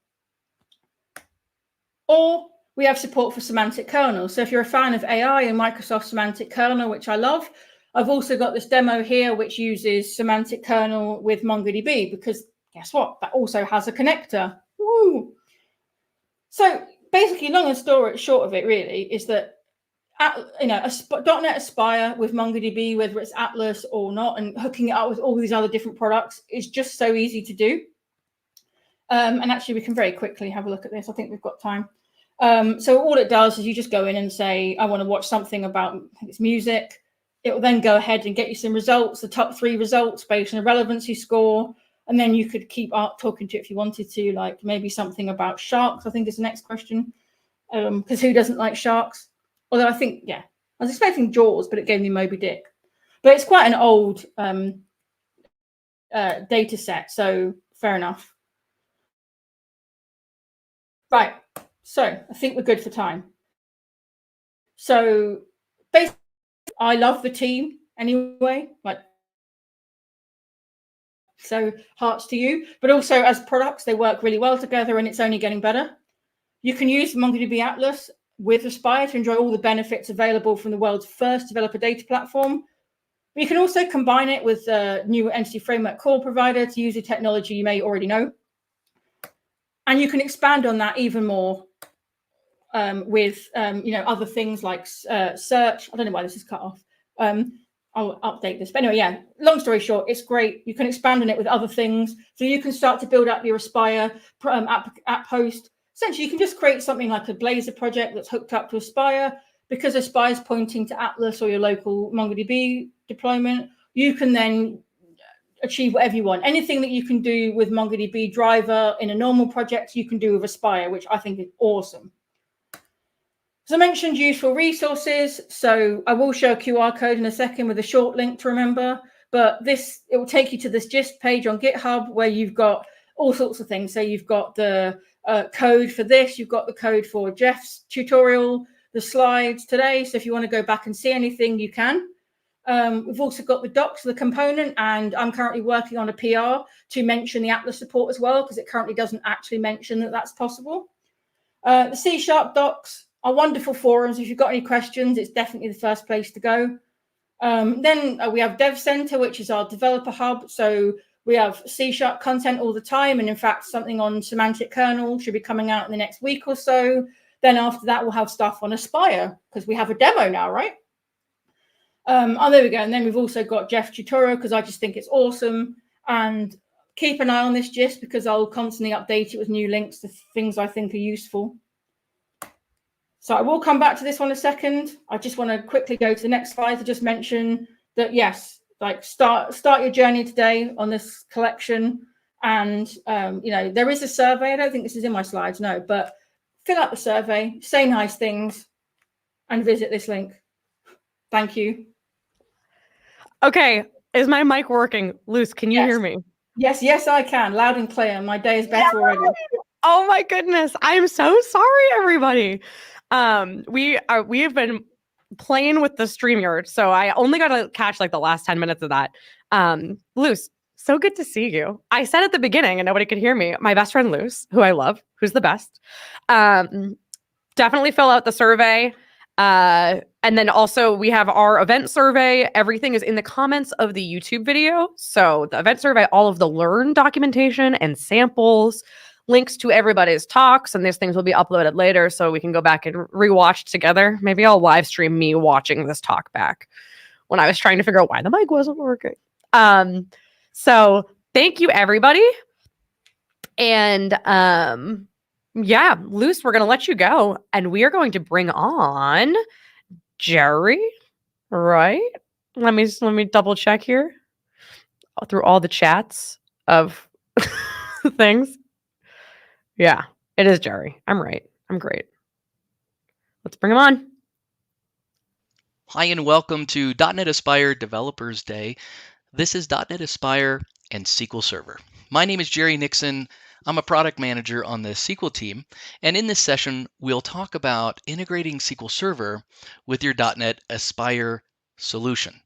[SPEAKER 5] Or we have support for semantic kernel. So if you're a fan of AI and Microsoft semantic kernel, which I love, I've also got this demo here which uses semantic kernel with MongoDB, because guess what? That also has a connector. Woo! So basically, long and short of it really is that .NET Aspire with MongoDB, whether it's Atlas or not, and hooking it up with all these other different products is just so easy to do. And actually, we can very quickly have a look at this. I think we've got time. So all it does is you just go in and say, I want to watch something about, I think it's music. It will then go ahead and get you some results, the top 3 results based on a relevancy score. And then you could keep talking to it if you wanted to, like maybe something about sharks, I think is the next question. Because who doesn't like sharks? Although I think, yeah, I was expecting Jaws, but it gave me Moby Dick. But it's quite an old data set, so fair enough. Right, so I think we're good for time. So basically, I love the team anyway, like, so hearts to you, but also as products, they work really well together and it's only getting better. You can use MongoDB Atlas with Aspire to enjoy all the benefits available from the world's first developer data platform. But you can also combine it with a new Entity Framework core provider to use a technology you may already know. And you can expand on that even more with other things like search. I don't know why this is cut off. I'll update this. But anyway, yeah, long story short, it's great. You can expand on it with other things. So you can start to build up your Aspire app host. Essentially, you can just create something like a Blazor project that's hooked up to Aspire. Because Aspire is pointing to Atlas or your local MongoDB deployment, you can then achieve whatever you want. Anything that you can do with MongoDB driver in a normal project, you can do with Aspire, which I think is awesome. As I mentioned, useful resources. So I will show a QR code in a second with a short link to remember, but it will take you to this gist page on GitHub where you've got all sorts of things. So you've got the code for this, you've got the code for Jeff's tutorial, the slides today. So if you want to go back and see anything, you can. We've also got the docs of the component, and I'm currently working on a PR to mention the Atlas support as well, because it currently doesn't actually mention that that's possible. The C# docs are wonderful forums. If you've got any questions, it's definitely the first place to go. Then we have Dev Center, which is our developer hub. So we have C# content all the time. And in fact, something on semantic kernel should be coming out in the next week or so. Then after that, we'll have stuff on Aspire, because we have a demo now, right? Oh, there we go. And then we've also got Jeff's tutorial, because I just think it's awesome. And keep an eye on this gist, because I'll constantly update it with new links to things I think are useful. So I will come back to this one in a second. I just want to quickly go to the next slide to just mention that, yes, like start your journey today on this collection. And, you know, there is a survey. I don't think this is in my slides, no, but fill out the survey, say nice things, and visit this link. Thank you.
[SPEAKER 2] Okay, is my mic working? Luce, can you hear me?
[SPEAKER 5] Yes, I can. Loud and clear. My day is better already.
[SPEAKER 2] Oh my goodness. I'm so sorry, everybody. We have been playing with the StreamYard, so I only got to catch like the last 10 minutes of that. Luce, so good to see you. I said at the beginning and nobody could hear me. My best friend Luce, who I love, who's the best. Definitely fill out the survey. And then also we have our event survey. Everything is in the comments of the YouTube video. So the event survey, all of the Learn documentation and samples, links to everybody's talks, and these things will be uploaded later so we can go back and rewatch together. Maybe I'll live stream me watching this talk back when I was trying to figure out why the mic wasn't working. So thank you, everybody. And yeah, Luce, we're going to let you go, and we are going to bring on Jerry, right? Let me double check here through all the chats of things. Yeah, it is Jerry. I'm right. I'm great. Let's bring him on.
[SPEAKER 6] Hi, and welcome to .NET Aspire Developers Day. This is .NET Aspire and SQL Server. My name is Jerry Nixon. I'm a product manager on the SQL team, and in this session, we'll talk about integrating SQL Server with your .NET Aspire solution.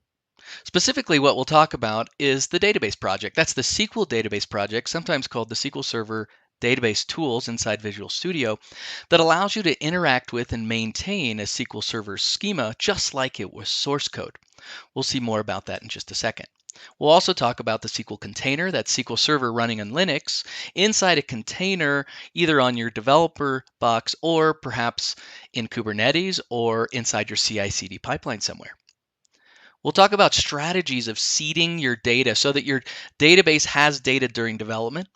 [SPEAKER 6] Specifically, what we'll talk about is the database project. That's the SQL database project, sometimes called the SQL Server database tools inside Visual Studio, that allows you to interact with and maintain a SQL Server schema just like it was source code. We'll see more about that in just a second. We'll also talk about the SQL container, that's SQL Server running on Linux, inside a container either on your developer box or perhaps in Kubernetes or inside your CI/CD pipeline somewhere. We'll talk about strategies of seeding your data so that your database has data during development.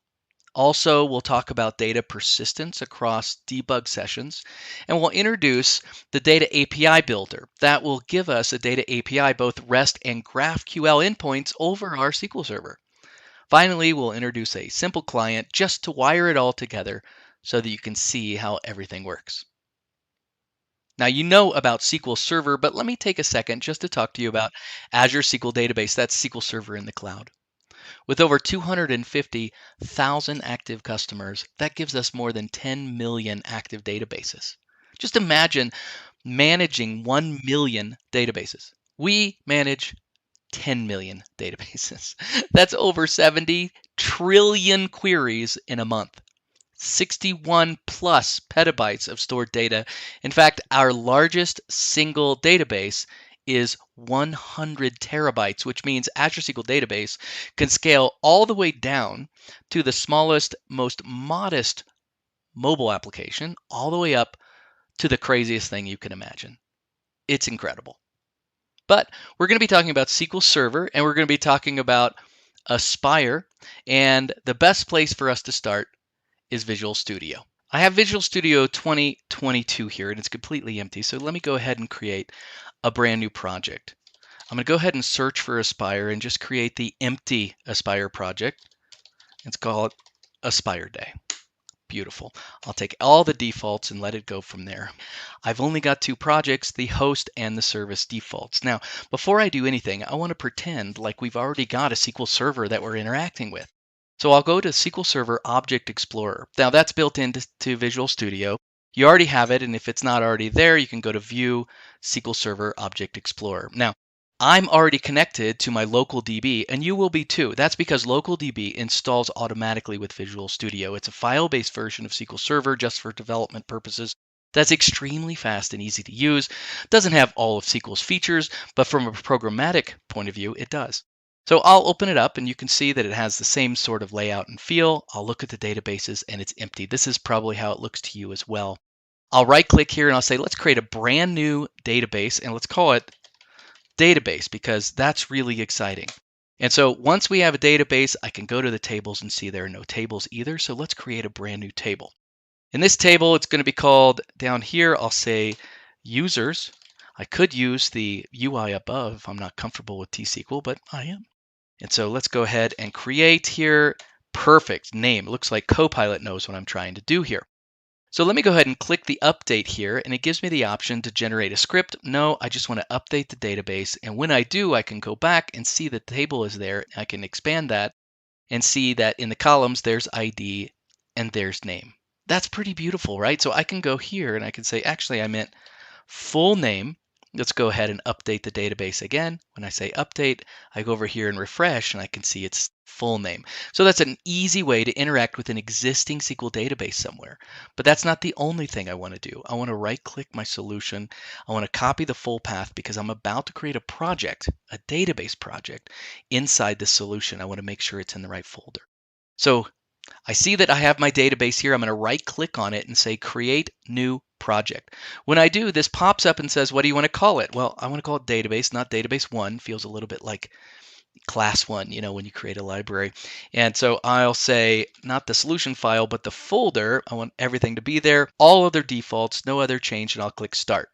[SPEAKER 6] Also, we'll talk about data persistence across debug sessions, and we'll introduce the Data API Builder. That will give us a Data API, both REST and GraphQL endpoints over our SQL Server. Finally, we'll introduce a simple client just to wire it all together so that you can see how everything works. Now, you know about SQL Server, but let me take a second just to talk to you about Azure SQL Database. That's SQL Server in the cloud. With over 250,000 active customers, that gives us more than 10 million active databases. Just imagine managing 1 million databases. We manage 10 million databases. That's over 70 trillion queries in a month. 61 plus petabytes of stored data. In fact, our largest single database is 100 terabytes, which means Azure SQL Database can scale all the way down to the smallest, most modest mobile application, all the way up to the craziest thing you can imagine. It's incredible. But we're going to be talking about SQL Server, and we're going to be talking about Aspire, and the best place for us to start is Visual Studio. I have Visual Studio 2022 here, and it's completely empty, so let me go ahead and create a brand new project. I'm going to go ahead and search for Aspire and just create the empty Aspire project. Let's call it Aspire Day. beautiful. I'll take all the defaults and let it go from there. I've only got 2 projects, the host and the service defaults. Now, before I do anything, I want to pretend like we've already got a SQL Server that we're interacting with. So I'll go to SQL Server Object Explorer. Now that's built into Visual Studio. You already have it, and if it's not already there, you can go to View, SQL Server Object Explorer. Now, I'm already connected to my local DB, and you will be too. That's because local DB installs automatically with Visual Studio. It's a file-based version of SQL Server just for development purposes. That's extremely fast and easy to use. Doesn't have all of SQL's features, but from a programmatic point of view, it does. So I'll open it up, and you can see that it has the same sort of layout and feel. I'll look at the databases, and it's empty. This is probably how it looks to you as well. I'll right-click here, and I'll say, let's create a brand new database, and let's call it database, because that's really exciting. And so once we have a database, I can go to the tables and see there are no tables either. So let's create a brand new table. In this table, it's going to be called, down here, I'll say users. I could use the UI above if I'm not comfortable with T-SQL, but I am. And so let's go ahead and create here. Perfect name. It looks like Copilot knows what I'm trying to do here. So let me go ahead and click the update here, and it gives me the option to generate a script. No, I just want to update the database. And when I do, I can go back and see the table is there. I can expand that and see that in the columns, there's ID and there's name. That's pretty beautiful, right? So I can go here and I can say, actually, I meant full name. Let's go ahead and update the database again. When I say update, I go over here and refresh, and I can see its full name. So that's an easy way to interact with an existing SQL database somewhere. But that's not the only thing I want to do. I want to right-click my solution. I want to copy the full path because I'm about to create a project, a database project, inside the solution. I want to make sure it's in the right folder. So I see that I have my database here. I'm going to right-click on it and say Create New Project. When I do, this pops up and says, what do you want to call it? Well, I want to call it Database, not Database 1. Feels a little bit like Class 1, you know, when you create a library. And so I'll say, not the solution file, but the folder. I want everything to be there. All other defaults, no other change, and I'll click Start.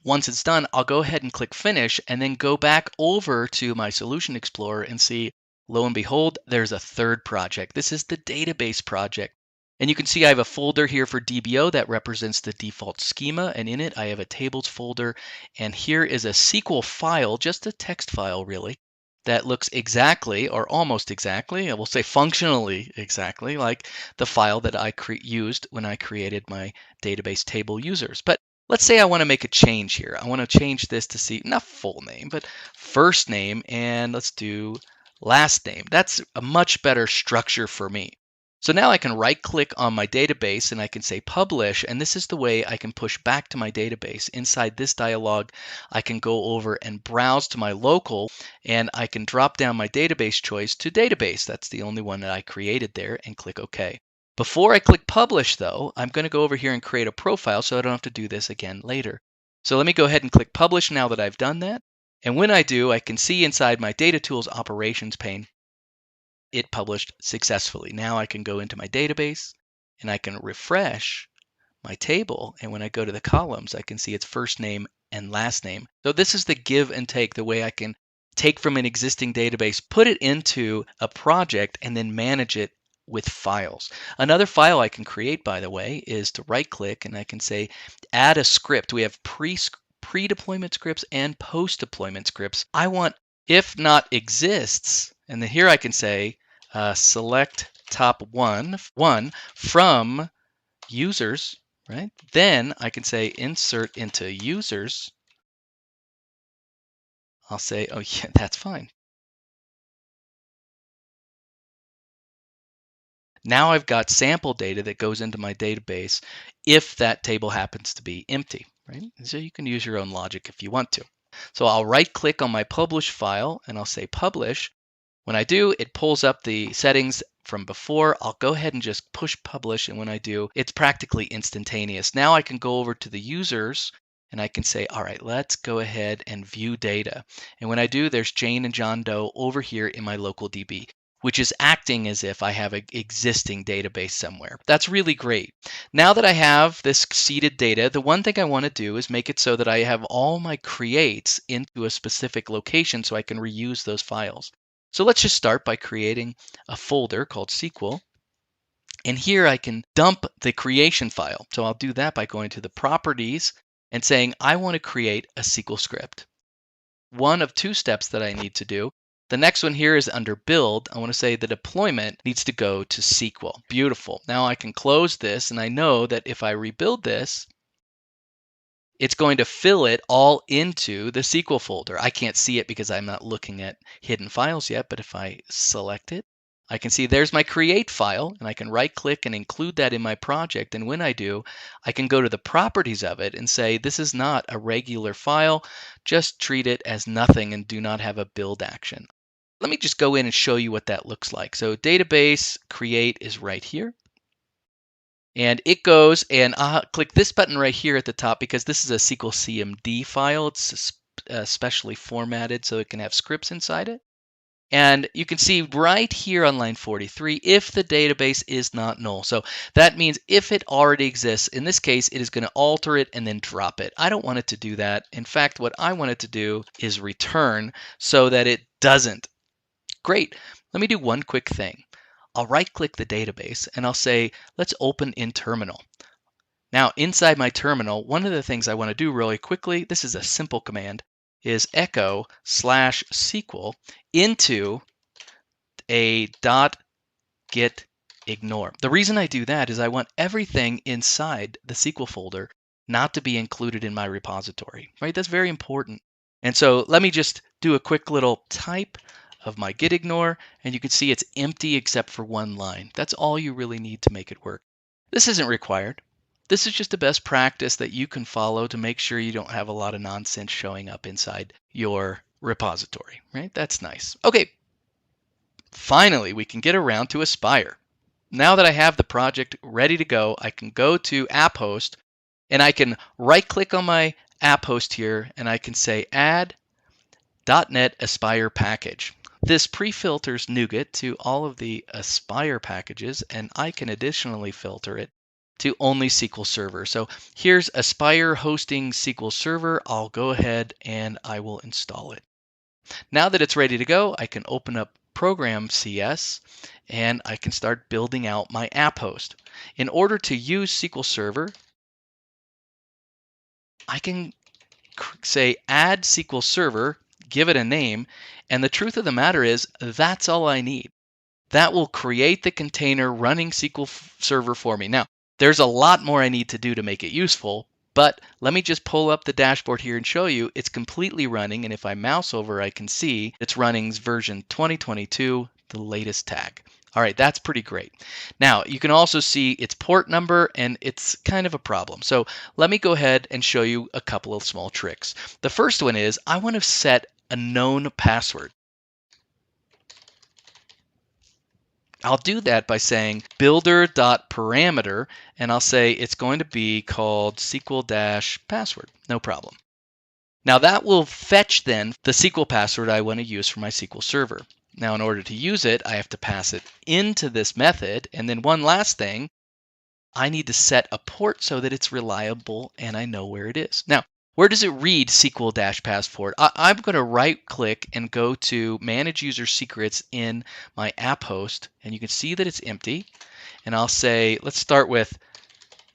[SPEAKER 6] Once it's done, I'll go ahead and click Finish and then go back over to my Solution Explorer and see, lo and behold, there's a third project. This is the database project. And you can see I have a folder here for DBO that represents the default schema. And in it, I have a tables folder. And here is a SQL file, just a text file really, that looks exactly or almost exactly, I will say functionally exactly like the file that I used when I created my database table users. But let's say I want to make a change here. I want to change this to see, not full name, but first name, and let's do last name. That's a much better structure for me. So now I can right-click on my database and I can say Publish, and this is the way I can push back to my database. Inside this dialog, I can go over and browse to my local, and I can drop down my database choice to Database. That's the only one that I created there, and click OK. Before I click Publish, though, I'm going to go over here and create a profile so I don't have to do this again later. So let me go ahead and click Publish now that I've done that. And when I do, I can see inside my Data Tools Operations pane, it published successfully. Now I can go into my database and I can refresh my table. And when I go to the columns, I can see its first name and last name. So this is the give and take, the way I can take from an existing database, put it into a project, and then manage it with files. Another file I can create, by the way, is to right-click and I can say add a script. We have pre-deployment scripts and post-deployment scripts. I want if not exists, and then here I can say select top one from users, right? Then I can say insert into users. I'll say, oh yeah, that's fine. Now I've got sample data that goes into my database if that table happens to be empty, right? So you can use your own logic if you want to. So I'll right-click on my publish file and I'll say publish. When I do, it pulls up the settings from before. I'll go ahead and just push publish, and when I do, it's practically instantaneous. Now I can go over to the users and I can say, all right, let's go ahead and view data. And when I do, there's Jane and John Doe over here in my local DB, which is acting as if I have an existing database somewhere. That's really great. Now that I have this seeded data, the one thing I want to do is make it so that I have all my creates into a specific location so I can reuse those files. So let's just start by creating a folder called SQL. And here I can dump the creation file. So I'll do that by going to the properties and saying, I want to create a SQL script. One of two steps that I need to do. The next one here is under build. I want to say the deployment needs to go to SQL. Beautiful. Now I can close this, and I know that if I rebuild this, it's going to fill it all into the SQL folder. I can't see it because I'm not looking at hidden files yet, but if I select it, I can see there's my create file, and I can right click and include that in my project. And when I do, I can go to the properties of it and say, this is not a regular file, just treat it as nothing and do not have a build action. Let me just go in and show you what that looks like. So database create is right here. And it goes, and I'll click this button right here at the top because this is a SQL CMD file. It's specially formatted so it can have scripts inside it. And you can see right here on line 43, if the database is not null. So that means if it already exists, in this case, it is going to alter it and then drop it. I don't want it to do that. In fact, what I want it to do is return so that it doesn't. Great. Let me do one quick thing. I'll right-click the database and I'll say, let's open in terminal. Now, inside my terminal, one of the things I want to do really quickly, this is a simple command, is echo/SQL into a .git ignore. The reason I do that is I want everything inside the SQL folder not to be included in my repository, right? That's very important. And so let me just do a quick little type of my git ignore, and you can see it's empty except for one line. That's all you really need to make it work. This isn't required. This is just a best practice that you can follow to make sure you don't have a lot of nonsense showing up inside your repository, right? That's nice. Okay, finally, we can get around to Aspire. Now that I have the project ready to go, I can go to app host and I can right click on my app host here and I can say add .NET Aspire package. This pre-filters NuGet to all of the Aspire packages, and I can additionally filter it to only SQL Server. So here's Aspire hosting SQL Server. I'll go ahead and I will install it. Now that it's ready to go, I can open up Program CS and I can start building out my app host. In order to use SQL Server, I can say add SQL Server, give it a name, and the truth of the matter is that's all I need. That will create the container running SQL Server for me. Now, there's a lot more I need to do to make it useful, but let me just pull up the dashboard here and show you it's completely running, and if I mouse over, I can see it's running version 2022, the latest tag. All right, that's pretty great. Now, you can also see its port number, and it's kind of a problem. So let me go ahead and show you a couple of small tricks. The first one is I want to set a known password. I'll do that by saying builder.parameter, and I'll say it's going to be called SQL-password. No problem. Now that will fetch then the SQL password I want to use for my SQL Server. Now in order to use it, I have to pass it into this method. And then one last thing, I need to set a port so that it's reliable and I know where it is. Now, where does it read SQL-passport? I'm going to right click and go to manage user secrets in my app host, and you can see that it's empty. And I'll say, let's start with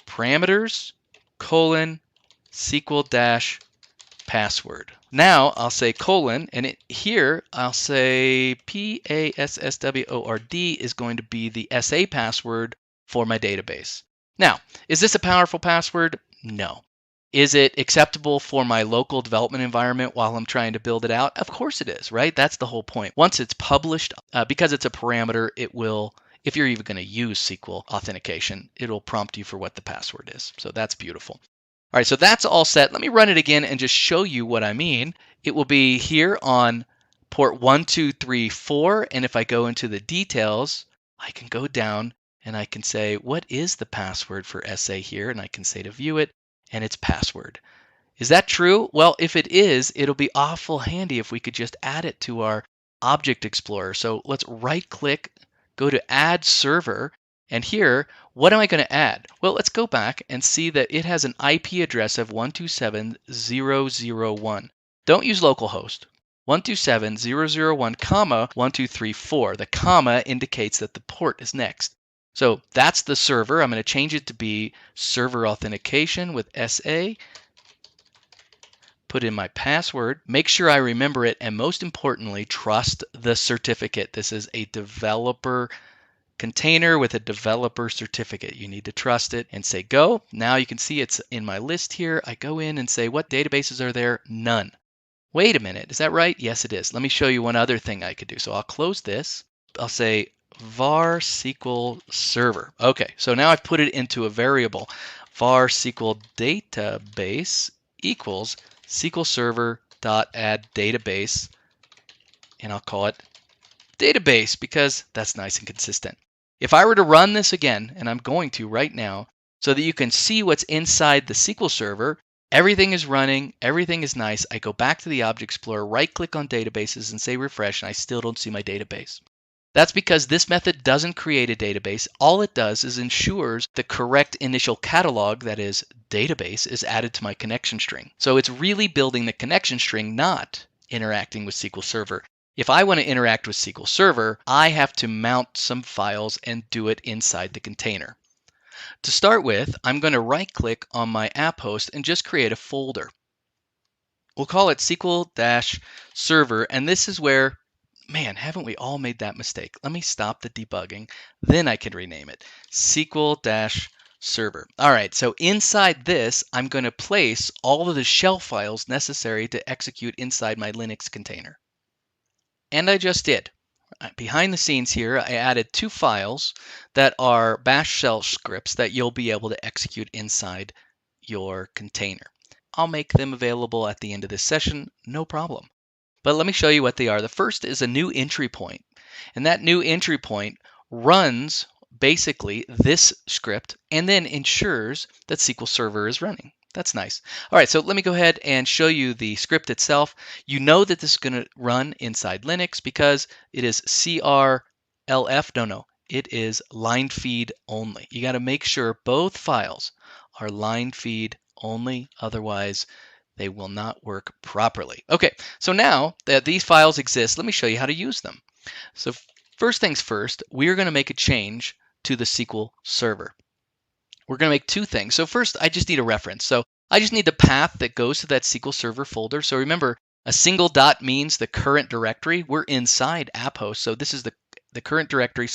[SPEAKER 6] parameters, SQL-password. Now I'll say colon, and here I'll say password is going to be the SA password for my database. Now, is this a powerful password? No. Is it acceptable for my local development environment while I'm trying to build it out? Of course it is, right? That's the whole point. Once it's published, because it's a parameter, it will, if you're even going to use SQL authentication, it'll prompt you for what the password is. So that's beautiful. All right, so that's all set. Let me run it again and just show you what I mean. It will be here on port 1234, and if I go into the details, I can go down and I can say, what is the password for SA here? And I can say to view it, and it's password. Is that true? Well, if it is, it'll be awful handy if we could just add it to our Object Explorer. So let's right click, go to Add Server, and here, what am I going to add? Well, let's go back and see that it has an IP address of 127.0.0.1. Don't use localhost. 127.0.0.1, comma 1234. The comma indicates that the port is next. So that's the server. I'm going to change it to be server authentication with SA. Put in my password, make sure I remember it, and most importantly, trust the certificate. This is a developer container with a developer certificate. You need to trust it and say go. Now you can see it's in my list here. I go in and say, what databases are there? None. Wait a minute, is that right? Yes, it is. Let me show you one other thing I could do. So I'll close this. I'll say var SQL server. Okay, so now I've put it into a variable. Var SQL database equals SQL server dot add database, and I'll call it database because that's nice and consistent. If I were to run this again, and I'm going to right now, so that you can see what's inside the SQL server, everything is running, everything is nice. I go back to the Object Explorer, right-click on databases and say refresh, and I still don't see my database. That's because this method doesn't create a database. All it does is ensures the correct initial catalog, that is database, is added to my connection string. So it's really building the connection string, not interacting with SQL Server. If I want to interact with SQL Server, I have to mount some files and do it inside the container. To start with, I'm going to right-click on my app host and just create a folder. We'll call it SQL-server, and this is where, man, haven't we all made that mistake? Let me stop the debugging, then I can rename it. SQL-server. All right, so inside this, I'm going to place all of the shell files necessary to execute inside my Linux container. And I just did. Behind the scenes here, I added 2 files that are bash shell scripts that you'll be able to execute inside your container. I'll make them available at the end of this session, no problem. But let me show you what they are. The first is a new entry point, and that new entry point runs basically this script and then ensures that SQL Server is running. That's nice. All right, so let me go ahead and show you the script itself. You know that this is going to run inside Linux because it is CRLF. No, it is line feed only. You got to make sure both files are line feed only, otherwise they will not work properly. Okay, so now that these files exist, let me show you how to use them. So first things first, we're going to make a change to the SQL Server. We're going to make 2 things. So first, I just need a reference. So I just need the path that goes to that SQL Server folder. So remember, a single dot means the current directory. We're inside app host. So this is the current directory /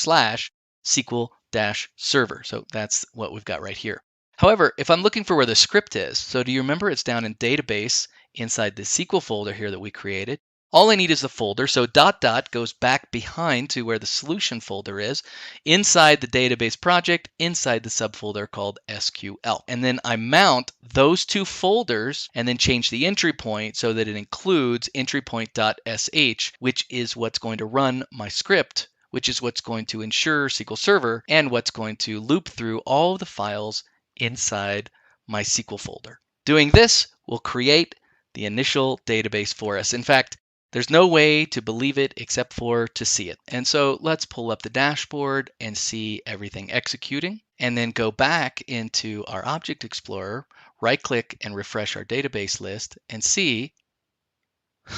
[SPEAKER 6] SQL-server. So that's what we've got right here. However, if I'm looking for where the script is, so do you remember it's down in database inside the SQL folder here that we created? All I need is the folder, so dot goes back behind to where the solution folder is, inside the database project, inside the subfolder called SQL. And then I mount those 2 folders and then change the entry point so that it includes entry point.sh, which is what's going to run my script, which is what's going to ensure SQL Server and what's going to loop through all of the files inside my SQL folder. Doing this will create the initial database for us. In fact, there's no way to believe it except for to see it. And so let's pull up the dashboard and see everything executing, and then go back into our Object Explorer, right-click and refresh our database list and see,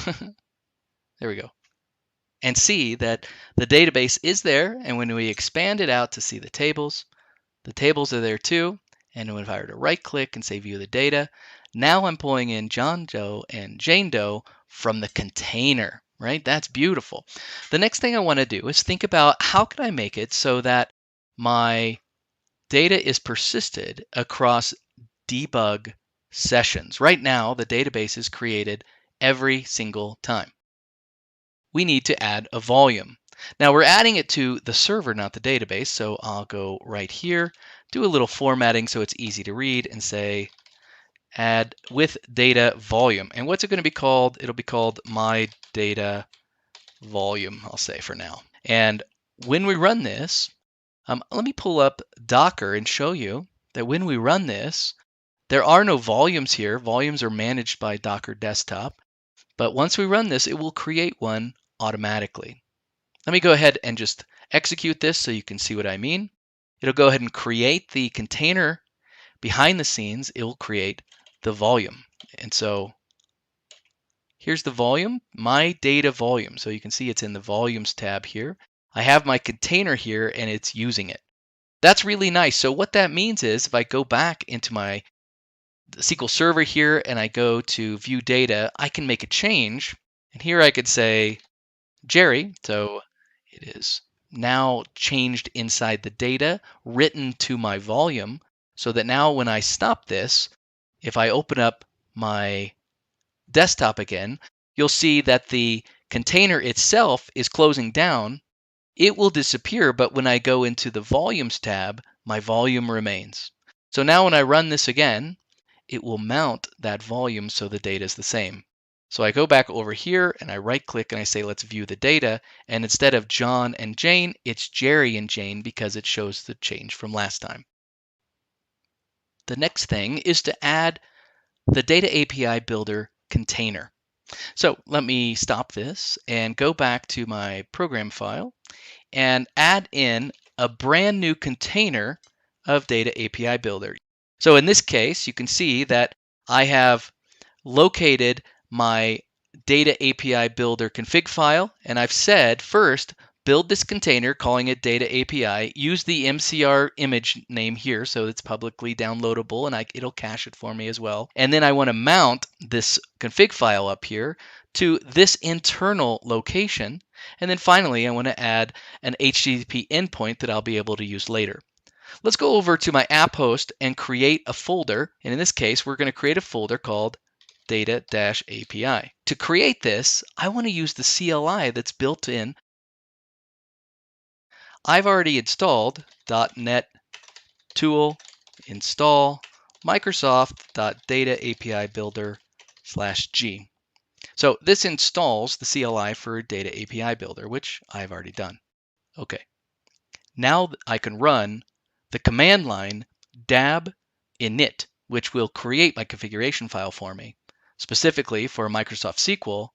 [SPEAKER 6] there we go, and see that the database is there. And when we expand it out to see the tables are there too. And if I were to right-click and say view the data, now I'm pulling in John Doe and Jane Doe from the container, right? That's beautiful. The next thing I want to do is think about how can I make it so that my data is persisted across debug sessions. Right now, the database is created every single time. We need to add a volume. Now we're adding it to the server, not the database. So I'll go right here, do a little formatting so it's easy to read, and say add with data volume. And what's it going to be called? It'll be called my data volume, I'll say for now. And when we run this, let me pull up Docker and show you that when we run this, there are no volumes here. Volumes are managed by Docker Desktop. But once we run this, it will create one automatically. Let me go ahead and just execute this so you can see what I mean. It'll go ahead and create the container behind the scenes. It will create the volume. And so Here's the volume, my data volume. So you can see it's in the volumes tab here. I have my container here and it's using it. That's really nice. So what that means is if I go back into my SQL Server here and I go to view data, I can make a change. And here I could say Jerry. So it is now changed inside the data, written to my volume, so that now when I stop this, if I open up my desktop again, you'll see that the container itself is closing down. It will disappear, but when I go into the volumes tab, my volume remains. So now when I run this again, it will mount that volume so the data is the same. So I go back over here and I right click and I say let's view the data, and instead of John and Jane, it's Jerry and Jane because it shows the change from last time. The next thing is to add the Data API Builder container. So let me stop this and go back to my program file and add in a brand new container of Data API Builder. So in this case, you can see that I have located my Data API Builder config file, and I've said first, build this container calling it Data API, use the MCR image name here so it's publicly downloadable and it'll cache it for me as well. And then I want to mount this config file up here to this internal location. And then finally, I want to add an HTTP endpoint that I'll be able to use later. Let's go over to my app host and create a folder. And in this case, we're going to create a folder called Data-API. To create this, I want to use the CLI that's built in. I've already installed .NET tool install Microsoft.Data-API-Builder/G. So this installs the CLI for Data API Builder, which I've already done. Okay. Now I can run the command line dab init, which will create my configuration file for me, specifically for Microsoft SQL,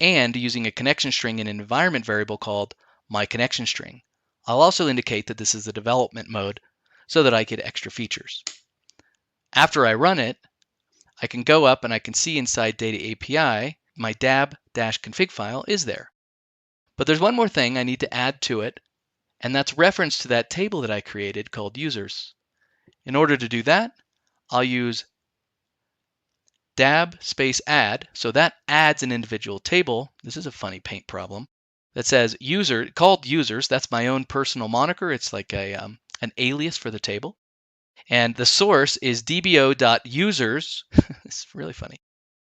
[SPEAKER 6] and using a connection string in an environment variable called myConnectionString. I'll also indicate that this is the development mode so that I get extra features. After I run it, I can go up and I can see inside Data API, my dab-config file is there. But there's one more thing I need to add to it, and that's reference to that table that I created called users. In order to do that, I'll use dab space add, so that adds an individual table. This is a funny paint problem that says user called users. That's my own personal moniker. It's like an alias for the table. And the source is dbo.users. It's really funny.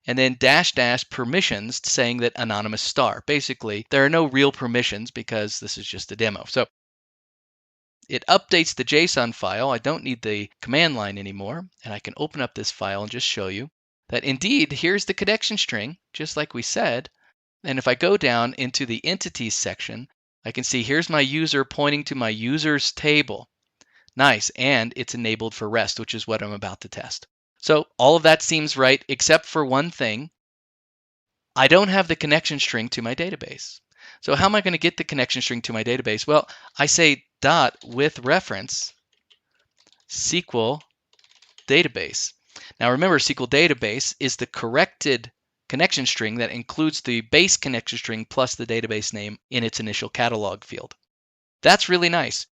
[SPEAKER 6] And then -- permissions saying that anonymous star. Basically, there are no real permissions because this is just a demo. So it updates the JSON file. I don't need the command line anymore. And I can open up this file and just show you that indeed, here's the connection string, just like we said. And if I go down into the entities section, I can see here's my user pointing to my users table. Nice, and it's enabled for REST, which is what I'm about to test. So all of that seems right, except for one thing. I don't have the connection string to my database. So how am I going to get the connection string to my database? Well, I say dot with reference SQL database. Now remember, SQL database is the corrected connection string that includes the base connection string plus the database name in its initial catalog field. That's really nice.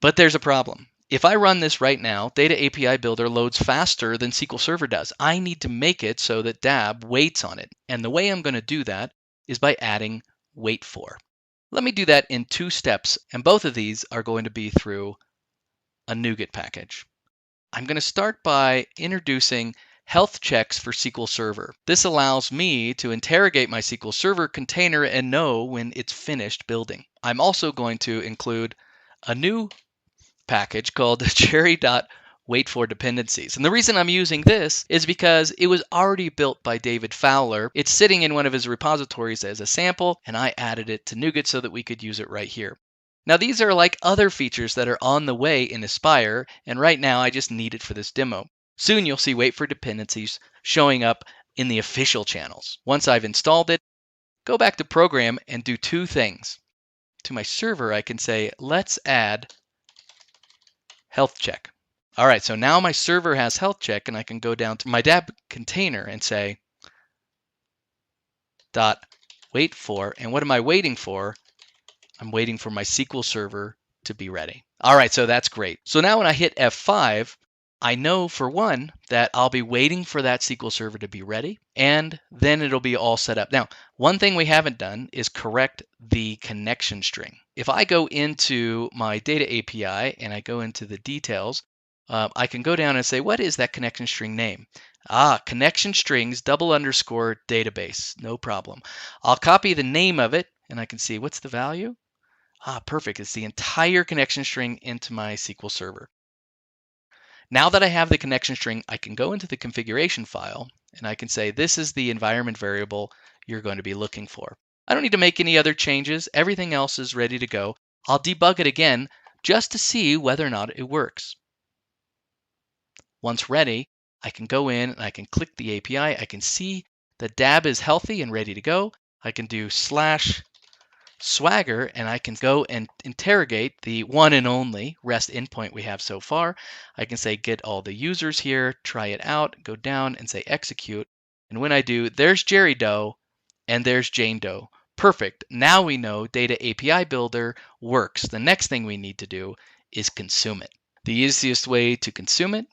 [SPEAKER 6] But there's a problem. If I run this right now, Data API Builder loads faster than SQL Server does. I need to make it so that DAB waits on it. And the way I'm going to do that is by adding wait for. Let me do that in 2 steps, and both of these are going to be through a NuGet package. I'm going to start by introducing health checks for SQL Server. This allows me to interrogate my SQL Server container and know when it's finished building. I'm also going to include a new package called cherry.waitForDependencies. And the reason I'm using this is because it was already built by David Fowler. It's sitting in one of his repositories as a sample, and I added it to NuGet so that we could use it right here. Now these are like other features that are on the way in Aspire, and right now I just need it for this demo. Soon you'll see waitForDependencies showing up in the official channels. Once I've installed it, go back to program and do 2 things. To my server, I can say, let's add health check. All right, so now my server has health check, and I can go down to my DAB container and say, dot wait for. And what am I waiting for? I'm waiting for my SQL Server to be ready. All right, so that's great. So now when I hit F5, I know for one that I'll be waiting for that SQL Server to be ready, and then it'll be all set up. Now, one thing we haven't done is correct the connection string. If I go into my data API and I go into the details, I can go down and say, what is that connection string name? Connection strings __ database. No problem. I'll copy the name of it, and I can see what's the value. Perfect. It's the entire connection string into my SQL Server. Now that I have the connection string, I can go into the configuration file and I can say, this is the environment variable you're going to be looking for. I don't need to make any other changes. Everything else is ready to go. I'll debug it again just to see whether or not it works. Once ready, I can go in and I can click the API. I can see the DAB is healthy and ready to go. I can do /swagger and I can go and interrogate the one and only REST endpoint we have so far. I can say get all the users here, try it out, go down and say execute. And when I do, there's Jerry Doe and there's Jane Doe. Perfect. Now we know Data API Builder works. The next thing we need to do is consume it. The easiest way to consume it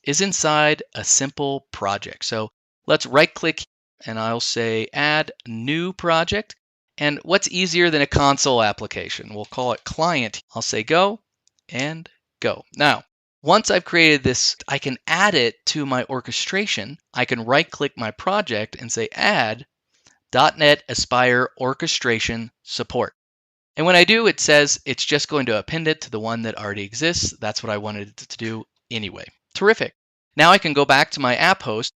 [SPEAKER 6] is inside a simple project. So let's right click and I'll say add new project. And what's easier than a console application? We'll call it client. I'll say go and go. Now, once I've created this, I can add it to my orchestration. I can right click my project and say add .NET Aspire orchestration support. And when I do, it says it's just going to append it to the one that already exists. That's what I wanted it to do anyway. Terrific. Now I can go back to my app host.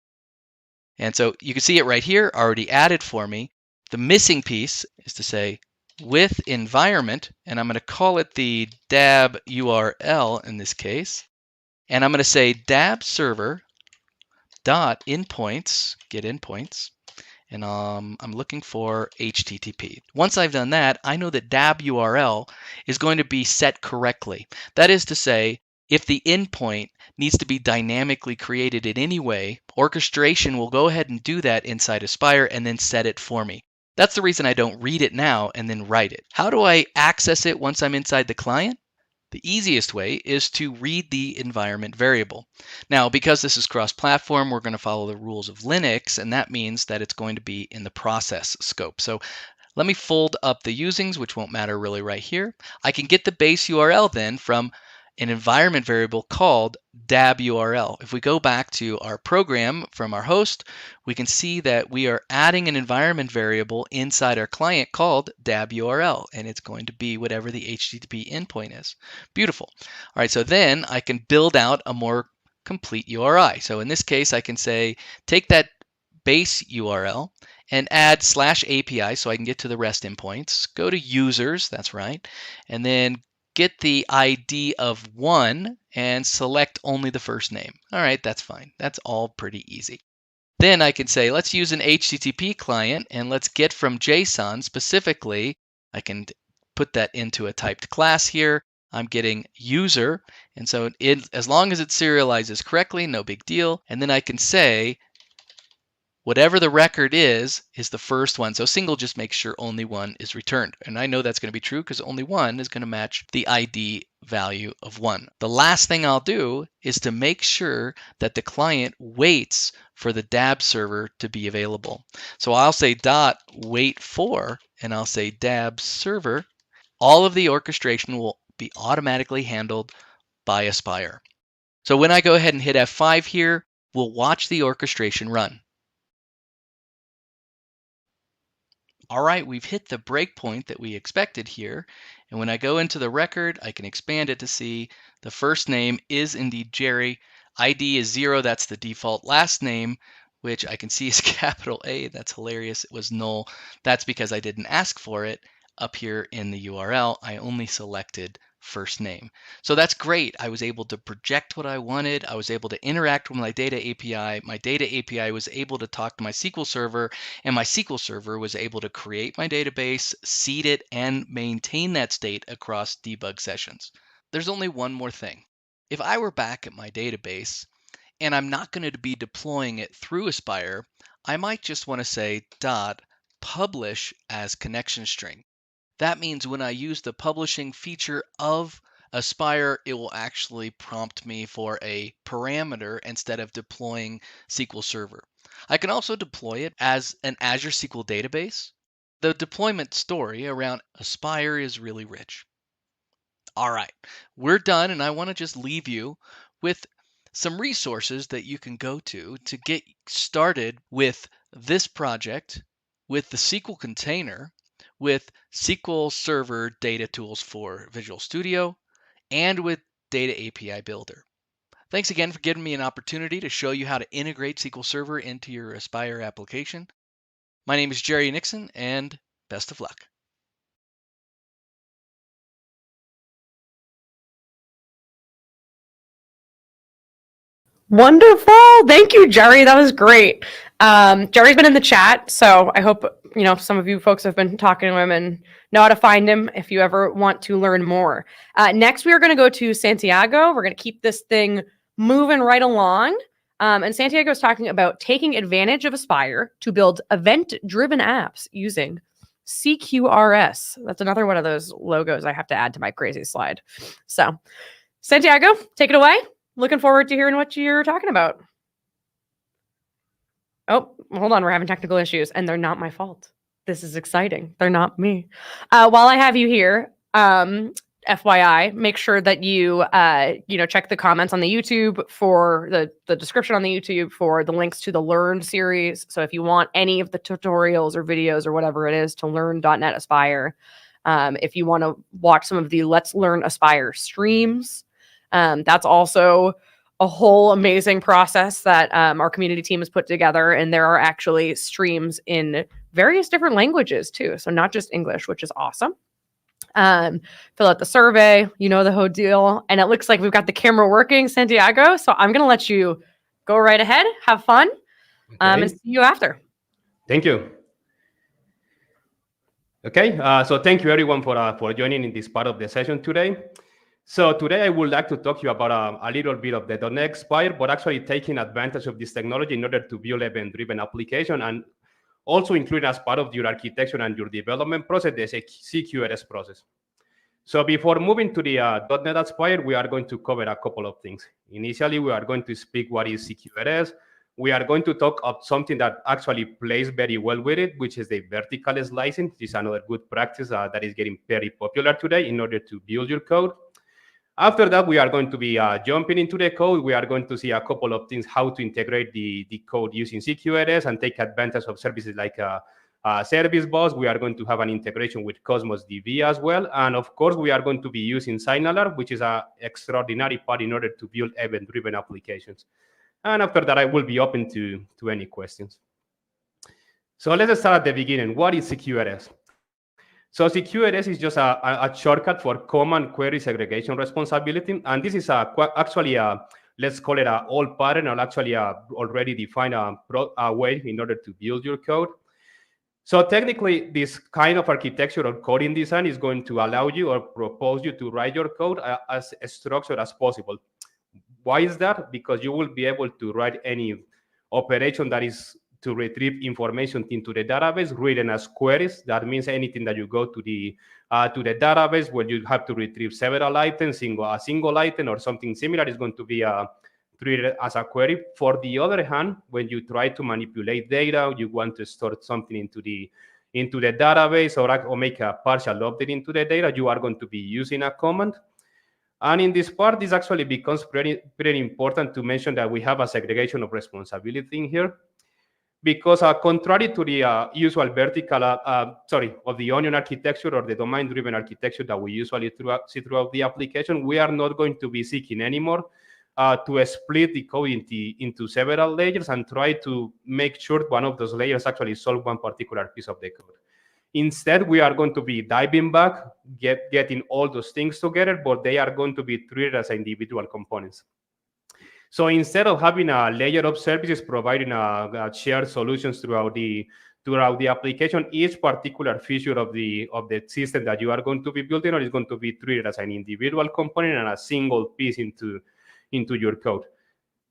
[SPEAKER 6] And so you can see it right here, already added for me. The missing piece is to say with environment, and I'm going to call it the DAB URL in this case. And I'm going to say DAB server dot endpoints, get endpoints, and I'm looking for HTTP. Once I've done that, I know that DAB URL is going to be set correctly. That is to say, if the endpoint needs to be dynamically created in any way, orchestration will go ahead and do that inside Aspire and then set it for me. That's the reason I don't read it now and then write it. How do I access it once I'm inside the client? The easiest way is to read the environment variable. Now, because this is cross-platform, we're going to follow the rules of Linux, and that means that it's going to be in the process scope. So let me fold up the usings, which won't matter really right here. I can get the base URL then from an environment variable called DAB URL. If we go back to our program from our host, we can see that we are adding an environment variable inside our client called DAB URL, and it's going to be whatever the HTTP endpoint is. Beautiful. All right, so then I can build out a more complete URI. So in this case, I can say, take that base URL and add /API so I can get to the REST endpoints, go to users, that's right, and then get the ID of 1 and select only the first name. All right, that's fine. That's all pretty easy. Then I can say, let's use an HTTP client and let's get from JSON specifically. I can put that into a typed class here. I'm getting user. And so as long as it serializes correctly, no big deal. And then I can say, whatever the record is the first one. So single just makes sure only one is returned. And I know that's going to be true because only one is going to match the ID value of 1. The last thing I'll do is to make sure that the client waits for the DAB server to be available. So I'll say .wait for, and I'll say DAB server. All of the orchestration will be automatically handled by Aspire. So when I go ahead and hit F5 here, we'll watch the orchestration run. All right, we've hit the breakpoint that we expected here. And when I go into the record, I can expand it to see the first name is indeed Jerry. ID is 0, that's the default last name, which I can see is capital A. That's hilarious. It was null. That's because I didn't ask for it up here in the URL. I only selected first name. So that's great. I was able to project what I wanted. I was able to interact with my data API. My data API was able to talk to my SQL server, and my SQL server was able to create my database, seed it, and maintain that state across debug sessions. There's only one more thing. If I were back at my database and I'm not going to be deploying it through Aspire, I might just want to say publish as connection string. That means when I use the publishing feature of Aspire, it will actually prompt me for a parameter instead of deploying SQL Server. I can also deploy it as an Azure SQL database. The deployment story around Aspire is really rich. All right, we're done, and I want to just leave you with some resources that you can go to get started with this project, with the SQL container, with SQL Server data tools for Visual Studio, and with Data API Builder. Thanks again for giving me an opportunity to show you how to integrate SQL Server into your Aspire application. My name is Jerry Nixon, and best of luck.
[SPEAKER 2] Wonderful. Thank you, Jerry. That was great. Jerry's been in the chat, so I hope some of you folks have been talking to him and know how to find him if you ever want to learn more. Next, we are going to go to Santiago. We're going to keep this thing moving right along. And Santiago is talking about taking advantage of Aspire to build event-driven apps using CQRS. That's another one of those logos I have to add to my crazy slide. So, Santiago, take it away. Looking forward to hearing what you're talking about. Oh, hold on. We're having technical issues, and they're not my fault. This is exciting. They're not me. While I have you here, FYI, make sure that you check the comments on the YouTube for the description on the YouTube for the links to the Learn series. So if you want any of the tutorials or videos or whatever it is to learn .NET Aspire, if you want to watch some of the Let's Learn Aspire streams, that's also a whole amazing process that our community team has put together. And there are actually streams in various different languages too. So not just English, which is awesome. Fill out the survey, the whole deal. And it looks like we've got the camera working, Santiago. So I'm going to let you go right ahead, have fun, and see you after.
[SPEAKER 7] Thank you. Okay, so thank you everyone for joining in this part of the session today. So today I would like to talk to you about a little bit of the .NET Aspire, but actually taking advantage of this technology in order to build event-driven application and also include as part of your architecture and your development process, the CQRS process. So before moving to the .NET Aspire, we are going to cover a couple of things. Initially, we are going to speak what is CQRS. We are going to talk about something that actually plays very well with it, which is the vertical slicing. This is another good practice that is getting very popular today in order to build your code. After that, we are going to be jumping into the code. We are going to see a couple of things, how to integrate the code using CQRS and take advantage of services like Service Bus. We are going to have an integration with Cosmos DB as well. And of course, we are going to be using SignAlarm, which is an extraordinary part in order to build event-driven applications. And after that, I will be open to any questions. So let's start at the beginning. What is CQRS? So CQRS is just a shortcut for Command Query Segregation Responsibility. And this is actually let's call it an old pattern, or actually already defined a way in order to build your code. So technically, this kind of architecture or coding design is going to allow you or propose you to write your code as structured as possible. Why is that? Because you will be able to write any operation that is to retrieve information into the database written as queries. That means anything that you go to the database where you have to retrieve several items, a single item or something similar is going to be treated as a query. For the other hand, when you try to manipulate data, you want to store something into the database or make a partial update into the data, you are going to be using a command. And in this part, this actually becomes pretty important to mention that we have a segregation of responsibility in here. Because contrary to the usual vertical, of the onion architecture or the domain-driven architecture that we usually see throughout the application, we are not going to be seeking anymore to split the code into several layers and try to make sure one of those layers actually solve one particular piece of the code. Instead, we are going to be diving back, getting all those things together, but they are going to be treated as individual components. So instead of having a layer of services providing shared solutions throughout the application, each particular feature of the system that you are going to be building is going to be treated as an individual component and a single piece into your code.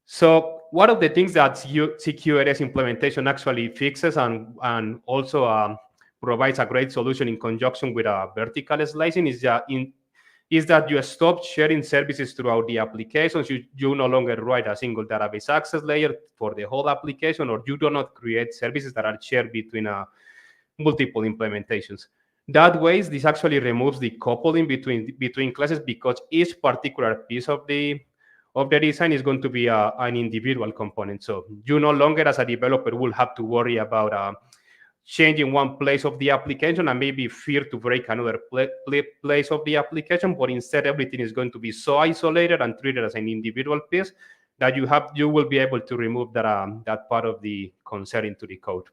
[SPEAKER 7] So one of the things that CQRS implementation actually fixes and also provides a great solution in conjunction with a vertical slicing is that you stop sharing services throughout the applications. You no longer write a single database access layer for the whole application, or you do not create services that are shared between multiple implementations. That way, this actually removes the coupling between classes, because each particular piece of the design is going to be an individual component. So you no longer, as a developer, will have to worry about changing one place of the application and maybe fear to break another place of the application, but instead everything is going to be so isolated and treated as an individual piece that you will be able to remove that part of the concern into the code.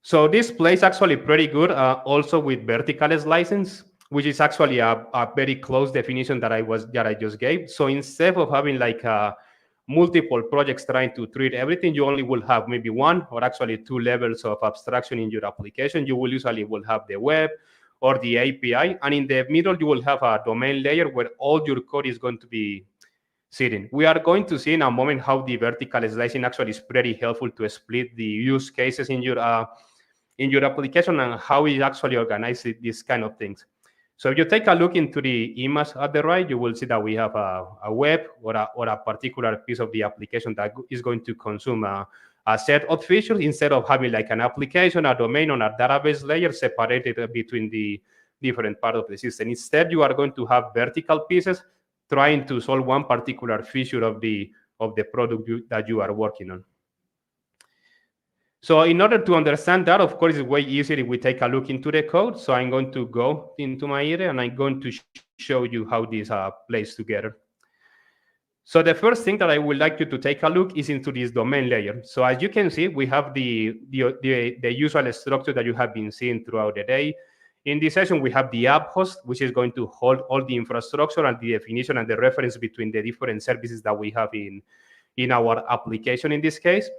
[SPEAKER 7] So this plays actually pretty good also with vertical slices, which is actually a very close definition that I just gave. So instead of having like multiple projects trying to treat everything, you only will have maybe one or actually two levels of abstraction in your application. You will usually have the web or the API, and in the middle you will have a domain layer where all your code is going to be sitting. We are going to see in a moment how the vertical slicing actually is pretty helpful to split the use cases in your application and how it actually organizes these kind of things. So if you take a look into the image at the right, you will see that we have a web or a particular piece of the application that is going to consume a set of features, instead of having like an application, a domain, or a database layer separated between the different parts of the system. Instead, you are going to have vertical pieces trying to solve one particular feature of the product that you are working on. So in order to understand that, of course, it's way easier if we take a look into the code. So I'm going to go into my area and I'm going to show you how this plays together. So the first thing that I would like you to take a look is into this domain layer. So as you can see, we have the usual structure that you have been seeing throughout the day. In this session, we have the app host, which is going to hold all the infrastructure and the definition and the reference between the different services that we have in our application in this case.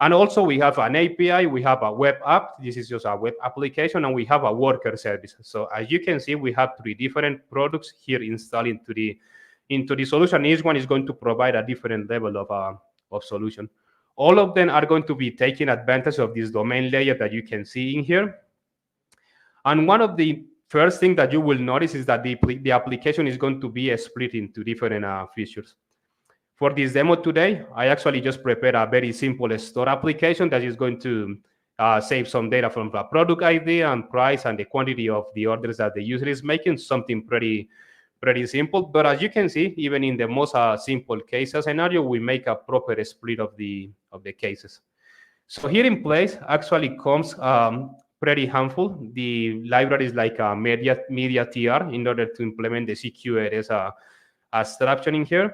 [SPEAKER 7] And also we have an API, we have a web app, this is just a web application, and we have a worker service. So as you can see, we have three different products here installed into the solution. Each one is going to provide a different level of solution. All of them are going to be taking advantage of this domain layer that you can see in here. And one of the first things that you will notice is that the application is going to be split into different features. For this demo today, I actually just prepared a very simple store application that is going to save some data from the product ID and price and the quantity of the orders that the user is making, something pretty simple. But as you can see, even in the most simple case scenario, we make a proper split of the cases. So here in place actually comes pretty handful. The library is like a media TR in order to implement the CQRS abstraction in here.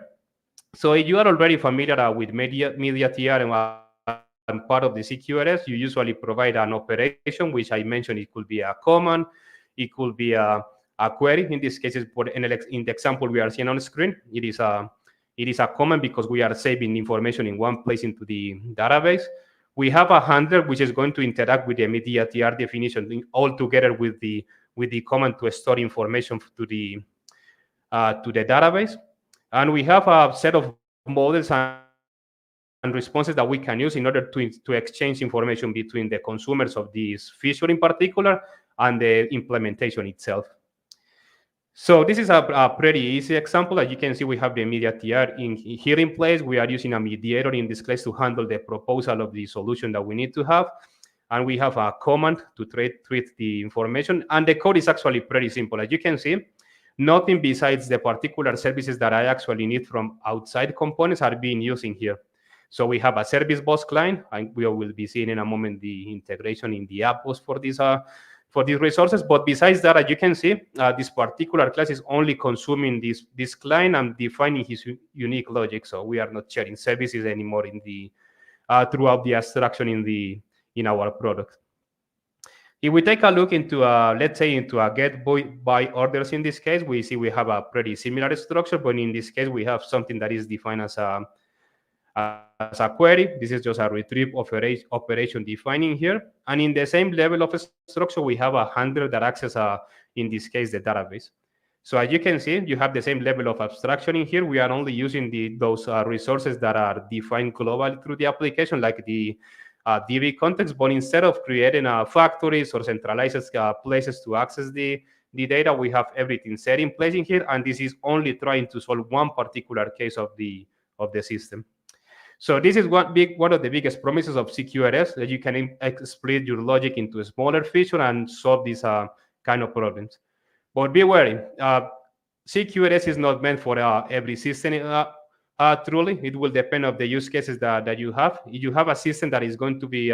[SPEAKER 7] So if you are already familiar with media TR and part of the CQRS, you usually provide an operation, which I mentioned. It could be a command, it could be a query. In this case, in the example we are seeing on the screen, it is a command because we are saving information in one place into the database. We have a handler which is going to interact with the media TR definition all together with the command to store information to the database. And we have a set of models and responses that we can use in order to exchange information between the consumers of this feature in particular and the implementation itself. So this is a pretty easy example. As you can see, we have the media TR here in place. We are using a mediator in this case to handle the proposal of the solution that we need to have. And we have a command to treat the information. And the code is actually pretty simple. As you can see, nothing besides the particular services that I actually need from outside components are being used in here. So we have a service bus client, and we will be seeing in a moment the integration in the app bus for these resources. But besides that, as you can see, this particular class is only consuming this client and defining his unique logic. So we are not sharing services anymore in the throughout the abstraction in our product. If we take a look into, let's say, into a get by orders in this case, we see we have a pretty similar structure, but in this case, we have something that is defined as a query. This is just a retrieve operation defining here. And in the same level of structure, we have a handler that accesses, in this case, the database. So as you can see, you have the same level of abstraction in here. We are only using those resources that are defined globally through the application, like the DB context, but instead of creating factories or centralized places to access the data, we have everything set in place in here, and this is only trying to solve one particular case of the system. So this is one of the biggest promises of CQRS, that you can split your logic into a smaller feature and solve these kind of problems. But be wary, CQRS is not meant for every system. Truly, it will depend on the use cases that you have. If you have a system that is going to be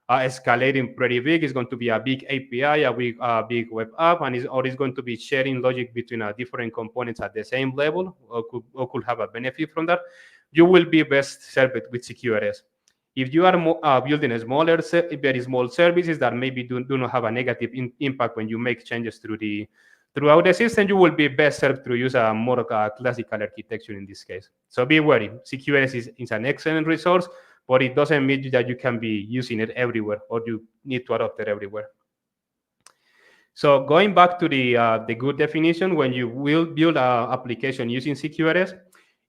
[SPEAKER 7] escalating pretty big, it's going to be a big API, a big web app, and it's going to be sharing logic between different components at the same level, or could have a benefit from that, you will be best served with CQRS. If you are building a smaller, very small services that maybe do not have a negative impact when you make changes throughout the system, you will be best served to use a more classical architecture in this case. So be wary. CQRS is an excellent resource, but it doesn't mean that you can be using it everywhere, or you need to adopt it everywhere. So going back to the good definition, when you will build an application using CQRS,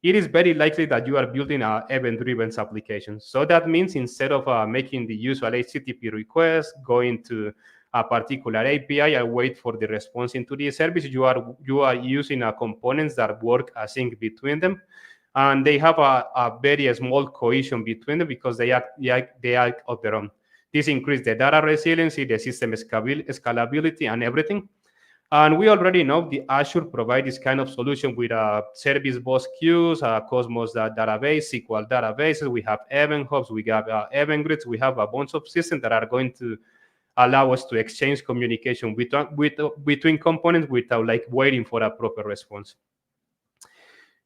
[SPEAKER 7] it is very likely that you are building an event-driven application. So that means instead of making the usual HTTP request, going to a particular API and wait for the response into the service, you are using components that work async between them, and they have a very small cohesion between them because they act of their own. This increases the data resiliency, the system scalability, and everything. And we already know the Azure provides this kind of solution with service bus queues, Cosmos database, SQL databases. We have event hubs, we have event grids, we have a bunch of systems that are going to allow us to exchange communication between components without waiting for a proper response.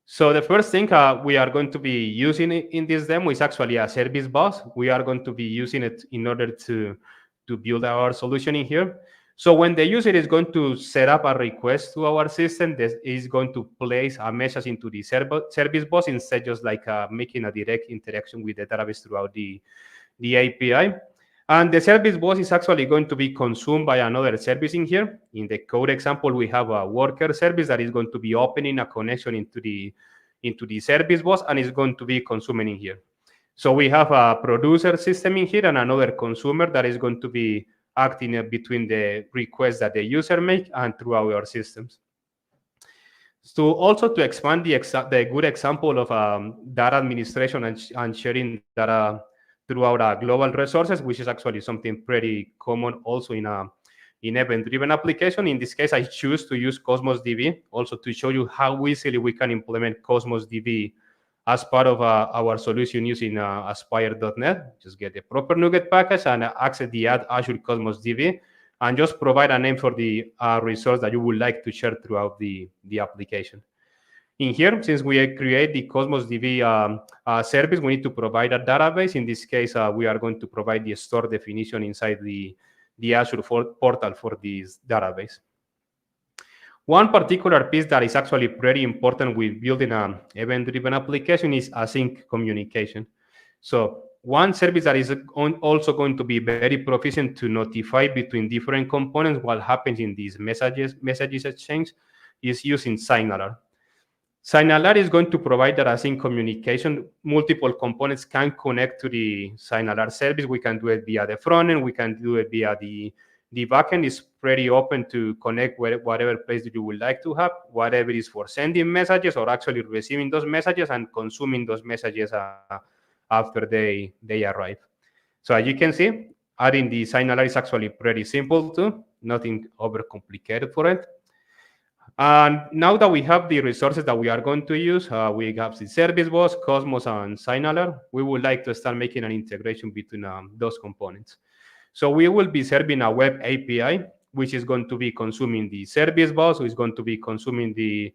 [SPEAKER 7] So the first thing we are going to be using in this demo is actually a service bus. We are going to be using it in order to build our solution in here. So when the user is going to set up a request to our system, this is going to place a message into the service bus instead just making a direct interaction with the database throughout the API. And the service bus is actually going to be consumed by another service in here. In the code example, we have a worker service that is going to be opening a connection into the service bus, and is going to be consuming in here. So we have a producer system in here and another consumer that is going to be acting between the requests that the user make and throughout our systems. So also to expand the good example of data administration and sharing data throughout global resources, which is actually something pretty common also in event-driven application. In this case, I choose to use Cosmos DB also to show you how easily we can implement Cosmos DB as part of our solution using Aspire.net. Just get the proper NuGet package and access the add Azure Cosmos DB, and just provide a name for the resource that you would like to share throughout the application. In here, since we create the Cosmos DB service, we need to provide a database. In this case, we are going to provide the store definition inside the Azure portal for this database. One particular piece that is actually pretty important with building an event-driven application is async communication. So one service that is also going to be very proficient to notify between different components what happens in these messages exchange is using SignAlert. SignAlert is going to provide that async communication. Multiple components can connect to the SignAlert service. We can do it via the front end. We can do it via the backend. Is pretty open to connect whatever place that you would like to have, whatever it is for sending messages or actually receiving those messages and consuming those messages after they arrive. So as you can see, adding the SignAlert is actually pretty simple too, nothing overcomplicated for it. And now that we have the resources that we are going to use, we have the service bus, Cosmos, and SignAlert, we would like to start making an integration between those components. So we will be serving a web API, which is going to be consuming the service bus, which is going to be consuming the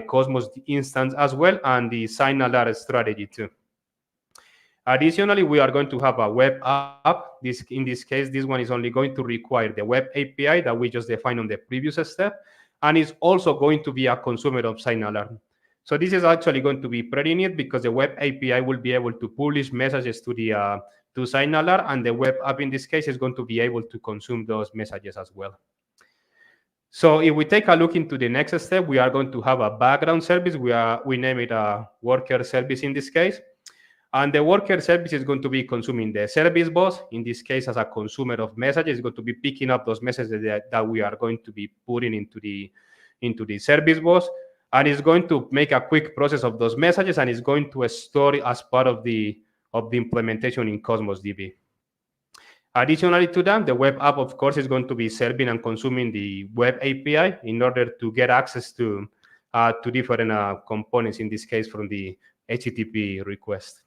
[SPEAKER 7] Cosmos instance as well, and the SignAlert strategy too. Additionally, we are going to have a web app. In this case, this one is only going to require the web API that we just defined on the previous step, and is also going to be a consumer of SignAlert. So this is actually going to be pretty neat because the web API will be able to publish messages to SignAlert, and the web app in this case is going to be able to consume those messages as well. So if we take a look into the next step, we are going to have a background service. We name it a worker service in this case. And the worker service is going to be consuming the service bus. In this case, as a consumer of messages, it's going to be picking up those messages that we are going to be putting into the service bus. And it's going to make a quick process of those messages, and it's going to store it as part of the implementation in Cosmos DB. Additionally to that, the web app, of course, is going to be serving and consuming the web API in order to get access to different components, in this case from the HTTP request.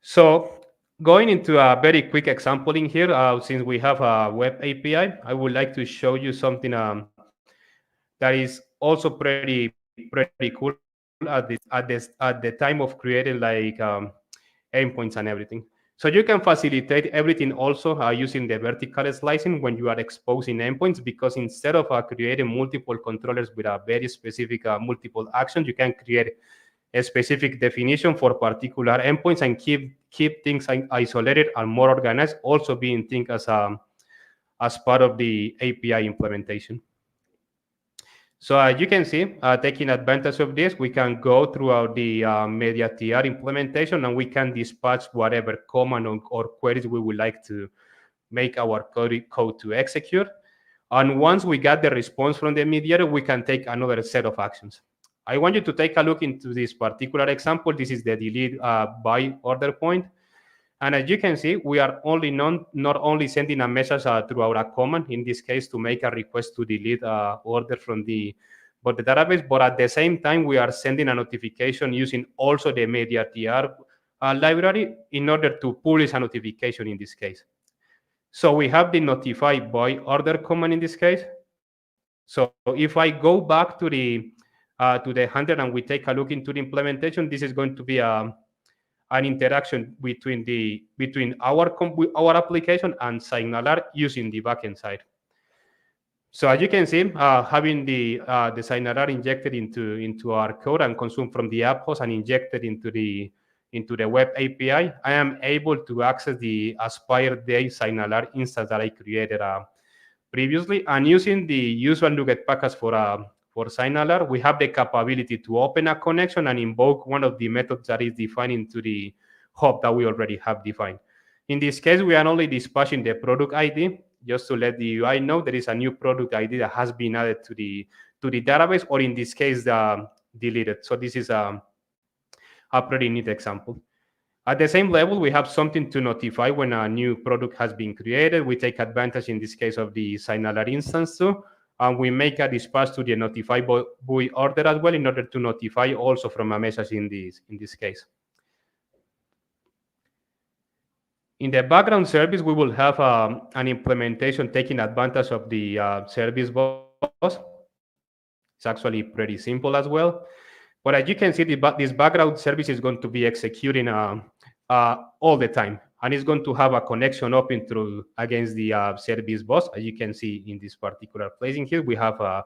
[SPEAKER 7] So going into a very quick example in here, since we have a web API, I would like to show you something that is also pretty cool at the time of creating like endpoints and everything. So you can facilitate everything also using the vertical slicing when you are exposing endpoints, because instead of creating multiple controllers with a very specific multiple actions, you can create a specific definition for particular endpoints and keep things isolated and more organized, also being think as part of the API implementation. So you can see, taking advantage of this, we can go throughout the MediaTR implementation, and we can dispatch whatever command or queries we would like to make our code to execute. And once we got the response from the mediator, we can take another set of actions. I want you to take a look into this particular example. This is the delete by order point. And as you can see, we are not only sending a message throughout a command, in this case, to make a request to delete order from the database, but at the same time, we are sending a notification using also the MediaTR library in order to publish a notification in this case. So we have the notify by order command in this case. So if I go back to the handler and we take a look into the implementation, this is going to be an interaction between our application and SignalR using the backend side. So as you can see, having the SignalR injected into our code and consumed from the app host and injected into the web API, I am able to access the Aspire Day SignalR instance that I created previously. And using the usual NuGet package for SignalR, we have the capability to open a connection and invoke one of the methods that is defined into the hub that we already have defined. In this case, we are only dispatching the product ID, just to let the UI know there is a new product ID that has been added to the database, or in this case, deleted. So this is a pretty neat example. At the same level, we have something to notify when a new product has been created. We take advantage, in this case, of the SignalR instance too. And we make a dispatch to the notify by order as well in order to notify also from a message in this case. In the background service, we will have an implementation taking advantage of the service bus. It's actually pretty simple as well. But as you can see, this background service is going to be executing all the time. And it's going to have a connection open through against the service bus. As you can see in this particular place in here, we have a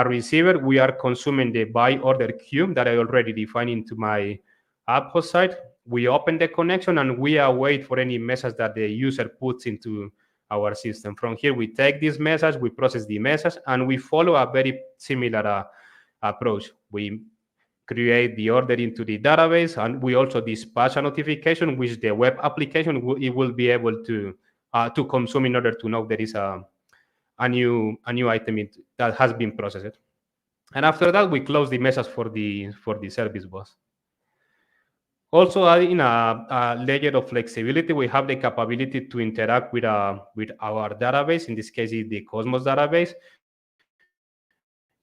[SPEAKER 7] receiver. We are consuming the by order queue that I already defined into my app host side. We open the connection and we await for any message that the user puts into our system. From here, we take this message, we process the message, and we follow a very similar approach. We create the order into the database, and we also dispatch a notification which the web application will be able to consume in order to know there is a new item that has been processed. And after that, we close the message for the service bus. Also, adding a layer of flexibility, we have the capability to interact with our database. In this case, it's the Cosmos database,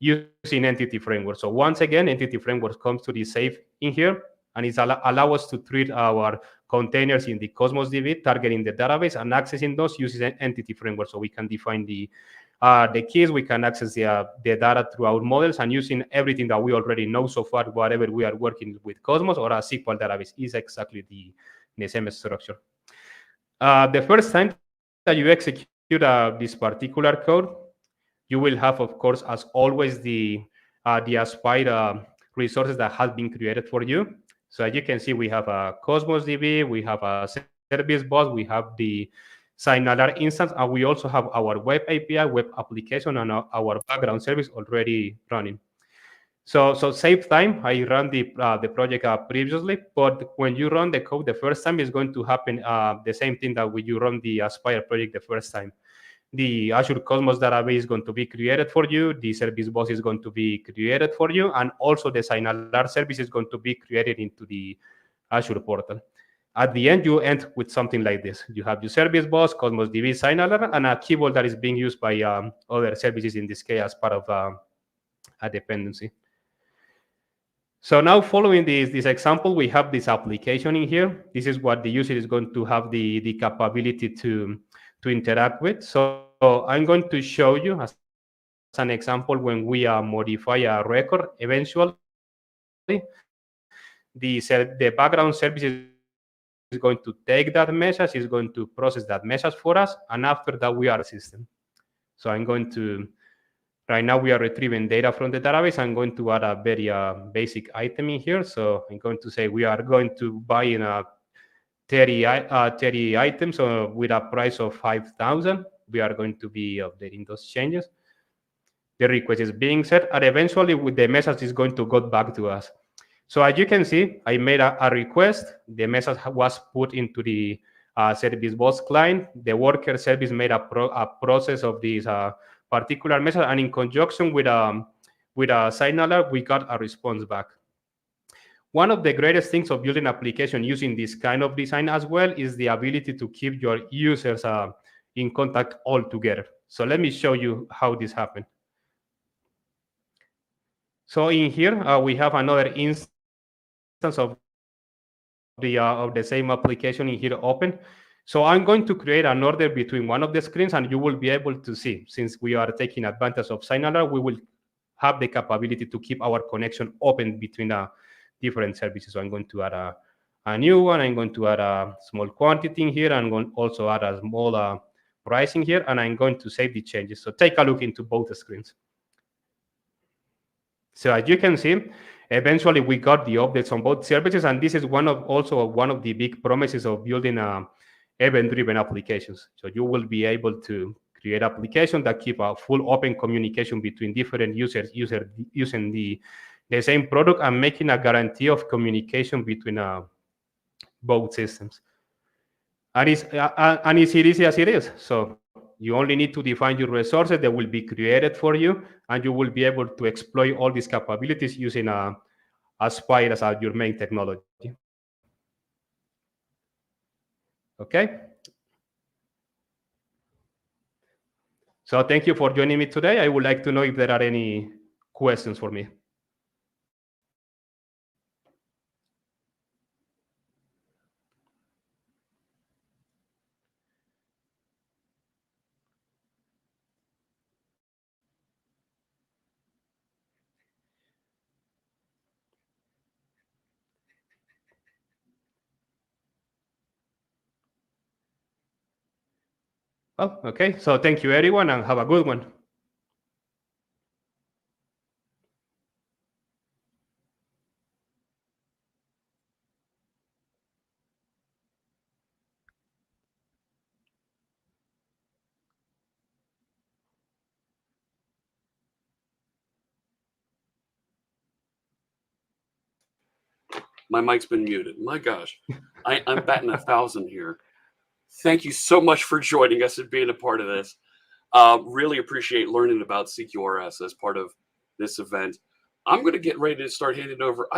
[SPEAKER 7] using Entity Framework. So once again, Entity Framework comes to the safe in here, and it allows us to treat our containers in the Cosmos DB, targeting the database and accessing those using Entity Framework. So we can define the keys, we can access the data through our models, and using everything that we already know so far, whatever we are working with Cosmos or a SQL database is exactly the same structure. The first time that you execute this particular code, you will have, of course, as always, the Aspire resources that have been created for you. So as you can see, we have a Cosmos DB, we have a service bus, we have the SignalR instance, and we also have our web API, web application, and our background service already running. So save time. I run the project previously, but when you run the code the first time, it's going to happen the same thing that when you run the Aspire project the first time. The Azure Cosmos database is going to be created for you. The service bus is going to be created for you, and also the SignAlert service is going to be created into the Azure portal. At the end, you end with something like this. You have your service bus, Cosmos DB, SignAlert, and a keyboard that is being used by other services, in this case, as part of a dependency. So now, following this example, we have this application in here. This is what the user is going to have the capability to interact with. So I'm going to show you as an example when we modify a record. Eventually, the background service is going to take that message, is going to process that message for us, and after that, we are a system. So I'm going to, right now we are retrieving data from the database. I'm going to add a very basic item in here. So I'm going to say we are going to buy in 30 items with a price of 5,000. We are going to be updating those changes. The request is being set, and eventually with the message is going to go back to us. So as you can see, I made a request. The message was put into the service bus client. The worker service made a process of this particular message, and in conjunction with a SignAlert, we got a response back. One of the greatest things of building an application using this kind of design as well is the ability to keep your users in contact all together. So let me show you how this happened. So in here, we have another instance of the same application in here open. So I'm going to create an order between one of the screens, and you will be able to see, since we are taking advantage of SignAlert, we will have the capability to keep our connection open between different services. So I'm going to add a new one. I'm going to add a small quantity in here. I'm going to also add a small pricing here, and I'm going to save the changes. So take a look into both screens. So as you can see, eventually we got the updates on both services, and this is one of the big promises of building event-driven applications. So you will be able to create applications that keep a full open communication between different users using the same product, and making a guarantee of communication between both systems. And it's easy as it is. So you only need to define your resources that will be created for you, and you will be able to exploit all these capabilities using Aspire as your main technology. Okay. So thank you for joining me today. I would like to know if there are any questions for me. Well, okay. So thank you, everyone, and have a good one.
[SPEAKER 8] My mic's been muted. My gosh, I'm batting 1,000 here. Thank you so much for joining us and being a part of this. Really appreciate learning about CQRS as part of this event. I'm going to get ready to start handing over.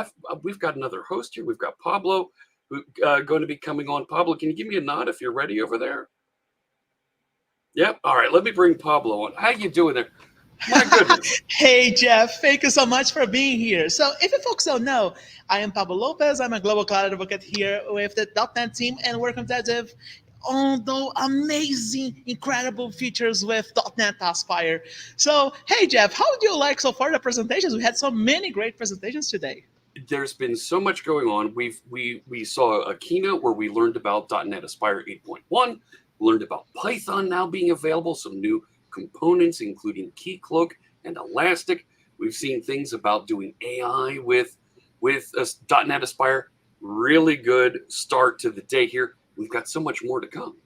[SPEAKER 8] We've got another host here. We've got Pablo who's going to be coming on. Pablo, can you give me a nod if you're ready over there? Yep. All right. Let me bring Pablo on. How you doing there? My goodness.
[SPEAKER 9] Hey, Jeff. Thank you so much for being here. So if you folks don't know, I am Pablo Lopez. I'm a global cloud advocate here with the .NET team and work on although amazing, incredible features with .NET Aspire. So, hey, Jeff, how do you like so far the presentations? We had so many great presentations today.
[SPEAKER 8] There's been so much going on. We saw a keynote where we learned about .NET Aspire 8.1, learned about Python now being available, some new components, including Cloak and Elastic. We've seen things about doing AI with .NET Aspire. Really good start to the day here. We've got so much more to come.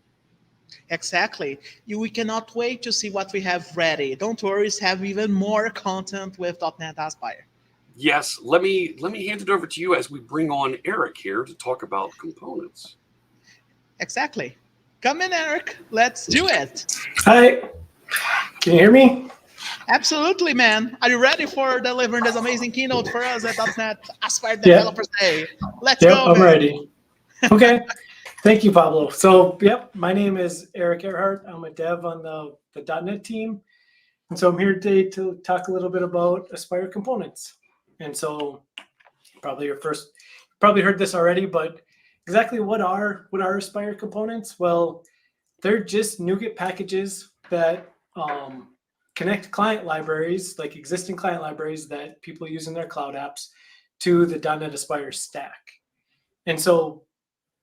[SPEAKER 9] Exactly. We cannot wait to see what we have ready. Don't worry, we have even more content with .NET Aspire.
[SPEAKER 8] Yes, let me hand it over to you as we bring on Eric here to talk about components.
[SPEAKER 9] Exactly. Come in, Eric. Let's do it.
[SPEAKER 10] Hi. Can you hear me?
[SPEAKER 9] Absolutely, man. Are you ready for delivering this amazing keynote for us at .NET Aspire Developers Day? Let's
[SPEAKER 10] Yep,
[SPEAKER 9] go,
[SPEAKER 10] I'm
[SPEAKER 9] man.
[SPEAKER 10] ready. Okay. Thank you, Pablo. So, yep, my name is Eric Erhardt. I'm a dev on the .NET team. And so I'm here today to talk a little bit about Aspire components. And so probably heard this already, but exactly what are Aspire components? Well, they're just NuGet packages that connect client libraries, like existing client libraries that people use in their cloud apps, to the .NET Aspire stack. And so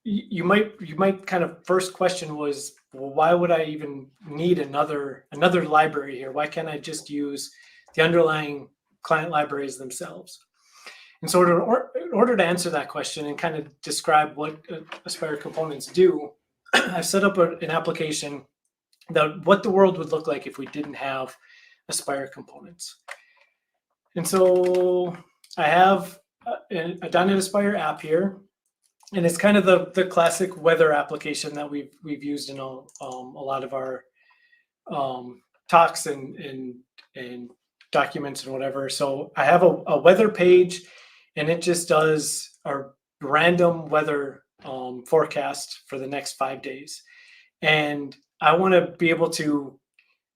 [SPEAKER 10] you might kind of first question was, well, why would I even need another library here? Why can't I just use the underlying client libraries themselves? And so in order to answer that question and kind of describe what Aspire components do, I've set up an application that what the world would look like if we didn't have Aspire components. And so I have a .NET Aspire app here, and it's kind of the classic weather application that we've used in a lot of our talks and documents and whatever. So I have a weather page, and it just does a random weather forecast for the next 5 days. And I want to be able to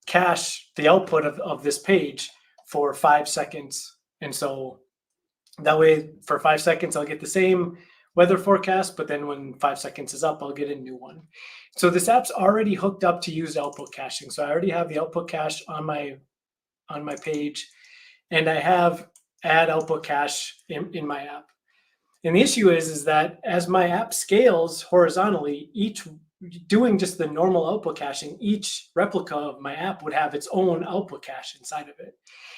[SPEAKER 10] cache the output of this page for 5 seconds. And so that way for 5 seconds, I'll get the same weather forecast, but then when 5 seconds is up, I'll get a new one. So this app's already hooked up to use output caching. So I already have the output cache on my page, and I have add output cache in my app. And the issue is that as my app scales horizontally, each doing just the normal output caching, each replica of my app would have its own output cache inside of it.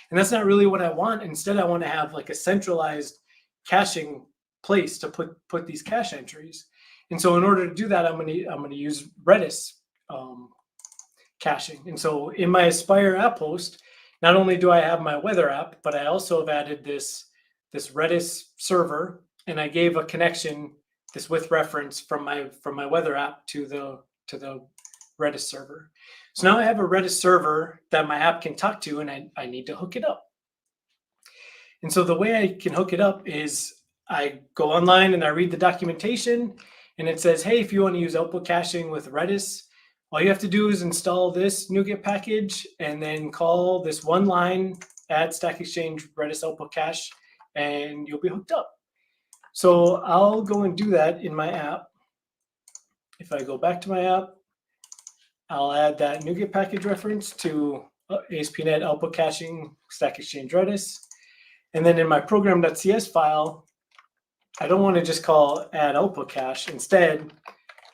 [SPEAKER 10] And that's not really what I want. Instead, I want to have like a centralized caching place to put these cache entries. And so in order to do that, I'm going to use Redis caching. And so in my Aspire app host, not only do I have my weather app, but I also have added this Redis server, and I gave a connection, this with reference from my weather app to the Redis server. So now I have a Redis server that my app can talk to, and I need to hook it up. And so the way I can hook it up is I go online and I read the documentation, and it says, hey, if you want to use output caching with Redis, all you have to do is install this NuGet package and then call this one line, add Stack Exchange Redis output cache, and you'll be hooked up. So I'll go and do that in my app. If I go back to my app, I'll add that NuGet package reference to ASP.NET output caching Stack Exchange Redis. And then in my program.cs file, I don't want to just call add output cache. Instead,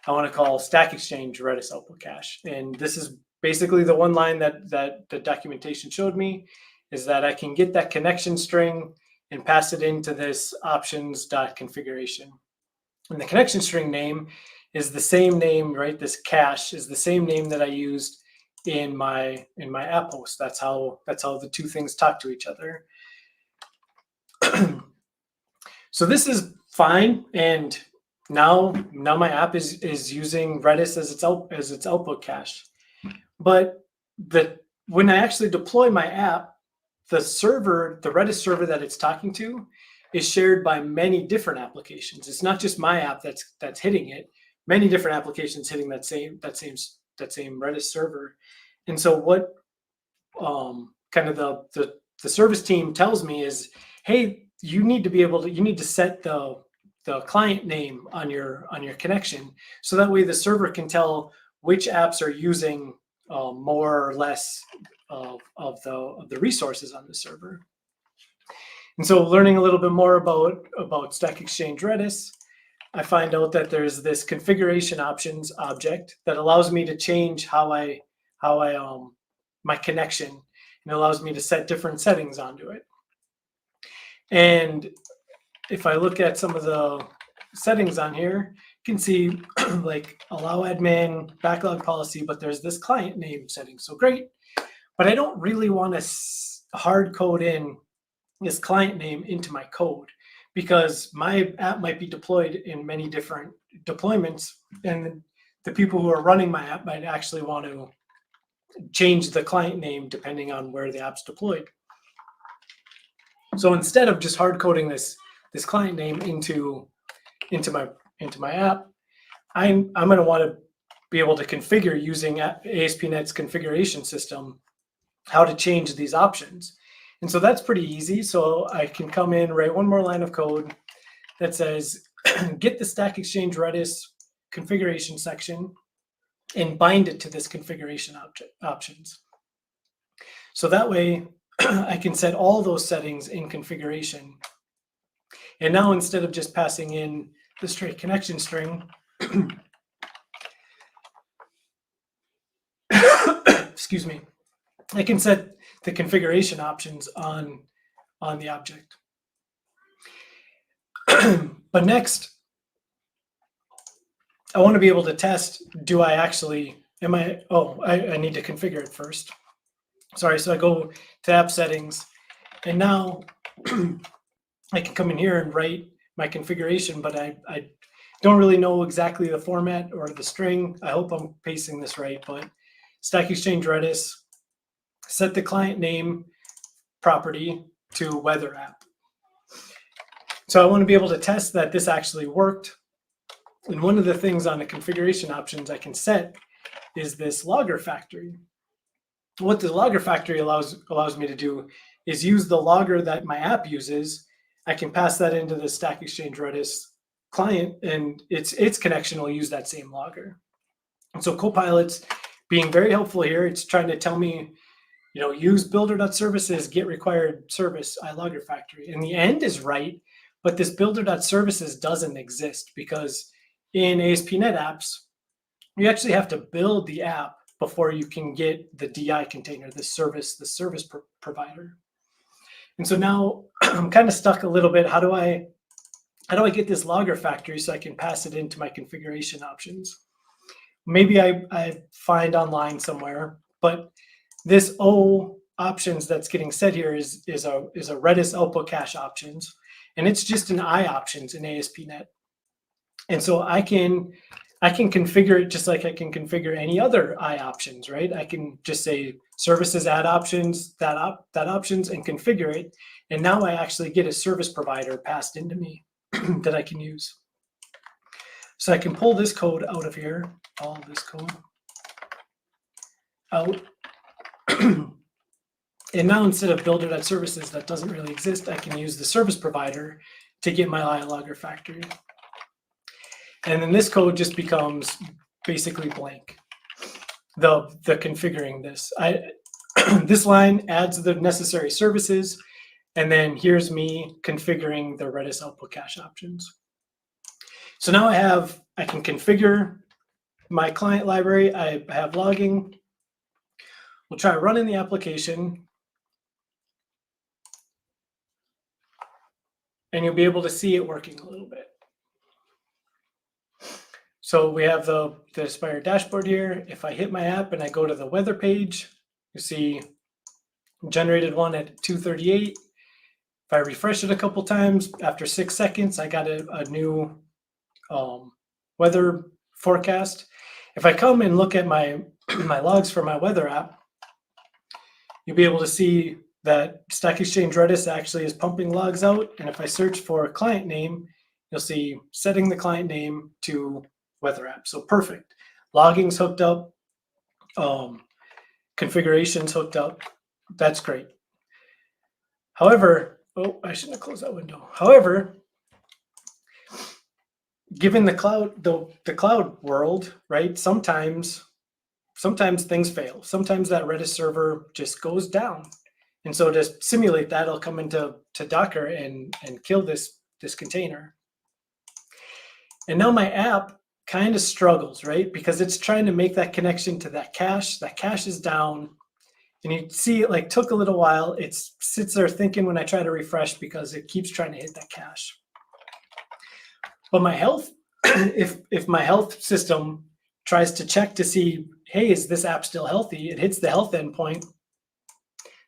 [SPEAKER 10] I want to call Stack Exchange Redis output cache. And this is basically the one line that the documentation showed me, is that I can get that connection string and pass it into this options.configuration. And the connection string name is the same name, right? This cache is the same name that I used in my app host. That's how the two things talk to each other. So this is fine, and now my app is using Redis as its output cache. But when I actually deploy my app, the Redis server that it's talking to is shared by many different applications. It's not just my app that's hitting it. Many different applications hitting that same Redis server. And so what kind of the service team tells me is, hey, you need to set the client name on your connection, so that way the server can tell which apps are using more or less of the resources on the server. And so learning a little bit more about Stack Exchange Redis, I find out that there's this configuration options object that allows me to change how I my connection, and allows me to set different settings onto it. And if I look at some of the settings on here, you can see like allow admin, backlog policy, but there's this client name setting. So great, but I don't really want to hard code in this client name into my code, because my app might be deployed in many different deployments, and the people who are running my app might actually want to change the client name depending on where the app's deployed. So instead of just hard coding this client name into my app, I'm going to want to be able to configure using ASP.NET's configuration system how to change these options. And so that's pretty easy. So I can come in, write one more line of code that says, get the Stack Exchange Redis configuration section and bind it to this configuration options. So that way I can set all those settings in configuration. And now instead of just passing in the straight connection string, excuse me, I can set the configuration options on the object. But next, I want to be able to test, do I actually, I need to configure it first. Sorry, so I go to app settings, and now I can come in here and write my configuration, but I don't really know exactly the format or the string. I hope I'm pasting this right, but Stack Exchange Redis, set the client name property to weather app. So I want to be able to test that this actually worked. And one of the things on the configuration options I can set is this logger factory. What the logger factory allows me to do is use the logger that my app uses. I can pass that into the Stack Exchange Redis client, and its connection will use that same logger. And so Copilot's being very helpful here. It's trying to tell me, use builder.services, get required service, iLogger factory. And the end is right, but this builder.services doesn't exist, because in ASP.NET apps, you actually have to build the app before you can get the DI container, the service provider. And so now I'm kind of stuck a little bit. How do I get this logger factory so I can pass it into my configuration options? Maybe I find online somewhere, but this O options that's getting set here is a Redis output cache options, and it's just an I options in ASP.NET. And so I can configure it just like I can configure any other I options, right? I can just say services add options, that options, and configure it. And now I actually get a service provider passed into me that I can use. So I can pull this code out of here, all of this code out. And now instead of builder.services that doesn't really exist, I can use the service provider to get my iLogger factory. And then this code just becomes basically blank. The configuring this. This line adds the necessary services, and then here's me configuring the Redis output cache options. So now I can configure my client library. I have logging. We'll try running the application. And you'll be able to see it working a little bit. So we have the Aspire dashboard here. If I hit my app and I go to the weather page, you see generated one at 2:38. If I refresh it a couple times, after 6 seconds, I got a new weather forecast. If I come and look at my logs for my weather app, you'll be able to see that Stack Exchange Redis actually is pumping logs out. And if I search for a client name, you'll see setting the client name to weather app. So perfect. Logging's hooked up. Configuration's hooked up. That's great. However, I shouldn't have closed that window. However, given the cloud world, right? Sometimes things fail. Sometimes that Redis server just goes down. And so to simulate that, I'll come into Docker and kill this container. And now my app kind of struggles, right? Because it's trying to make that connection to that cache. That cache is down. And you see it took a little while. It sits there thinking when I try to refresh because it keeps trying to hit that cache. But my health, if my health system tries to check to see, hey, is this app still healthy? It hits the health endpoint,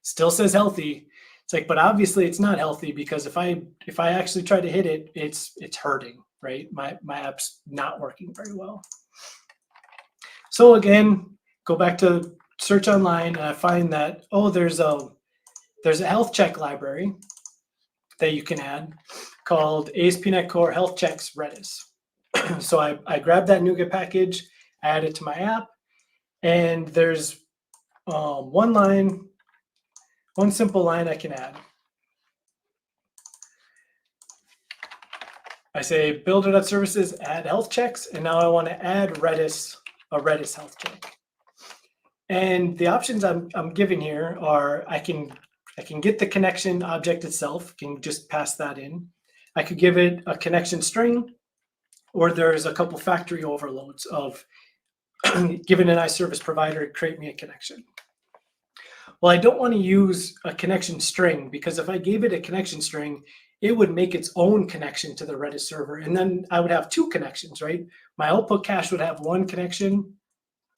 [SPEAKER 10] still says healthy. It's like, but obviously it's not healthy, because if I actually try to hit it, it's hurting, right? My app's not working very well. So again, go back to search online, and I find that, oh, there's a health check library that you can add called ASP.NET Core Health Checks Redis. So I grabbed that NuGet package, add it to my app, and there's one simple line I can add. I say builder.services add health checks, and now I want to add a Redis health check. And the options I'm giving here are I can get the connection object itself, can just pass that in. I could give it a connection string, or there's a couple factory overloads of giving an iService provider to create me a connection. Well, I don't want to use a connection string, because if I gave it a connection string, it would make its own connection to the Redis server. And then I would have two connections, right? My output cache would have one connection,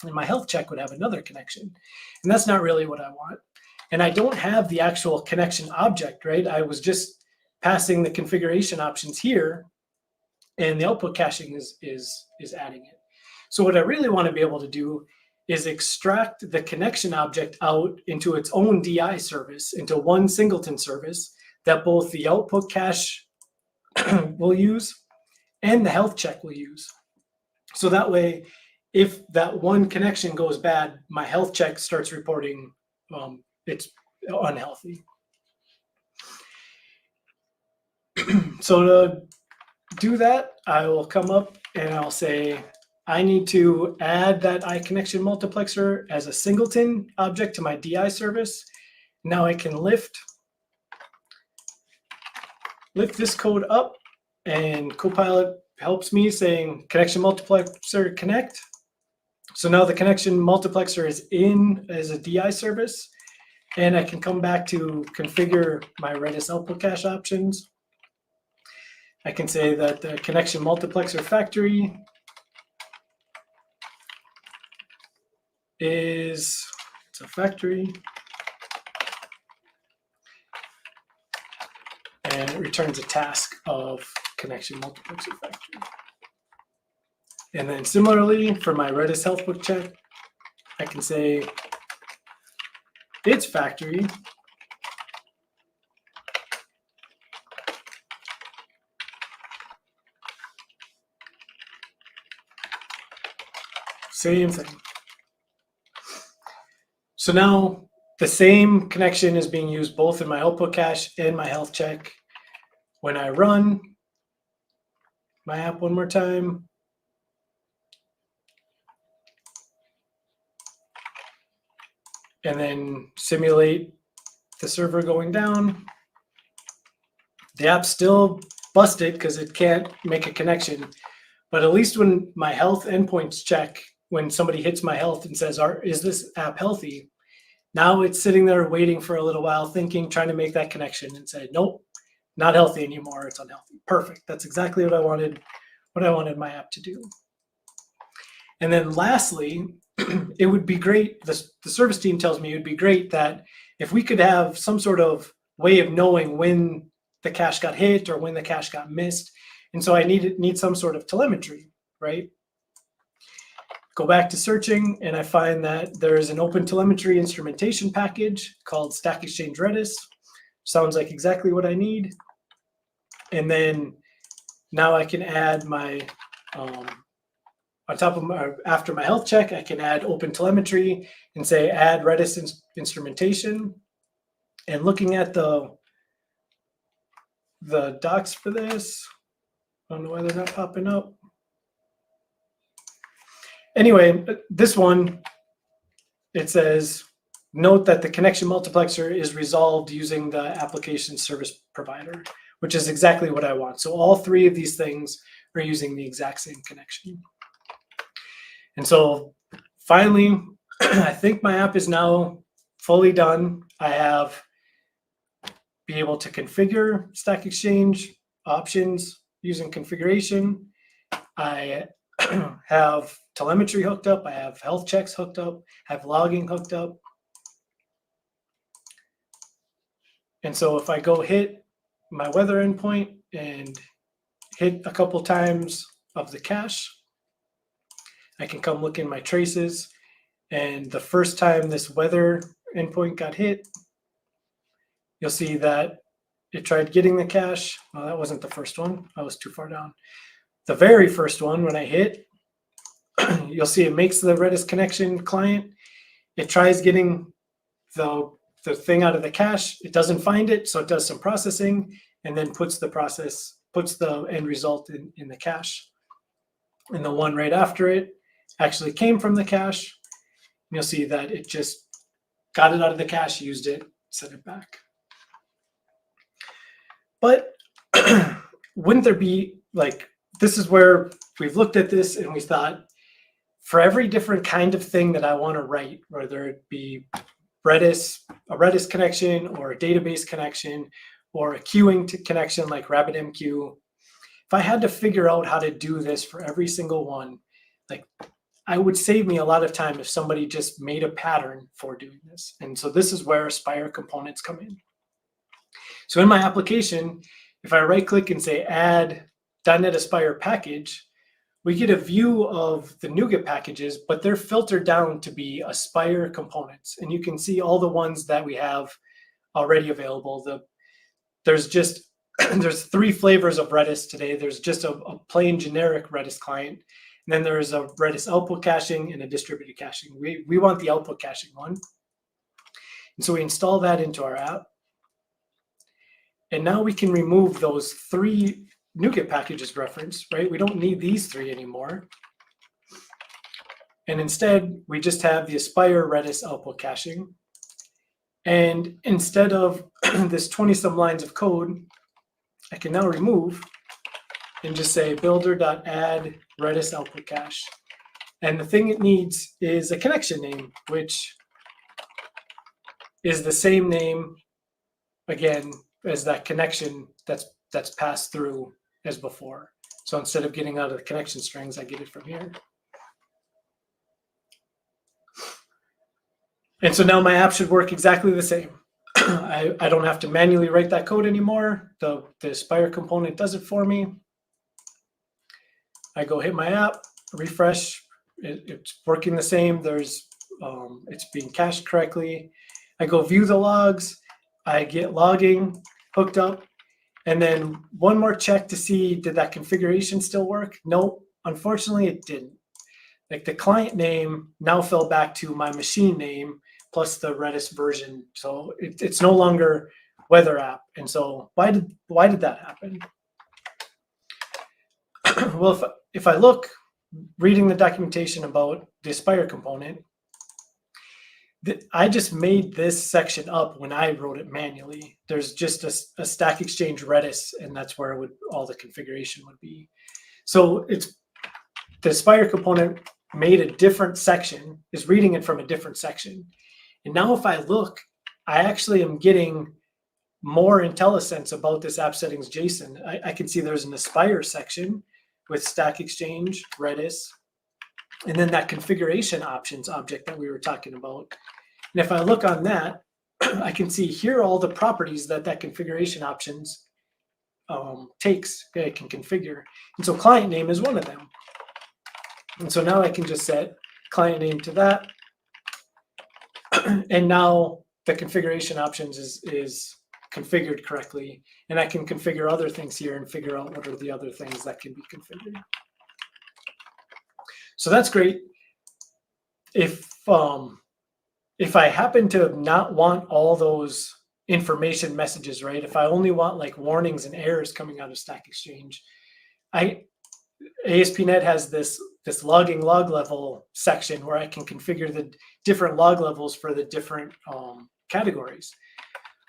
[SPEAKER 10] and my health check would have another connection. And that's not really what I want. And I don't have the actual connection object, right? I was just passing the configuration options here, and the output caching is adding it. So what I really want to be able to do is extract the connection object out into its own DI service, into one singleton service that both the output cache will use and the health check will use. So that way, if that one connection goes bad, my health check starts reporting it's unhealthy. So to do that, I will come up and I'll say, I need to add that iConnection multiplexer as a singleton object to my DI service. Now I can lift this code up, and Copilot helps me saying connection multiplexer connect. So now the connection multiplexer is in as a DI service, and I can come back to configure my Redis output cache options. I can say that the connection multiplexer factory it's a factory, and it returns a task of connection multiplexer factory. And then similarly for my Redis health book check, I can say its factory same thing. So now the same connection is being used both in my output cache and my health check. When I run my app one more time, and then simulate the server going down, the app's still busted because it can't make a connection. But at least when my health endpoints check, when somebody hits my health and says, is this app healthy? Now it's sitting there waiting for a little while, thinking, trying to make that connection, and say, nope, not healthy anymore. It's unhealthy. Perfect. That's exactly what I wanted my app to do. And then lastly, it would be great, the service team tells me it would be great that if we could have some sort of way of knowing when the cache got hit or when the cache got missed. And so I need some sort of telemetry, right? Go back to searching, and I find that there is an OpenTelemetry instrumentation package called Stack Exchange Redis. Sounds like exactly what I need. And then now I can add my, on top of my, after my health check, I can add OpenTelemetry and say add Redis instrumentation. And looking at the docs for this, I don't know why they're not popping up. Anyway, this one, it says, note that the connection multiplexer is resolved using the application service provider, which is exactly what I want. So all three of these things are using the exact same connection. And so finally, I think my app is now fully done. I have be able to configure Stack Exchange options using configuration. I have telemetry hooked up. I have health checks hooked up. I have logging hooked up. And so if I go hit my weather endpoint and hit a couple times of the cache, I can come look in my traces. And the first time this weather endpoint got hit, you'll see that it tried getting the cache. Well, that wasn't the first one. I was too far down. The very first one, when I hit, you'll see it makes the Redis connection client. It tries getting the thing out of the cache. It doesn't find it, so it does some processing and then puts the end result in the cache. And the one right after it actually came from the cache. And you'll see that it just got it out of the cache, used it, sent it back. But wouldn't there be, like, this is where we've looked at this and we thought, for every different kind of thing that I want to write, whether it be a Redis connection or a database connection or a queuing connection like RabbitMQ, if I had to figure out how to do this for every single one, like, I would save me a lot of time if somebody just made a pattern for doing this. And so this is where Aspire components come in. So in my application, if I right click and say add .NET Aspire package, we get a view of the NuGet packages, but they're filtered down to be Aspire components. And you can see all the ones that we have already available. There's 3 flavors of Redis today. There's just a plain generic Redis client. And then there's a Redis output caching and a distributed caching. We want the output caching one. And so we install that into our app. And now we can remove those 3 NuGet packages referenced, right? We don't need these 3 anymore. And instead, we just have the Aspire Redis output caching. And instead of this 20-some lines of code, I can now remove and just say builder.add Redis output cache. And the thing it needs is a connection name, which is the same name, again, as that connection that's passed through as before. So instead of getting out of the connection strings, I get it from here. And so now my app should work exactly the same. I don't have to manually write that code anymore. The Aspire component does it for me. I go hit my app, refresh. It's working the same. It's being cached correctly. I go view the logs. I get logging hooked up. And then one more check to see, did that configuration still work? Nope, unfortunately it didn't. Like, the client name now fell back to my machine name plus the Redis version. So it's no longer weather app. And so why did that happen? Well, if I look, reading the documentation about the Aspire component, I just made this section up when I wrote it manually. There's just a Stack Exchange Redis, and that's where all the configuration would be. So the Aspire component made a different section, is reading it from a different section. And now if I look, I actually am getting more IntelliSense about this app settings JSON. I can see there's an Aspire section with Stack Exchange, Redis, and then that configuration options object that we were talking about. And if I look on that, I can see here all the properties that configuration options takes, I can configure. And so client name is one of them. And so now I can just set client name to that. And now the configuration options is configured correctly. And I can configure other things here and figure out what are the other things that can be configured. So that's great. If I happen to not want all those information messages, right? If I only want like warnings and errors coming out of Stack Exchange, ASP.NET has this logging log level section where I can configure the different log levels for the different categories.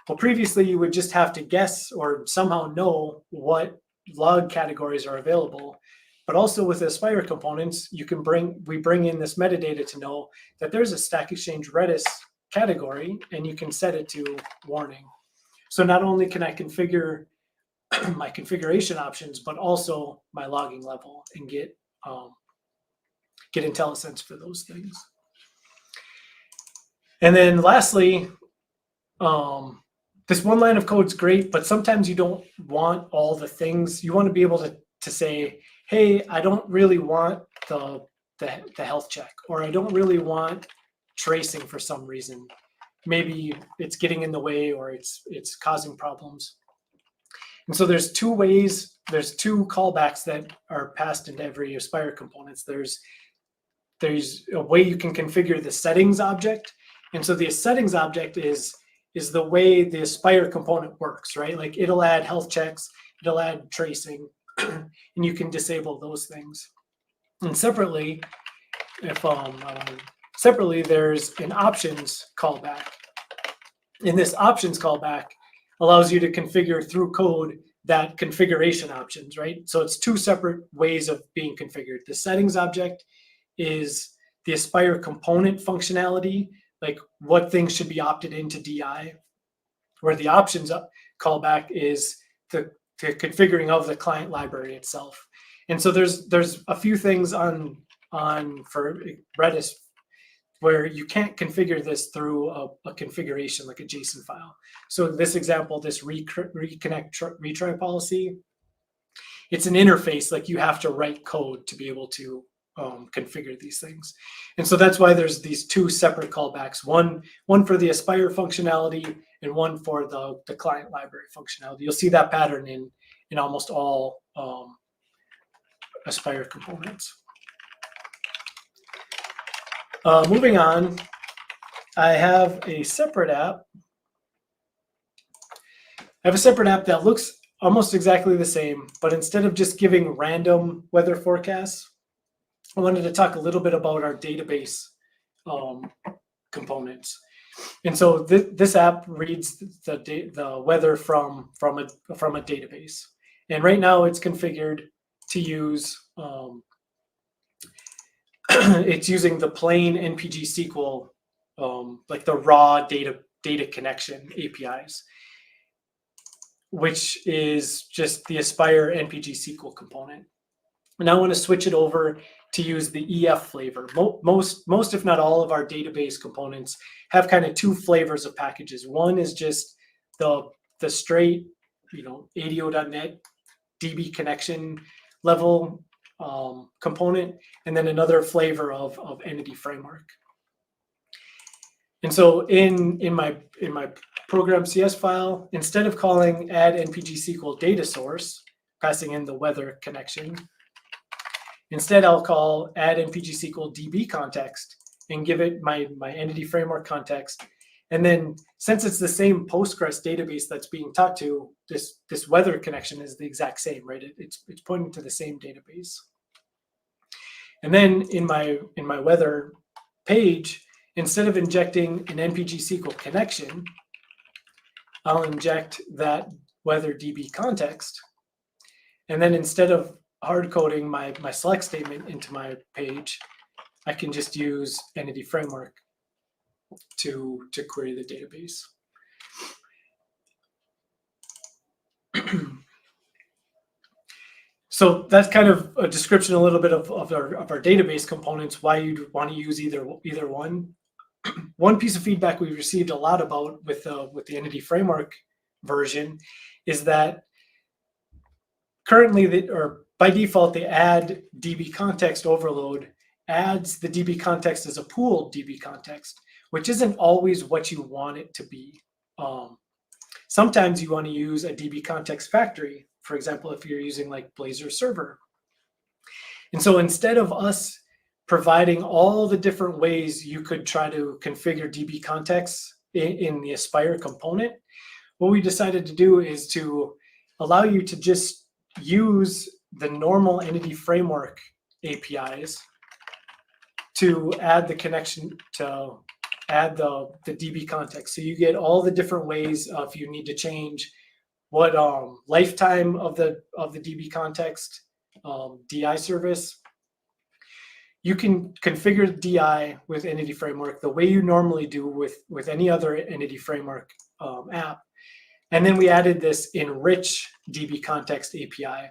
[SPEAKER 10] Well, previously you would just have to guess or somehow know what log categories are available. But also with Aspire components, we bring in this metadata to know that there's a Stack Exchange Redis category, and you can set it to warning. So not only can I configure my configuration options, but also my logging level and get IntelliSense for those things. And then lastly, this one line of code is great, but sometimes you don't want all the things. You want to be able to say, hey, I don't really want the health check, or I don't really want tracing for some reason. Maybe it's getting in the way, or it's causing problems. And so there's two ways, there's two callbacks that are passed into every Aspire components. There's a way you can configure the settings object. And so the settings object is the way the Aspire component works, right? Like it'll add health checks, it'll add tracing, and you can disable those things. And separately, there's an options callback. And this options callback allows you to configure through code that configuration options, right? So it's two separate ways of being configured. The settings object is the Aspire component functionality, like what things should be opted into DI, where the options callback is the configuring of the client library itself. And so there's a few things on for Redis where you can't configure this through a configuration like a JSON file. So this example, this reconnect retry policy, it's an interface, like you have to write code to be able to configure these things. And so that's why there's these two separate callbacks, one for the Aspire functionality and one for the client library functionality. You'll see that pattern in almost all Aspire components. Moving on, I have a separate app. I have a separate app that looks almost exactly the same, but instead of just giving random weather forecasts, I wanted to talk a little bit about our database components. And so this app reads the weather from a database. And right now it's configured to use it's using the plain NPG SQL, like the raw data connection APIs, which is just the Aspire NPG SQL component. And I want to switch it over to use the EF flavor. Most, if not all, of our database components have kind of two flavors of packages. One is just the straight, ADO.NET DB connection level component, and then another flavor of entity framework. And so in my program CS file, instead of calling add NPG SQL data source, passing in the weather connection, instead I'll call add NPG SQL DB context and give it my entity framework context. And then since it's the same Postgres database that's being talked to, this weather connection is the exact same, right? It's pointing to the same database. And then in my weather page, instead of injecting an NPG SQL connection, I'll inject that weather DB context. And then instead of hard coding my select statement into my page, I can just use entity framework to query the database. So that's kind of a description, a little bit of our database components, why you'd want to use either one. One piece of feedback we've received a lot about with the entity framework version is that currently, or by default, the add DB context overload adds the DB context as a pooled DB context, which isn't always what you want it to be. Sometimes you want to use a DB context factory, for example, if you're using like Blazor server. And so instead of us providing all the different ways you could try to configure DB contexts in the Aspire component, what we decided to do is to allow you to just use the normal entity framework APIs to add the connection, to add the DB context. So you get all the different ways if you need to change what lifetime of the DB context DI service. You can configure DI with entity framework the way you normally do with any other entity framework app. And then we added this enrich DB context API.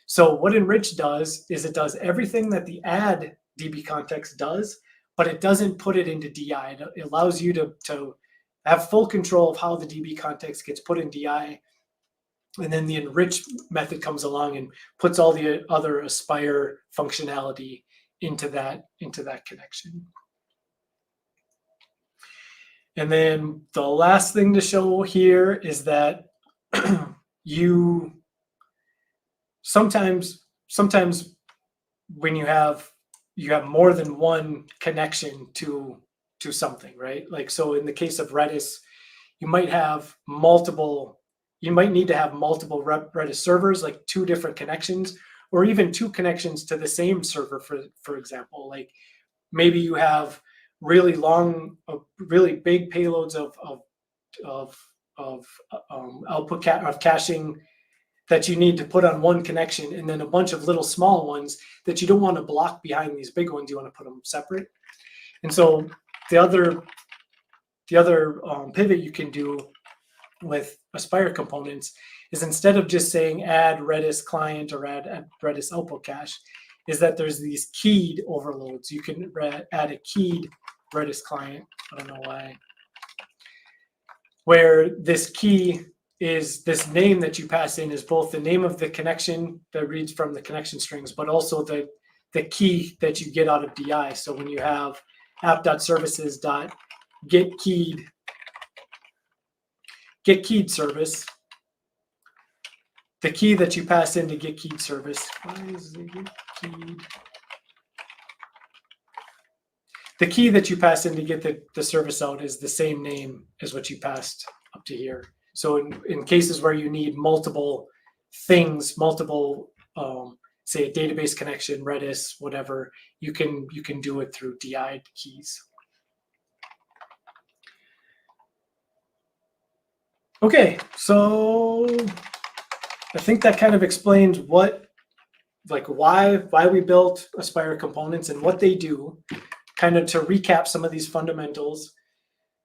[SPEAKER 10] So what enrich does is it does everything that the add DB context does, but it doesn't put it into DI. It allows you to have full control of how the DB context gets put in DI. And then the enrich method comes along and puts all the other Aspire functionality into that connection. And then the last thing to show here is that you sometimes when you have more than one connection to something, right? Like, so in the case of Redis, you might need to have multiple Redis servers, like 2 different connections, or even 2 connections to the same server, for example. Like maybe you have really long, really big payloads of caching that you need to put on one connection, and then a bunch of little small ones that you don't want to block behind these big ones. You want to put them separate. And so the other pivot you can do with Aspire components is, instead of just saying add Redis client or add Redis output cache, is that there's these keyed overloads. You can add a keyed Redis client. I don't know why. Where this key is, this name that you pass in is both the name of the connection that reads from the connection strings, but also the key that you get out of DI. So when you have app.services.getKeyed service, the key that you pass into getKeyed service, the key that you pass in to get the service out is the same name as what you passed up to here. So in cases where you need multiple things, say a database connection, Redis, whatever, you can do it through DI keys. Okay, so I think that kind of explains why we built Aspire components and what they do. Kind of to recap some of these fundamentals.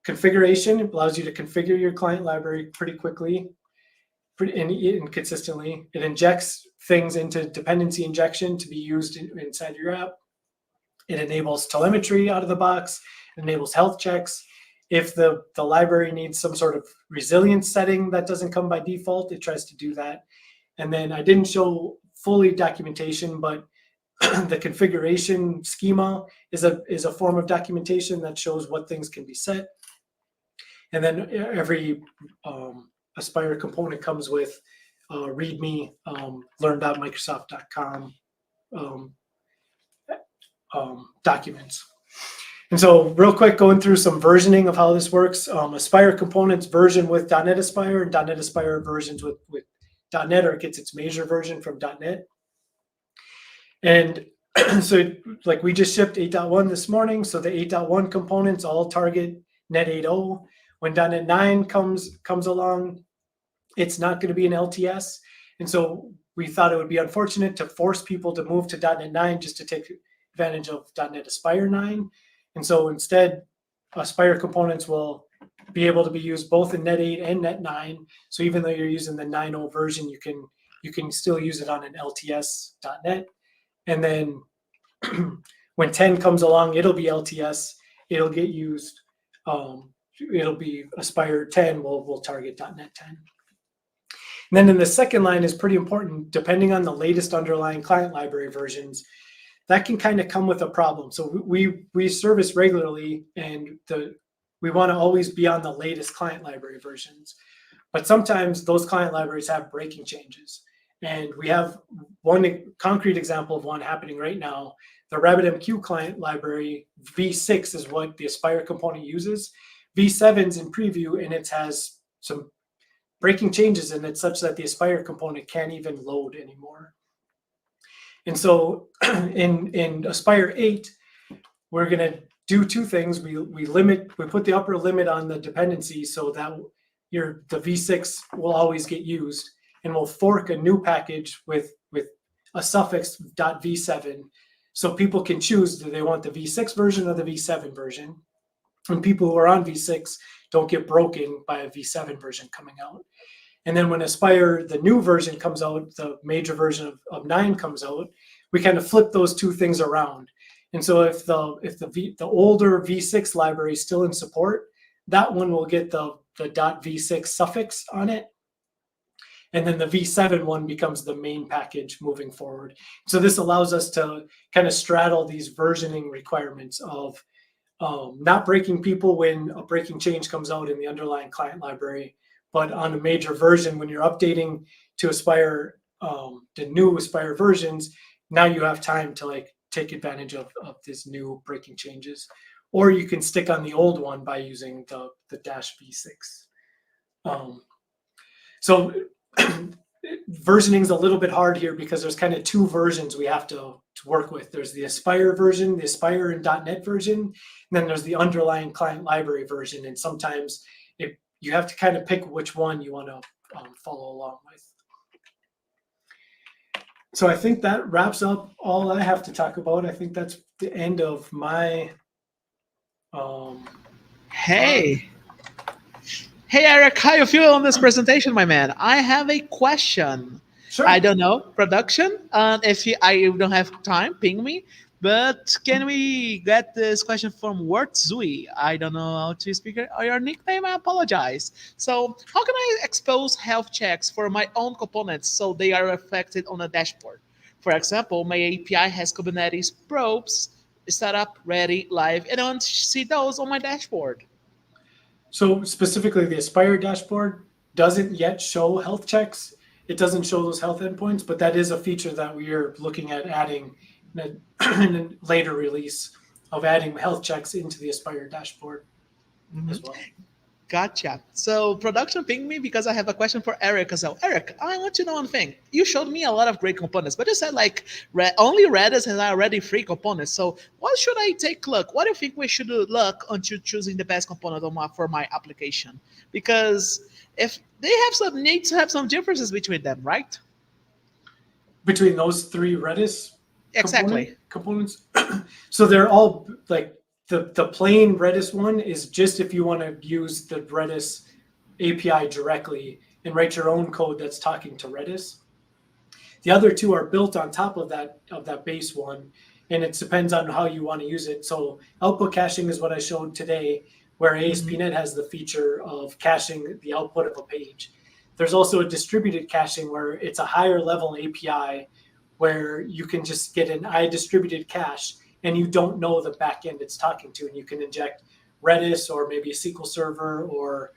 [SPEAKER 10] Configuration allows you to configure your client library pretty quickly and consistently. It injects things into dependency injection to be used inside your app. It enables telemetry out of the box. It enables health checks. If the library needs some sort of resilience setting that doesn't come by default, it tries to do that. And then I didn't show fully documentation, but the configuration schema is a form of documentation that shows what things can be set. And then every Aspire component comes with README, learn.microsoft.com documents. And so real quick, going through some versioning of how this works. Aspire components version with .NET Aspire, and .NET Aspire versions with .NET, or it gets its major version from .NET. And so like we just shipped 8.1 this morning. So the 8.1 components all target Net 8.0. When .NET 9 comes along, it's not going to be an LTS. And so we thought it would be unfortunate to force people to move to .NET 9 just to take advantage of .NET Aspire 9. And so instead, Aspire components will be able to be used both in Net 8 and Net 9. So even though you're using the 9.0 version, you can still use it on an LTS.NET. And then when 10 comes along, it'll be LTS. It'll get used. It'll be Aspire 10. We'll target .NET 10. And then in the second line is pretty important. Depending on the latest underlying client library versions, that can kind of come with a problem. So we service regularly, and we want to always be on the latest client library versions. But sometimes those client libraries have breaking changes. And we have one concrete example of one happening right now. The RabbitMQ client library, V6 is what the Aspire component uses. V7's in preview, and it has some breaking changes in it such that the Aspire component can't even load anymore. And so in Aspire 8, we're going to do 2 things. We put the upper limit on the dependency so that the V6 will always get used. And we'll fork a new package with a suffix .v7, so people can choose, do they want the V6 version or the V7 version? And people who are on V6 don't get broken by a V7 version coming out. And then when Aspire, the new version comes out, the major version of 9 comes out, we kind of flip those 2 things around. And so if the older V6 library is still in support, that one will get the .v6 suffix on it. And then the v7 one becomes the main package moving forward. So this allows us to kind of straddle these versioning requirements of not breaking people when a breaking change comes out in the underlying client library, but on a major version, when you're updating to Aspire, the new Aspire versions, now you have time to like take advantage of this new breaking changes. Or you can stick on the old one by using the -v6. So versioning is a little bit hard here because there's kind of two versions we have to work with. There's the Aspire version, the Aspire and .NET version, and then there's the underlying client library version. And sometimes you have to kind of pick which one you want to follow along with. So I think that wraps up all I have to talk about. I think that's the end of my.
[SPEAKER 9] Hey, Eric, how you feel on this presentation, my man? I have a question.
[SPEAKER 10] Sure.
[SPEAKER 9] I don't know, production. If I don't have time, ping me. But can we get this question from Zui? I don't know how to speak your nickname. I apologize. So how can I expose health checks for my own components so they are reflected on a dashboard? For example, my API has Kubernetes probes set up, ready, live, and I want to see those on my dashboard.
[SPEAKER 10] So specifically, the Aspire dashboard doesn't yet show health checks. It doesn't show those health endpoints, but that is a feature that we are looking at adding in a later release of adding health checks into the Aspire dashboard as well.
[SPEAKER 9] Gotcha. So production pinged me because I have a question for Eric as well. Eric, I want to know one thing. You showed me a lot of great components, but you said like only Redis has already free components. So what should I take a look? What do you think we should look onto choosing the best component for my application? Because if they have some need to have some differences between them, right?
[SPEAKER 10] Between those three Redis
[SPEAKER 9] exactly
[SPEAKER 10] components. So they're all like the plain Redis one is just if you want to use the Redis API directly and write your own code that's talking to Redis. The other two are built on top of that base one, and it depends on how you want to use it. So output caching is what I showed today, where ASP.NET has the feature of caching the output of a page. There's also a distributed caching where it's a higher level API where you can just get an iDistributed cache and you don't know the backend it's talking to, and you can inject Redis or maybe a SQL Server or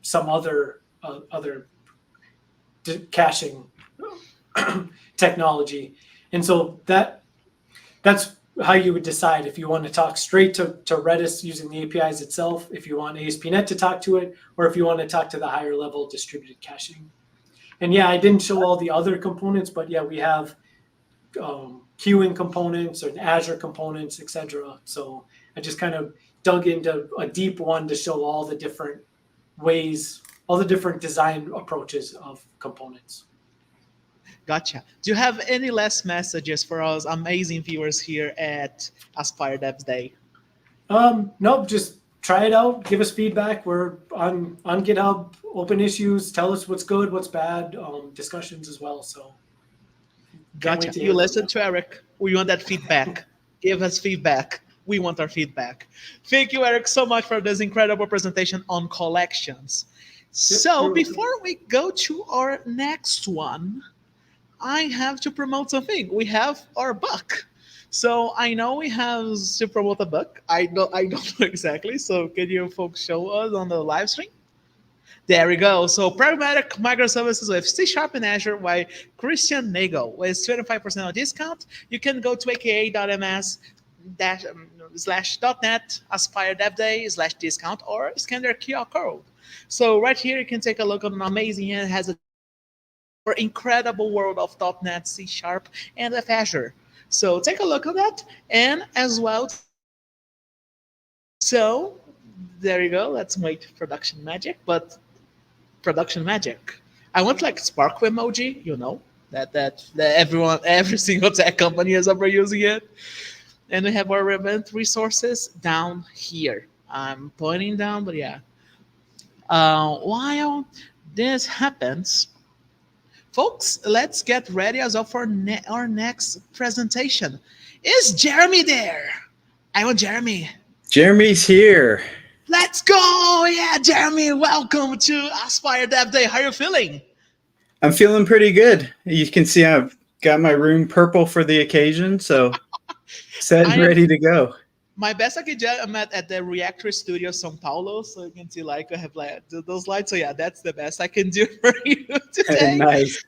[SPEAKER 10] some other caching technology. And so that's how you would decide if you want to talk straight to Redis using the APIs itself, if you want ASP.NET to talk to it, or if you want to talk to the higher level distributed caching. And yeah, I didn't show all the other components, but yeah, we have queuing components and Azure components, etc. So I just kind of dug into a deep one to show all the different ways, all the different design approaches of components.
[SPEAKER 9] Gotcha. Do you have any last messages for us amazing viewers here at Aspire Devs Day?
[SPEAKER 10] Nope, just try it out, give us feedback. We're on GitHub, open issues, tell us what's good, what's bad, discussions as well. So
[SPEAKER 9] gotcha. You listen to Eric. We want that feedback. Give us feedback. We want our feedback. Thank you, Eric, so much for this incredible presentation on collections. So before we go to our next one, I have to promote something. We have our book. So I know we have to promote a book. I don't know exactly. So can you folks show us on the live stream? There we go. So Pragmatic Microservices with C# and Azure by Christian Nagel with 25% discount. You can go to aka.ms/.net Aspire Dev Day /discount or scan their QR code. So right here you can take a look at an amazing, it has a incredible world of .NET, C# and with Azure. So take a look at that, and as well. So there you go. Let's wait production magic, but production magic. I want like sparkle emoji, you know, that everyone, every single tech company is ever using it. And we have our event resources down here. I'm pointing down, but yeah. While this happens, folks, let's get ready as well for our next presentation. Is Jeremy there? I want Jeremy.
[SPEAKER 11] Jeremy's here.
[SPEAKER 9] Let's go! Yeah, Jeremy, welcome to Aspire Dev Day. How are you feeling?
[SPEAKER 11] I'm feeling pretty good. You can see I've got my room purple for the occasion, so set and ready to go.
[SPEAKER 9] My best I could do, I'm at the Reactor Studio São Paulo, so you can see like I have like those lights. So yeah, that's the best I can do for you today.
[SPEAKER 11] Nice.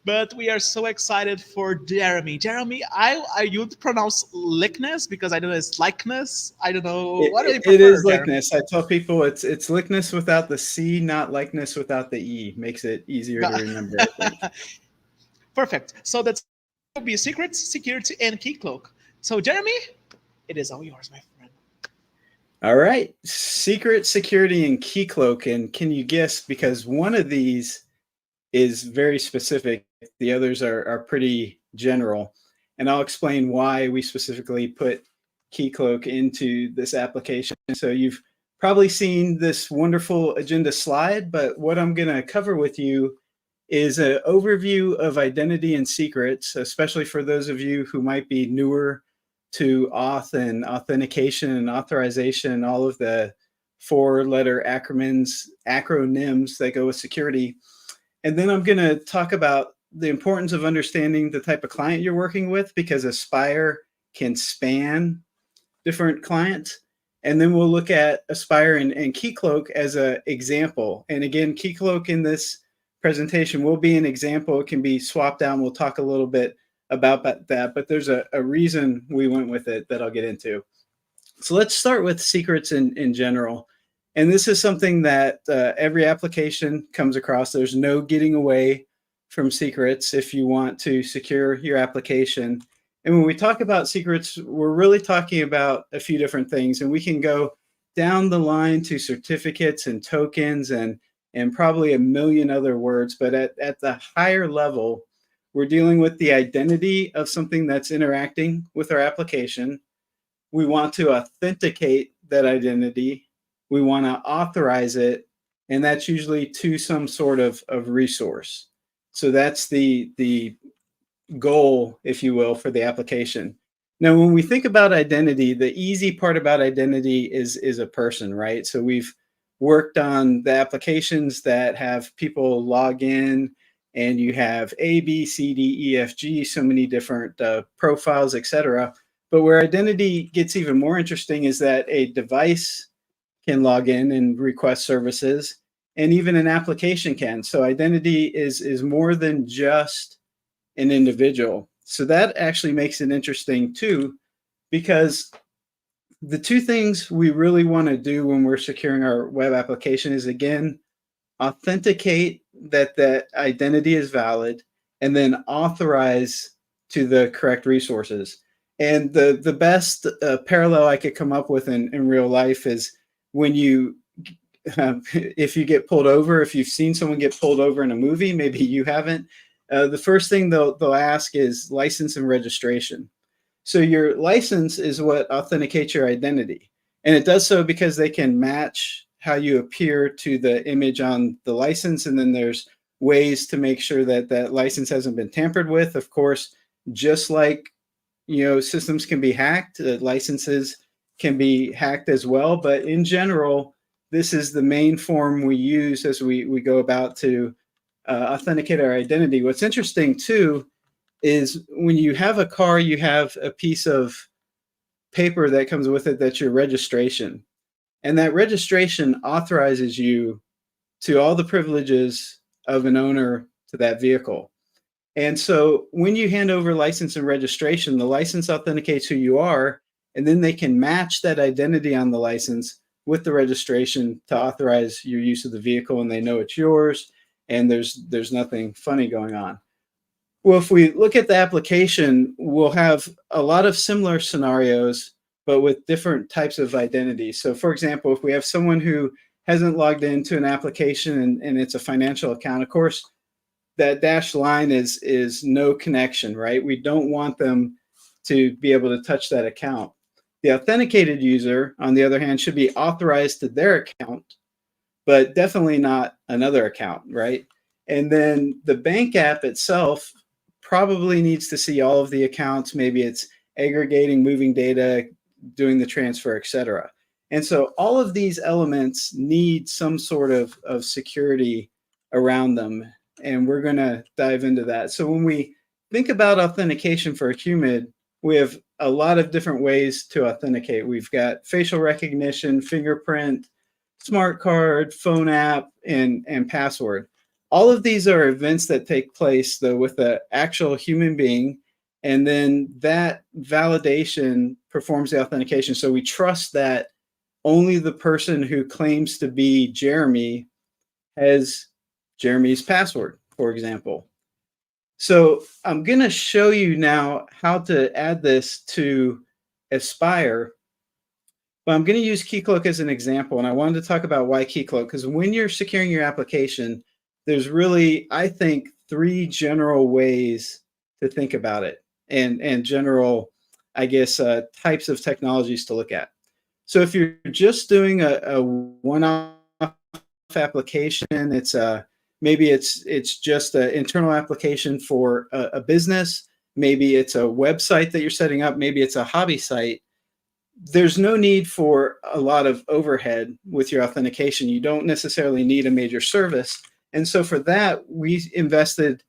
[SPEAKER 9] But we are so excited for Jeremy. Jeremy, I you'd pronounce Likness because I know it's Likness. I don't know what do you prefer.
[SPEAKER 11] It is
[SPEAKER 9] Jeremy?
[SPEAKER 11] Likness. I tell people it's Likness without the C, not Likeness without the E. Makes it easier to remember. I think.
[SPEAKER 9] Perfect. So that's will be secrets, security, and key cloak. So Jeremy, it is all yours, my friend.
[SPEAKER 11] All right, secret, security, and key cloak. And can you guess? Because one of these is very specific. The others are pretty general. And I'll explain why we specifically put key cloak into this application. So you've probably seen this wonderful agenda slide, but what I'm going to cover with you is an overview of identity and secrets, especially for those of you who might be newer to auth and authentication and authorization and all of the 4-letter acronyms that go with security. And then I'm going to talk about the importance of understanding the type of client you're working with, because Aspire can span different clients. And then we'll look at Aspire and Keycloak as an example. And again, Keycloak in this presentation will be an example. It can be swapped out, and we'll talk a little bit about that. But there's a reason we went with it that I'll get into. So let's start with secrets in general. And this is something that every application comes across. There's no getting away from secrets if you want to secure your application. And when we talk about secrets, we're really talking about a few different things. And we can go down the line to certificates and tokens and probably a million other words. But at the higher level, we're dealing with the identity of something that's interacting with our application. We want to authenticate that identity. We want to authorize it, and that's usually to some sort of resource. So that's the goal, if you will, for the application. Now, when we think about identity, the easy part about identity is a person, right? So we've worked on the applications that have people log in, and you have A, B, C, D, E, F, G, so many different profiles, etc. But where identity gets even more interesting is that a device can log in and request services, and even an application can. So identity is more than just an individual. So that actually makes it interesting too, because the two things we really want to do when we're securing our web application is, again, authenticate that that identity is valid, and then authorize to the correct resources. And the best parallel I could come up with in real life is when you, if you get pulled over, if you've seen someone get pulled over in a movie, maybe you haven't, the first thing they'll ask is license and registration. So your license is what authenticates your identity. And it does so because they can match how you appear to the image on the license. And then there's ways to make sure that that license hasn't been tampered with. Of course, just like, systems can be hacked, licenses can be hacked as well. But in general, this is the main form we use as we go about to authenticate our identity. What's interesting too is when you have a car, you have a piece of paper that comes with it that's your registration. And that registration authorizes you to all the privileges of an owner to that vehicle. And so when you hand over license and registration, the license authenticates who you are, and then they can match that identity on the license with the registration to authorize your use of the vehicle, and they know it's yours, and there's nothing funny going on. Well, if we look at the application, we'll have a lot of similar scenarios, but with different types of identities. So for example, if we have someone who hasn't logged into an application and it's a financial account, of course, that dashed line is no connection, right? We don't want them to be able to touch that account. The authenticated user, on the other hand, should be authorized to their account, but definitely not another account, right? And then the bank app itself probably needs to see all of the accounts. Maybe it's aggregating, moving data, doing the transfer, etc. And so all of these elements need some sort of security around them. And we're going to dive into that. So when we think about authentication for a humid, we have a lot of different ways to authenticate. We've got facial recognition, fingerprint, smart card, phone app, and password. All of these are events that take place though with an actual human being, and then that validation performs the authentication. So we trust that only the person who claims to be Jeremy has Jeremy's password, for example. So I'm going to show you now how to add this to Aspire, but I'm going to use Keycloak as an example. And I wanted to talk about why Keycloak, because when you're securing your application, there's really, I think, 3 general ways to think about it and general, I guess, types of technologies to look at. So if you're just doing a one-off application, it's maybe it's just an internal application for a business. Maybe it's a website that you're setting up. Maybe it's a hobby site. There's no need for a lot of overhead with your authentication. You don't necessarily need a major service. And so for that, we invested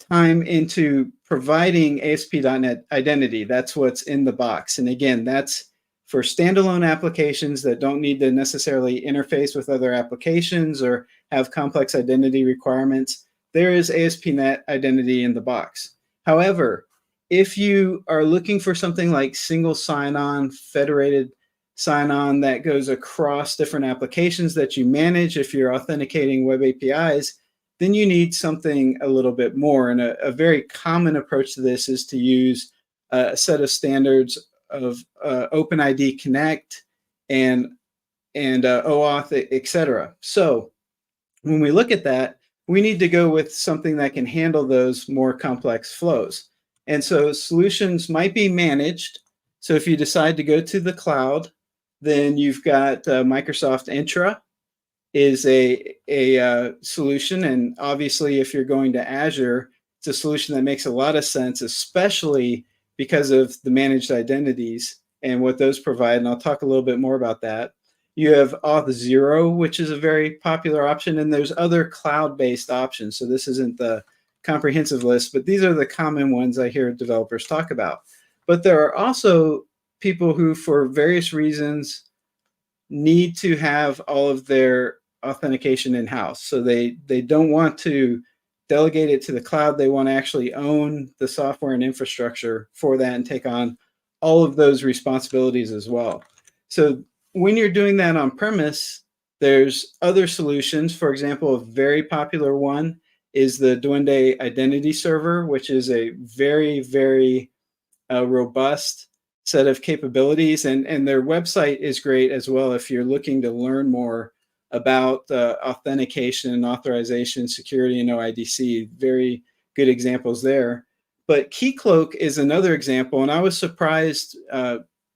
[SPEAKER 11] time into providing ASP.NET Identity. That's what's in the box. And again, that's for standalone applications that don't need to necessarily interface with other applications or have complex identity requirements. There is ASP.NET Identity in the box. However, if you are looking for something like single sign-on, federated sign-on that goes across different applications that you manage, if you're authenticating web APIs, then you need something a little bit more. And a very common approach to this is to use a set of standards of OpenID Connect and OAuth, etc. So when we look at that, we need to go with something that can handle those more complex flows. And so solutions might be managed. So if you decide to go to the cloud, then you've got Microsoft Entra is a solution. And obviously, if you're going to Azure, it's a solution that makes a lot of sense, especially because of the managed identities and what those provide. And I'll talk a little bit more about that. You have Auth0, which is a very popular option, and there's other cloud-based options. So this isn't the comprehensive list, but these are the common ones I hear developers talk about. But there are also people who, for various reasons, need to have all of their authentication in-house. So they don't want to delegate it to the cloud. They want to actually own the software and infrastructure for that and take on all of those responsibilities as well. So when you're doing that on premise, there's other solutions. For example, a very popular one is the Duende Identity Server, which is a very, very robust set of capabilities. And their website is great as well if you're looking to learn more about authentication, authorization, security, and OIDC. Very good examples there. But Keycloak is another example. And I was surprised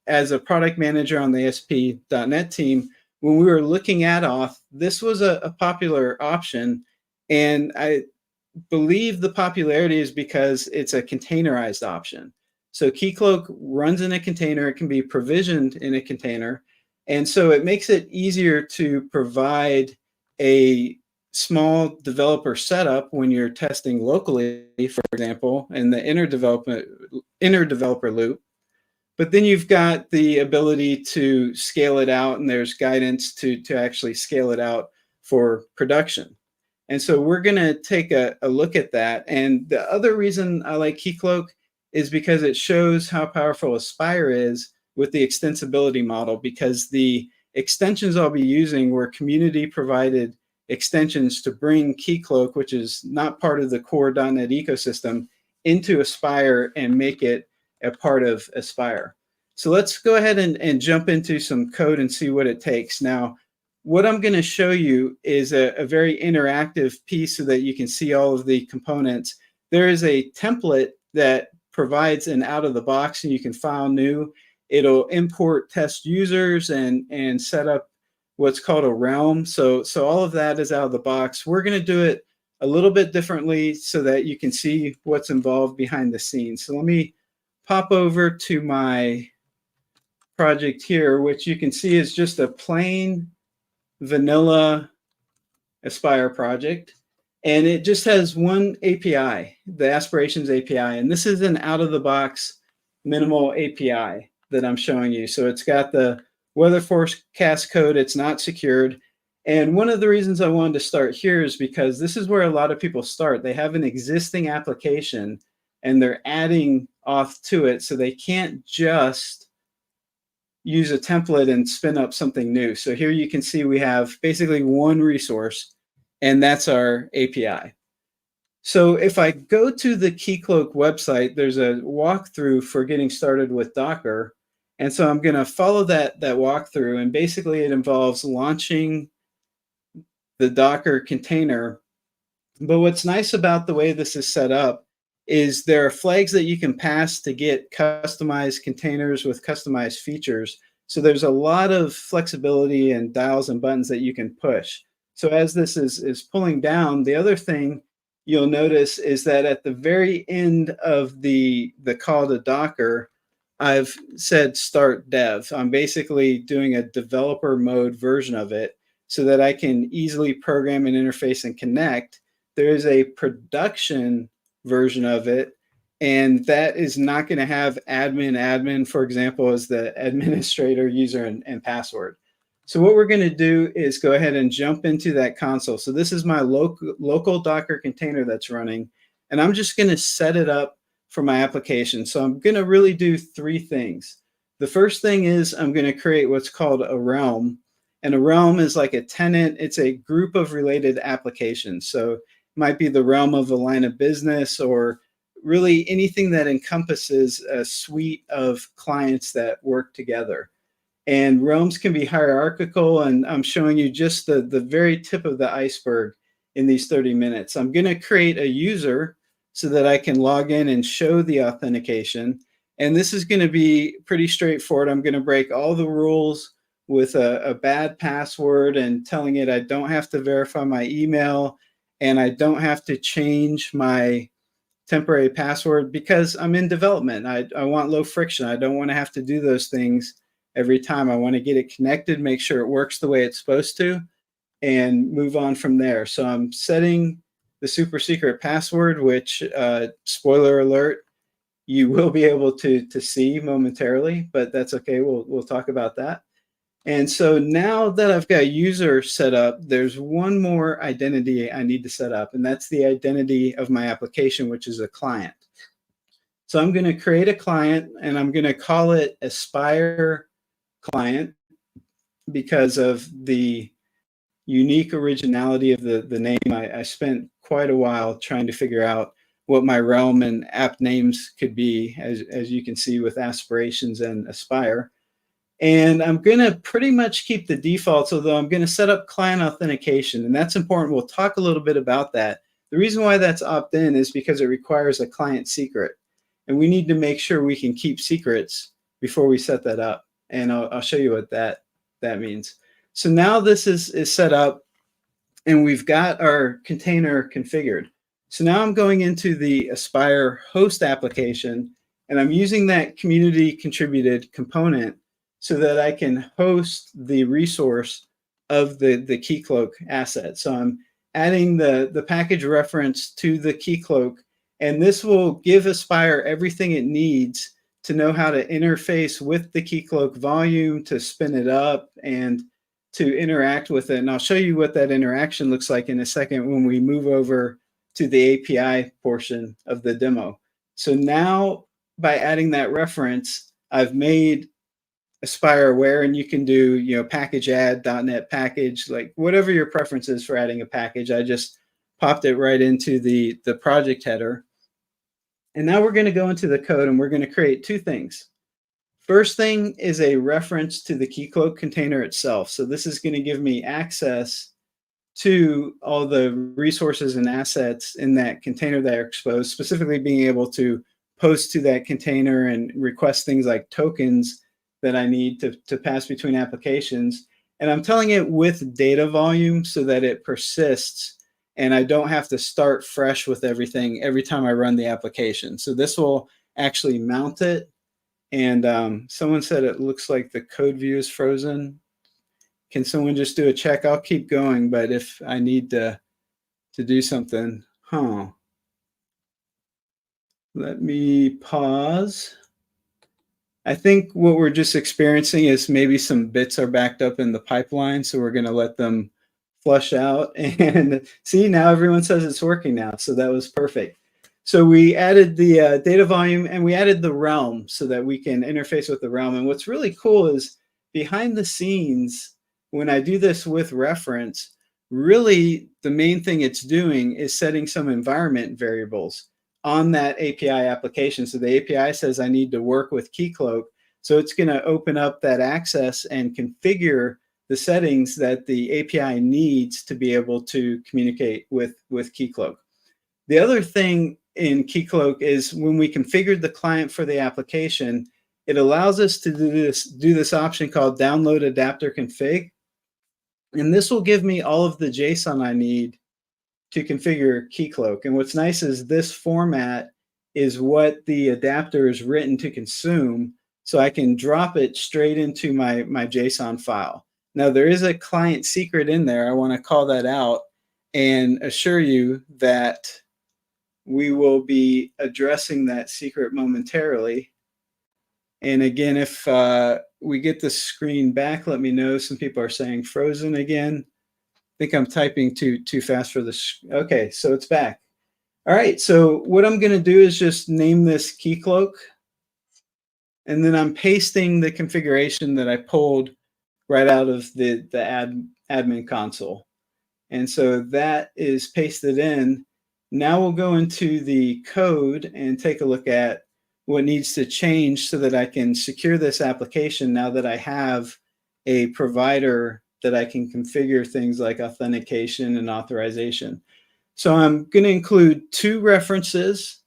[SPEAKER 11] as a product manager on the ASP.NET team, when we were looking at auth, this was a popular option. And I believe the popularity is because it's a containerized option. So Keycloak runs in a container. It can be provisioned in a container. And so it makes it easier to provide a small developer setup when you're testing locally, for example, in the inner developer loop. But then you've got the ability to scale it out, and there's guidance to actually scale it out for production. And so we're going to take a look at that. And the other reason I like Keycloak is because it shows how powerful Aspire is with the extensibility model, because the extensions I'll be using were community provided extensions to bring Keycloak, which is not part of the core .NET ecosystem, into Aspire and make it a part of Aspire. So let's go ahead and jump into some code and see what it takes. Now, what I'm going to show you is a very interactive piece so that you can see all of the components. There is a template that provides an out of the box, and you can file new. It'll import test users and set up what's called a realm. So all of that is out of the box. We're going to do it a little bit differently so that you can see what's involved behind the scenes. So let me pop over to my project here, which you can see is just a plain vanilla Aspire project. And it just has one API, the Aspirations API. And this is an out-of-the-box minimal API that I'm showing you. So it's got the weather forecast code. It's not secured. And one of the reasons I wanted to start here is because this is where a lot of people start. They have an existing application and they're adding auth to it. So they can't just use a template and spin up something new. So here you can see we have basically one resource, and that's our API. So if I go to the Keycloak website, there's a walkthrough for getting started with Docker. And so I'm going to follow that walkthrough. And basically it involves launching the Docker container. But what's nice about the way this is set up is there are flags that you can pass to get customized containers with customized features. So there's a lot of flexibility and dials and buttons that you can push. So as this is pulling down, the other thing you'll notice is that at the very end of the call to Docker, I've said start dev. I'm basically doing a developer mode version of it so that I can easily program and interface and connect. There is a production version of it, and that is not going to have admin, for example, as the administrator, user, and password. So what we're going to do is go ahead and jump into that console. So this is my local Docker container that's running, and I'm just going to set it up for my application. So I'm going to really do three things. The first thing is I'm going to create what's called a realm. And a realm is like a tenant. It's a group of related applications. So it might be the realm of a line of business or really anything that encompasses a suite of clients that work together. And realms can be hierarchical, and I'm showing you just the very tip of the iceberg in these 30 minutes. I'm going to create a user so that I can log in and show the authentication. And this is going to be pretty straightforward. I'm going to break all the rules with a bad password and telling it I don't have to verify my email and I don't have to change my temporary password because I'm in development. I want low friction. I don't want to have to do those things every time. I want to get it connected, make sure it works the way it's supposed to, and move on from there. So I'm setting the super secret password, which, spoiler alert, you will be able to see momentarily, but that's okay. We'll talk about that. And so now that I've got user set up, there's one more identity I need to set up, and that's the identity of my application, which is a client. So I'm going to create a client, and I'm going to call it Aspire Client because of the unique originality of the name. I spent quite a while trying to figure out what my realm and app names could be, as you can see with Aspirations and Aspire. And I'm going to pretty much keep the defaults, although I'm going to set up client authentication. And that's important. We'll talk a little bit about that. The reason why that's opt-in is because it requires a client secret. And we need to make sure we can keep secrets before we set that up. And I'll show you what that means. So now this is set up, and we've got our container configured. So now I'm going into the Aspire host application, and I'm using that community contributed component so that I can host the resource of the Keycloak asset. So I'm adding the package reference to the Keycloak, and this will give Aspire everything it needs to know how to interface with the Keycloak volume, to spin it up, and to interact with it. And I'll show you what that interaction looks like in a second when we move over to the API portion of the demo. So now by adding that reference, I've made Aspire aware, and you can do, package add, .NET package, like whatever your preference is for adding a package. I just popped it right into the project header. And now we're going to go into the code, and we're going to create two things. First thing is a reference to the Keycloak container itself. So this is going to give me access to all the resources and assets in that container that are exposed, specifically being able to post to that container and request things like tokens that I need to pass between applications. And I'm telling it with data volume so that it persists and I don't have to start fresh with everything every time I run the application. So this will actually mount it And someone said it looks like the code view is frozen. Can someone just do a check? I'll keep going, but if I need to do something, let me pause. I think what we're just experiencing is maybe some bits are backed up in the pipeline, so we're going to let them flush out. And see, now everyone says it's working now, so that was perfect. So we added the data volume, and we added the realm so that we can interface with the realm. And what's really cool is behind the scenes, when I do this with reference, really the main thing it's doing is setting some environment variables on that API application. So the API says I need to work with Keycloak. So it's going to open up that access and configure the settings that the API needs to be able to communicate with Keycloak. The other thing in Keycloak is when we configured the client for the application, it allows us to do this option called download adapter config. And this will give me all of the JSON I need to configure Keycloak. And what's nice is this format is what the adapter is written to consume, so I can drop it straight into my JSON file. Now, there is a client secret in there. I want to call that out and assure you that we will be addressing that secret momentarily. And again, if we get the screen back, let me know. Some people are saying frozen again. I think I'm typing too fast for this. Okay, so it's back. All right, so what I'm going to do is just name this Keycloak. And then I'm pasting the configuration that I pulled right out of the admin console. And so that is pasted in. Now we'll go into the code and take a look at what needs to change so that I can secure this application now that I have a provider that I can configure things like authentication and authorization. So I'm going to include two references.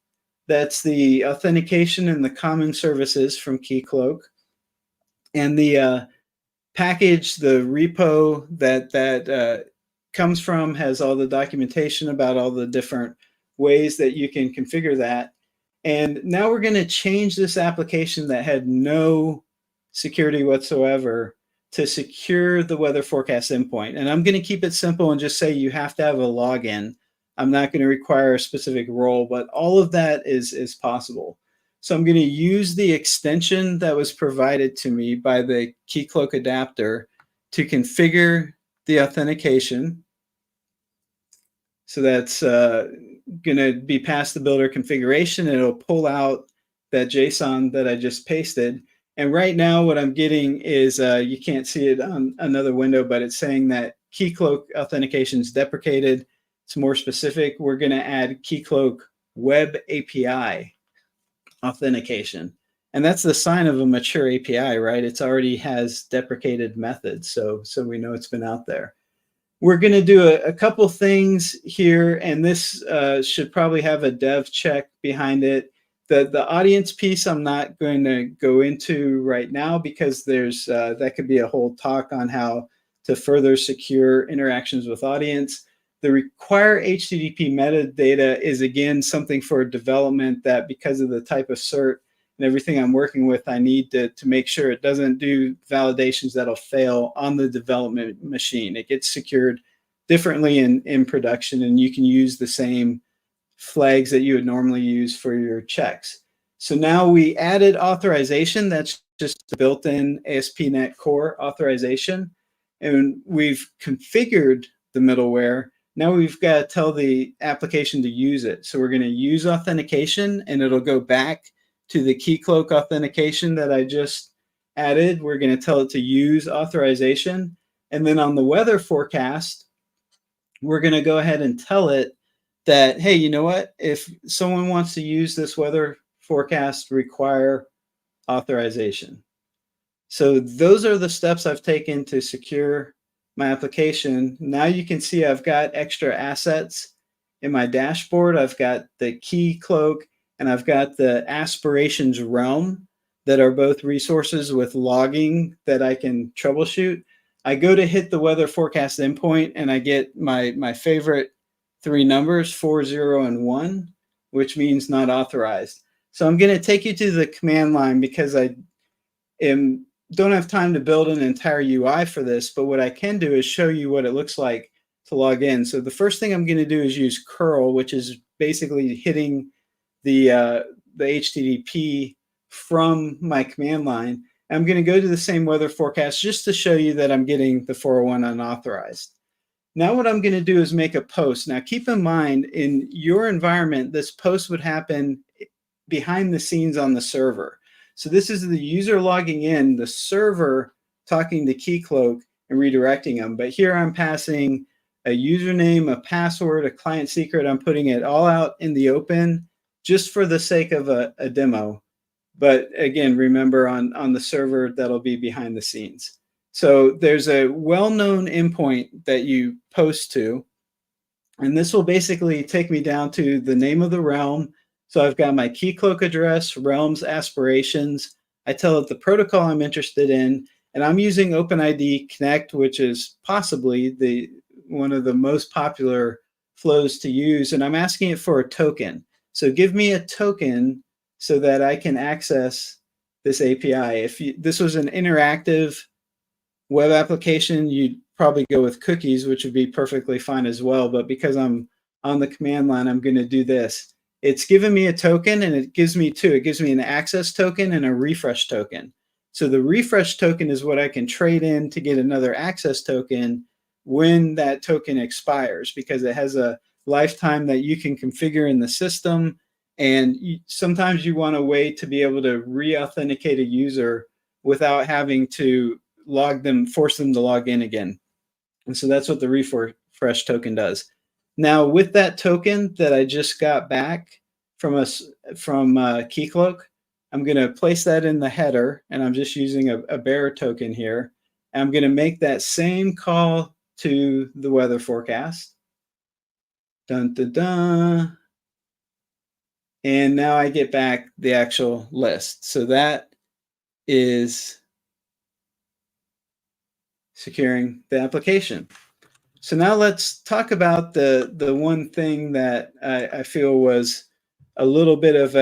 [SPEAKER 11] That's the authentication and the common services from Keycloak. And the package, the repo that comes from has all the documentation about all the different ways that you can configure that. And now we're going to change this application that had no security whatsoever to secure the weather forecast endpoint. And I'm going to keep it simple and just say you have to have a login. I'm not going to require a specific role, but all of that is possible. So I'm going to use the extension that was provided to me by the Keycloak adapter to configure the authentication. So that's going to be past the builder configuration, and it'll pull out that JSON that I just pasted. And right now what I'm getting is, you can't see it on another window, but it's saying that Keycloak authentication is deprecated. It's more specific. We're going to add Keycloak Web API authentication. And that's the sign of a mature API, right? It's already has deprecated methods, so we know it's been out there. We're going to do a couple things here, and this should probably have a dev check behind it. The audience piece I'm not going to go into right now because there's that could be a whole talk on how to further secure interactions with audience. The require HTTP metadata is, again, something for development that because of the type of cert and everything I'm working with, I need to make sure it doesn't do validations that'll fail on the development machine. It gets secured differently in production, and you can use the same flags that you would normally use for your checks. So now we added authorization. That's just the built-in ASP.NET Core authorization. And we've configured the middleware. Now we've got to tell the application to use it. So we're going to use authentication, and it'll go back to the Keycloak authentication that I just added. We're going to tell it to use authorization. And then on the weather forecast, we're going to go ahead and tell it that, hey, you know what? If someone wants to use this weather forecast, require authorization. So those are the steps I've taken to secure my application. Now you can see I've got extra assets in my dashboard. I've got the Keycloak and I've got the aspirations realm that are both resources with logging that I can troubleshoot. I go to hit the weather forecast endpoint and I get my favorite three numbers, 4, 0, and 1, which means not authorized. So I'm going to take you to the command line because I don't have time to build an entire UI for this, but what I can do is show you what it looks like to log in. So the first thing I'm going to do is use curl, which is basically hitting the HTTP from my command line. I'm going to go to the same weather forecast just to show you that I'm getting the 401 unauthorized. Now what I'm going to do is make a post. Now keep in mind, in your environment, this post would happen behind the scenes on the server. So this is the user logging in, the server talking to Keycloak and redirecting them. But here I'm passing a username, a password, a client secret. I'm putting it all out in the open just for the sake of a demo. But again, remember on the server, that'll be behind the scenes. So there's a well-known endpoint that you post to, and this will basically take me down to the name of the realm. So I've got my Keycloak address, realms, aspirations. I tell it the protocol I'm interested in, and I'm using OpenID Connect, which is possibly one of the most popular flows to use, and I'm asking it for a token. So give me a token so that I can access this API. If this was an interactive web application, you'd probably go with cookies, which would be perfectly fine as well. But because I'm on the command line, I'm going to do this. It's given me a token, and it gives me two. It gives me an access token and a refresh token. So the refresh token is what I can trade in to get another access token when that token expires, because it has a lifetime that you can configure in the system. And sometimes you want a way to be able to re-authenticate a user without having to force them to log in again. And so that's what the refresh token does. Now, with that token that I just got back from Keycloak, I'm going to place that in the header, and I'm just using a bearer token here. And I'm going to make that same call to the weather forecast. Dun, dun, dun. And now I get back the actual list. So that is securing the application. So now let's talk about the one thing that I feel was a little bit of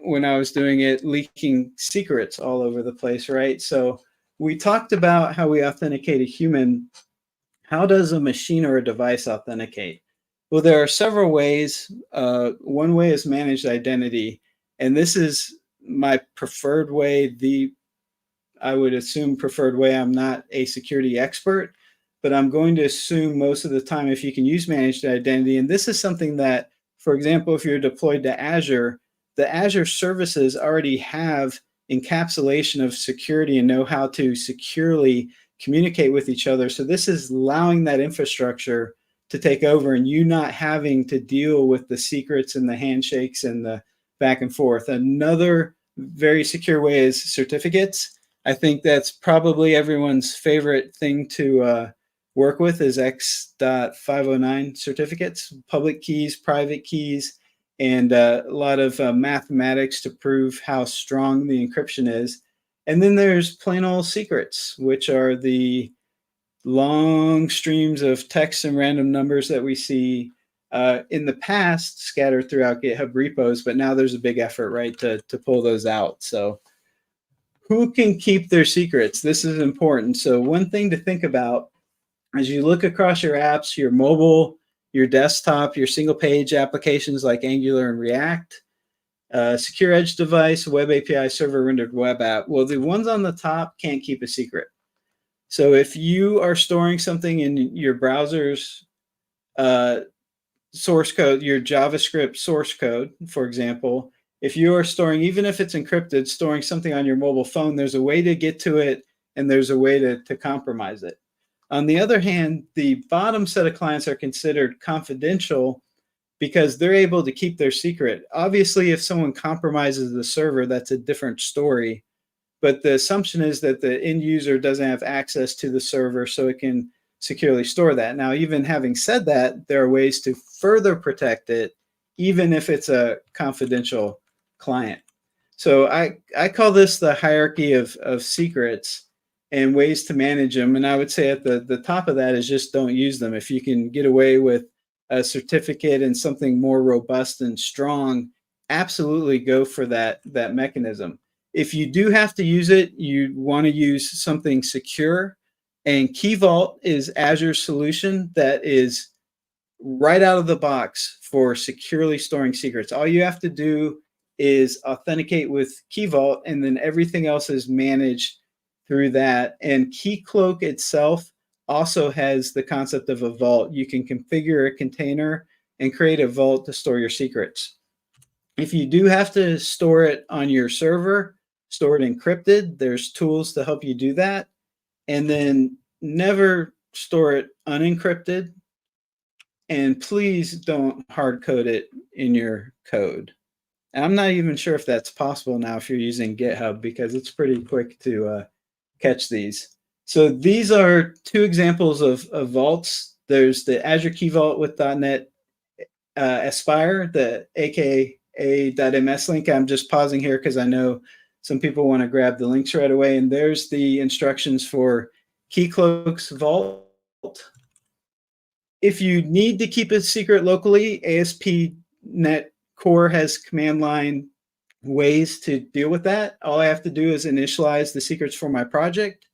[SPEAKER 11] when I was doing it, leaking secrets all over the place, right? So we talked about how we authenticate a human. How does a machine or a device authenticate? Well, there are several ways. One way is managed identity, and this is my preferred way, I would assume preferred way. I'm not a security expert, but I'm going to assume most of the time if you can use managed identity, and this is something that, for example, if you're deployed to Azure, the Azure services already have encapsulation of security and know how to securely communicate with each other. So this is allowing that infrastructure to take over and you not having to deal with the secrets and the handshakes and the back and forth. Another very secure way is certificates. I think that's probably everyone's favorite thing to work with is X.509 certificates, public keys, private keys, and a lot of mathematics to prove how strong the encryption is. And then there's plain old secrets, which are the long streams of text and random numbers that we see in the past scattered throughout GitHub repos, but now there's a big effort, right, to pull those out. So who can keep their secrets? This is important. So one thing to think about as you look across your apps, your mobile, your desktop, your single page applications like Angular and React, secure edge device, web API, server rendered web app. Well, the ones on the top can't keep a secret. So if you are storing something in your browser's source code, your JavaScript source code, for example, if you are storing, even if it's encrypted, storing something on your mobile phone, there's a way to get to it and there's a way to compromise it. On the other hand, the bottom set of clients are considered confidential because they're able to keep their secret. Obviously, if someone compromises the server, that's a different story. But the assumption is that the end user doesn't have access to the server, so it can securely store that. Now, even having said that, there are ways to further protect it, even if it's a confidential client. So I call this the hierarchy of secrets and ways to manage them. And I would say at the top of that is just don't use them. If you can get away with a certificate and something more robust and strong, absolutely go for that mechanism. If you do have to use it, you want to use something secure. And Key Vault is Azure's solution that is right out of the box for securely storing secrets. All you have to do is authenticate with Key Vault, and then everything else is managed through that. And Key Cloak itself also has the concept of a vault. You can configure a container and create a vault to store your secrets. If you do have to store it on your server, store it encrypted. There's tools to help you do that. And then never store it unencrypted. And please don't hard code it in your code. And I'm not even sure if that's possible now if you're using GitHub, because it's pretty quick to catch these. So these are two examples of vaults. There's the Azure Key Vault with .NET Aspire, the aka.ms link. I'm just pausing here because I know some people want to grab the links right away. And there's the instructions for Keycloak's vault. If you need to keep it secret locally, ASP.NET Core has command line ways to deal with that. All I have to do is initialize the secrets for my project,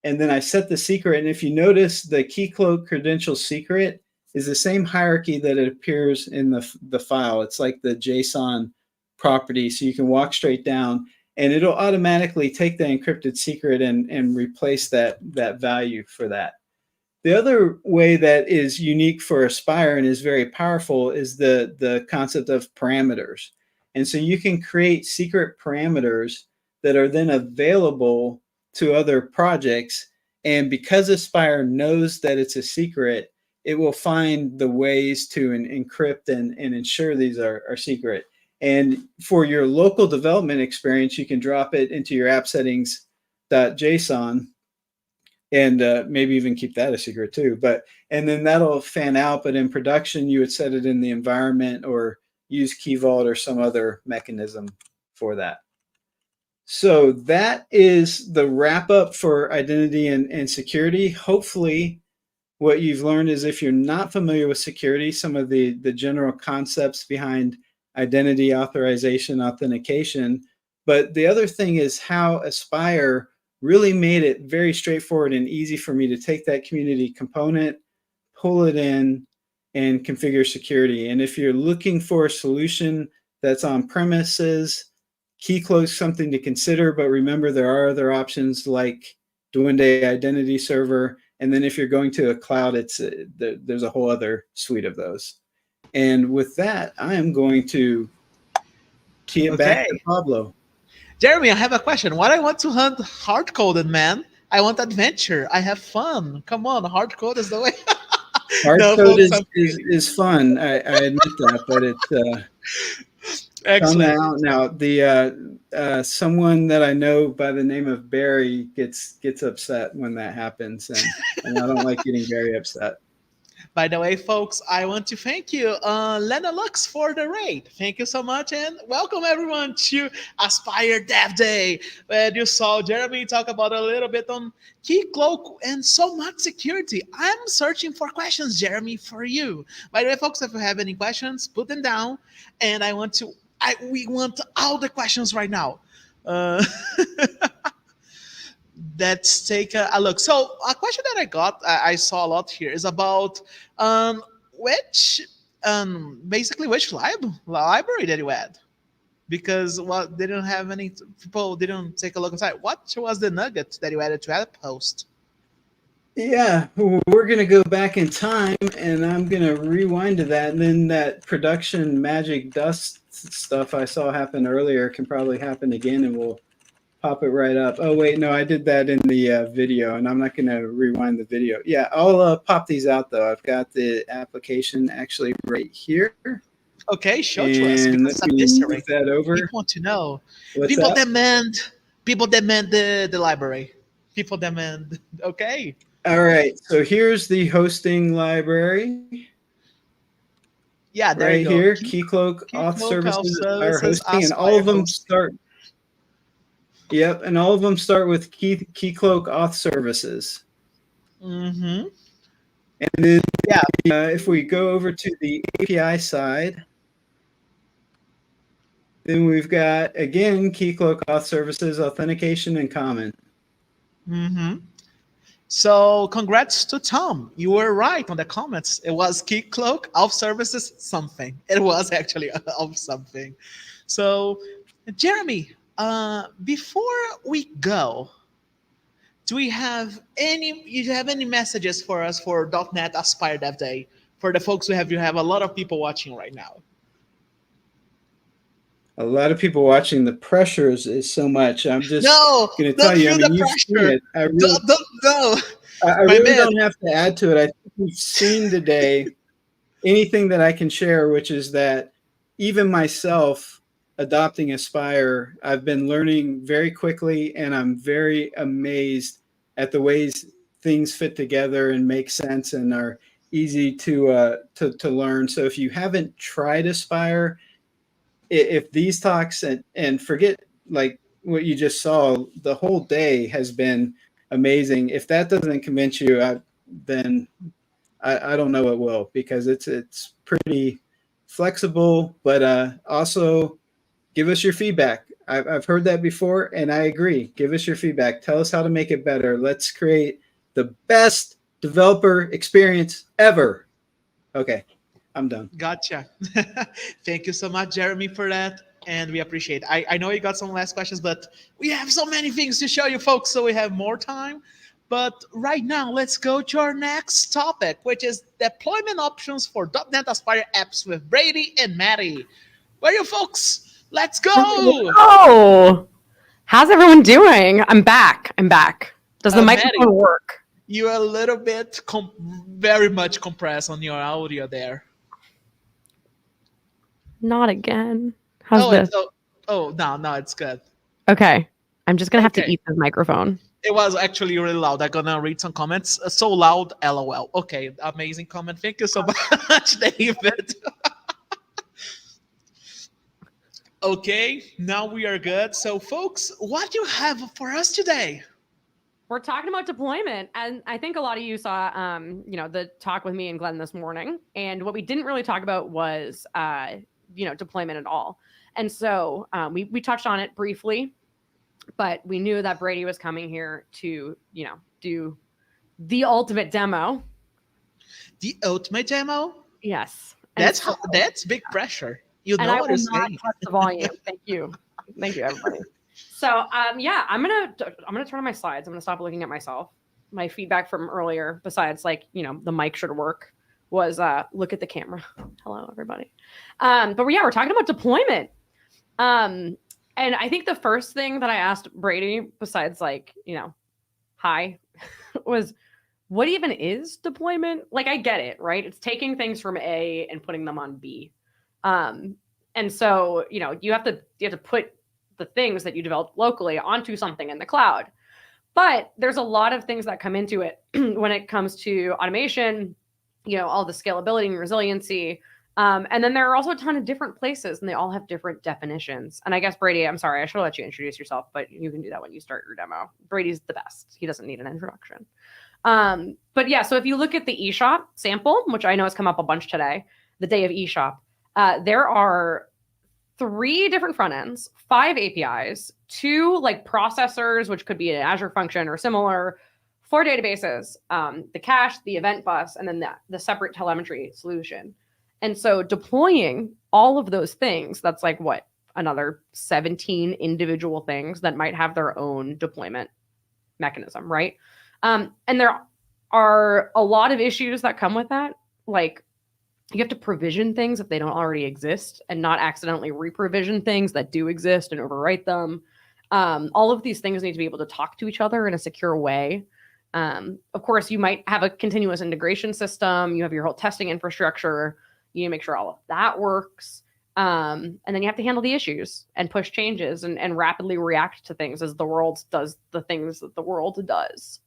[SPEAKER 11] and then I set the secret. And if you notice, the Keycloak credential secret is the same hierarchy that it appears in the file. It's like the JSON property, so you can walk straight down, and it'll automatically take the encrypted secret and replace that value for that. The other way that is unique for Aspire and is very powerful is the concept of parameters. And so you can create secret parameters that are then available to other projects. And because Aspire knows that it's a secret, it will find the ways to encrypt and ensure these are secret. And for your local development experience, you can drop it into your app settings.json. And maybe even keep that a secret too. And then that'll fan out. But in production, you would set it in the environment or use Key Vault or some other mechanism for that. So that is the wrap up for identity and security. Hopefully, what you've learned is, if you're not familiar with security, some of the general concepts behind identity, authorization, authentication. But the other thing is how Aspire really made it very straightforward and easy for me to take that community component, pull it in, and configure security. And if you're looking for a solution that's on premises, Keycloak's something to consider, but remember there are other options like Duende Identity Server. And then if you're going to a cloud, there's a whole other suite of those. And with that, I am going to key it back to Pablo.
[SPEAKER 9] Jeremy, I have a question. Why do I want to hunt hard-coded, man? I want adventure. I have fun. Come on, hard-code is the way.
[SPEAKER 11] Hard-code is fun. I admit that, but it's
[SPEAKER 9] excellent.
[SPEAKER 11] Now the someone that I know by the name of Barry gets upset when that happens, and I don't like getting very upset.
[SPEAKER 9] By the way, folks, I want to thank you, Lena Lux, for the raid. Thank you so much, and welcome everyone to Aspire Dev Day, where you saw Jeremy talk about a little bit on Keycloak and so much security. I'm searching for questions, Jeremy, for you. By the way, folks, if you have any questions, put them down, and we want all the questions right now. Let's take a look. So a question that I saw a lot here is about basically which library that you had, because they didn't have any people didn't take a look inside. What was the nugget that you added to that post?
[SPEAKER 11] Yeah, we're going to go back in time, and I'm going to rewind to that, and then that production magic dust stuff I saw happen earlier can probably happen again, and we'll pop it right up. Oh, wait, no, I did that in the video, and I'm not going to rewind the video. Yeah, I'll pop these out, though. I've got the application actually right here.
[SPEAKER 9] Okay, show to us, because I'm move
[SPEAKER 11] that over.
[SPEAKER 9] People want to know.
[SPEAKER 11] What's
[SPEAKER 9] people
[SPEAKER 11] that?
[SPEAKER 9] People demand the library. People demand, okay.
[SPEAKER 11] All right, so here's the hosting library.
[SPEAKER 9] Yeah, there
[SPEAKER 11] right
[SPEAKER 9] you go.
[SPEAKER 11] Here, Keycloak auth services, Aspire hosting, and all of them start. Yep, and all of them start with Keycloak auth services.
[SPEAKER 9] Mm-hmm.
[SPEAKER 11] And then, if we go over to the API side, Then we've got, again, Keycloak auth services, authentication, and common.
[SPEAKER 9] Mm-hmm. So congrats to Tom. You were right on the comments. It was Keycloak, auth services, something. It was actually of something. So, Jeremy, before we go, do you have any messages for us for .NET Aspire Dev Day? For the folks you have a lot of people watching right now.
[SPEAKER 11] A lot of people watching. The pressures is so much. I'm just going to
[SPEAKER 9] don't
[SPEAKER 11] tell you. I
[SPEAKER 9] feel
[SPEAKER 11] mean,
[SPEAKER 9] the
[SPEAKER 11] you've seen
[SPEAKER 9] pressure.
[SPEAKER 11] it. I really,
[SPEAKER 9] No.
[SPEAKER 11] I
[SPEAKER 9] My
[SPEAKER 11] really
[SPEAKER 9] man.
[SPEAKER 11] don't have to add to it. I think we've seen today anything that I can share, which is that even myself adopting Aspire, I've been learning very quickly, and I'm very amazed at the ways things fit together and make sense and are easy to learn. So if you haven't tried Aspire, if these talks and forget like what you just saw, the whole day has been amazing. If that doesn't convince you, then I don't know what will, because it's pretty flexible, but also give us your feedback. I've heard that before, and I agree. Give us your feedback. Tell us how to make it better. Let's create the best developer experience ever. Okay, I'm done.
[SPEAKER 9] Gotcha. Thank you so much, Jeremy, for that. And we appreciate it. I know you got some last questions, but we have so many things to show you folks, so we have more time. But right now, let's go to our next topic, which is deployment options for .NET Aspire apps with Brady and Maddy. Where are you folks? Let's go!
[SPEAKER 2] Oh, how's everyone doing? I'm back. Does the microphone
[SPEAKER 9] Maddy,
[SPEAKER 2] work?
[SPEAKER 9] you're a little bit very much compressed on your audio there.
[SPEAKER 2] Not again. How's this?
[SPEAKER 9] No, it's good.
[SPEAKER 2] Okay. I'm just going to have to
[SPEAKER 9] Okay.
[SPEAKER 2] eat this microphone.
[SPEAKER 9] It was actually really loud. I'm gonna read some comments. So loud, LOL. Okay, amazing comment. Thank you so much, David. Okay, now we are good. So, folks, what do you have for us today?
[SPEAKER 2] We're talking about deployment, and I think a lot of you saw, the talk with me and Glenn this morning. And what we didn't really talk about was, deployment at all. And so we touched on it briefly, but we knew that Brady was coming here to, do the ultimate demo.
[SPEAKER 9] The ultimate demo?
[SPEAKER 2] Yes. And
[SPEAKER 9] That's big pressure. You know
[SPEAKER 2] and I
[SPEAKER 9] what
[SPEAKER 2] will
[SPEAKER 9] you're
[SPEAKER 2] not
[SPEAKER 9] saying.
[SPEAKER 2] touch the volume. Thank you, everybody. So, I'm gonna turn on my slides. I'm gonna stop looking at myself. My feedback from earlier, besides the mic should work, was look at the camera. Hello, everybody. But we're talking about deployment. And I think the first thing that I asked Brady, besides hi, was what even is deployment? Like, I get it, right? It's taking things from A and putting them on B. And so, you have to put the things that you developed locally onto something in the cloud. But there's a lot of things that come into it when it comes to automation, all the scalability and resiliency. And then there are also a ton of different places, and they all have different definitions. And I guess, Brady, I'm sorry, I should have let you introduce yourself, but you can do that when you start your demo. Brady's the best. He doesn't need an introduction. But yeah, so if you look at the eShop sample, which I know has come up a bunch today, the day of eShop, there are 3 different front ends, 5 APIs, 2 processors, which could be an Azure function or similar, 4 databases, the cache, the event bus, and then the separate telemetry solution. And so deploying all of those things, that's another 17 individual things that might have their own deployment mechanism, right? And there are a lot of issues that come with that. You have to provision things if they don't already exist and not accidentally re-provision things that do exist and overwrite them. All of these things need to be able to talk to each other in a secure way. Of course, you might have a continuous integration system. You have your whole testing infrastructure. You need to make sure all of that works. And then you have to handle the issues and push changes and rapidly react to things as the world does the things that the world does.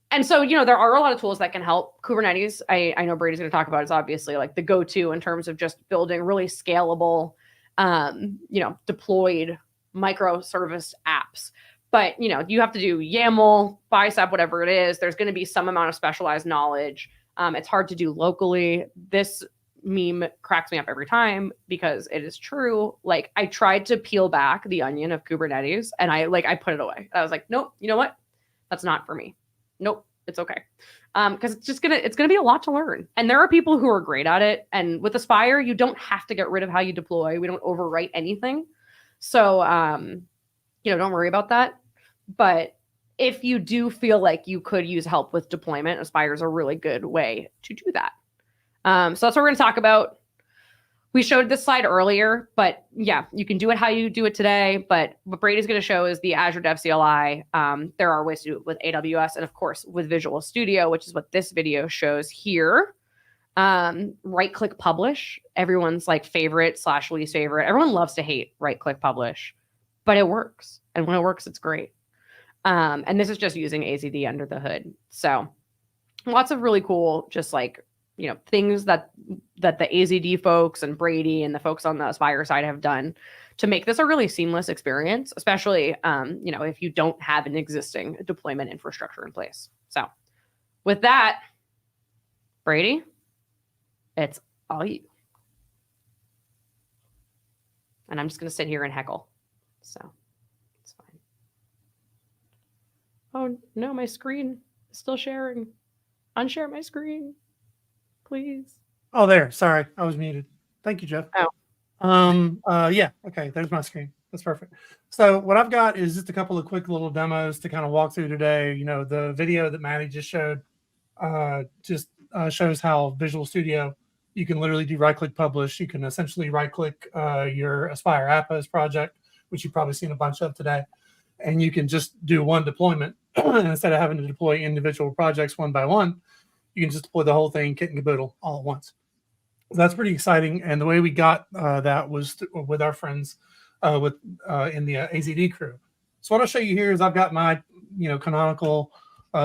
[SPEAKER 2] And so, there are a lot of tools that can help. Kubernetes, I know Brady's going to talk about, is obviously the go-to in terms of just building really scalable, deployed microservice apps. But, you have to do YAML, bicep, whatever it is. There's going to be some amount of specialized knowledge. It's hard to do locally. This, meme cracks me up every time because it is true. Like, I tried to peel back the onion of Kubernetes and I put it away. I was like, nope, you know what? That's not for me. Nope, it's okay. Because it's gonna be a lot to learn. And there are people who are great at it. And with Aspire, you don't have to get rid of how you deploy. We don't overwrite anything. So don't worry about that. But if you do feel like you could use help with deployment, Aspire is a really good way to do that. So that's what we're going to talk about. We showed this slide earlier, but yeah, you can do it how you do it today. But what Brady's going to show is the Azure Dev CLI. There are ways to do it with AWS and, of course, with Visual Studio, which is what this video shows here. Right-click publish, everyone's like favorite / least favorite. Everyone loves to hate right-click publish, but it works. And when it works, it's great. And this is just using AZD under the hood. So lots of really cool, just like, things that the AZD folks and Brady and the folks on the Aspire side have done to make this a really seamless experience, especially, if you don't have an existing deployment infrastructure in place. So with that, Brady, it's all you. And I'm just going to sit here and heckle. So it's fine. Oh, no, my screen is still sharing. Unshare my screen, please.
[SPEAKER 12] Oh, there. Sorry, I was muted. Thank you, Jeff.
[SPEAKER 2] Oh.
[SPEAKER 12] Yeah. Okay. There's my screen. That's perfect. So what I've got is just a couple of quick little demos to kind of walk through today. The video that Maddy just showed shows how Visual Studio, you can literally do right-click publish. You can essentially right-click your Aspire App Host project, which you've probably seen a bunch of today, and you can just do one deployment. And instead of having to deploy individual projects one by one, you can just deploy the whole thing kit and caboodle all at once. So that's pretty exciting. And the way we got that was with our friends in the AZD crew. So what I'll show you here is I've got my canonical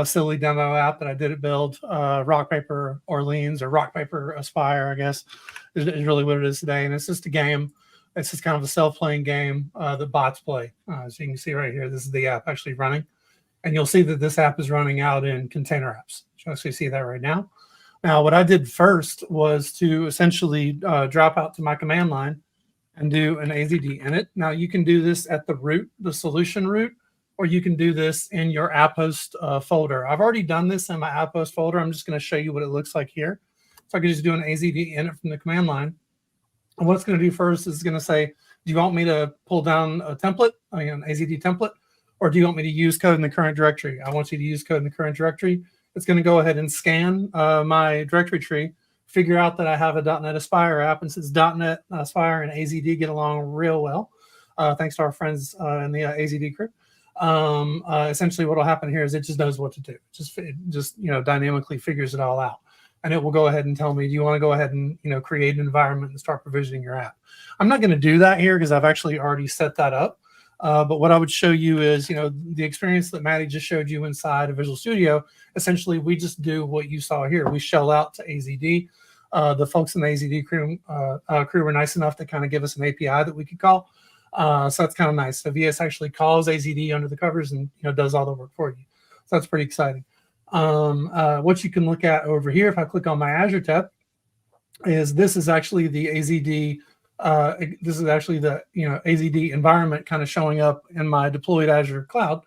[SPEAKER 12] silly demo app that I did build, Rock Paper Orleans, or Rock Paper Aspire, I guess is really what it is today. And it's just a game. It's just kind of a self-playing game that bots play. So you can see right here, this is the app actually running. And you'll see that this app is running out in container apps. You actually see that right now. Now, what I did first was to essentially drop out to my command line and do an AZD init. Now, you can do this at the root, the solution root, or you can do this in your app host folder. I've already done this in my app host folder. I'm just going to show you what it looks like here. So I can just do an AZD init from the command line. And what it's going to do first is going to say, do you want me to pull down a template, an AZD template, or do you want me to use code in the current directory? I want you to use code in the current directory. It's going to go ahead and scan my directory tree, figure out that I have a .NET Aspire app, and since .NET Aspire and AZD get along real well, thanks to our friends in the AZD crew, essentially what will happen here is it just knows what to do. It just dynamically figures it all out. And it will go ahead and tell me, do you want to go ahead and create an environment and start provisioning your app? I'm not going to do that here because I've actually already set that up. But what I would show you is, the experience that Maddy just showed you inside of Visual Studio. Essentially, we just do what you saw here. We shell out to AZD. The folks in the AZD crew were nice enough to kind of give us an API that we could call. So that's kind of nice. So VS actually calls AZD under the covers and does all the work for you. So that's pretty exciting. What you can look at over here, if I click on my Azure tab, is this is actually the AZD. This is actually the AZD environment kind of showing up in my deployed Azure cloud,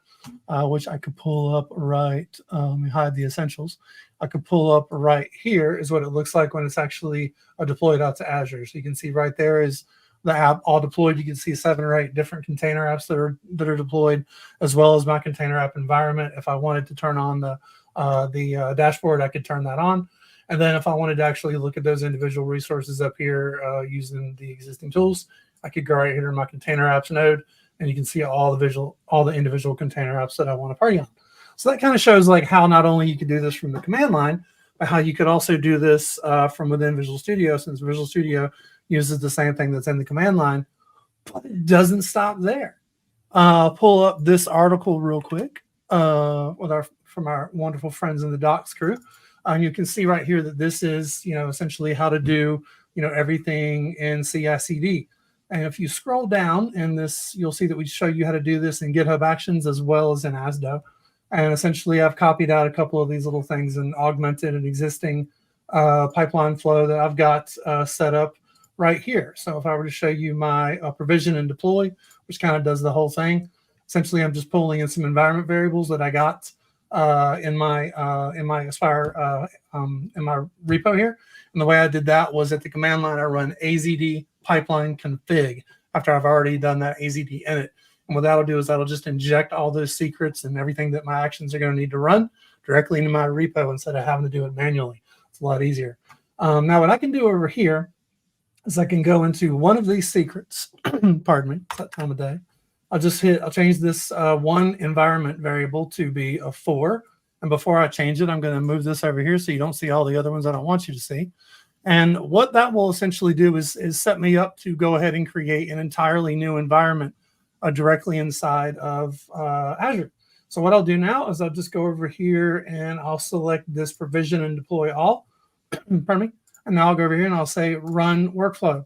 [SPEAKER 12] which I could pull up right. Let me hide the essentials. I could pull up right here is what it looks like when it's actually deployed out to Azure. So you can see right there is the app all deployed. You can see 7 or 8 different container apps that are deployed, as well as my container app environment. If I wanted to turn on the dashboard, I could turn that on. And then if I wanted to actually look at those individual resources up here using the existing tools, I could go right here in my container apps node, and you can see all the individual container apps that I want to party on. So that kind of shows like how not only you could do this from the command line, but how you could also do this from within Visual Studio, since Visual Studio uses the same thing that's in the command line. But it doesn't stop there. Pull up this article real quick from our wonderful friends in the Docs crew. And you can see right here that this is, essentially how to do, everything in CI/CD. And if you scroll down in this, you'll see that we show you how to do this in GitHub Actions as well as in ASDO. And essentially, I've copied out a couple of these little things and augmented an existing pipeline flow that I've got set up right here. So if I were to show you my provision and deploy, which kind of does the whole thing, essentially I'm just pulling in some environment variables that I got in my Aspire in my repo here. And the way I did that was at the command line, I run azd pipeline config after I've already done that azd init. And what that'll do is that'll just inject all those secrets and everything that my actions are going to need to run directly into my repo instead of having to do it manually. It's a lot easier. Now what I can do over here is I can go into one of these secrets. Pardon me, it's that time of day. I'll change this one environment variable to be a 4. And before I change it, I'm going to move this over here so you don't see all the other ones I don't want you to see. And what that will essentially do is set me up to go ahead and create an entirely new environment directly inside of Azure. So what I'll do now is I'll just go over here and I'll select this provision and deploy all. Pardon me. And now I'll go over here and I'll say run workflow.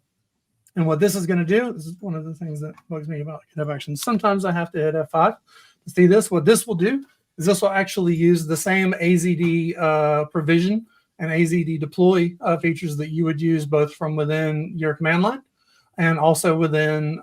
[SPEAKER 12] And what this is going to do, this is one of the things that bugs me about GitHub Actions. Sometimes I have to hit F5 to see this. What this will do is this will actually use the same AZD provision and AZD deploy features that you would use both from within your command line and also within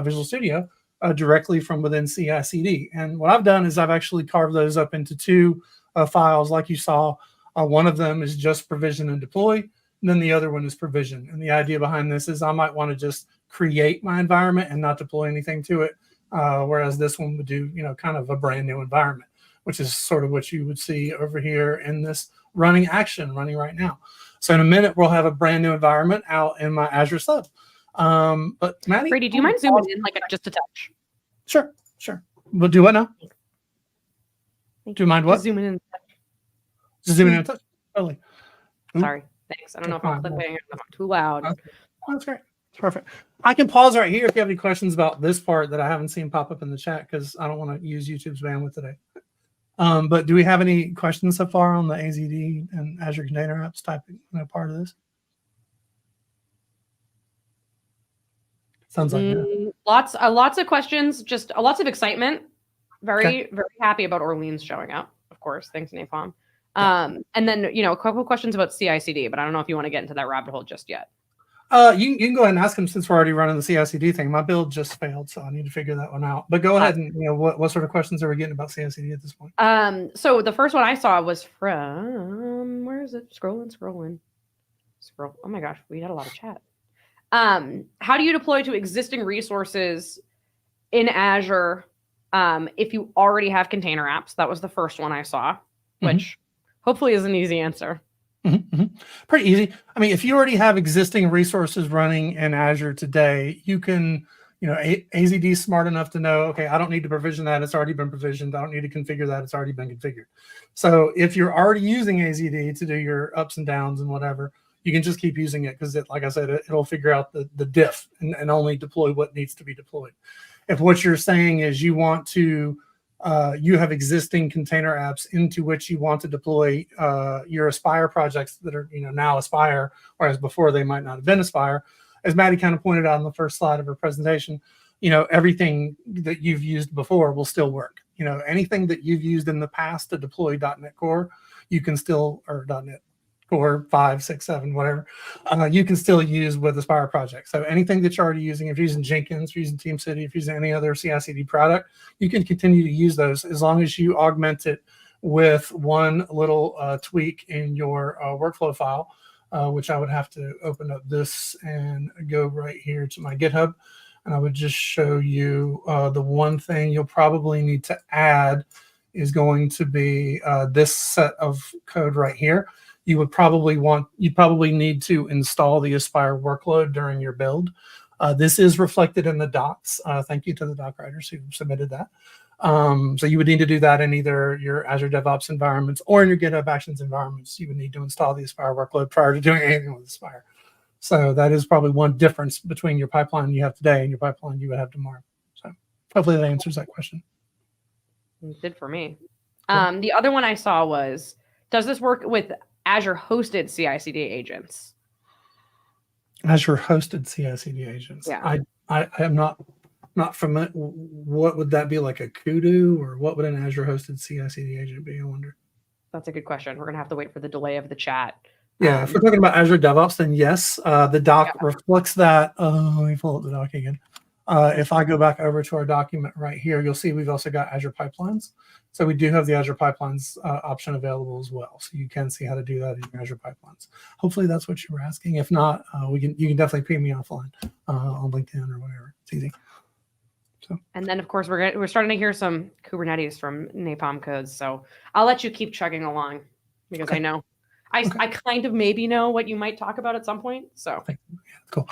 [SPEAKER 12] Visual Studio directly from within CI/CD. And what I've done is I've actually carved those up into 2 files like you saw. One of them is just provision and deploy, and then the other one is provision. And the idea behind this is I might want to just create my environment and not deploy anything to it, whereas this one would do, kind of a brand new environment, which is sort of what you would see over here in this running action running right now. So in a minute, we'll have a brand new environment out in my Azure sub. But Maddy,
[SPEAKER 2] Brady, do you mind zooming in like just a touch?
[SPEAKER 12] Sure. We'll do what now? Do you mind what?
[SPEAKER 2] Just zooming in.
[SPEAKER 12] Just zooming in a touch. Totally.
[SPEAKER 2] Sorry. Thanks. I don't know if I'm clipping or if I'm too loud.
[SPEAKER 12] Okay. That's great. Perfect. I can pause right here if you have any questions about this part that I haven't seen pop up in the chat because I don't want to use YouTube's bandwidth today. But do we have any questions so far on the AZD and Azure Container Apps type part of this? Sounds like
[SPEAKER 2] lots of questions, just lots of excitement. Very happy about Orleans showing up, of course. Thanks, Napalm. And then a couple questions about CI/CD, but I don't know if you want to get into that rabbit hole just yet.
[SPEAKER 12] You can go ahead and ask him since we're already running the CI/CD thing. My build just failed, so I need to figure that one out. But go ahead and what sort of questions are we getting about CI/CD at this point?
[SPEAKER 2] So the first one I saw was from where is it? Scroll. Oh my gosh, we had a lot of chat. How do you deploy to existing resources in Azure if you already have container apps? That was the first one I saw, which hopefully is an easy answer.
[SPEAKER 12] Pretty easy. I mean, if you already have existing resources running in Azure today, you can, AZD is smart enough to know, okay, I don't need to provision that. It's already been provisioned. I don't need to configure that. It's already been configured. So if you're already using AZD to do your ups and downs and whatever, you can just keep using it because, like I said, it'll figure out the diff and only deploy what needs to be deployed. If what you're saying is you want to, you have existing container apps into which you want to deploy your Aspire projects that are now Aspire, whereas before they might not have been Aspire. As Maddy kind of pointed out in the first slide of her presentation, everything that you've used before will still work. Anything that you've used in the past to deploy .NET Core, you can still, or .NET Core 5, 6, 7, whatever, you can still use with Aspire project. So anything that you're already using, if you're using Jenkins, if you're using TeamCity, if you're using any other CI/CD product, you can continue to use those as long as you augment it with one little tweak in your workflow file, which I would have to open up this and go right here to my GitHub. And I would just show you the one thing you'll probably need to add is going to be this set of code right here. You'd probably need to install the Aspire workload during your build. This is reflected in the docs. Thank you to the doc writers who submitted that. So you would need to do that in either your Azure DevOps environments or in your GitHub Actions environments. You would need to install the Aspire workload prior to doing anything with Aspire. So that is probably one difference between your pipeline you have today and your pipeline you would have tomorrow. So hopefully that answers that question.
[SPEAKER 2] It did for me. The other one I saw was, does this work with Azure hosted CI/CD agents?
[SPEAKER 12] Azure hosted CI/CD agents.
[SPEAKER 2] Yeah.
[SPEAKER 12] I am not familiar. What would that be, like a Kudu, or what would an Azure hosted CI/CD agent be? I wonder.
[SPEAKER 2] That's a good question. We're gonna have to wait for the delay of the chat
[SPEAKER 12] Yeah, if we're talking about Azure DevOps, then yes, the doc reflects that. Let me pull up the doc again. If I go back over to our document right here, you'll see we've also got Azure Pipelines. So we do have the Azure Pipelines option available as well. So you can see how to do that in your Azure Pipelines. Hopefully that's what you were asking. If not, you can definitely ping me offline on LinkedIn or whatever. It's easy. So.
[SPEAKER 2] And then, of course, we're starting to hear some Kubernetes from Napalm codes. So I'll let you keep chugging along because I know I kind of maybe know what you might talk about at some point. So
[SPEAKER 12] cool.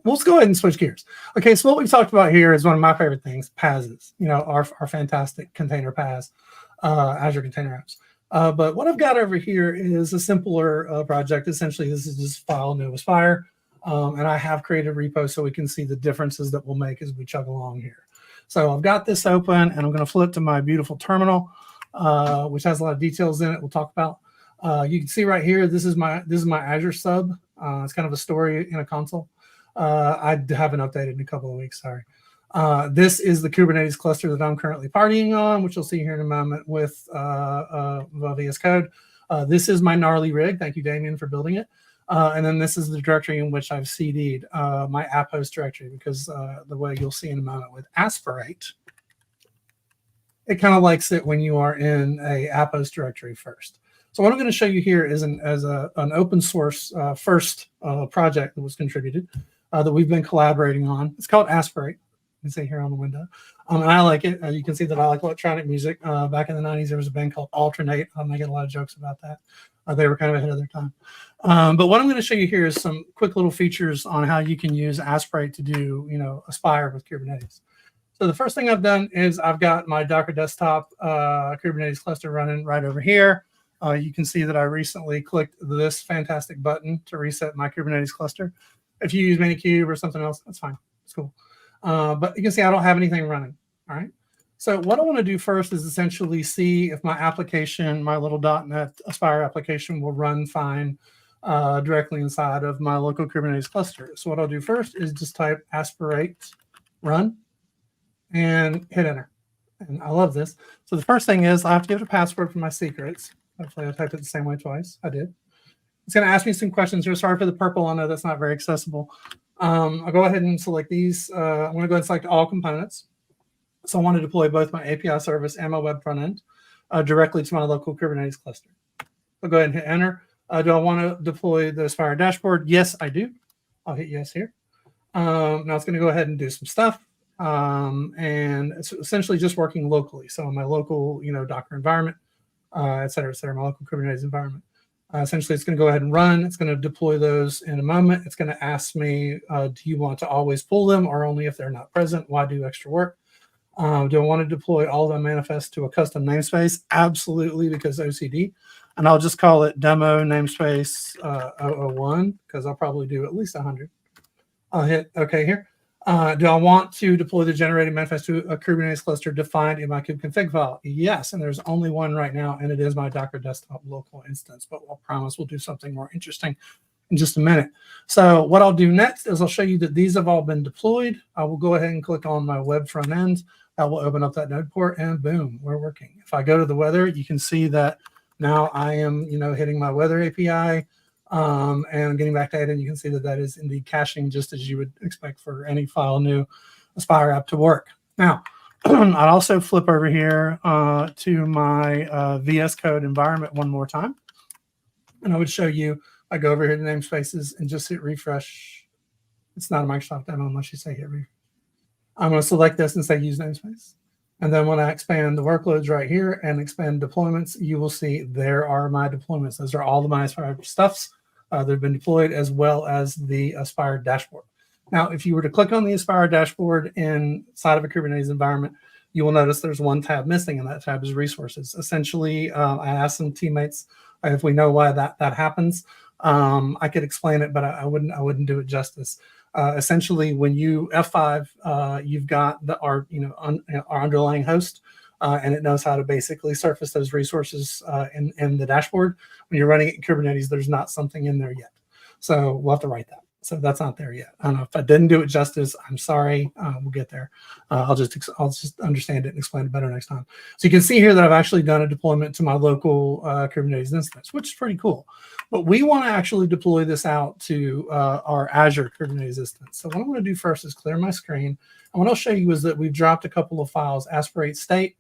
[SPEAKER 12] Let's go ahead and switch gears. Okay, so what we've talked about here is one of my favorite things, PaaSes. You know, our fantastic container PaaS, Azure Container Apps. But what I've got over here is a simpler project. Essentially, this is just file new Aspire. And I have created repos so we can see the differences that we'll make as we chug along here. So I've got this open, and I'm going to flip to my beautiful terminal, which has a lot of details in it we'll talk about. You can see right here, this is my Azure sub. It's kind of a story in a console. I haven't updated in a couple of weeks, sorry. This is the Kubernetes cluster that I'm currently partying on, which you'll see here in a moment with VS Code. This is my gnarly rig. Thank you, Damien, for building it. And then this is the directory in which I've CD'd my app host directory, because the way you'll see in a moment with Aspirate, it kind of likes it when you are in a app host directory first. So what I'm going to show you here is an open source first project that was contributed that we've been collaborating on. It's called Aspirate. You can see here on the window. And I like it. You can see that I like electronic music. Back in the 90s, there was a band called Alternate. I'm making a lot of jokes about that. They were kind of ahead of their time. But what I'm going to show you here is some quick little features on how you can use Aspirate to do, Aspire with Kubernetes. So the first thing I've done is I've got my Docker desktop Kubernetes cluster running right over here. You can see that I recently clicked this fantastic button to reset my Kubernetes cluster. If you use Minikube or something else, that's fine. It's cool. But you can see I don't have anything running. All right. So what I want to do first is essentially see if my application, my little .NET Aspire application, will run fine directly inside of my local Kubernetes cluster. So what I'll do first is just type aspirate run and hit enter. And I love this. So the first thing is I have to give it a password for my secrets. Hopefully I typed it the same way twice. I did. It's going to ask me some questions here. Sorry for the purple. I know that's not very accessible. I'll go ahead and select these. I'm going to go and select all components. So I want to deploy both my API service and my web front end directly to my local Kubernetes cluster. I'll go ahead and hit enter. Do I want to deploy the Aspire dashboard? Yes, I do. I'll hit yes here. Now it's going to go ahead and do some stuff. And it's essentially just working locally. So in my local, Docker environment, et cetera, my local Kubernetes environment. Essentially, it's going to go ahead and run. It's going to deploy those in a moment. It's going to ask me, do you want to always pull them or only if they're not present? Why do extra work? Do I want to deploy all the manifests to a custom namespace? Absolutely, because OCD. And I'll just call it demo namespace 001 because I'll probably do at least 100. I'll hit OK here. Do I want to deploy the generated manifest to a Kubernetes cluster defined in my kubeconfig file? Yes, and there's only one right now, and it is my Docker desktop local instance. But I'll promise we'll do something more interesting in just a minute. So what I'll do next is I'll show you that these have all been deployed. I will go ahead and click on my web front end. I will open up that node port, and boom, we're working. If I go to the weather, you can see that now I am, hitting my weather API. And getting back data, and you can see that is indeed caching just as you would expect for any file new Aspire app to work. Now, I'd also flip over here to my VS Code environment one more time. And I would show you, I go over here to namespaces and just hit refresh. It's not a Microsoft demo unless you say hit refresh. I'm going to select this and say use namespace. And then when I expand the workloads right here and expand deployments, you will see there are my deployments. Those are all the my Aspire stuffs that have been deployed, as well as the Aspire dashboard. Now, if you were to click on the Aspire dashboard inside of a Kubernetes environment, you will notice there's one tab missing, and that tab is resources. Essentially, I asked some teammates if we know why that happens. I could explain it, but I wouldn't do it justice. Essentially, when you F5, you've got our underlying host, and it knows how to basically surface those resources in the dashboard. When you're running it in Kubernetes, there's not something in there yet. So we'll have to write that. So that's not there yet. I don't know if I didn't do it justice. I'm sorry. We'll get there. I'll just understand it and explain it better next time. So you can see here that I've actually done a deployment to my local Kubernetes instance, which is pretty cool. But we want to actually deploy this out to our Azure Kubernetes instance. So what I'm going to do first is clear my screen. And what I'll show you is that we've dropped a couple of files, aspirate state,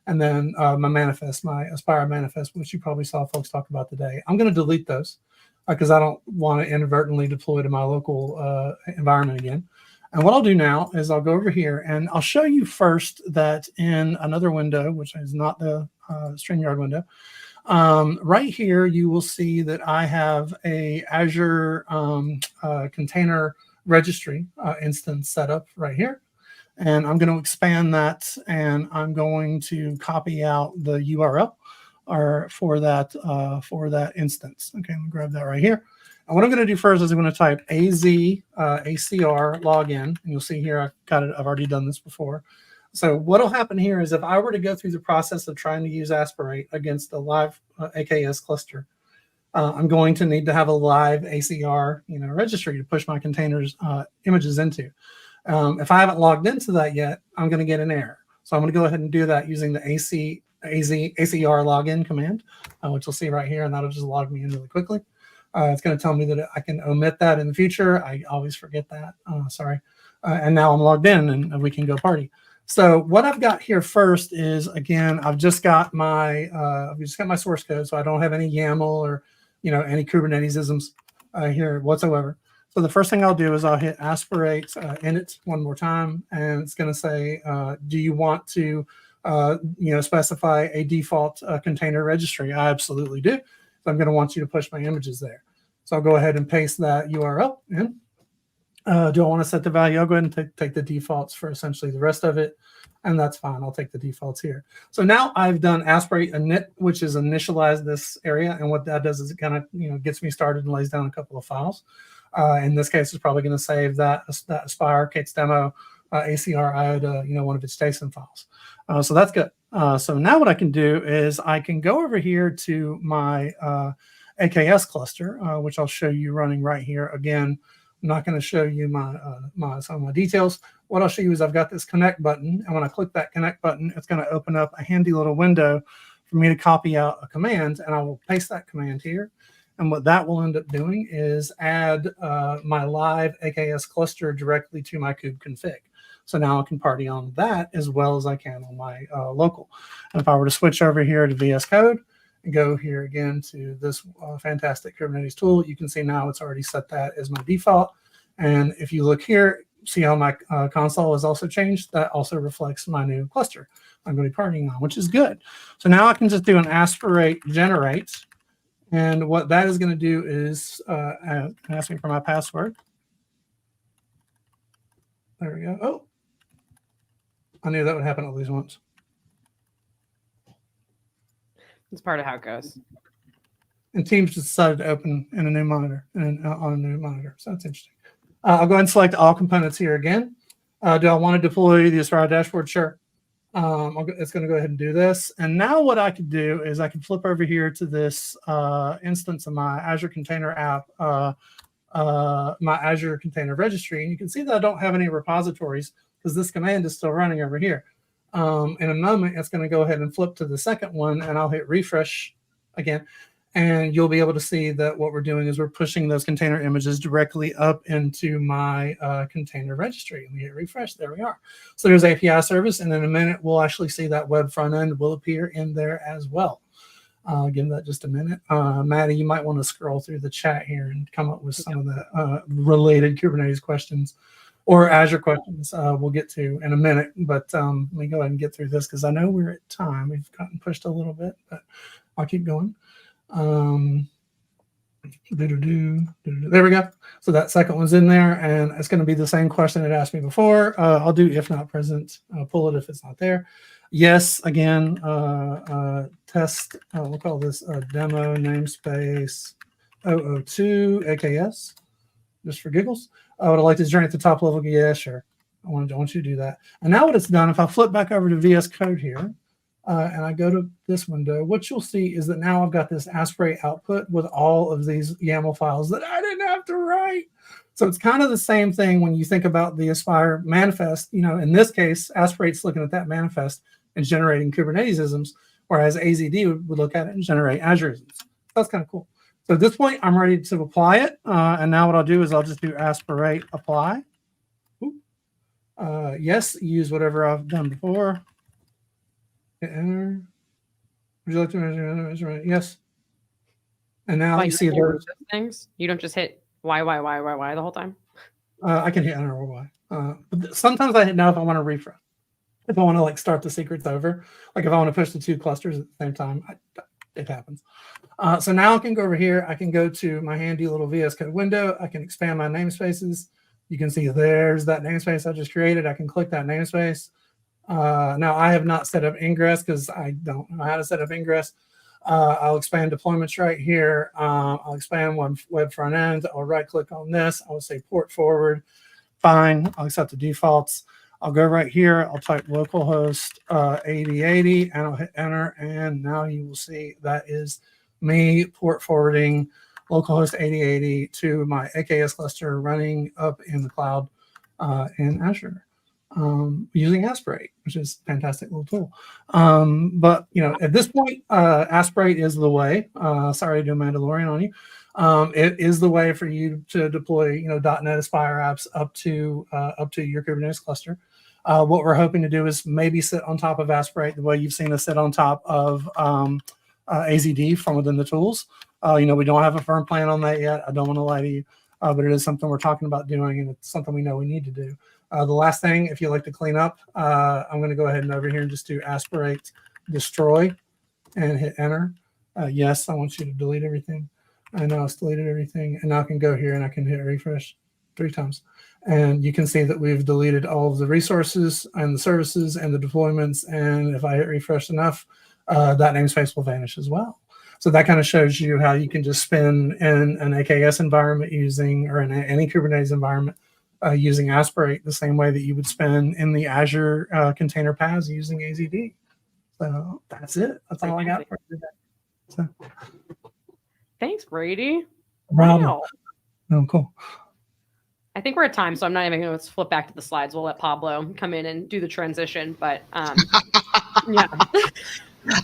[SPEAKER 12] and then my manifest, my Aspire manifest, which you probably saw folks talk about today. I'm going to delete those, because I don't want to inadvertently deploy to my local environment again. And what I'll do now is I'll go over here and I'll show you first that in another window, which is not the StreamYard window, right here you will see that I have a Azure container registry instance set up right here. And I'm going to expand that, and I'm going to copy out the URL for that instance. Okay, I'm gonna grab that right here. And what I'm going to do first is I'm going to type ACR login, and you'll see here I've got it. I've already done this before. So what will happen here is if I were to go through the process of trying to use Aspirate against a live AKS cluster, I'm going to need to have a live ACR registry to push my containers images into. If I haven't logged into that yet, I'm going to get an error. So I'm going to go ahead and do that using the ACR login command, which you'll see right here, and that'll just log me in really quickly. It's going to tell me that I can omit that in the future. I always forget that. Sorry. And now I'm logged in, and we can go party. So what I've got here first is, again, I've just got my source code, so I don't have any YAML or any Kubernetes-isms here whatsoever. So the first thing I'll do is I'll hit aspirate init one more time, and it's going to say, do you want to specify a default container registry? I absolutely do. So I'm going to want you to push my images there. So I'll go ahead and paste that URL in. Do I want to set the value? I'll go ahead and take the defaults for essentially the rest of it, and that's fine. I'll take the defaults here. So now I've done aspirate init, which is initialize this area, and what that does is it kind of gets me started and lays down a couple of files. In this case, it's probably going to save that Aspire Kate's demo ACR IO one of its JSON files. So that's good. So now what I can do is I can go over here to my AKS cluster, which I'll show you running right here. Again, I'm not going to show you some of my details. What I'll show you is I've got this connect button, and when I click that connect button, it's going to open up a handy little window for me to copy out a command, and I will paste that command here. And what that will end up doing is add my live AKS cluster directly to my kube config. So now I can party on that as well as I can on my local. And if I were to switch over here to VS Code and go here again to this fantastic Kubernetes tool, you can see now it's already set that as my default. And if you look here, see how my console has also changed? That also reflects my new cluster I'm going to be partying on, which is good. So now I can just do an aspirate generate. And what that is going to do is ask me for my password. There we go. Oh, I knew that would happen at least once.
[SPEAKER 2] It's part of how it goes.
[SPEAKER 12] And Teams just decided to open in a new monitor, on a new monitor. So that's interesting. I'll go ahead and select all components here again. Do I want to deploy the Aspire dashboard? Sure. It's going to go ahead and do this. And now what I could do is I can flip over here to this instance of my Azure Container app, my Azure Container Registry. And you can see that I don't have any repositories because this command is still running over here. In a moment, it's going to go ahead and flip to the second one, and I'll hit refresh again. And you'll be able to see that what we're doing is we're pushing those container images directly up into my container registry. And we hit refresh. There we are. So there's API service. And in a minute, we'll actually see that web front end will appear in there as well. Give that just a minute. Maddy, you might want to scroll through the chat here and come up with some of the related Kubernetes questions or Azure questions we'll get to in a minute. But let me go ahead and get through this because I know we're at time. We've gotten pushed a little bit, but I'll keep going. There we go. So that second one's in there, and it's going to be the same question it asked me before. I'll do if not present. I'll pull it if it's not there. Yes, again, test, we'll call this demo namespace 002 AKS, just for giggles. Would I like to journey at the top level? Yeah, sure. I want you to do that. And now what it's done, if I flip back over to VS Code here, and I go to this window, what you'll see is that now I've got this aspirate output with all of these YAML files that I didn't have to write. So it's kind of the same thing when you think about the Aspire manifest. In this case, Aspirate's looking at that manifest and generating Kubernetes-isms, whereas AZD would look at it and generate Azure-isms. That's kind of cool. So at this point, I'm ready to apply it. And now what I'll do is I'll just do aspirate apply. Yes, use whatever I've done before. Hit enter. Would you like to measure? Yes. And now you see those
[SPEAKER 2] things. You don't just hit Y the whole time.
[SPEAKER 12] I can hit enter or Y. But sometimes I hit now if I want to refresh. If I want to start the secrets over, like if I want to push the two clusters at the same time, it happens. So now I can go over here. I can go to my handy little VS Code window. I can expand my namespaces. You can see there's that namespace I just created. I can click that namespace. Now I have not set up ingress because I don't know how to set up ingress. I'll expand deployments right here. I'll expand one web front end. I'll right click on this. I'll say port forward. Fine. I'll accept the defaults. I'll go right here. I'll type localhost 8080 and I'll hit enter. And now you will see that is me port forwarding localhost 8080 to my AKS cluster running up in the cloud in Azure using Aspirate, which is a fantastic little tool. But at this point, Aspirate is the way. Sorry to do Mandalorian on you. It is the way for you to deploy, .NET Aspire apps up to your Kubernetes cluster. What we're hoping to do is maybe sit on top of Aspirate the way you've seen us sit on top of AZD from within the tools. We don't have a firm plan on that yet. I don't want to lie to you, but it is something we're talking about doing, and it's something we know we need to do. The last thing, if you like to clean up, I'm going to go ahead and over here and just do aspirate destroy and hit enter. Yes, I want you to delete everything. I know it's deleted everything, and now I can go here and I can hit refresh 3 times. And you can see that we've deleted all of the resources and the services and the deployments. And if I hit refresh enough, that namespace will vanish as well. So that kind of shows you how you can just spin in an AKS environment using, or in any Kubernetes environment using Aspirate the same way that you would spin in the Azure container paths using AZD. So that's it. That's all I got for today. So.
[SPEAKER 2] Thanks, Brady.
[SPEAKER 12] Wow. Oh, cool.
[SPEAKER 2] I think we're at time, so I'm not even going to flip back to the slides. We'll let Pablo come in and do the transition. But yeah.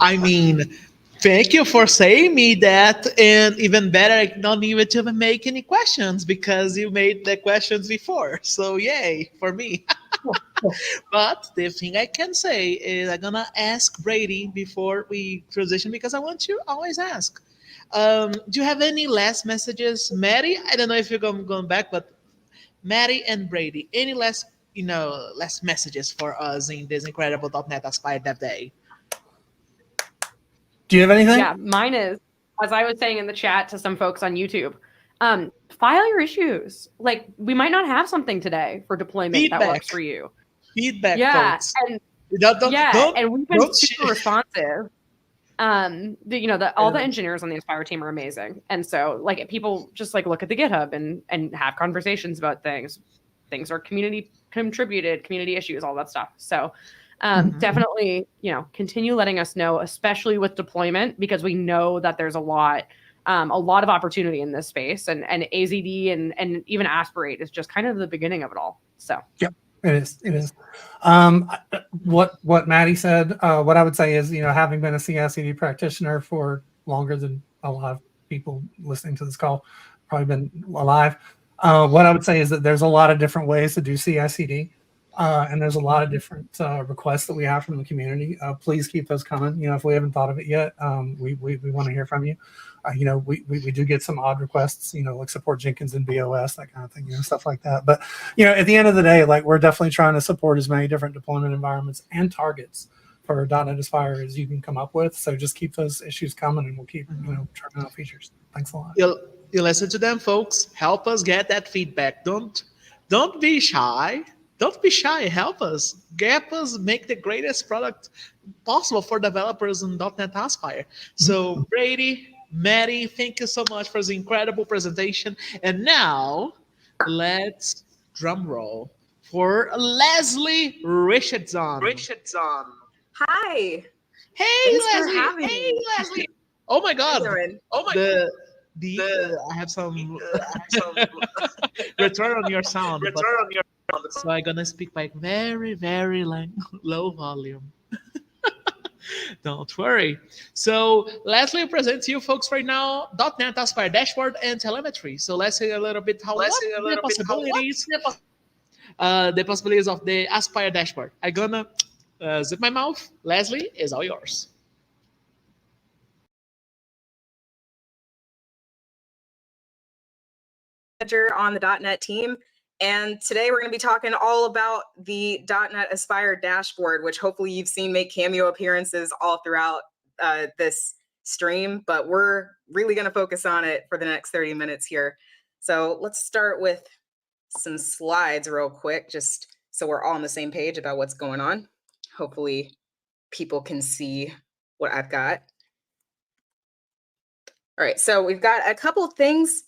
[SPEAKER 9] I mean, thank you for saying me that. And even better, I don't even to make any questions because you made the questions before. So yay for me. But the thing I can say is I'm going to ask Brady before we transition because I want to always ask. Do you have any last messages? Maddy, I don't know if you're going back, but Maddy and Brady, any last messages for us in this incredible .NET Aspire Dev Day?
[SPEAKER 12] Do you have anything?
[SPEAKER 2] Yeah, mine is, as I was saying in the chat to some folks on YouTube, file your issues. Like, we might not have something today for deployment that works for you.
[SPEAKER 9] Feedback,
[SPEAKER 2] yeah,
[SPEAKER 9] folks.
[SPEAKER 2] And
[SPEAKER 9] don't,
[SPEAKER 2] and we've been super responsive. All the engineers on the Aspire team are amazing, and so people just look at the GitHub and have conversations about things. Things are community contributed, community issues, all that stuff. So definitely, continue letting us know, especially with deployment, because we know that there's a lot of opportunity in this space, and AZD and even Aspirate is just kind of the beginning of it all. So
[SPEAKER 12] yep. It is. What Maddy said, what I would say is, having been a CI/CD practitioner for longer than a lot of people listening to this call, probably been alive. What I would say is that there's a lot of different ways to do CI/CD, and there's a lot of different requests that we have from the community. Please keep those coming. If we haven't thought of it yet, we want to hear from you. We do get some odd requests, like support Jenkins and BOS, that kind of thing, stuff like that. But, at the end of the day, we're definitely trying to support as many different deployment environments and targets for .NET Aspire as you can come up with. So just keep those issues coming, and we'll keep, trying out features. Thanks a lot.
[SPEAKER 9] You listen to them, folks. Help us get that feedback. Don't be shy. Don't be shy. Help us. Help us make the greatest product possible for developers in .NET Aspire. So, Brady, Maddy, thank you so much for this incredible presentation. And now, let's drum roll for Leslie Richardson.
[SPEAKER 13] Hi.
[SPEAKER 9] Hey,
[SPEAKER 13] Thanks
[SPEAKER 9] Leslie.
[SPEAKER 13] for having
[SPEAKER 9] Hey,
[SPEAKER 13] me.
[SPEAKER 9] Leslie. Oh my God.
[SPEAKER 13] Oh my God.
[SPEAKER 9] I have some return on your sound. So I'm gonna speak by very, very low volume. Don't worry. So lastly, I present to you folks right now .NET Aspire Dashboard and Telemetry. So let's see a little bit the possibilities of the Aspire Dashboard. I'm gonna zip my mouth. Leslie, is all yours.
[SPEAKER 13] Manager on the .NET team. And today we're going to be talking all about the .NET Aspire dashboard, which hopefully you've seen make cameo appearances all throughout this stream, but we're really going to focus on it for the next 30 minutes here. So let's start with some slides real quick, just so we're all on the same page about what's going on. Hopefully people can see what I've got. All right, so we've got a couple of things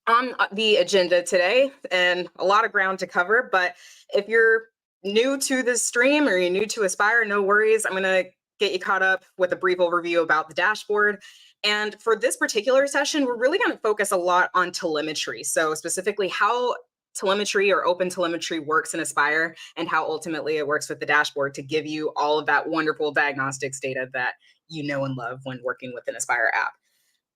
[SPEAKER 13] on the agenda today and a lot of ground to cover, but if you're new to this stream or you're new to Aspire, no worries. I'm gonna get you caught up with a brief overview about the dashboard. And for this particular session, we're really gonna focus a lot on telemetry. So specifically how telemetry or OpenTelemetry works in Aspire and how ultimately it works with the dashboard to give you all of that wonderful diagnostics data that you know and love when working with an Aspire app.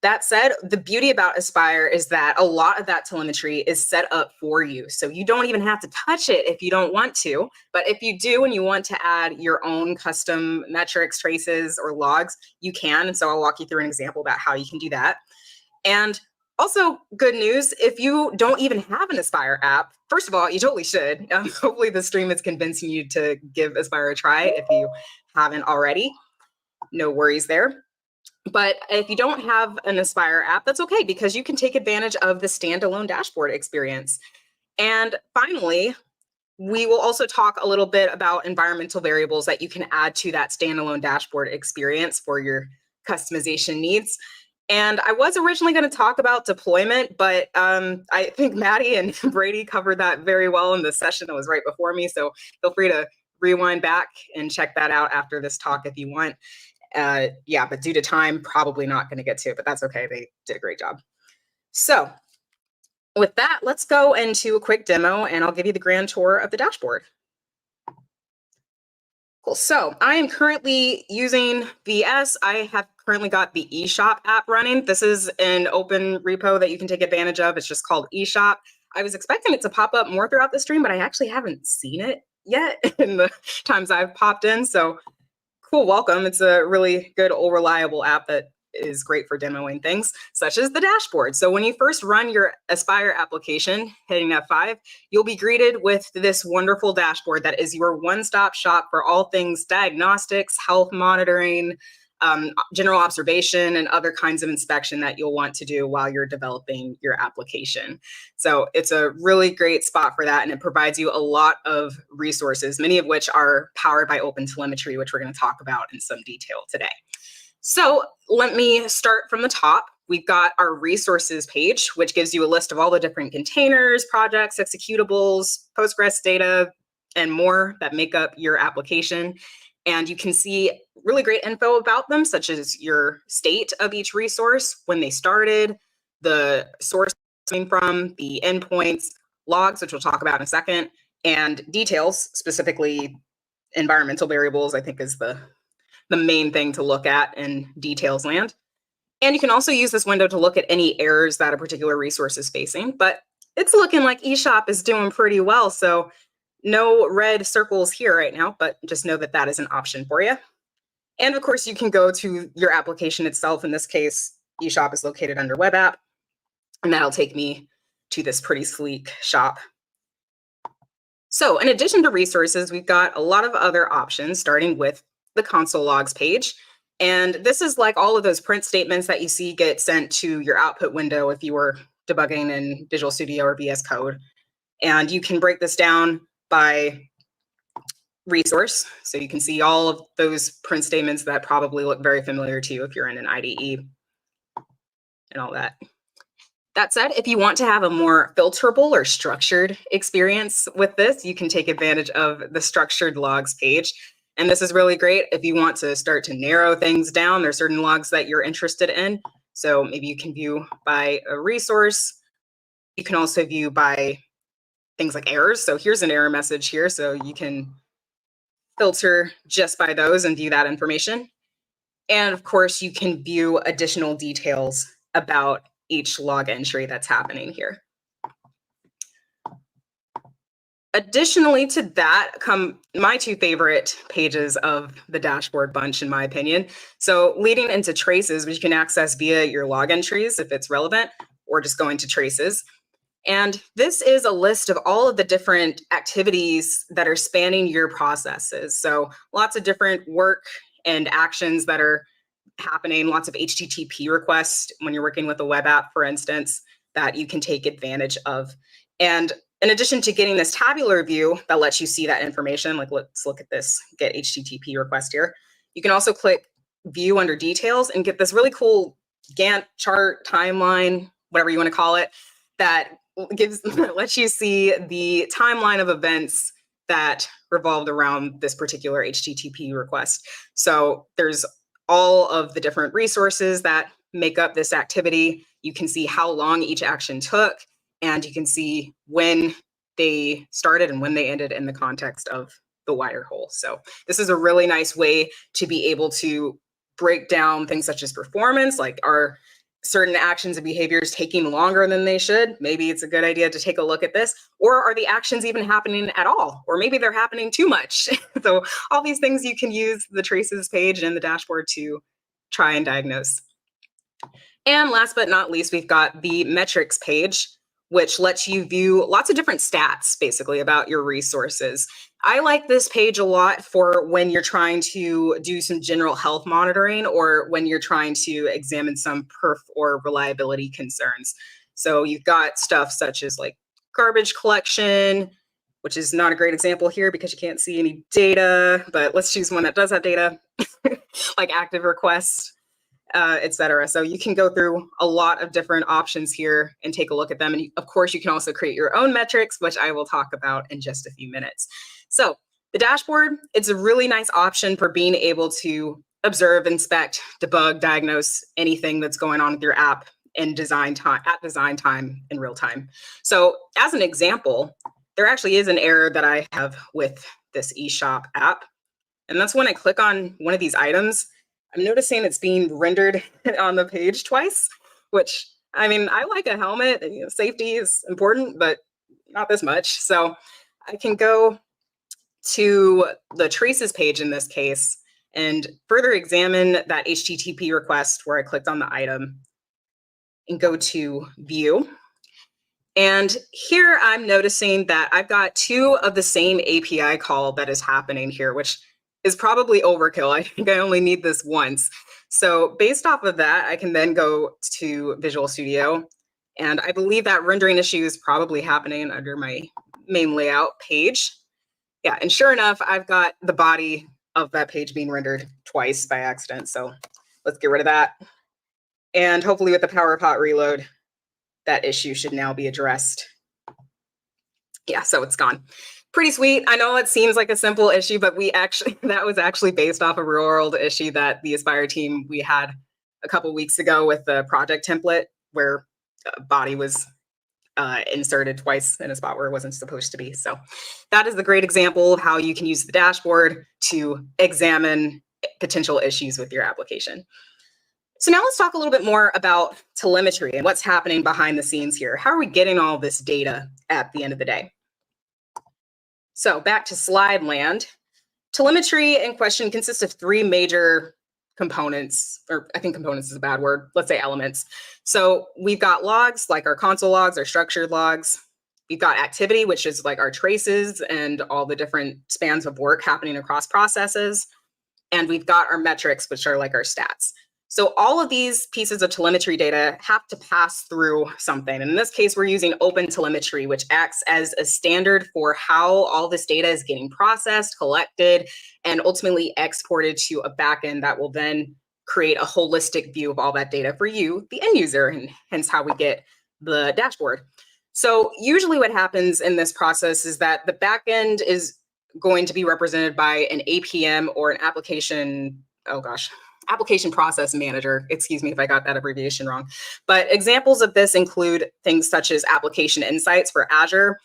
[SPEAKER 13] That said, the beauty about Aspire is that a lot of that telemetry is set up for you. So you don't even have to touch it if you don't want to. But if you do and you want to add your own custom metrics, traces, or logs, you can. And so I'll walk you through an example about how you can do that. And also, good news, if you don't even have an Aspire app, first of all, you totally should. Hopefully the stream is convincing you to give Aspire a try if you haven't already. No worries there. But if you don't have an Aspire app, that's okay, because you can take advantage of the standalone dashboard experience. And finally, we will also talk a little bit about environmental variables that you can add to that standalone dashboard experience for your customization needs. And I was originally going to talk about deployment, but I think Maddy and Brady covered that very well in the session that was right before me. So feel free to rewind back and check that out after this talk if you want. Yeah, but due to time, probably not going to get to it, but that's okay. They did a great job. So with that, let's go into a quick demo and I'll give you the grand tour of the dashboard. Cool. So I am currently using VS. I have currently got the eShop app running. This is an open repo that you can take advantage of. It's just called eShop. I was expecting it to pop up more throughout the stream, but I actually haven't seen it yet in the times I've popped in. So cool, welcome. It's a really good, old, reliable app that is great for demoing things, such as the dashboard. So when you first run your Aspire application, hitting F5, you'll be greeted with this wonderful dashboard that is your one-stop shop for all things diagnostics, health monitoring, general observation, and other kinds of inspection that you'll want to do while you're developing your application. So it's a really great spot for that, and it provides you a lot of resources, many of which are powered by OpenTelemetry, which we're going to talk about in some detail today. So let me start from the top. We've got our resources page, which gives you a list of all the different containers, projects, executables, Postgres data, and more that make up your application. And you can see really great info about them, such as your state of each resource, when they started, the source coming from, the endpoints, logs, which we'll talk about in a second, and details, specifically environmental variables, I think is the main thing to look at in details land. And you can also use this window to look at any errors that a particular resource is facing, but it's looking like eShop is doing pretty well. So no red circles here right now, but just know that that is an option for you. And of course, you can go to your application itself. In this case, eShop is located under Web App, and that'll take me to this pretty sleek shop. So in addition to resources, we've got a lot of other options, starting with the console logs page. And this is like all of those print statements that you see get sent to your output window if you were debugging in Visual Studio or VS Code. And you can break this down by resource. So you can see all of those print statements that probably look very familiar to you if you're in an IDE and all that. That said, if you want to have a more filterable or structured experience with this, you can take advantage of the structured logs page. And this is really great if you want to start to narrow things down. There's certain logs that you're interested in. So maybe you can view by a resource. You can also view by things like errors. So here's an error message here. So you can filter just by those and view that information. And of course, you can view additional details about each log entry that's happening here. Additionally to that come my two favorite pages of the dashboard bunch, in my opinion. So leading into traces, which you can access via your log entries if it's relevant, or just going to traces. And this is a list of all of the different activities that are spanning your processes. So lots of different work and actions that are happening, lots of HTTP requests when you're working with a web app, for instance, that you can take advantage of. And in addition to getting this tabular view that lets you see that information, like let's look at this get HTTP request here. You can also click view under details and get this really cool Gantt chart, timeline, whatever you want to call it, that lets you see the timeline of events that revolved around this particular HTTP request. So there's all of the different resources that make up this activity. You can see how long each action took, and you can see when they started and when they ended in the context of the wider whole. So this is a really nice way to be able to break down things such as performance, like are certain actions and behaviors taking longer than they should? Maybe it's a good idea to take a look at this. Or are the actions even happening at all? Or maybe they're happening too much. So all these things you can use the traces page and the dashboard to try and diagnose. And last but not least, we've got the metrics page, which lets you view lots of different stats, basically, about your resources. I like this page a lot for when you're trying to do some general health monitoring or when you're trying to examine some perf or reliability concerns. So you've got stuff such as like garbage collection, which is not a great example here because you can't see any data, but let's choose one that does have data, like active requests, etc. So you can go through a lot of different options here and take a look at them. And of course, you can also create your own metrics, which I will talk about in just a few minutes. So the dashboard, it's a really nice option for being able to observe, inspect, debug, diagnose anything that's going on with your app in design time in real time. So as an example, there actually is an error that I have with this eShop app. And that's when I click on one of these items, I'm noticing it's being rendered on the page twice, which, I mean, I like a helmet, and, you know, safety is important, but not this much. So I can go to the traces page in this case and further examine that HTTP request where I clicked on the item and go to view. And here I'm noticing that I've got two of the same API call that is happening here, which is probably overkill. I think I only need this once. So based off of that, I can then go to Visual Studio. And I believe that rendering issue is probably happening under my main layout page. Yeah, and sure enough, I've got the body of that page being rendered twice by accident. So let's get rid of that. And hopefully with the PowerPot reload, that issue should now be addressed. Yeah, so it's gone. Pretty sweet. I know it seems like a simple issue, but that was actually based off a real world issue that the Aspire team we had a couple weeks ago with the project template where a body was inserted twice in a spot where it wasn't supposed to be. So that is a great example of how you can use the dashboard to examine potential issues with your application. So now let's talk a little bit more about telemetry and what's happening behind the scenes here. How are we getting all this data at the end of the day? So back to slide land. Telemetry in question consists of three major components, or I think components is a bad word, let's say elements. So we've got logs, like our console logs, our structured logs. We've got activity, which is like our traces and all the different spans of work happening across processes. And we've got our metrics, which are like our stats. So all of these pieces of telemetry data have to pass through something. And in this case, we're using OpenTelemetry, which acts as a standard for how all this data is getting processed, collected, and ultimately exported to a backend that will then create a holistic view of all that data for you, the end user, and hence how we get the dashboard. So usually what happens in this process is that the backend is going to be represented by an APM or an application, oh gosh, application process manager. Excuse me if I got that abbreviation wrong. But examples of this include things such as application insights for Azure,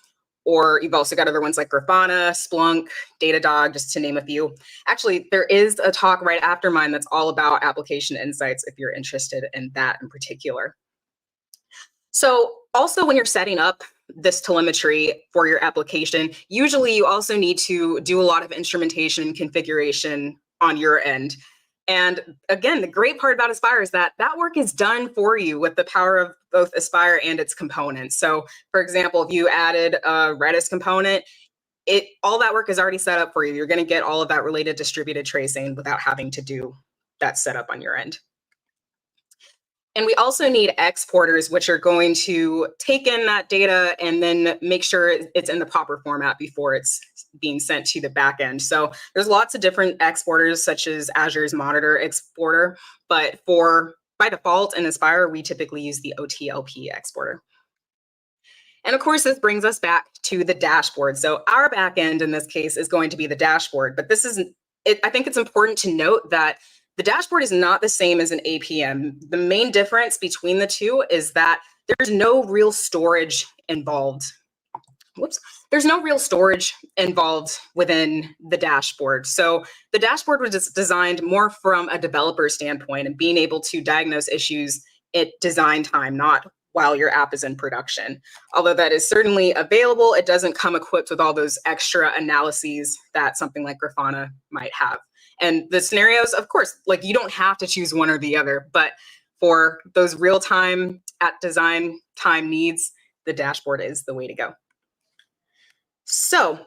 [SPEAKER 13] or you've also got other ones like Grafana, Splunk, Datadog, just to name a few. Actually, there is a talk right after mine that's all about application insights if you're interested in that in particular. So also when you're setting up this telemetry for your application, usually you also need to do a lot of instrumentation and configuration on your end. And again, the great part about Aspire is that that work is done for you with the power of both Aspire and its components. So for example, if you added a Redis component, all that work is already set up for you. You're going to get all of that related distributed tracing without having to do that setup on your end. And we also need exporters, which are going to take in that data and then make sure it's in the proper format before it's being sent to the back end. So there's lots of different exporters, such as Azure's Monitor exporter, but by default in Aspire, we typically use the OTLP exporter. And of course, this brings us back to the dashboard. So our back end in this case is going to be the dashboard, but I think it's important to note that the dashboard is not the same as an APM. The main difference between the two is that there's no real storage involved. There's no real storage involved within the dashboard. So the dashboard was designed more from a developer standpoint and being able to diagnose issues at design time, not while your app is in production. Although that is certainly available, it doesn't come equipped with all those extra analyses that something like Grafana might have. And the scenarios, of course, like you don't have to choose one or the other, but for those real-time at design time needs, the dashboard is the way to go. So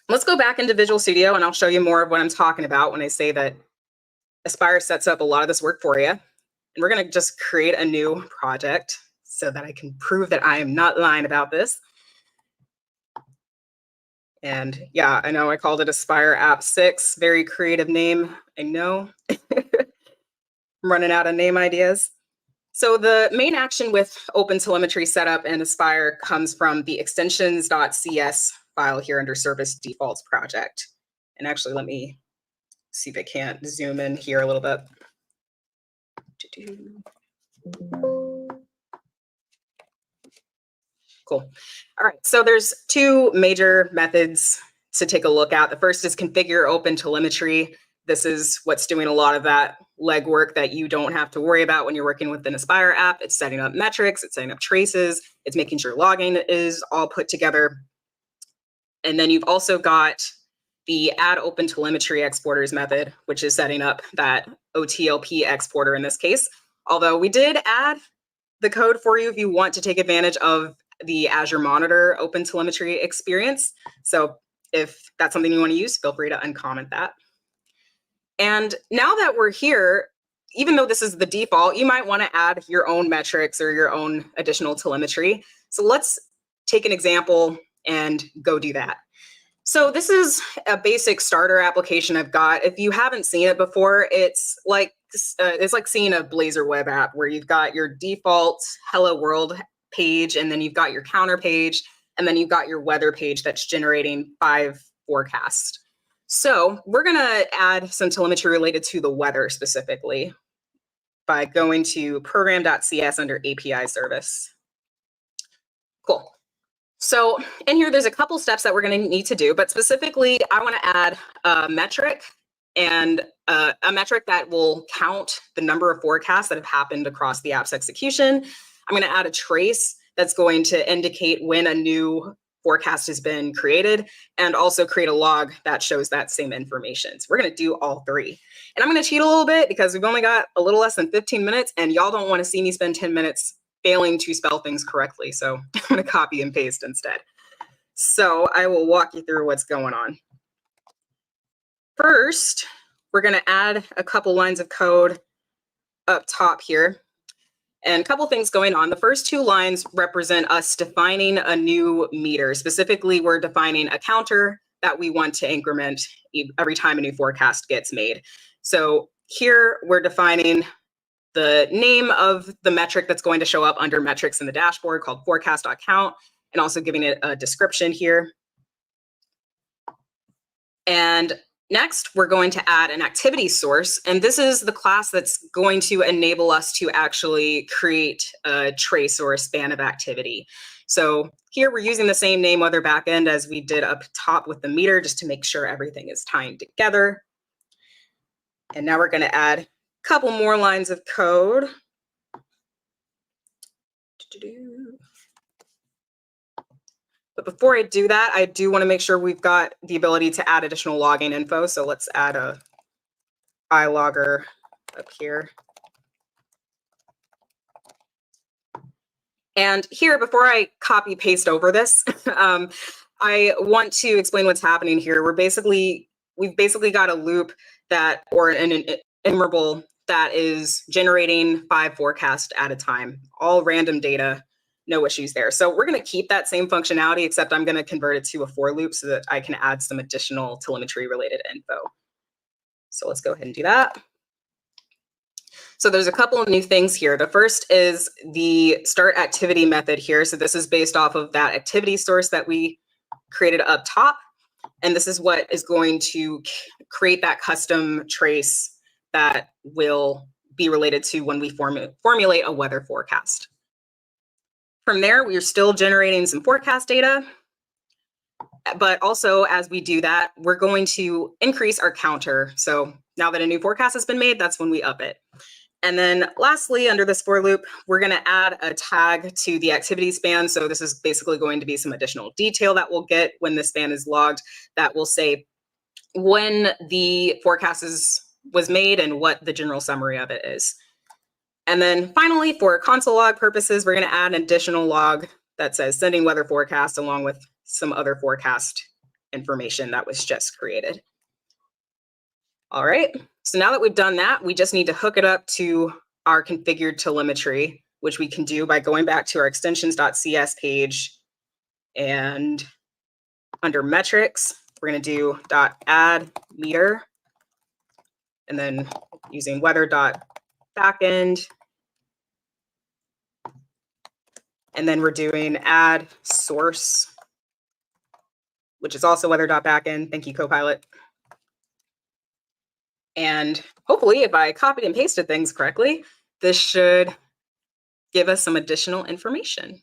[SPEAKER 13] let's go back into Visual Studio and I'll show you more of what I'm talking about when I say that Aspire sets up a lot of this work for you. And we're going to just create a new project so that I can prove that I am not lying about this. And yeah, I know I called it Aspire App 6, very creative name, I know. I'm running out of name ideas. So the main action with OpenTelemetry setup and Aspire comes from the extensions.cs file here under service defaults project. And actually, let me see if I can't zoom in here a little bit. Cool. All right, so there's two major methods to take a look at. The first is configure OpenTelemetry. This is what's doing a lot of that legwork that you don't have to worry about when you're working with an Aspire app. It's setting up metrics, it's setting up traces, it's making sure logging is all put together. And then you've also got the add OpenTelemetry exporters method, which is setting up that OTLP exporter in this case. Although we did add the code for you if you want to take advantage of the Azure Monitor OpenTelemetry experience. So if that's something you want to use, feel free to uncomment that. And now that we're here, even though this is the default, you might want to add your own metrics or your own additional telemetry. So let's take an example and go do that. So this is a basic starter application I've got. If you haven't seen it before, it's like seeing a Blazor web app where you've got your default Hello World page, and then you've got your counter page, and then you've got your weather page that's generating 5 forecasts. So we're going to add some telemetry related to the weather specifically by going to program.cs under API service. Cool. So in here, there's a couple steps that we're going to need to do, but specifically, I want to add a metric and a metric that will count the number of forecasts that have happened across the app's execution. I'm going to add a trace that's going to indicate when a new forecast has been created, and also create a log that shows that same information. So we're going to do all three. And I'm going to cheat a little bit because we've only got a little less than 15 minutes, and y'all don't want to see me spend 10 minutes failing to spell things correctly. So I'm going to copy and paste instead. So I will walk you through what's going on. First, we're going to add a couple lines of code up top here. And a couple things going on. The first 2 lines represent us defining a new meter. Specifically, we're defining a counter that we want to increment every time a new forecast gets made. So here we're defining the name of the metric that's going to show up under metrics in the dashboard called forecast.count, and also giving it a description here. And Next, we're going to add an activity source, and this is the class that's going to enable us to actually create a trace or a span of activity. So here we're using the same name weather backend as we did up top with the meter, just to make sure everything is tying together. And now we're going to add a couple more lines of code. But before I do that, I do want to make sure we've got the ability to add additional logging info. So let's add a iLogger up here. And here, before I copy paste over this, I want to explain what's happening here. We've basically got a loop that, or an enumerable that is generating 5 forecasts at a time, all random data. No issues there. So we're going to keep that same functionality, except I'm going to convert it to a for loop so that I can add some additional telemetry related info. So let's go ahead and do that. So there's a couple of new things here. The first is the start activity method here. So this is based off of that activity source that we created up top. And this is what is going to create that custom trace that will be related to when we formulate a weather forecast. From there, we are still generating some forecast data, but also as we do that, we're going to increase our counter. So now that a new forecast has been made, that's when we up it. And then lastly, under this for loop, we're going to add a tag to the activity span. So this is basically going to be some additional detail that we'll get when the span is logged that will say when the forecast was made and what the general summary of it is. And then finally, for console log purposes, we're going to add an additional log that says sending weather forecast along with some other forecast information that was just created. All right, so now that we've done that, we just need to hook it up to our configured telemetry, which we can do by going back to our extensions.cs page, and under metrics, we're going to do .add meter, and then using weather.backend. And then we're doing add source, which is also weather.backend. Thank you, Copilot. And hopefully, if I copied and pasted things correctly, this should give us some additional information.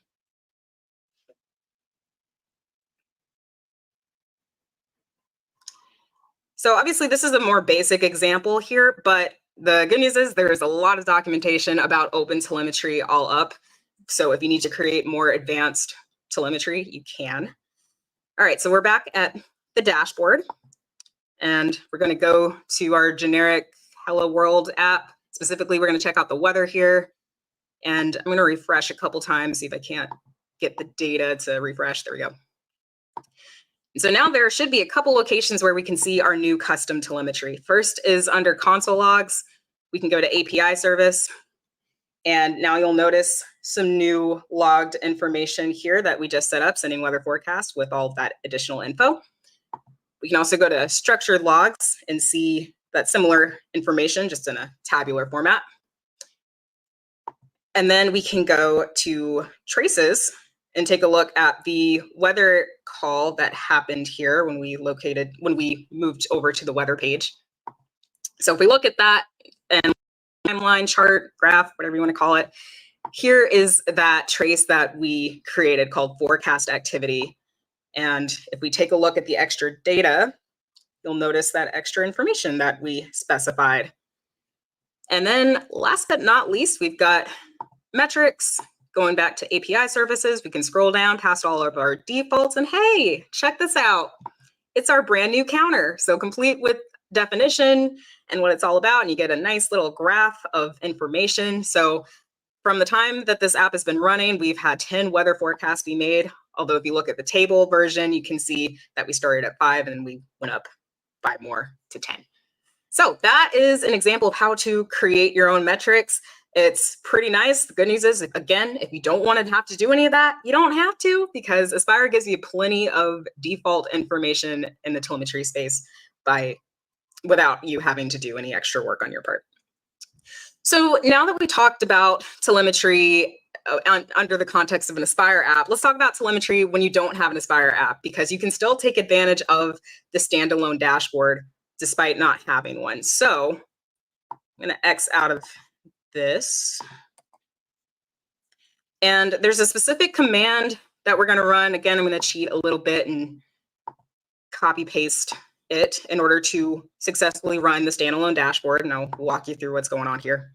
[SPEAKER 13] So obviously, this is a more basic example here, but the good news is there's a lot of documentation about OpenTelemetry all up. So if you need to create more advanced telemetry, you can. All right, so we're back at the dashboard, and we're going to go to our generic Hello World app. Specifically, we're going to check out the weather here, and I'm going to refresh a couple times, see if I can't get the data to refresh. There we go. And so now there should be a couple locations where we can see our new custom telemetry. First is under console logs. We can go to API service. And now you'll notice some new logged information here that we just set up, sending weather forecast with all of that additional info. We can also go to structured logs and see that similar information, just in a tabular format. And then we can go to traces and take a look at the weather call that happened here when we moved over to the weather page. So if we look at that and timeline, chart, graph, whatever you want to call it, here is that trace that we created called forecast activity. And if we take a look at the extra data, you'll notice that extra information that we specified. And then last but not least, we've got metrics. Going back to API services, we can scroll down past all of our defaults, and hey, check this out. It's our brand new counter. So complete with definition and what it's all about, and you get a nice little graph of information. So from the time that this app has been running, we've had 10 weather forecasts be made. Although if you look at the table version, you can see that we started at 5 and we went up 5 more to 10. So that is an example of how to create your own metrics. It's pretty nice. The good news is, again, if you don't want to have to do any of that, you don't have to, because Aspire gives you plenty of default information in the telemetry space without you having to do any extra work on your part. So now that we talked about telemetry under the context of an Aspire app, let's talk about telemetry when you don't have an Aspire app, because you can still take advantage of the standalone dashboard despite not having one. So I'm going to X out of this. And there's a specific command that we're going to run. Again, I'm going to cheat a little bit and copy paste it in order to successfully run the standalone dashboard. And I'll walk you through what's going on here.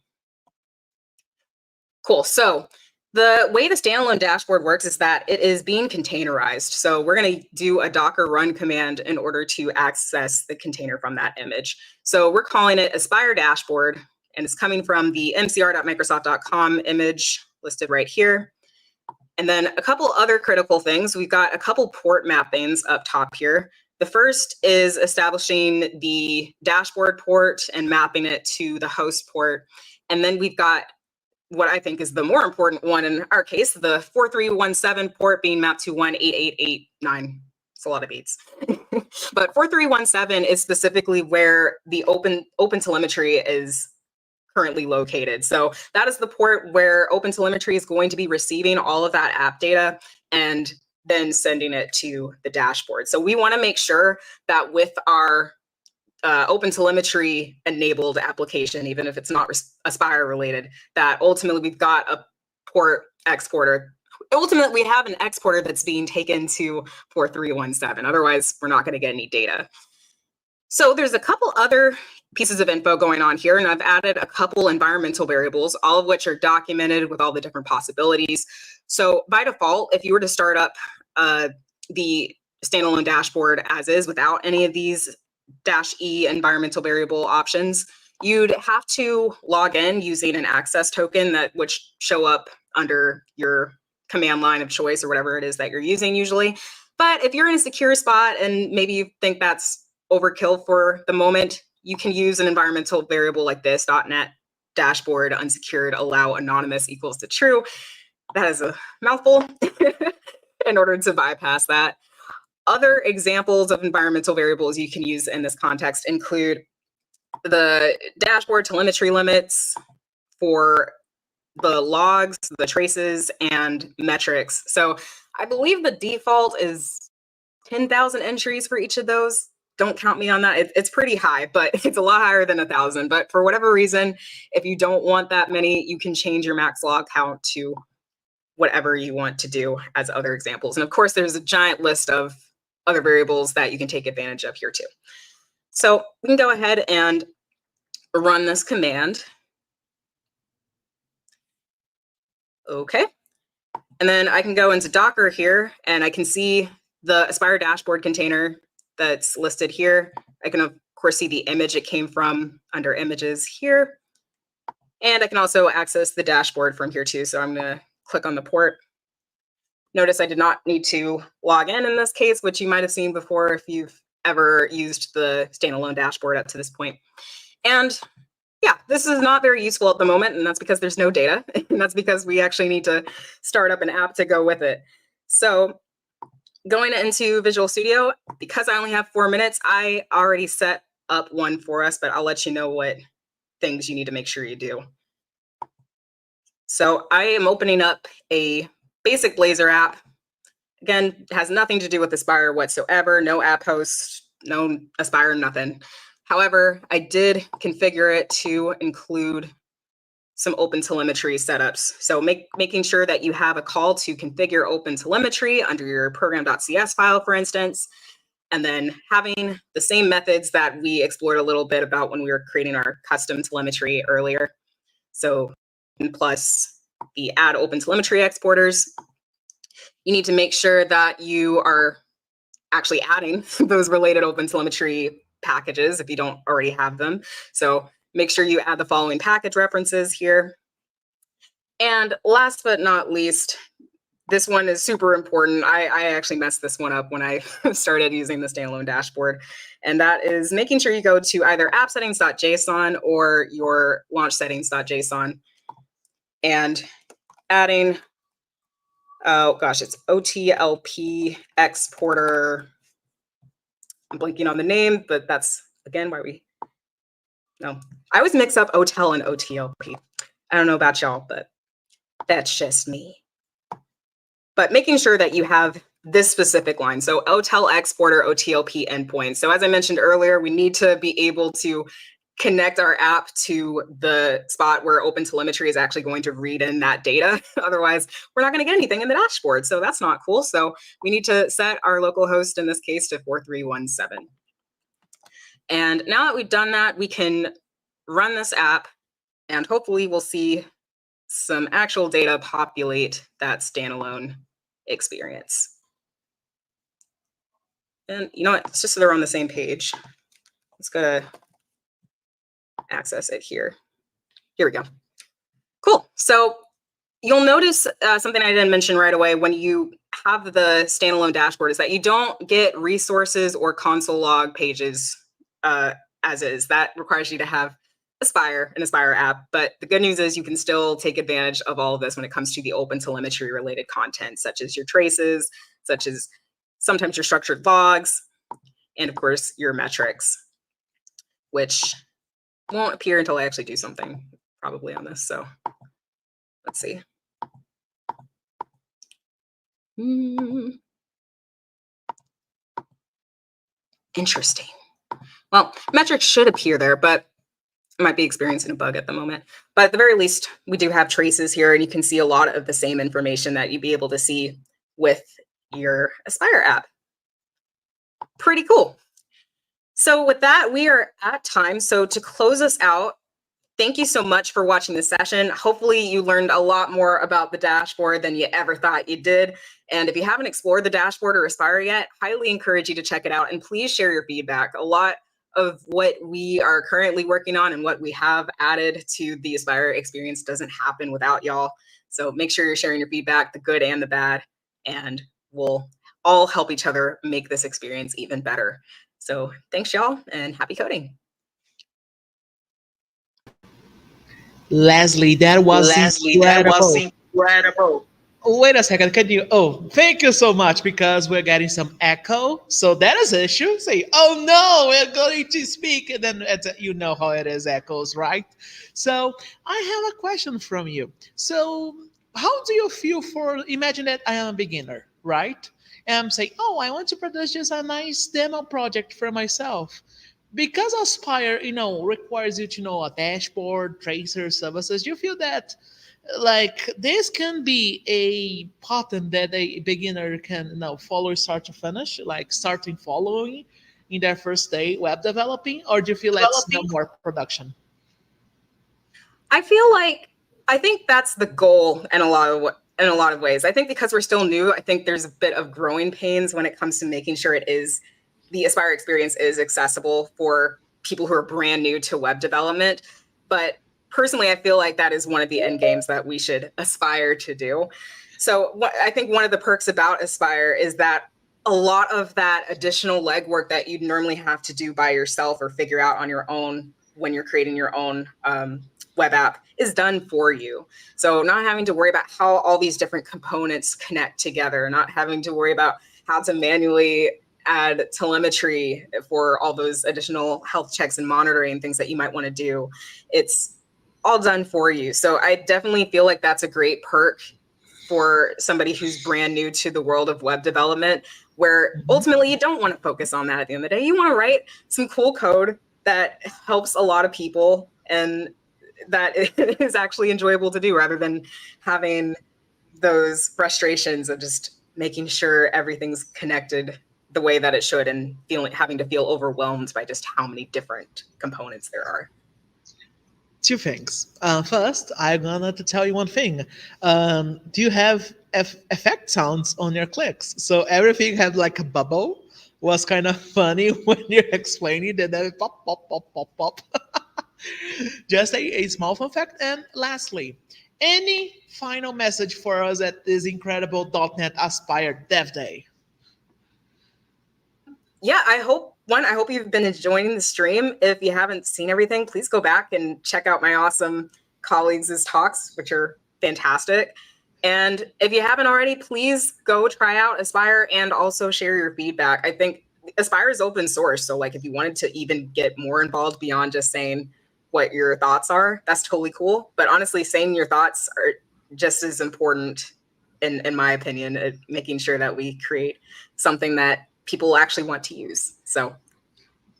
[SPEAKER 13] Cool. So the way the standalone dashboard works is that it is being containerized. So we're going to do a Docker run command in order to access the container from that image. So we're calling it Aspire dashboard, and it's coming from the mcr.microsoft.com image listed right here. And then a couple other critical things. We've got a couple port mappings up top here. The first is establishing the dashboard port and mapping it to the host port. And then we've got what I think is the more important one in our case, the 4317 port being mapped to 18889. It's a lot of beats. But 4317 is specifically where the OpenTelemetry is currently located. So that is the port where OpenTelemetry is going to be receiving all of that app data and then sending it to the dashboard. So we want to make sure that with our OpenTelemetry enabled application, even if it's not Aspire related, that ultimately we've got a port exporter. Ultimately, we have an exporter that's being taken to 4317. Otherwise, we're not going to get any data. So there's a couple other pieces of info going on here, and I've added a couple environmental variables, all of which are documented with all the different possibilities. So by default, if you were to start up the standalone dashboard as is without any of these -E environmental variable options, you'd have to log in using an access token that would show up under your command line of choice or whatever it is that you're using usually. But if you're in a secure spot and maybe you think that's overkill for the moment, you can use an environmental variable like this, .NET dashboard unsecured allow anonymous equals to true. That is a mouthful in order to bypass that. Other examples of environmental variables you can use in this context include the dashboard telemetry limits for the logs, the traces, and metrics. So I believe the default is 10,000 entries for each of those. Don't count me on that. It's pretty high, but it's a lot higher than 1,000. But for whatever reason, if you don't want that many, you can change your max log count to whatever you want to do as other examples. And of course, there's a giant list of other variables that you can take advantage of here too. So we can go ahead and run this command. Okay. And then I can go into Docker here and I can see the Aspire dashboard container that's listed here. I can of course see the image it came from under images here. And I can also access the dashboard from here too. So I'm gonna click on the port. Notice I did not need to log in this case, which you might have seen before if you've ever used the standalone dashboard up to this point. And yeah, this is not very useful at the moment, and that's because there's no data, and that's because we actually need to start up an app to go with it. So going into Visual Studio, because I only have 4 minutes, I already set up one for us, but I'll let you know what things you need to make sure you do. So I am opening up a basic Blazor app. Again, it has nothing to do with Aspire whatsoever, no app host, no Aspire, nothing. However, I did configure it to include some OpenTelemetry setups. So making sure that you have a call to configure OpenTelemetry under your program.cs file, for instance, and then having the same methods that we explored a little bit about when we were creating our custom telemetry earlier. So plus the add OpenTelemetry exporters. You need to make sure that you are actually adding those related OpenTelemetry packages if you don't already have them. So make sure you add the following package references here. And last but not least, this one is super important. I actually messed this one up when I started using the standalone dashboard. And that is making sure you go to either appsettings.json or your launch settings.json and adding, oh gosh, it's OTLP exporter. I'm blanking on the name, but that's, again, why we, no. I always mix up OTEL and OTLP. I don't know about y'all, but that's just me. But making sure that you have this specific line. So OTel exporter, OTLP endpoint. So as I mentioned earlier, we need to be able to connect our app to the spot where OpenTelemetry is actually going to read in that data. Otherwise, we're not going to get anything in the dashboard. So that's not cool. So we need to set our local host, in this case, to 4317. And now that we've done that, we can run this app, and hopefully we'll see some actual data populate that standalone experience. And you know what? It's just so they're on the same page. Let's go to access it here. Here we go. Cool. So you'll notice something I didn't mention right away when you have the standalone dashboard is that you don't get resources or console log pages as is. That requires you to have Aspire, an Aspire app. But the good news is you can still take advantage of all of this when it comes to the OpenTelemetry related content, such as your traces, such as sometimes your structured logs, and of course your metrics, which won't appear until I actually do something probably on this. So let's see. Interesting. Well, metrics should appear there, but I might be experiencing a bug at the moment. But at the very least, we do have traces here, and you can see a lot of the same information that you'd be able to see with your Aspire app. Pretty cool. So with that, we are at time. So to close us out, thank you so much for watching this session. Hopefully you learned a lot more about the dashboard than you ever thought you did. And if you haven't explored the dashboard or Aspire yet, highly encourage you to check it out, and please share your feedback. A lot of what we are currently working on and what we have added to the Aspire experience doesn't happen without y'all. So make sure you're sharing your feedback, the good and the bad, and we'll all help each other make this experience even better. So thanks, y'all, and happy coding.
[SPEAKER 9] Leslie, that was incredible. Wait a second, can you? Oh, thank you so much, because we're getting some echo. So that is an issue. Say, oh no, we're going to speak. And then you know how it is, echoes, right? So I have a question from you. So how do you feel imagine that I am a beginner, right? And I'm saying, oh, I want to produce just a nice demo project for myself. Because Aspire, requires you to know a dashboard, tracer, services, you feel that like this can be a pattern that a beginner can follow start to finish, like starting following in their first day web developing, or do you feel like it's no more production?
[SPEAKER 13] I think that's the goal in a lot of ways. I think because we're still new, I think there's a bit of growing pains when it comes to making sure the Aspire experience is accessible for people who are brand new to web development. But personally, I feel like that is one of the end games that we should aspire to do. So I think one of the perks about Aspire is that a lot of that additional legwork that you'd normally have to do by yourself or figure out on your own when you're creating your own web app is done for you. So not having to worry about how all these different components connect together, not having to worry about how to manually add telemetry for all those additional health checks and monitoring things that you might want to do. It's all done for you. So I definitely feel like that's a great perk for somebody who's brand new to the world of web development, where ultimately you don't want to focus on that at the end of the day. You want to write some cool code that helps a lot of people and that is actually enjoyable to do, rather than having those frustrations of just making sure everything's connected the way that it should and having to feel overwhelmed by just how many different components there are.
[SPEAKER 9] Two things. First, I'm gonna tell you one thing. Do you have effect sounds on your clicks? So everything had like a bubble. Was kind of funny when you're explaining it, then pop, pop, pop, pop, pop. Just a small fun fact. And lastly, any final message for us at this incredible .NET Aspire Dev Day?
[SPEAKER 13] Yeah, I hope you've been enjoying the stream. If you haven't seen everything, please go back and check out my awesome colleagues' talks, which are fantastic. And if you haven't already, please go try out Aspire and also share your feedback. I think Aspire is open source. So like if you wanted to even get more involved beyond just saying what your thoughts are, that's totally cool. But honestly, saying your thoughts are just as important in my opinion, making sure that we create something that people actually want to use. So,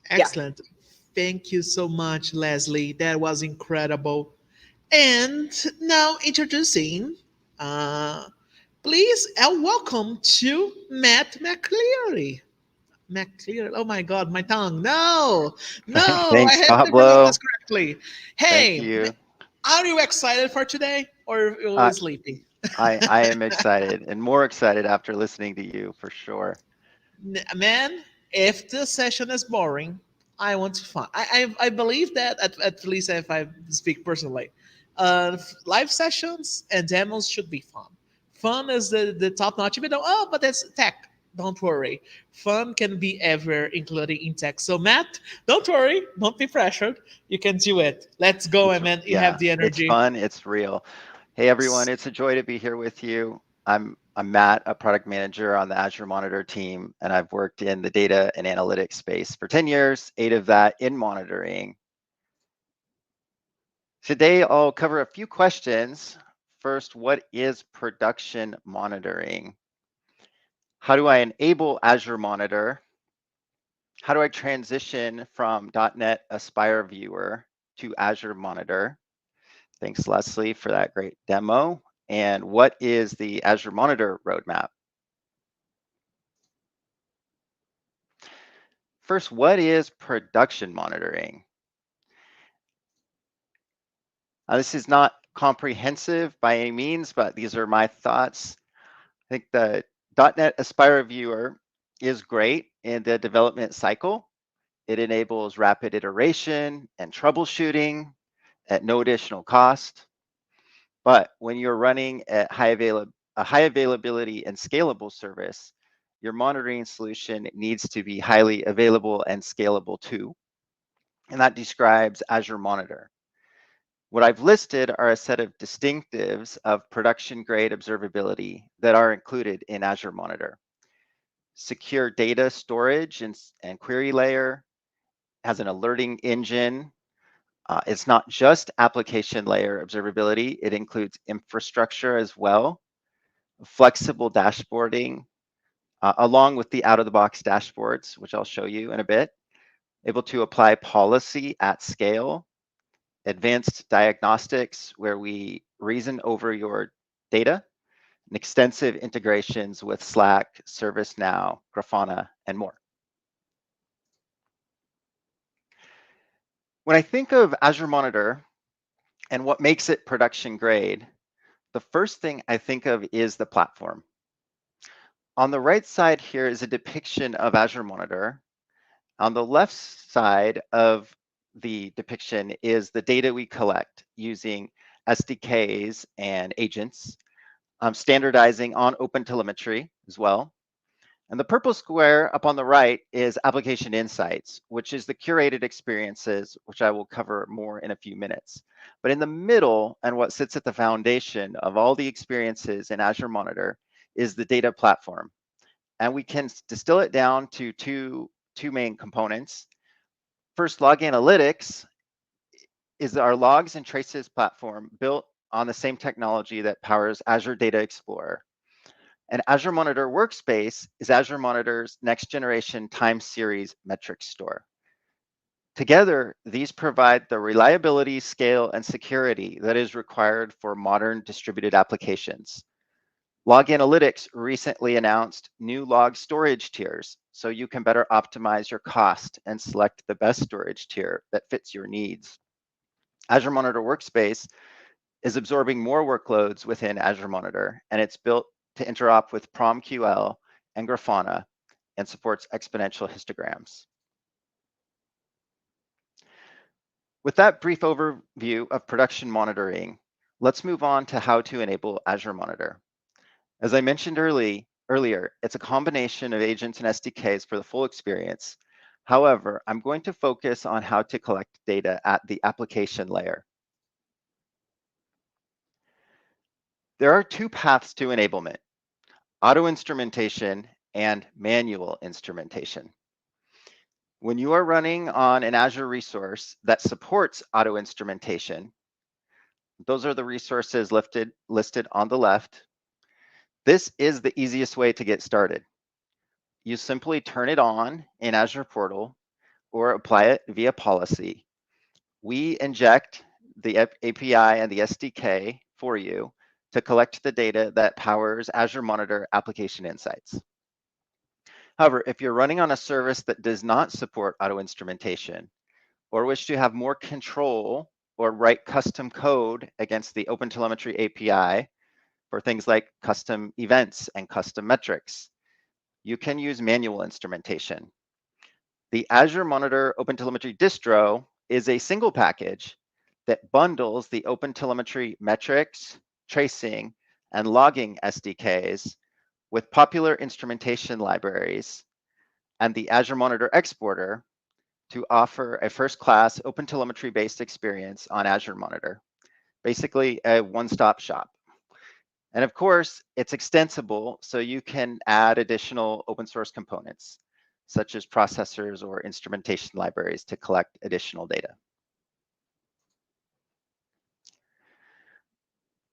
[SPEAKER 9] excellent. Thank you so much, Leslie. That was incredible. And now introducing, please, and welcome to Matt McCleary. McCleary. Oh my God, my tongue. No, I
[SPEAKER 14] Thanks,
[SPEAKER 9] have to pronounce
[SPEAKER 14] Pablo.
[SPEAKER 9] this correctly.
[SPEAKER 14] Thank
[SPEAKER 9] Hey,
[SPEAKER 14] you.
[SPEAKER 9] are you excited for today or are
[SPEAKER 14] Uh,
[SPEAKER 9] you sleepy?
[SPEAKER 14] I am excited and more excited after listening to you for sure.
[SPEAKER 9] Man, if the session is boring, I want to fun. I believe that at least if I speak personally, live sessions and demos should be fun. Fun is the top notch. Even though, oh, but that's tech. Don't worry. Fun can be everywhere, including in tech. So Matt, don't worry. Don't be pressured. You can do it. Let's go, man. You have the
[SPEAKER 14] It's
[SPEAKER 9] energy.
[SPEAKER 14] fun, it's real. Hey everyone, it's a joy to be here with you. I'm Matt, a product manager on the Azure Monitor team, and I've worked in the data and analytics space for 10 years, 8 of that in monitoring. Today, I'll cover a few questions. First, what is production monitoring? How do I enable Azure Monitor? How do I transition from .NET Aspire Viewer to Azure Monitor? Thanks, Leslie, for that great demo. And what is the Azure Monitor roadmap? First, what is production monitoring? This is not comprehensive by any means, but these are my thoughts. I think the .NET Aspire Viewer is great in the development cycle. It enables rapid iteration and troubleshooting at no additional cost. But when you're running at a high availability and scalable service, your monitoring solution needs to be highly available and scalable too. And that describes Azure Monitor. What I've listed are a set of distinctives of production grade observability that are included in Azure Monitor. Secure data storage and query layer, has an alerting engine. It's not just application layer observability, it includes infrastructure as well, flexible dashboarding, along with the out-of-the-box dashboards, which I'll show you in a bit, able to apply policy at scale, advanced diagnostics where we reason over your data, and extensive integrations with Slack, ServiceNow, Grafana, and more. When I think of Azure Monitor and what makes it production grade, the first thing I think of is the platform. On the right side here is a depiction of Azure Monitor. On the left side of the depiction is the data we collect using SDKs and agents, standardizing on OpenTelemetry as well. And the purple square up on the right is application insights, which is the curated experiences, which I will cover more in a few minutes. But in the middle, and what sits at the foundation of all the experiences in Azure Monitor, is the data platform. And we can distill it down to two main components. First, Log Analytics is our logs and traces platform built on the same technology that powers Azure Data Explorer. And Azure Monitor Workspace is Azure Monitor's next generation time series metrics store. Together, these provide the reliability, scale, and security that is required for modern distributed applications. Log Analytics recently announced new log storage tiers, so you can better optimize your cost and select the best storage tier that fits your needs. Azure Monitor Workspace is absorbing more workloads within Azure Monitor, and it's built to interop with PromQL and Grafana and supports exponential histograms. With that brief overview of production monitoring, let's move on to how to enable Azure Monitor. As I mentioned earlier, it's a combination of agents and SDKs for the full experience. However, I'm going to focus on how to collect data at the application layer. There are two paths to enablement: auto instrumentation and manual instrumentation. When you are running on an Azure resource that supports auto instrumentation, those are the resources listed on the left. This is the easiest way to get started. You simply turn it on in Azure Portal or apply it via policy. We inject the API and the SDK for you to collect the data that powers Azure Monitor Application Insights. However, if you're running on a service that does not support auto instrumentation or wish to have more control or write custom code against the OpenTelemetry API for things like custom events and custom metrics, you can use manual instrumentation. The Azure Monitor OpenTelemetry distro is a single package that bundles the OpenTelemetry metrics, tracing, and logging SDKs with popular instrumentation libraries and the Azure Monitor exporter to offer a first-class OpenTelemetry-based experience on Azure Monitor, basically a one-stop shop. And of course, it's extensible, so you can add additional open source components, such as processors or instrumentation libraries to collect additional data.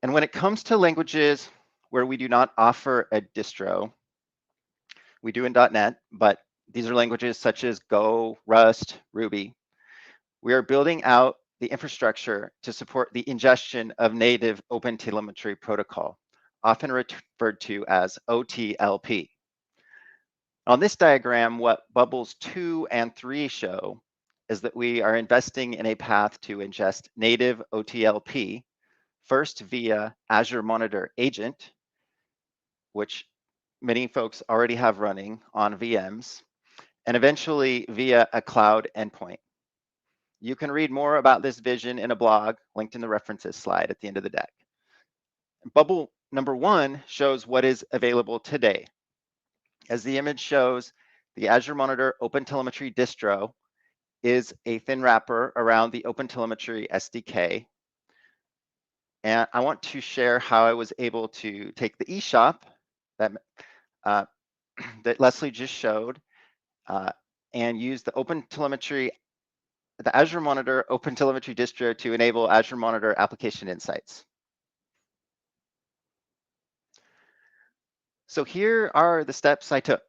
[SPEAKER 14] And when it comes to languages where we do not offer a distro, we do in .NET, but these are languages such as Go, Rust, Ruby. We are building out the infrastructure to support the ingestion of native OpenTelemetry protocol, often referred to as OTLP. On this diagram, what bubbles 2 and 3 show is that we are investing in a path to ingest native OTLP, first via Azure Monitor Agent, which many folks already have running on VMs, and eventually via a cloud endpoint. You can read more about this vision in a blog linked in the references slide at the end of the deck. Bubble number 1 shows what is available today. As the image shows, the Azure Monitor OpenTelemetry distro is a thin wrapper around the OpenTelemetry SDK. And I want to share how I was able to take the eShop that, that Leslie just showed and use the OpenTelemetry, the Azure Monitor OpenTelemetry distro to enable Azure Monitor Application Insights. So here are the steps I took.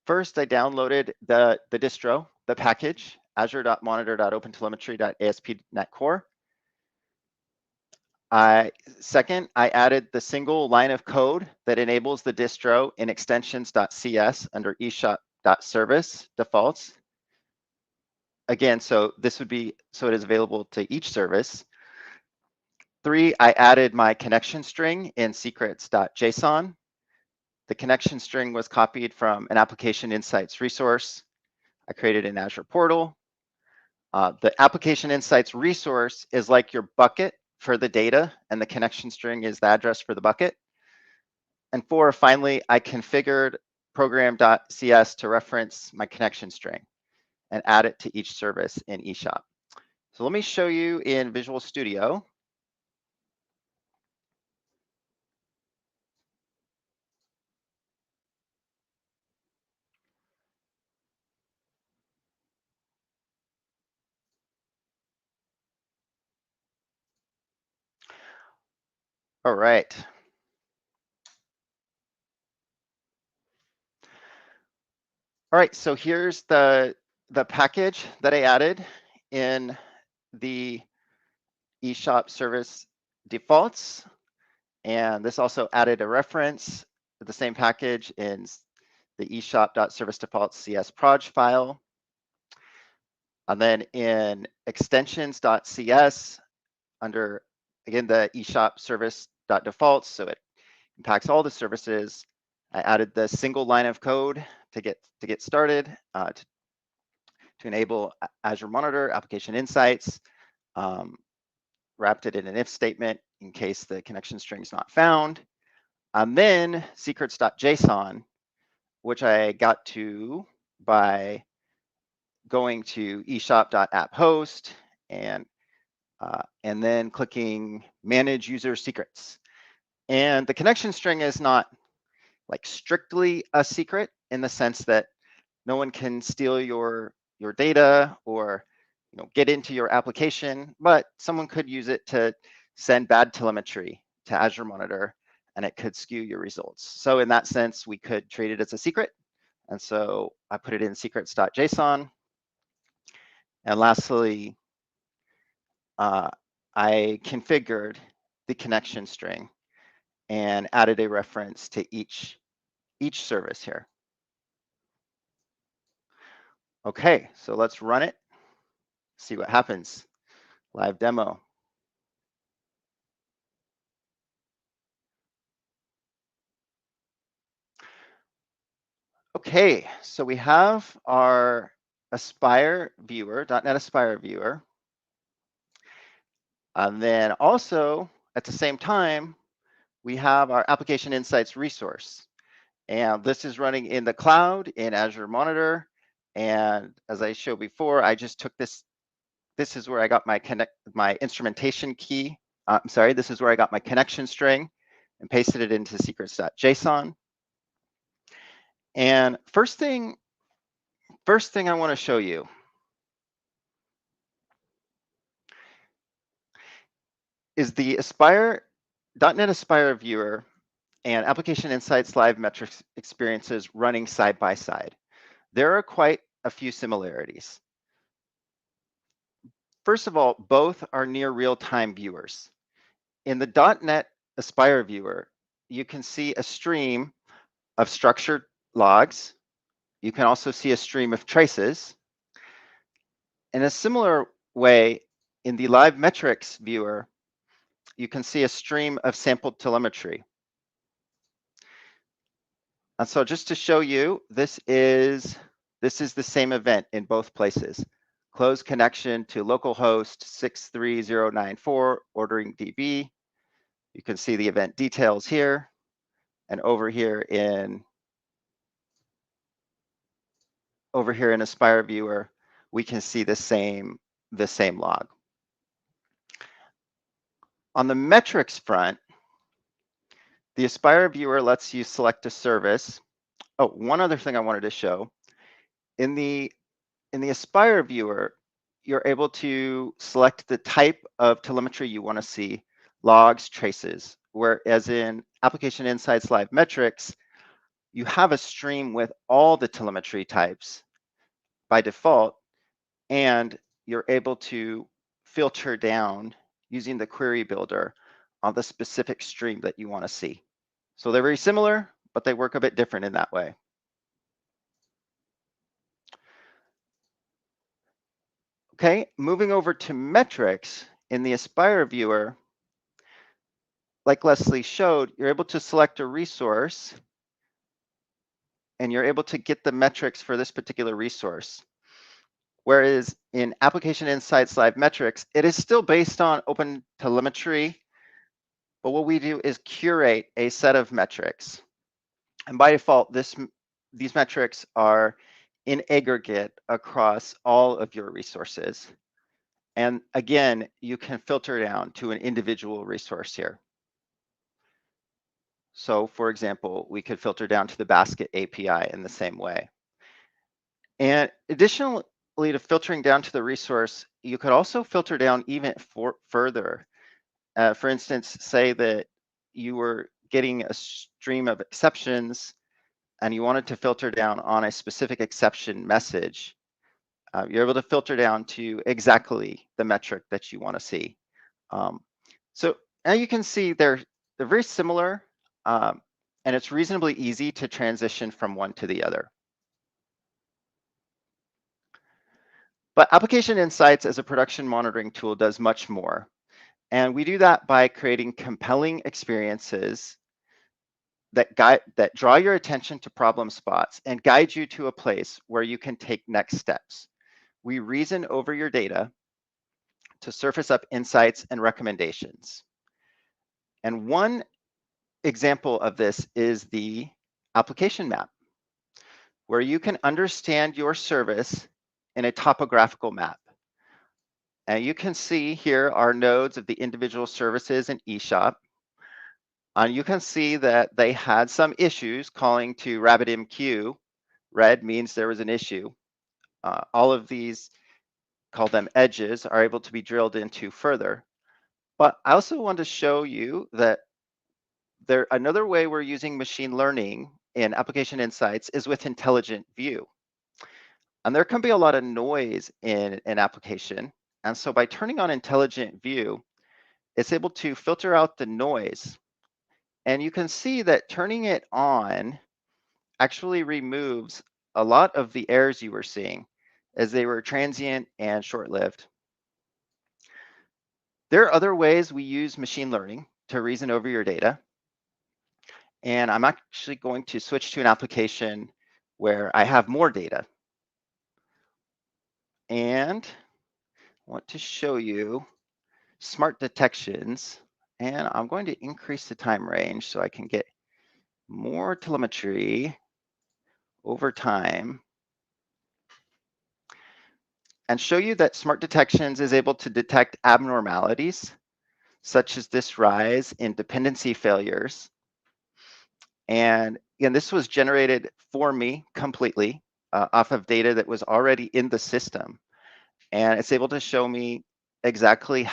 [SPEAKER 14] First, I downloaded the distro, the package, azure.monitor.opentelemetry.asp.NET Core. Second, I added the single line of code that enables the distro in extensions.cs under eShop.service defaults. Again, so this would be, so it is available to each service. 3, I added my connection string in secrets.json. The connection string was copied from an application insights resource I created in Azure Portal. The application insights resource is like your bucket for the data, and the connection string is the address for the bucket. And 4, finally, I configured program.cs to reference my connection string and add it to each service in eShop. So let me show you in Visual Studio. All right. All right, so here's the package that I added in the eShop service defaults. And this also added a reference to the same package in the eShop.serviceDefaults.cs proj file. And then in extensions.cs under, again, the eShop service.defaults, so it impacts all the services. I added the single line of code to get started to enable Azure Monitor Application Insights, wrapped it in an if statement in case the connection string is not found. And then secrets.json, which I got to by going to eShop.apphost and then clicking manage user secrets. And the connection string is not like strictly a secret in the sense that no one can steal your data or get into your application, but someone could use it to send bad telemetry to Azure Monitor and it could skew your results. So in that sense, we could treat it as a secret. And so I put it in secrets.json. And lastly, I configured the connection string and added a reference to each service here. Okay, so let's run it, see what happens. Live demo. Okay, so we have our Aspire viewer, .NET Aspire viewer. And then also, at the same time, we have our Application Insights resource. And this is running in the cloud in Azure Monitor. And as I showed before, I just took this. This is where I got my instrumentation key. This is where I got my connection string and pasted it into secrets.json. And first thing I want to show you is the .NET Aspire viewer and Application Insights Live Metrics experiences running side by side. There are quite a few similarities. First of all, both are near real-time viewers. In the .NET Aspire viewer, you can see a stream of structured logs. You can also see a stream of traces. In a similar way, in the Live Metrics viewer, you can see a stream of sampled telemetry. And so just to show you, this is the same event in both places. Close connection to localhost 63094 ordering DB. You can see the event details here, and over here in Aspire viewer, we can see the same log. On the metrics front, the Aspire viewer lets you select a service. Oh, one other thing I wanted to show. In the Aspire viewer, you're able to select the type of telemetry you want to see, logs, traces, whereas in Application Insights Live Metrics, you have a stream with all the telemetry types by default, and you're able to filter down using the query builder on the specific stream that you want to see. So they're very similar, but they work a bit different in that way. Okay, moving over to metrics in the Aspire viewer, like Leslie showed, you're able to select a resource and you're able to get the metrics for this particular resource. Whereas in Application Insights Live Metrics, it is still based on OpenTelemetry, but what we do is curate a set of metrics. And by default, these metrics are in aggregate across all of your resources. And again, you can filter down to an individual resource here. So for example, we could filter down to the basket API in the same way. And additionally to filtering down to the resource, you could also filter down even further. For instance, say that you were getting a stream of exceptions and you wanted to filter down on a specific exception message. You're able to filter down to exactly the metric that you want to see. So now you can see they're very similar, and it's reasonably easy to transition from one to the other. But Application Insights as a production monitoring tool does much more. And we do that by creating compelling experiences that draw your attention to problem spots and guide you to a place where you can take next steps. We reason over your data to surface up insights and recommendations. And one example of this is the application map, where you can understand your service in a topographical map. And you can see here are nodes of the individual services in eShop. And you can see that they had some issues calling to RabbitMQ. Red means there was an issue. All of these, call them edges, are able to be drilled into further. But I also want to show you that Another way we're using machine learning in application insights is with intelligent view. And there can be a lot of noise in an application. And so by turning on intelligent view, it's able to filter out the noise. And you can see that turning it on actually removes a lot of the errors you were seeing, as they were transient and short-lived. There are other ways we use machine learning to reason over your data. And I'm actually going to switch to an application where I have more data. And I want to show you smart detections. And I'm going to increase the time range so I can get more telemetry over time and show you that smart detections is able to detect abnormalities, such as this rise in dependency failures. And again, this was generated for me completely off of data that was already in the system. And it's able to show me exactly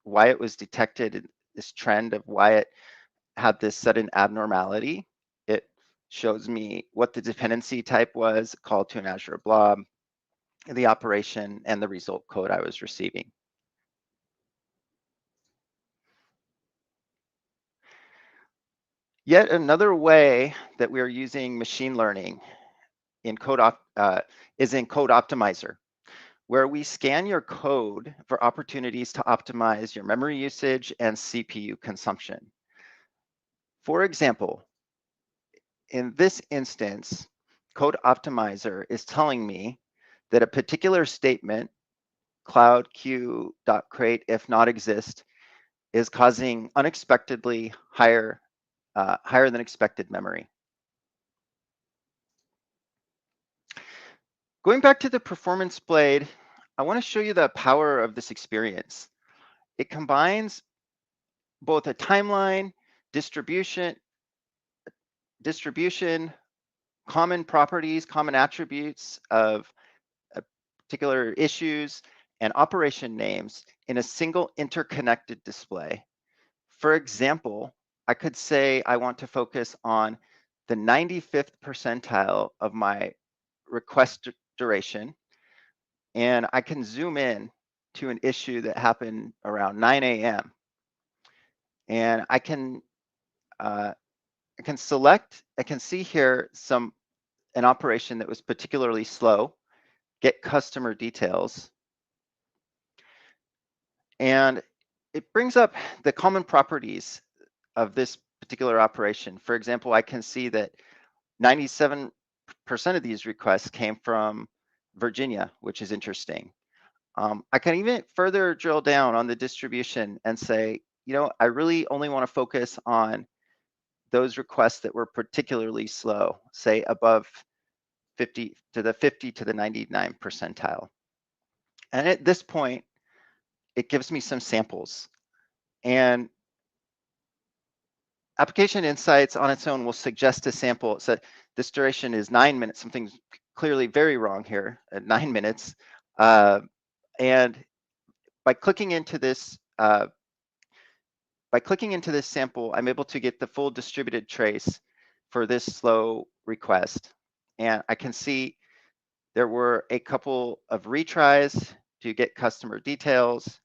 [SPEAKER 14] why it was detected, this trend of why it had this sudden abnormality. It shows me what the dependency type was, called to an Azure blob, the operation, and the result code I was receiving. Yet another way that we are using machine learning is in Code Optimizer, where we scan your code for opportunities to optimize your memory usage and CPU consumption. For example, in this instance, Code Optimizer is telling me that a particular statement, cloud queue.create if not exist, is causing unexpectedly higher than expected memory. Going back to the performance blade, I want to show you the power of this experience. It combines both a timeline, distribution, common properties, common attributes of particular issues, and operation names in a single interconnected display. For example, I could say I want to focus on the 95th percentile of my request duration, and I can zoom in to an issue that happened around 9 a.m. And I can see here an operation that was particularly slow, get customer details. And it brings up the common properties of this particular operation. For example, I can see that 97% of these requests came from Virginia, which is interesting. I can even further drill down on the distribution and say, I really only want to focus on those requests that were particularly slow, say above 50 to the 99 percentile. And at this point, it gives me some samples. And Application Insights on its own will suggest a sample. So this duration is 9 minutes. Something's clearly very wrong here at 9 minutes. And by clicking into this sample, I'm able to get the full distributed trace for this slow request. And I can see there were a couple of retries to get customer details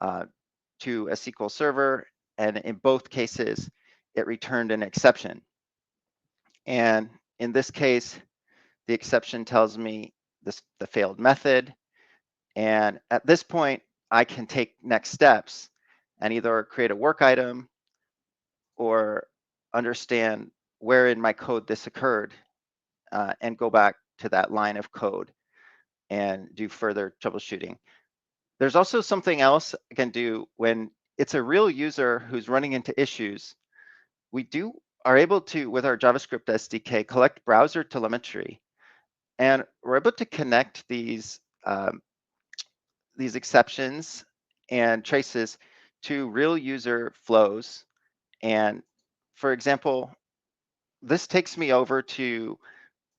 [SPEAKER 14] to a SQL server. And in both cases, it returned an exception. And in this case, the exception tells me the failed method. And at this point, I can take next steps and either create a work item or understand where in my code this occurred and go back to that line of code and do further troubleshooting. There's also something else I can do when it's a real user who's running into issues. We are able to, with our JavaScript SDK, collect browser telemetry, and we're able to connect these exceptions and traces to real user flows. And for example, this takes me over to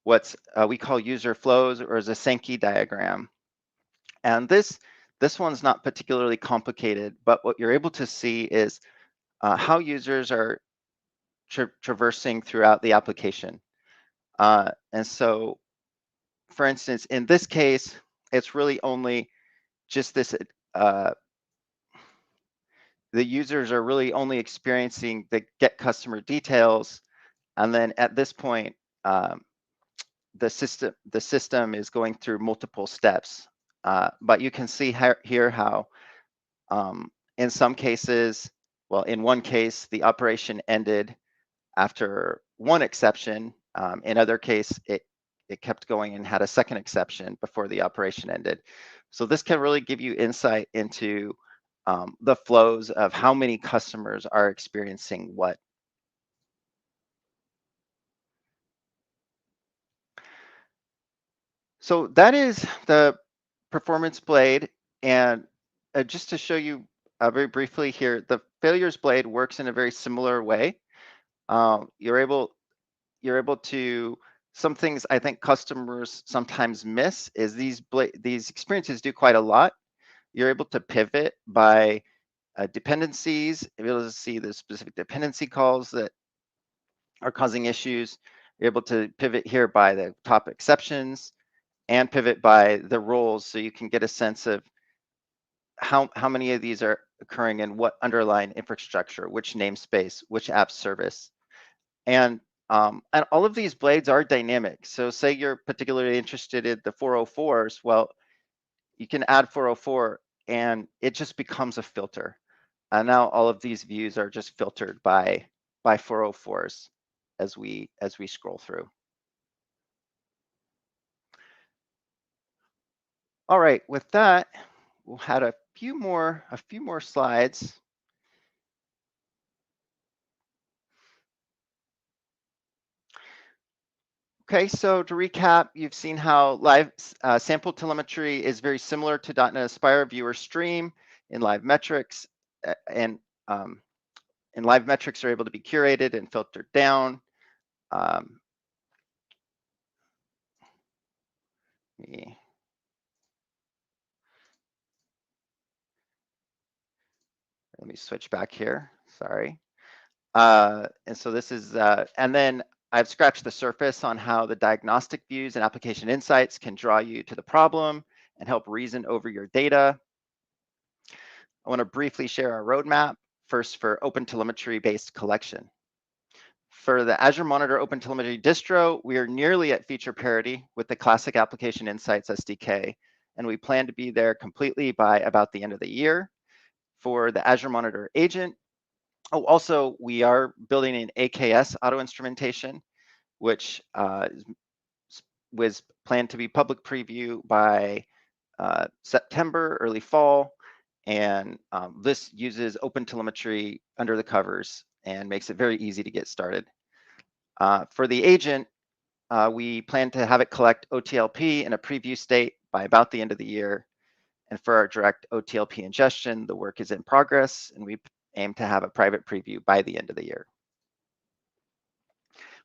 [SPEAKER 14] what we call user flows, or as a Sankey diagram. And this one's not particularly complicated, but what you're able to see is how users are traversing throughout the application. And so, for instance, in this case, it's really only just this, the users are really only experiencing the get customer details. And then at this point, the system is going through multiple steps. But you can see here how in some cases, well, in one case, the operation ended after one exception. In other case, it kept going and had a second exception before the operation ended. So this can really give you insight into the flows of how many customers are experiencing what. So that is the performance blade. And just to show you very briefly here, the failures blade works in a very similar way. You're able to, some things I think customers sometimes miss is these experiences do quite a lot. You're able to pivot by dependencies, you're able to see the specific dependency calls that are causing issues. You're able to pivot here by the top exceptions and pivot by the roles, so you can get a sense of how many of these are occurring in what underlying infrastructure, which namespace, which app service. And all of these blades are dynamic. So say you're particularly interested in the 404s, well, you can add 404 and it just becomes a filter. And now all of these views are just filtered by 404s as we scroll through. All right, with that, we'll have a few more slides. Okay, so to recap, you've seen how live sample telemetry is very similar to .NET Aspire viewer stream in live metrics, and live metrics are able to be curated and filtered down. Let me switch back here, sorry. And so this is, and then I've scratched the surface on how the diagnostic views and application insights can draw you to the problem and help reason over your data. I want to briefly share our roadmap, first for OpenTelemetry based collection. For the Azure Monitor OpenTelemetry distro, we are nearly at feature parity with the classic application insights SDK, and we plan to be there completely by about the end of the year. For the Azure Monitor agent, also, we are building an AKS auto instrumentation, which was planned to be public preview by September, early fall. And this uses OpenTelemetry under the covers and makes it very easy to get started. For the agent, we plan to have it collect OTLP in a preview state by about the end of the year. And for our direct OTLP ingestion, the work is in progress, and we aim to have a private preview by the end of the year.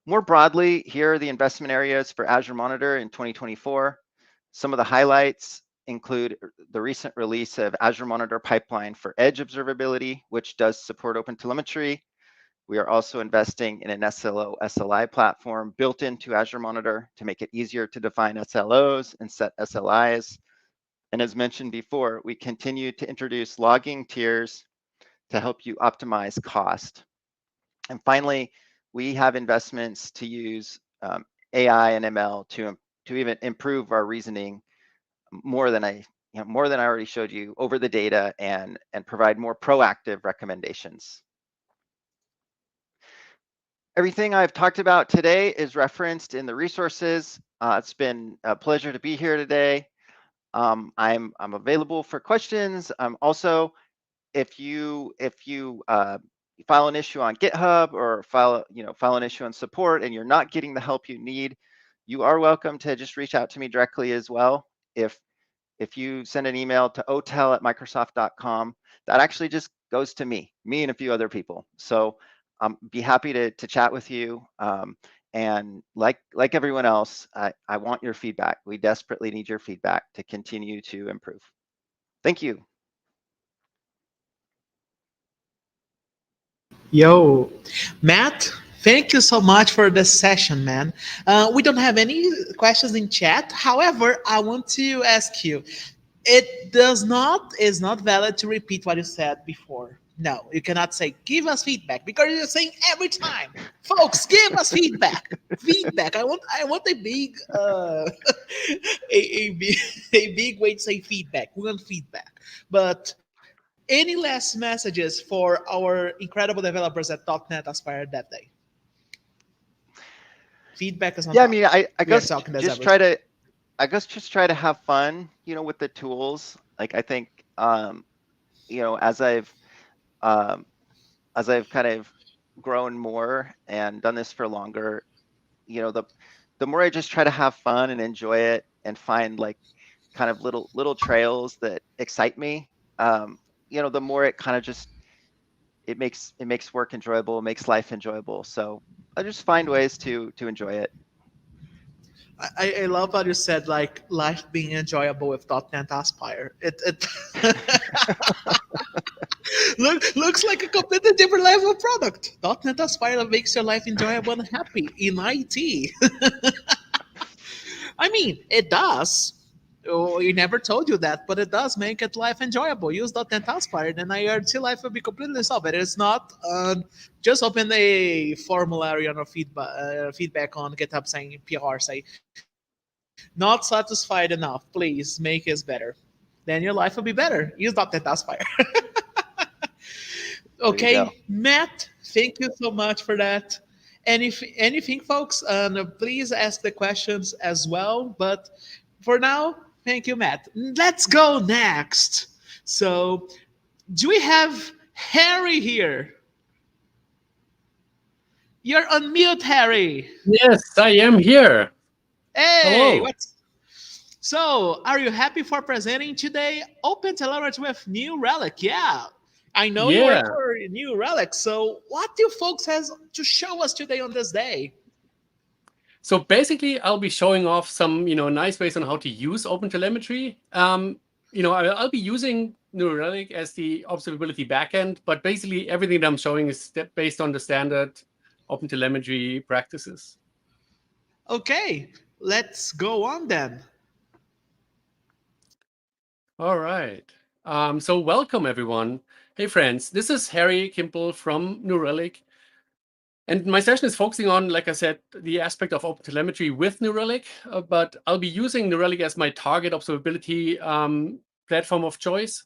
[SPEAKER 14] More broadly, here are the investment areas for Azure Monitor in 2024. Some of the highlights include the recent release of Azure Monitor Pipeline for Edge Observability, which does support OpenTelemetry. We are also investing in an SLO SLI platform built into Azure Monitor to make it easier to define SLOs and set SLIs. And as mentioned before, we continue to introduce logging tiers to help you optimize cost. And finally, we have investments to use AI and ML to even improve our reasoning more than I already showed you over the data and provide more proactive recommendations. Everything I've talked about today is referenced in the resources. It's been a pleasure to be here today. I'm available for questions. Also, if you file an issue on GitHub or file an issue on support and you're not getting the help you need, you are welcome to just reach out to me directly as well. If you send an email to otel@microsoft.com, that actually just goes to me and a few other people. So be happy to chat with you. And like everyone else, I want your feedback. We desperately need your feedback to continue to improve. Thank you.
[SPEAKER 9] Yo, Matt, Thank you so much for this session, man. We don't have any questions in chat. However, I want to ask you, is not valid to repeat what you said before. No, you cannot say, give us feedback, because you're saying every time, folks, give us feedback. Feedback. I want a big a big a big way to say feedback. We want feedback. But any last messages for our incredible developers at .NET Aspire that day? Feedback is on
[SPEAKER 14] Yeah, I
[SPEAKER 9] top.
[SPEAKER 14] mean, I
[SPEAKER 9] We are
[SPEAKER 14] guess
[SPEAKER 9] talking as
[SPEAKER 14] just
[SPEAKER 9] everything.
[SPEAKER 14] just try to have fun, with the tools. Like I think, as I've kind of grown more and done this for longer, the more I just try to have fun and enjoy it and find like kind of little trails that excite me, the more it kind of just it makes work enjoyable, makes life enjoyable. So I just find ways to enjoy it.
[SPEAKER 9] I love how you said like life being enjoyable with .NET Aspire. It looks like a completely different level of product. .NET Aspire makes your life enjoyable and happy in IT. I mean, it does. Oh, we never told you that, but it does make it life enjoyable. Use .NET Aspire, then your IT life will be completely solved. It's not just open a formulary on a feedback on GitHub saying PR, say, not satisfied enough, please make it better. Then your life will be better. Use .NET Aspire. Okay, Matt, thank you so much for that. And if anything, folks, please ask the questions as well. But for now, thank you, Matt. Let's go next. So, do we have Harry here? You're on mute, Harry.
[SPEAKER 15] Yes, I am here.
[SPEAKER 9] Hey,
[SPEAKER 15] Hello.
[SPEAKER 9] So, are you happy for presenting today OpenTelemetry with New Relic? Yeah, I know you work
[SPEAKER 15] Yeah.
[SPEAKER 9] for New Relic. So, what do folks has to show us today on this day?
[SPEAKER 15] So basically, I'll be showing off some, nice ways on how to use OpenTelemetry. I'll be using New Relic as the observability backend, but basically everything that I'm showing is based on the standard OpenTelemetry practices.
[SPEAKER 9] Okay, let's go on then.
[SPEAKER 15] All right. So welcome, everyone. Hey, friends. This is Harry Kimpel from New Relic. And my session is focusing on, like I said, the aspect of OpenTelemetry with New Relic, but I'll be using New Relic as my target observability platform of choice.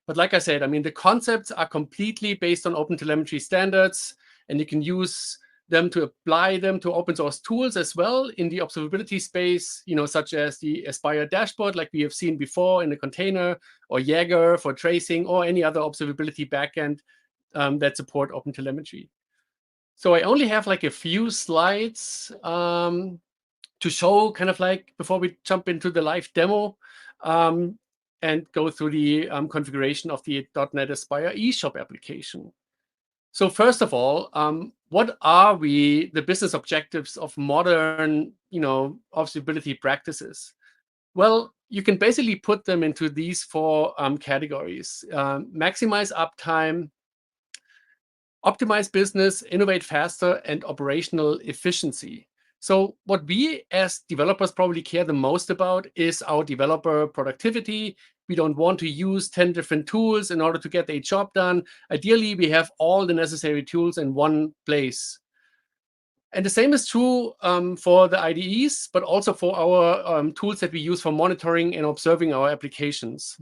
[SPEAKER 15] But like I said, I mean, the concepts are completely based on OpenTelemetry standards, and you can use them to apply them to open source tools as well in the observability space, such as the Aspire dashboard, like we have seen before in the container, or Jaeger for tracing, or any other observability backend that support OpenTelemetry. So I only have like a few slides to show kind of like before we jump into the live demo and go through the configuration of the .NET Aspire eShop application. So first of all, what are the business objectives of modern, observability practices? Well, you can basically put them into these four categories: maximize uptime, optimize business, innovate faster, and operational efficiency. So what we as developers probably care the most about is our developer productivity. We don't want to use 10 different tools in order to get a job done. Ideally, we have all the necessary tools in one place. And the same is true for the IDEs, but also for our tools that we use for monitoring and observing our applications.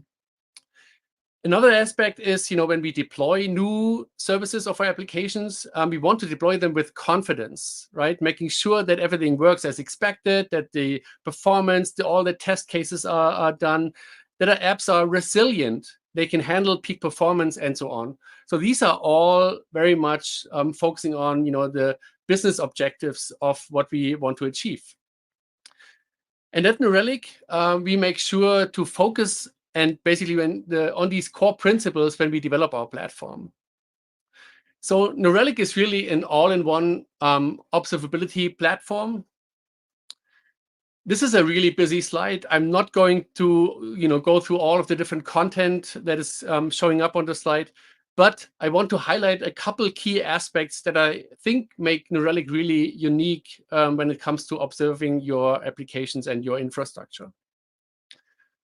[SPEAKER 15] Another aspect is, when we deploy new services of our applications, we want to deploy them with confidence, right? Making sure that everything works as expected, that the performance, all the test cases are done, that our apps are resilient, they can handle peak performance, and so on. So these are all very much focusing on, the business objectives of what we want to achieve. And at New Relic, we make sure to focus and basically on these core principles when we develop our platform. So New Relic is really an all-in-one observability platform. This is a really busy slide. I'm not going to go through all of the different content that is showing up on the slide, But I want to highlight a couple key aspects that I think make New Relic really unique when it comes to observing your applications and your infrastructure.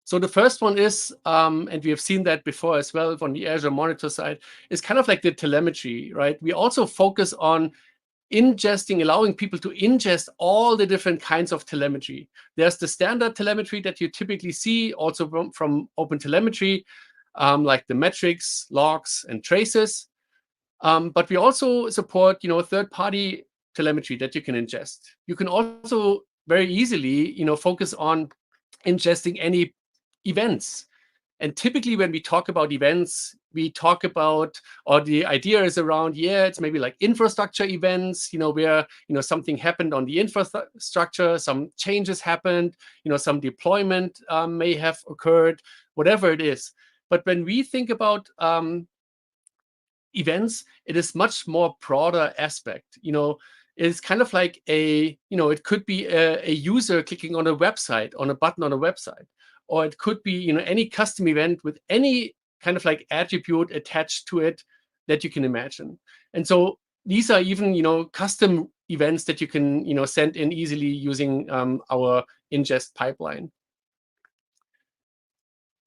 [SPEAKER 15] So the first one is, and we have seen that before as well on the Azure Monitor side, is kind of like the telemetry, right? We also focus on ingesting, allowing people to ingest all the different kinds of telemetry. There's the standard telemetry that you typically see also from OpenTelemetry, like the metrics, logs, and traces. But we also support, third-party telemetry that you can ingest. You can also very easily, focus on ingesting any events. And typically when we talk about events, we talk about, or the idea is around, it's maybe like infrastructure events, where, something happened on the infrastructure, some changes happened, some deployment may have occurred, whatever it is. But when we think about events, it is much more broader aspect. It's kind of like it could be a user clicking on a website, on a button on a website, or it could be, any custom event with any kind of like attribute attached to it that you can imagine. And so these are even, custom events that you can, send in easily using our ingest pipeline.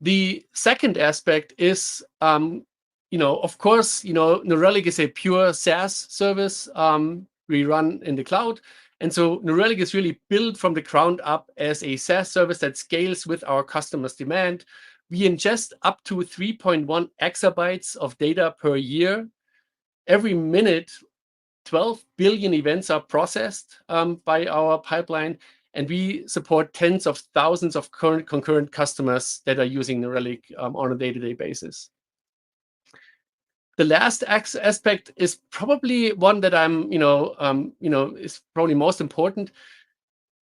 [SPEAKER 15] The second aspect is, of course, New Relic is a pure SaaS service we run in the cloud. And so New Relic is really built from the ground up as a SaaS service that scales with our customers' demand. We ingest up to 3.1 exabytes of data per year. Every minute, 12 billion events are processed by our pipeline. And we support tens of thousands of concurrent customers that are using New Relic on a day-to-day basis. The last aspect is probably one that is probably most important: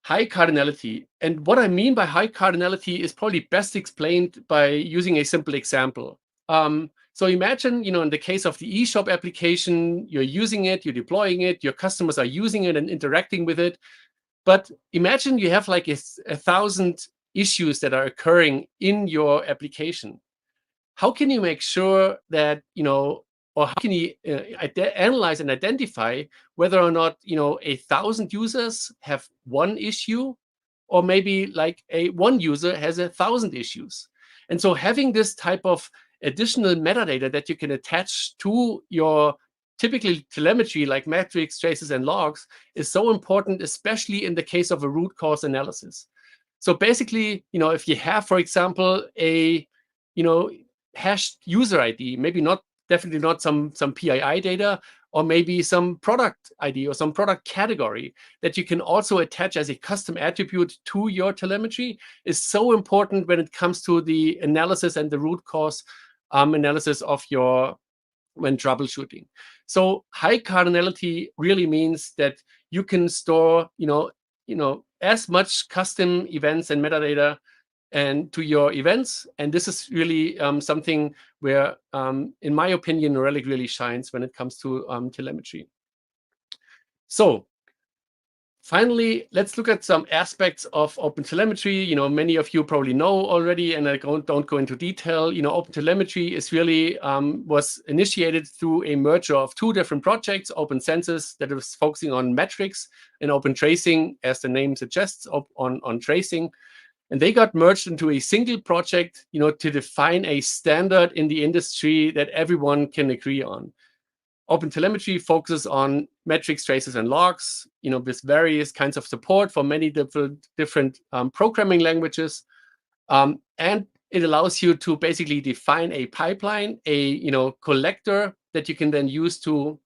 [SPEAKER 15] high cardinality. And what I mean by high cardinality is probably best explained by using a simple example. So imagine, in the case of the eShop application, you're using it, you're deploying it, your customers are using it and interacting with it. But imagine you have like 1,000 issues that are occurring in your application. How can you make sure that, or how can you analyze and identify whether or not, 1,000 users have one issue, or maybe like one user has 1,000 issues? And so having this type of additional metadata that you can attach to your typically telemetry like metrics, traces, and logs is so important, especially in the case of a root cause analysis. So basically, if you have, for example, a, hashed user ID, definitely not some PII data, or maybe some product ID or some product category that you can also attach as a custom attribute to your telemetry, is so important when it comes to the analysis and the root cause analysis of when troubleshooting. So high cardinality really means that you can store, as much custom events and metadata and to your events. And this is really something where, in my opinion, New Relic really shines when it comes to telemetry. So finally, let's look at some aspects of OpenTelemetry. Many of you probably know already, and I don't go into detail. OpenTelemetry is really was initiated through a merger of two different projects: OpenCensus, that was focusing on metrics, and OpenTracing, as the name suggests, on tracing. And they got merged into a single project, to define a standard in the industry that everyone can agree on. OpenTelemetry focuses on metrics, traces, and logs, with various kinds of support for many different programming languages. And it allows you to basically define a pipeline, a collector that you can then use to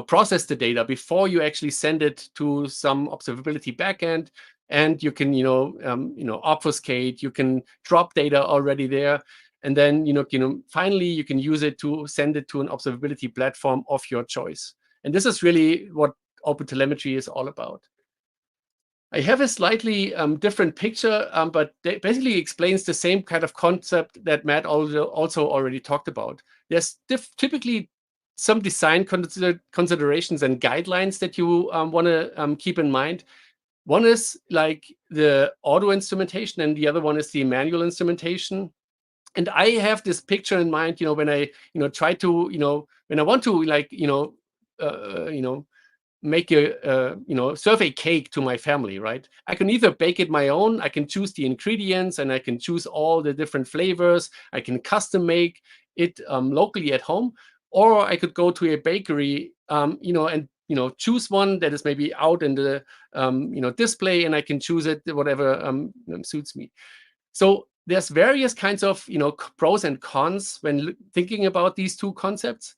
[SPEAKER 15] process the data before you actually send it to some observability backend. And you can obfuscate, you can drop data already there. And then, finally, you can use it to send it to an observability platform of your choice. And this is really what OpenTelemetry is all about. I have a slightly different picture, but it basically explains the same kind of concept that Matt also already talked about. There's typically some design considerations and guidelines that you want to keep in mind. One is like the auto instrumentation, and the other one is the manual instrumentation. And I have this picture in mind, when I, try to, when I want to, like, make serve a cake to my family, right? I can either bake it my own, I can choose the ingredients, and I can choose all the different flavors. I can custom make it locally at home, or I could go to a bakery, and choose one that is maybe out in the display, and I can choose it whatever suits me. So there's various kinds of pros and cons when thinking about these two concepts.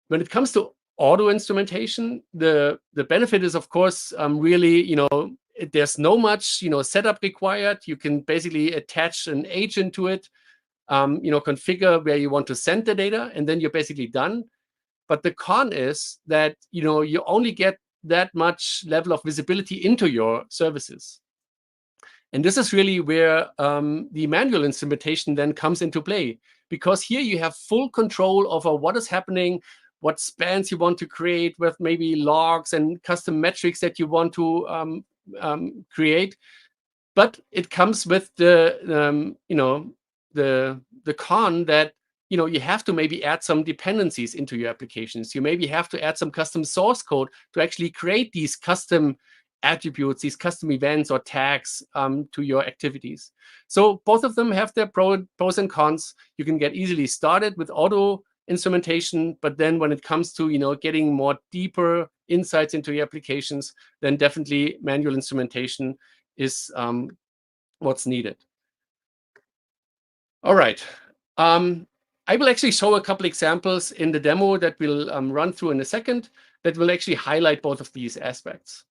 [SPEAKER 15] When it comes to auto instrumentation, the benefit is, of course, really, there's no much setup required. You can basically attach an agent to it, configure where you want to send the data, and then you're basically done. But the con is that you only get that much level of visibility into your services. And this is really where the manual instrumentation then comes into play, because here you have full control over what is happening, what spans you want to create with maybe logs and custom metrics that you want to create. But it comes with the con that you have to maybe add some dependencies into your applications. You maybe have to add some custom source code to actually create these custom attributes, these custom events or tags to your activities. So both of them have their pros and cons. You can get easily started with auto instrumentation, but then when it comes to getting more deeper insights into your applications, then definitely manual instrumentation is what's needed. All right. I will actually show a couple examples in the demo that we'll run through in a second that will actually highlight both of these aspects.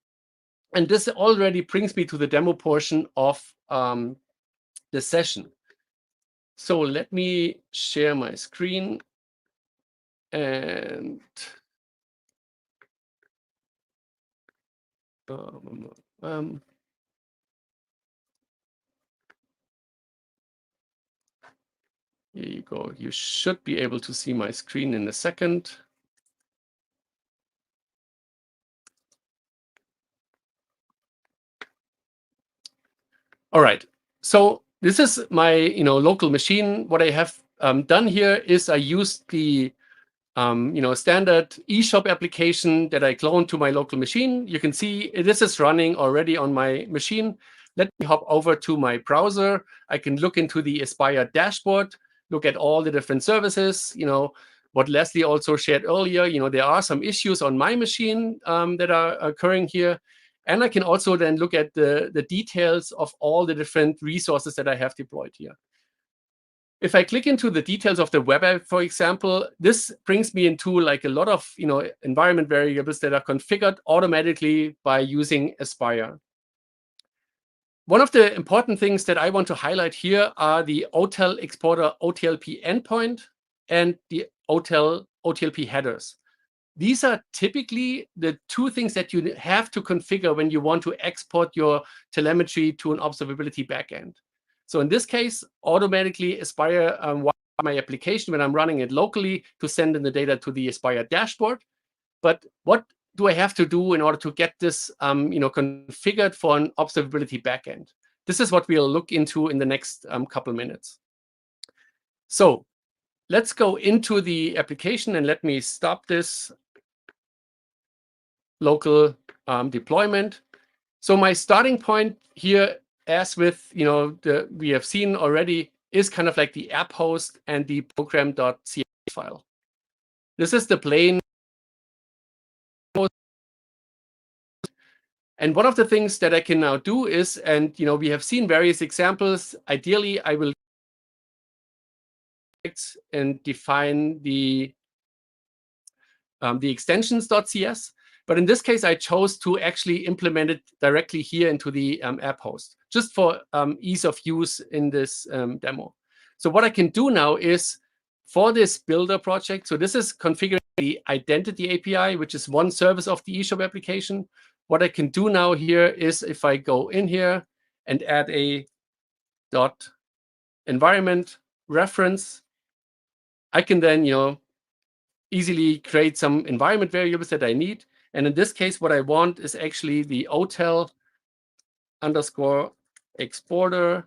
[SPEAKER 15] And this already brings me to the demo portion of the session. So let me share my screen. And here you go. You should be able to see my screen in a second. All right. So this is my local machine. What I have done here is I used the standard eShop application that I cloned to my local machine. You can see this is running already on my machine. Let me hop over to my browser. I can look into the Aspire dashboard, look at all the different services. What Leslie also shared earlier, there are some issues on my machine that are occurring here. And I can also then look at the details of all the different resources that I have deployed here. If I click into the details of the web app, for example, this brings me into like a lot of environment variables that are configured automatically by using Aspire. One of the important things that I want to highlight here are the OTel exporter OTLP endpoint and the OTel OTLP headers. These are typically the two things that you have to configure when you want to export your telemetry to an observability backend. So in this case, automatically Aspire my application when I'm running it locally to send in the data to the Aspire dashboard. But what do I have to do in order to get this configured for an observability backend? This is what we'll look into in the next couple minutes. So let's go into the application and let me stop this local deployment. So my starting point here, as with we have seen already, is kind of like the app host and the program.csv file. This is the plain host. And one of the things that I can now do is, and we have seen various examples. Ideally, I will and define the extensions.cs. But in this case, I chose to actually implement it directly here into the app host, just for ease of use in this demo. So what I can do now is, for this builder project, so this is configuring the identity API, which is one service of the eShop application. What I can do now here is, if I go in here and add a .environment reference, I can then easily create some environment variables that I need. And in this case, what I want is actually the OTel _exporter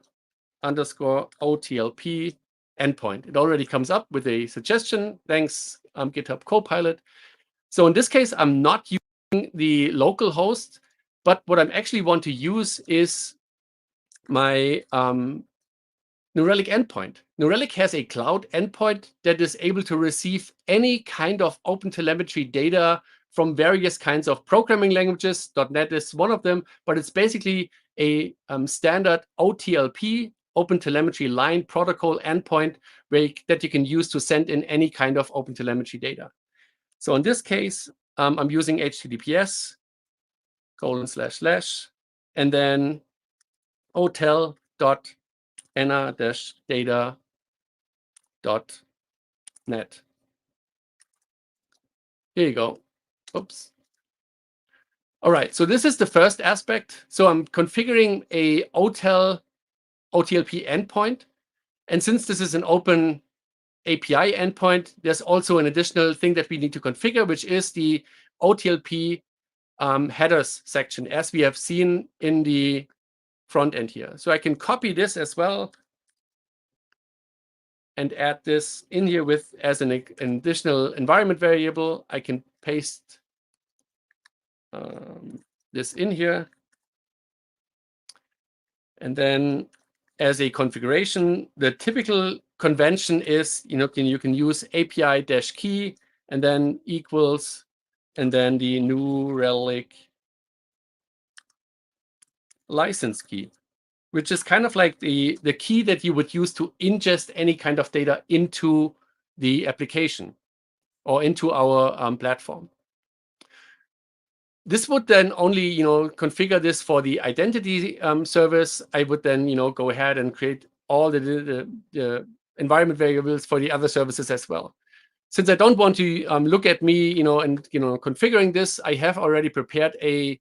[SPEAKER 15] New_OTLP endpoint. It already comes up with a suggestion. Thanks, GitHub Copilot. So in this case, I'm not using the local host, but what I actually want to use is my New Relic endpoint. New Relic has a cloud endpoint that is able to receive any kind of OpenTelemetry data from various kinds of programming languages. .NET is one of them, but it's basically a standard OTLP, OpenTelemetry line protocol endpoint that you can use to send in any kind of OpenTelemetry data. So in this case, I'm using HTTPS, // and then hotel.enna-data.net. Here you go. Oops. All right, so this is the first aspect. So I'm configuring a OTLP endpoint. And since this is an open API endpoint, there's also an additional thing that we need to configure, which is the OTLP headers section, as we have seen in the front end here. So I can copy this as well and add this in here with as an additional environment variable. I can paste this in here. And then as a configuration, the typical convention is, you can use API-key and then equals, and then the New Relic license key, which is kind of like the key that you would use to ingest any kind of data into the application or into our platform. This would then only, configure this for the identity service. I would then, go ahead and create all the environment variables for the other services as well. Since I don't want to look at me, configuring this, I have already prepared a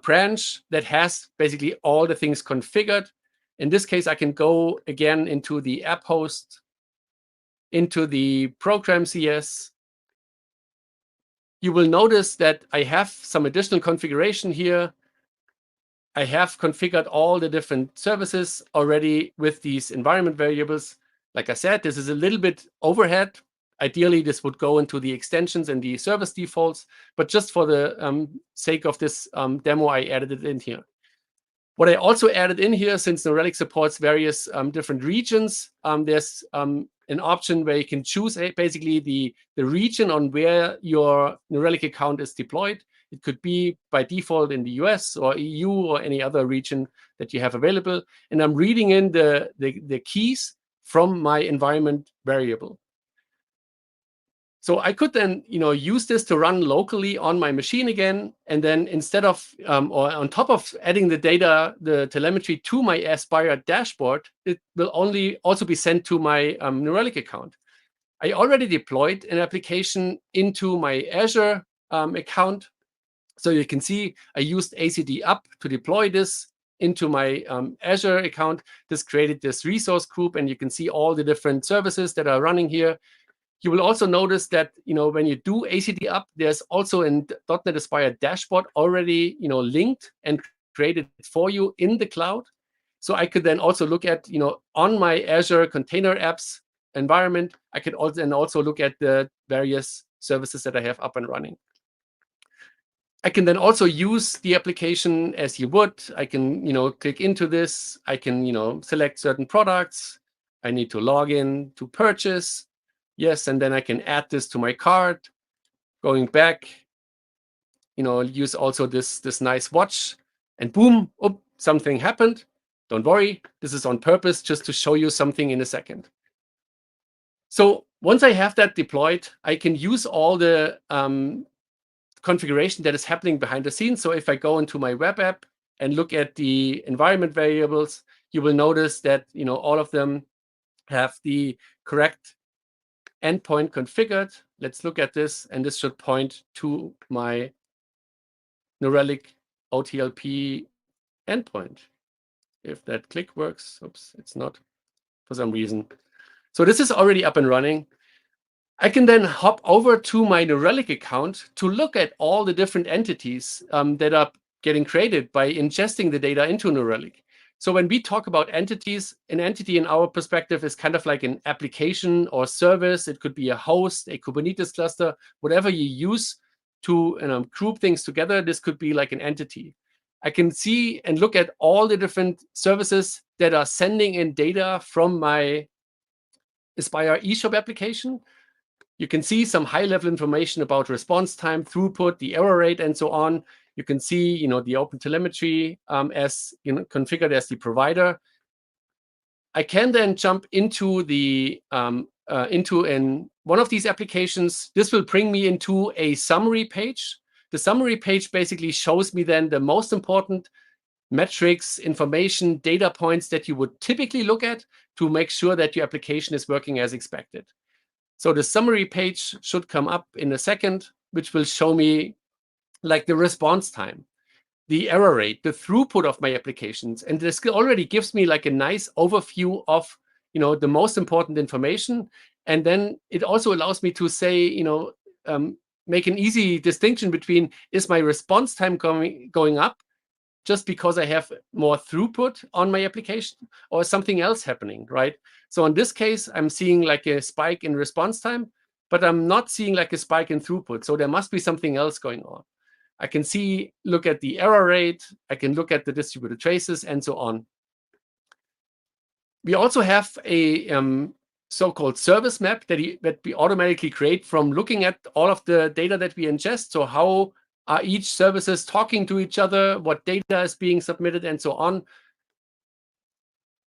[SPEAKER 15] branch that has basically all the things configured. In this case, I can go again into the app host, into the program CS. You will notice that I have some additional configuration here. I have configured all the different services already with these environment variables. Like I said, this is a little bit overhead. Ideally, this would go into the extensions and the service defaults, but just for the sake of this demo, I added it in here. What I also added in here, since New Relic supports various different regions, there's an option where you can choose basically the region on where your New Relic account is deployed. It could be by default in the US or EU or any other region that you have available. And I'm reading in the keys from my environment variable. So I could then, use this to run locally on my machine again, and then instead of or on top of adding the data, the telemetry to my Aspire dashboard, it will also be sent to my New Relic account. I already deployed an application into my Azure account, so you can see I used ACD up to deploy this into my Azure account. This created this resource group, and you can see all the different services that are running here. You will also notice that, when you do ACD up, there's also an .NET Aspire dashboard already, linked and created for you in the cloud. So I could then also look at, on my Azure Container Apps environment, I could also look at the various services that I have up and running. I can then also use the application as you would. I can, click into this. I can, select certain products. I need to log in to purchase. Yes, and then I can add this to my cart. Going back, use also this nice watch, and boom, something happened. Don't worry, this is on purpose just to show you something in a second. So once I have that deployed, I can use all the configuration that is happening behind the scenes. So if I go into my web app and look at the environment variables, you will notice that all of them have the correct endpoint configured. Let's look at this, and this should point to my New Relic OTLP endpoint. If that click works, oops, it's not for some reason. So this is already up and running. I can then hop over to my New Relic account to look at all the different entities that are getting created by ingesting the data into New Relic. So when we talk about entities, an entity in our perspective is kind of like an application or service. It could be a host, a Kubernetes cluster, whatever you use to group things together. This could be like an entity. I can see and look at all the different services that are sending in data from my Aspire eShop application. You can see some high-level information about response time, throughput, the error rate, and so on. You can see, the OpenTelemetry as configured as the provider. I can then jump into the one of these applications. This will bring me into a summary page. The summary page basically shows me then the most important metrics, information, data points that you would typically look at to make sure that your application is working as expected. So the summary page should come up in a second, which will show me like the response time, the error rate, the throughput of my applications. And this already gives me like a nice overview of, the most important information. And then it also allows me to say, make an easy distinction between, is my response time going up just because I have more throughput on my application, or is something else happening, right? So in this case, I'm seeing like a spike in response time, but I'm not seeing like a spike in throughput. So there must be something else going on. I can look at the error rate, I can look at the distributed traces, and so on. We also have a so-called service map that we automatically create from looking at all of the data that we ingest. So how are each services talking to each other, what data is being submitted, and so on.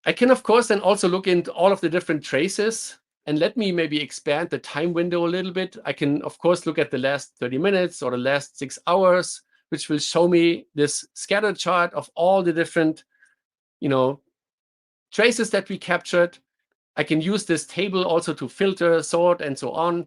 [SPEAKER 15] I can, of course, then also look into all of the different traces. And let me maybe expand the time window a little bit. I can, of course, look at the last 30 minutes or the last 6 hours, which will show me this scatter chart of all the different, traces that we captured. I can use this table also to filter, sort, and so on.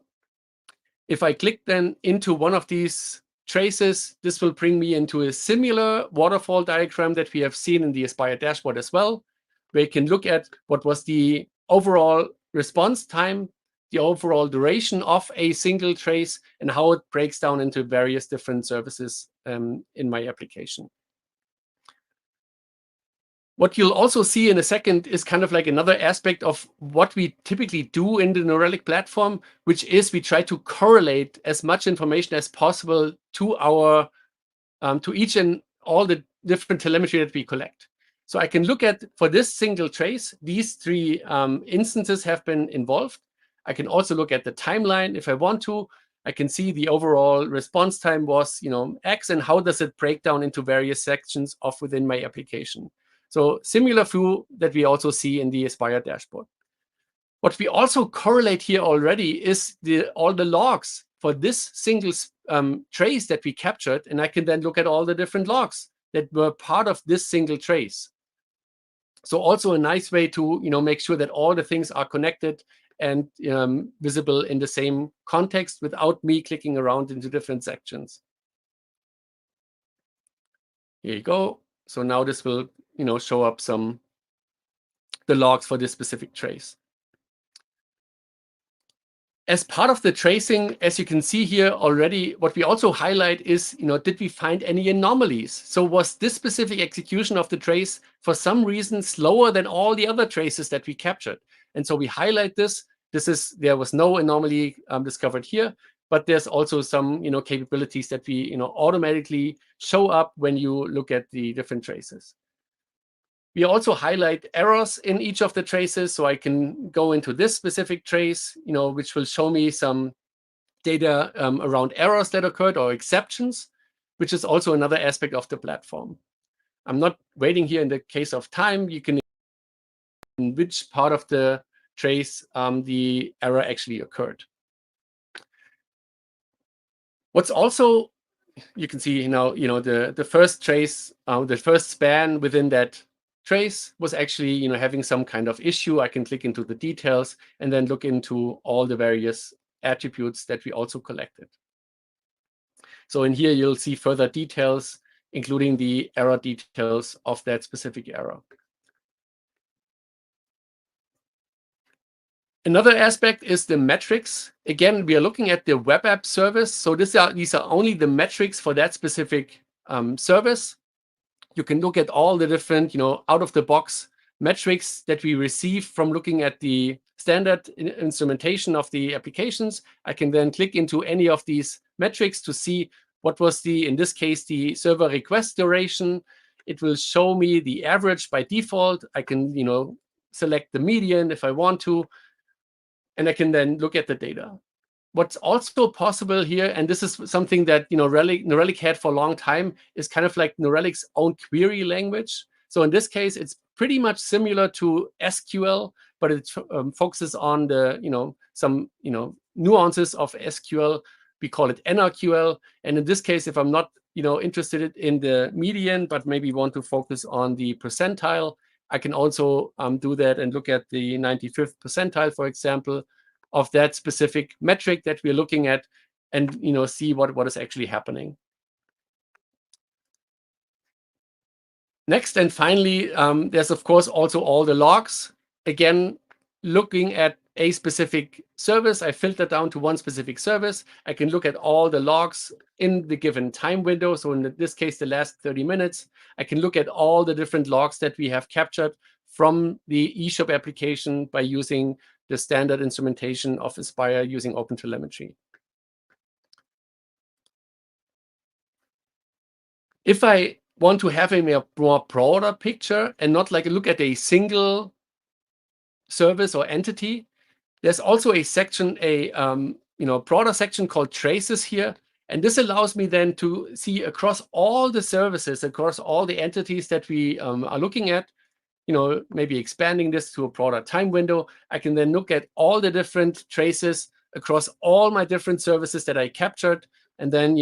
[SPEAKER 15] If I click then into one of these traces, this will bring me into a similar waterfall diagram that we have seen in the Aspire dashboard as well, where you can look at what was the overall response time, the overall duration of a single trace, and how it breaks down into various different services in my application. What you'll also see in a second is kind of like another aspect of what we typically do in the New Relic platform, which is we try to correlate as much information as possible to our to each and all the different telemetry that we collect. So I can look at, for this single trace, these 3 instances have been involved. I can also look at the timeline if I want to. I can see the overall response time was, X, and how does it break down into various sections of within my application. So similar view that we also see in the Aspire dashboard. What we also correlate here already is all the logs for this single trace that we captured, and I can then look at all the different logs that were part of this single trace. So also a nice way to make sure that all the things are connected and visible in the same context without me clicking around into different sections. Here you go. So now this will show up the logs for this specific trace. As part of the tracing, as you can see here already, what we also highlight is, did we find any anomalies? So was this specific execution of the trace for some reason slower than all the other traces that we captured? And so we highlight this. There was no anomaly discovered here, but there's also some capabilities that we automatically show up when you look at the different traces. We also highlight errors in each of the traces, so I can go into this specific trace, which will show me some data around errors that occurred or exceptions, which is also another aspect of the platform. I'm not waiting here in the case of time. You can in which part of the trace the error actually occurred. What's also, you can see the first trace, the first span within that trace was actually having some kind of issue. I can click into the details and then look into all the various attributes that we also collected. So in here you'll see further details, including the error details of that specific error. Another aspect is the metrics. Again, we are looking at the web app service. So these are only the metrics for that specific service. You can look at all the different, out-of-the-box metrics that we receive from looking at the standard instrumentation of the applications. I can then click into any of these metrics to see what was in this case, the server request duration. It will show me the average by default. I can, select the median if I want to, and I can then look at the data. What's also possible here, and this is something that Relic had for a long time, is kind of like Relic's own query language. So in this case, it's pretty much similar to SQL, but it focuses on the some nuances of SQL. We call it NRQL, and in this case, if I'm not interested in the median, but maybe want to focus on the percentile, I can also do that and look at the 95th percentile, for example, of that specific metric that we're looking at, and see what is actually happening. Next and finally, there's of course also all the logs. Again, looking at a specific service, I filter down to one specific service. I can look at all the logs in the given time window. So in this case, the last 30 minutes, I can look at all the different logs that we have captured from the eShop application by using the standard instrumentation of Aspire using OpenTelemetry. If I want to have a more broader picture and not like look at a single service or entity, there's also a section, a broader section called traces here. And this allows me then to see across all the services, across all the entities that we are looking at, maybe expanding this to a broader time window. I can then look at all the different traces across all my different services that I captured, and then,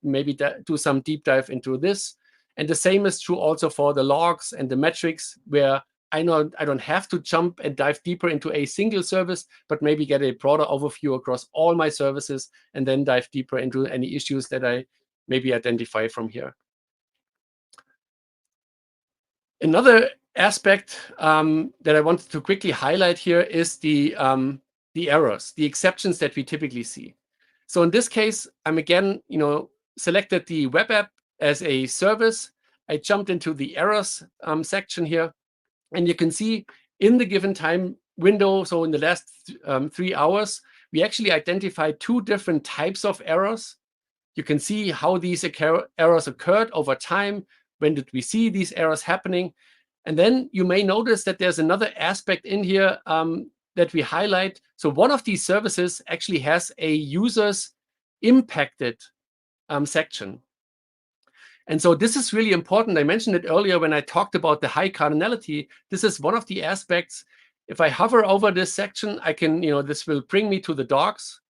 [SPEAKER 15] maybe do some deep dive into this. And the same is true also for the logs and the metrics, where I know I don't have to jump and dive deeper into a single service, but maybe get a broader overview across all my services and then dive deeper into any issues that I maybe identify from here. Another aspect that I wanted to quickly highlight here is the errors, the exceptions that we typically see. So in this case, I'm again, selected the web app as a service. I jumped into the errors section here, and you can see in the given time window, so in the last 3 hours, we actually identified 2 different types of errors. You can see how these errors occurred over time. When did we see these errors happening? And then you may notice that there's another aspect in here that we highlight. So one of these services actually has a users impacted section. And so this is really important. I mentioned it earlier when I talked about the high cardinality. This is one of the aspects. If I hover over this section, I can, this will bring me to the docs.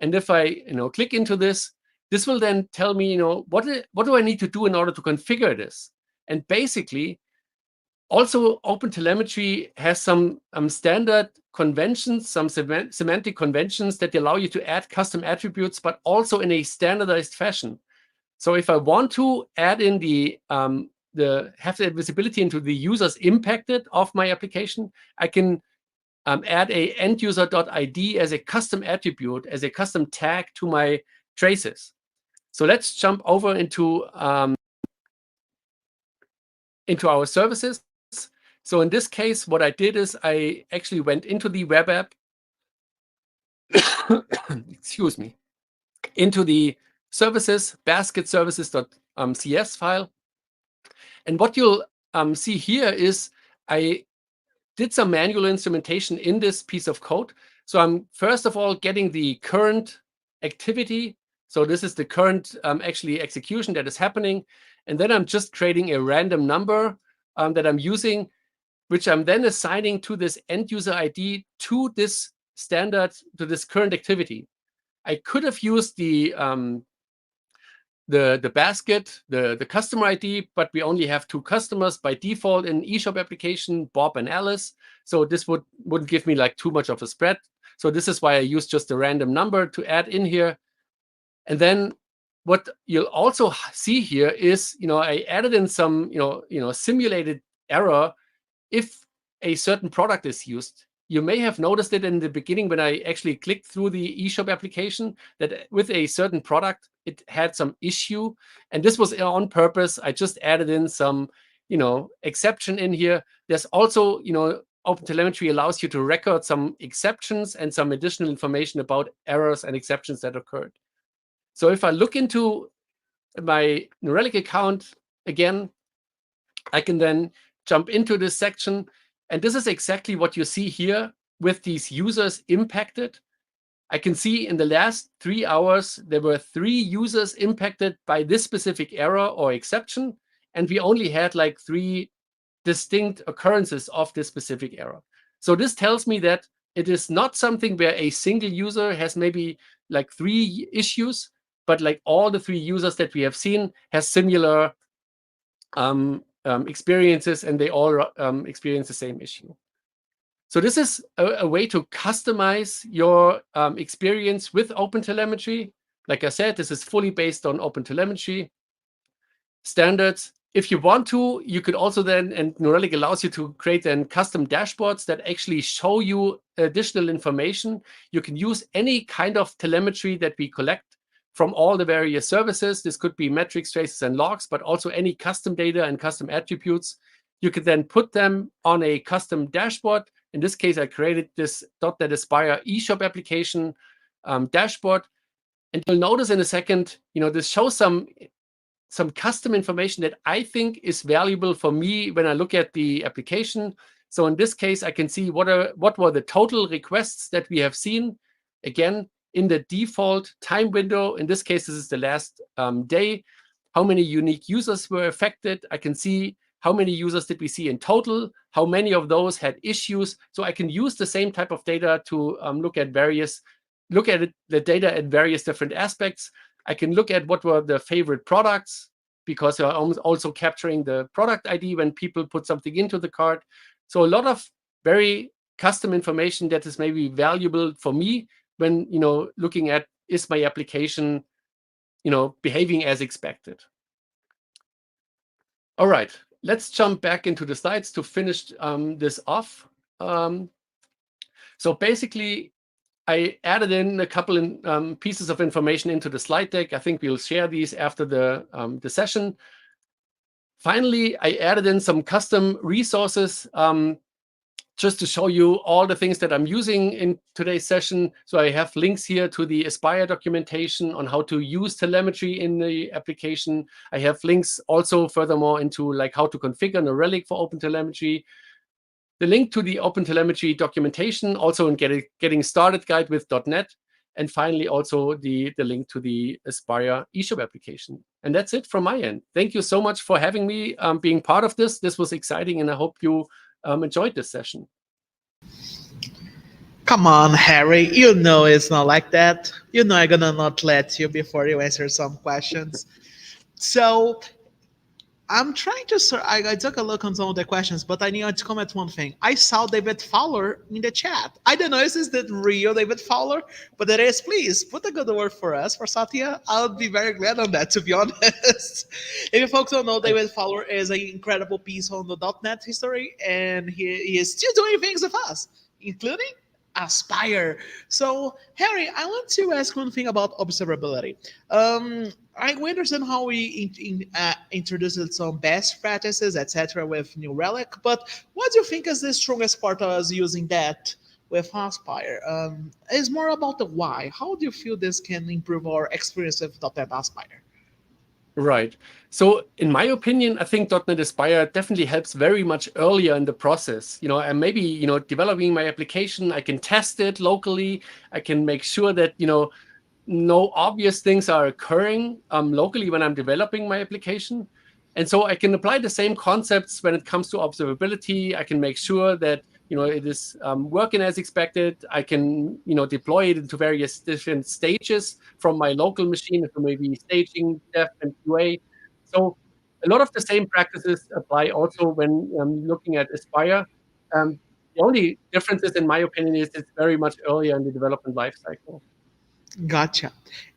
[SPEAKER 15] And if I, click into this, this will then tell me, what do I need to do in order to configure this? And basically, also OpenTelemetry has some standard conventions, some semantic conventions that allow you to add custom attributes, but also in a standardized fashion. So if I want to add in have the visibility into the users impacted of my application, I can add a enduser.id as a custom attribute, as a custom tag to my traces. So let's jump over into our services. So in this case, what I did is I actually went into the web app, excuse me, into the services, basket services.cs file. And what you'll see here is I did some manual instrumentation in this piece of code. So I'm first of all getting the current activity. So this is the current actually execution that is happening. And then I'm just creating a random number that I'm using, which I'm then assigning to this end user ID to this standard, to this current activity. I could have used the basket, the customer ID, but we only have 2 customers by default in eShop application, Bob and Alice. So this wouldn't give me like too much of a spread. So this is why I use just a random number to add in here. And then what you'll also see here is, I added in some, simulated error if a certain product is used. you may have noticed it in the beginning when I actually clicked through the eShop application that with a certain product, it had some issue. And this was on purpose. I just added in some, exception in here. There's also, OpenTelemetry allows you to record some exceptions and some additional information about errors and exceptions that occurred. So if I look into my New Relic account again, I can then jump into this section. And this is exactly what you see here with these users impacted. I can see in the last 3 hours, there were 3 users impacted by this specific error or exception. And we only had like 3 distinct occurrences of this specific error. So this tells me that it is not something where a single user has maybe like 3 issues, but like all the 3 users that we have seen has similar experiences, and they all experience the same issue. So this is a way to customize your experience with OpenTelemetry. Like I said, this is fully based on OpenTelemetry standards. If you want to, you could also then, and New Relic allows you to create then custom dashboards that actually show you additional information. You can use any kind of telemetry that we collect from all the various services. This could be metrics, traces, and logs, but also any custom data and custom attributes. You could then put them on a custom dashboard. In this case, I created this .NET Aspire eShop application dashboard. And you'll notice in a second, this shows some custom information that I think is valuable for me when I look at the application. So in this case, I can see what were the total requests that we have seen. Again, in the default time window, in this case, this is the last day, how many unique users were affected. I can see how many users did we see in total, how many of those had issues. So I can use the same type of data to look at the data at various different aspects. I can look at what were the favorite products, because I'm also capturing the product ID when people put something into the cart. So a lot of very custom information that is maybe valuable for me when looking at, is my application behaving as expected. All right, let's jump back into the slides to finish this off. So basically, I added in a couple of pieces of information into the slide deck. I think we'll share these after the session. Finally, I added in some custom resources just to show you all the things that I'm using in today's session. So I have links here to the Aspire documentation on how to use telemetry in the application. I have links also furthermore into like how to configure a Relic for OpenTelemetry. The link to the OpenTelemetry documentation, also in getting started guide with .NET. And finally, also the link to the Aspire eShop application. And that's it from my end. Thank you so much for having me being part of this. This was exciting, and I hope you enjoyed this session.
[SPEAKER 9] Come on, Harry. You know it's not like that. You know I'm gonna not let you before you answer some questions. So I'm trying to. I took a look on some of the questions, but I need to comment one thing. I saw David Fowler in the chat. I don't know if this is the real David Fowler, but it is. Please put a good word for us, for Satya. I'll be very glad on that, to be honest. If you folks don't know, David Fowler is an incredible piece on the .NET history, and he is still doing things with us, including Aspire. So, Harry, I want to ask one thing about observability. I understand how we introduced some best practices, etc., with New Relic, but what do you think is the strongest part of us using that with Aspire? It's more about the why. How do you feel this can improve our experience with .NET Aspire?
[SPEAKER 15] Right. So in my opinion, I think .NET Aspire definitely helps very much earlier in the process. And maybe, developing my application, I can test it locally. I can make sure that, no obvious things are occurring locally when I'm developing my application. And so I can apply the same concepts when it comes to observability. I can make sure that, it is working as expected. I can, deploy it into various different stages from my local machine to maybe staging, dev, and QA. So a lot of the same practices apply also when looking at Aspire. The only differences, in my opinion, is it's very much earlier in the development lifecycle.
[SPEAKER 9] Gotcha.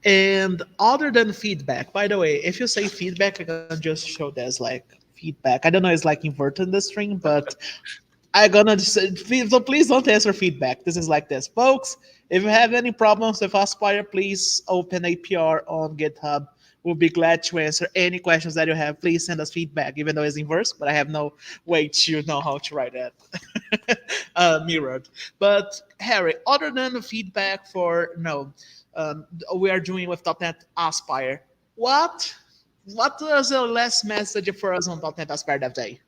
[SPEAKER 9] And other than feedback, by the way, if you say feedback, I can just show this like feedback. I don't know, it's like inverted the string, but I'm gonna just, so please don't answer feedback. This is like this, folks. If you have any problems with Aspire, please open a PR on GitHub. We'll be glad to answer any questions that you have. Please send us feedback, even though it's in verse, but I have no way to know how to write that mirrored. But Harry, other than the feedback for we are doing with .NET Aspire, what was the last message for us on .NET Aspire Dev Day?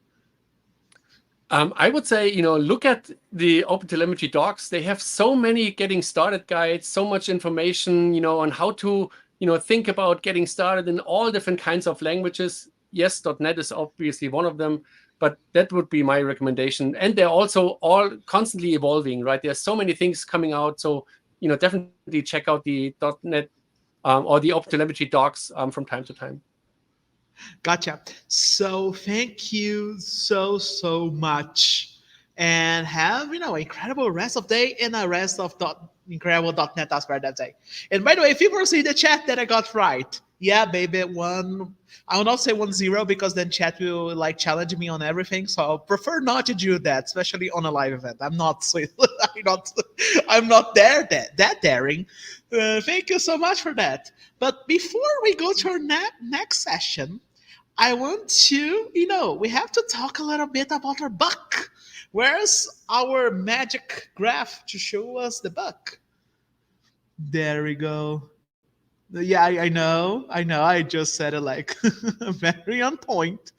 [SPEAKER 15] I would say, look at the OpenTelemetry docs. They have so many getting started guides, so much information, on how to, think about getting started in all different kinds of languages. Yes, .NET is obviously one of them, but that would be my recommendation. And they're also all constantly evolving, right? There's so many things coming out. So, definitely check out the .NET or the OpenTelemetry docs from time to time.
[SPEAKER 9] Gotcha. So thank you so much, and have incredible rest of day and a rest of incredible .NET Aspire Dev Day. And by the way, if people see the chat that I got right, yeah, baby, I will not say 1-0 because then chat will challenge me on everything. So I'll prefer not to do that, especially on a live event. I'm not that daring. Thank you so much for that. But before we go to our next session, I want to, we have to talk a little bit about our buck. Where's our magic graph to show us the buck? There we go. Yeah, I know. I just said it very on point.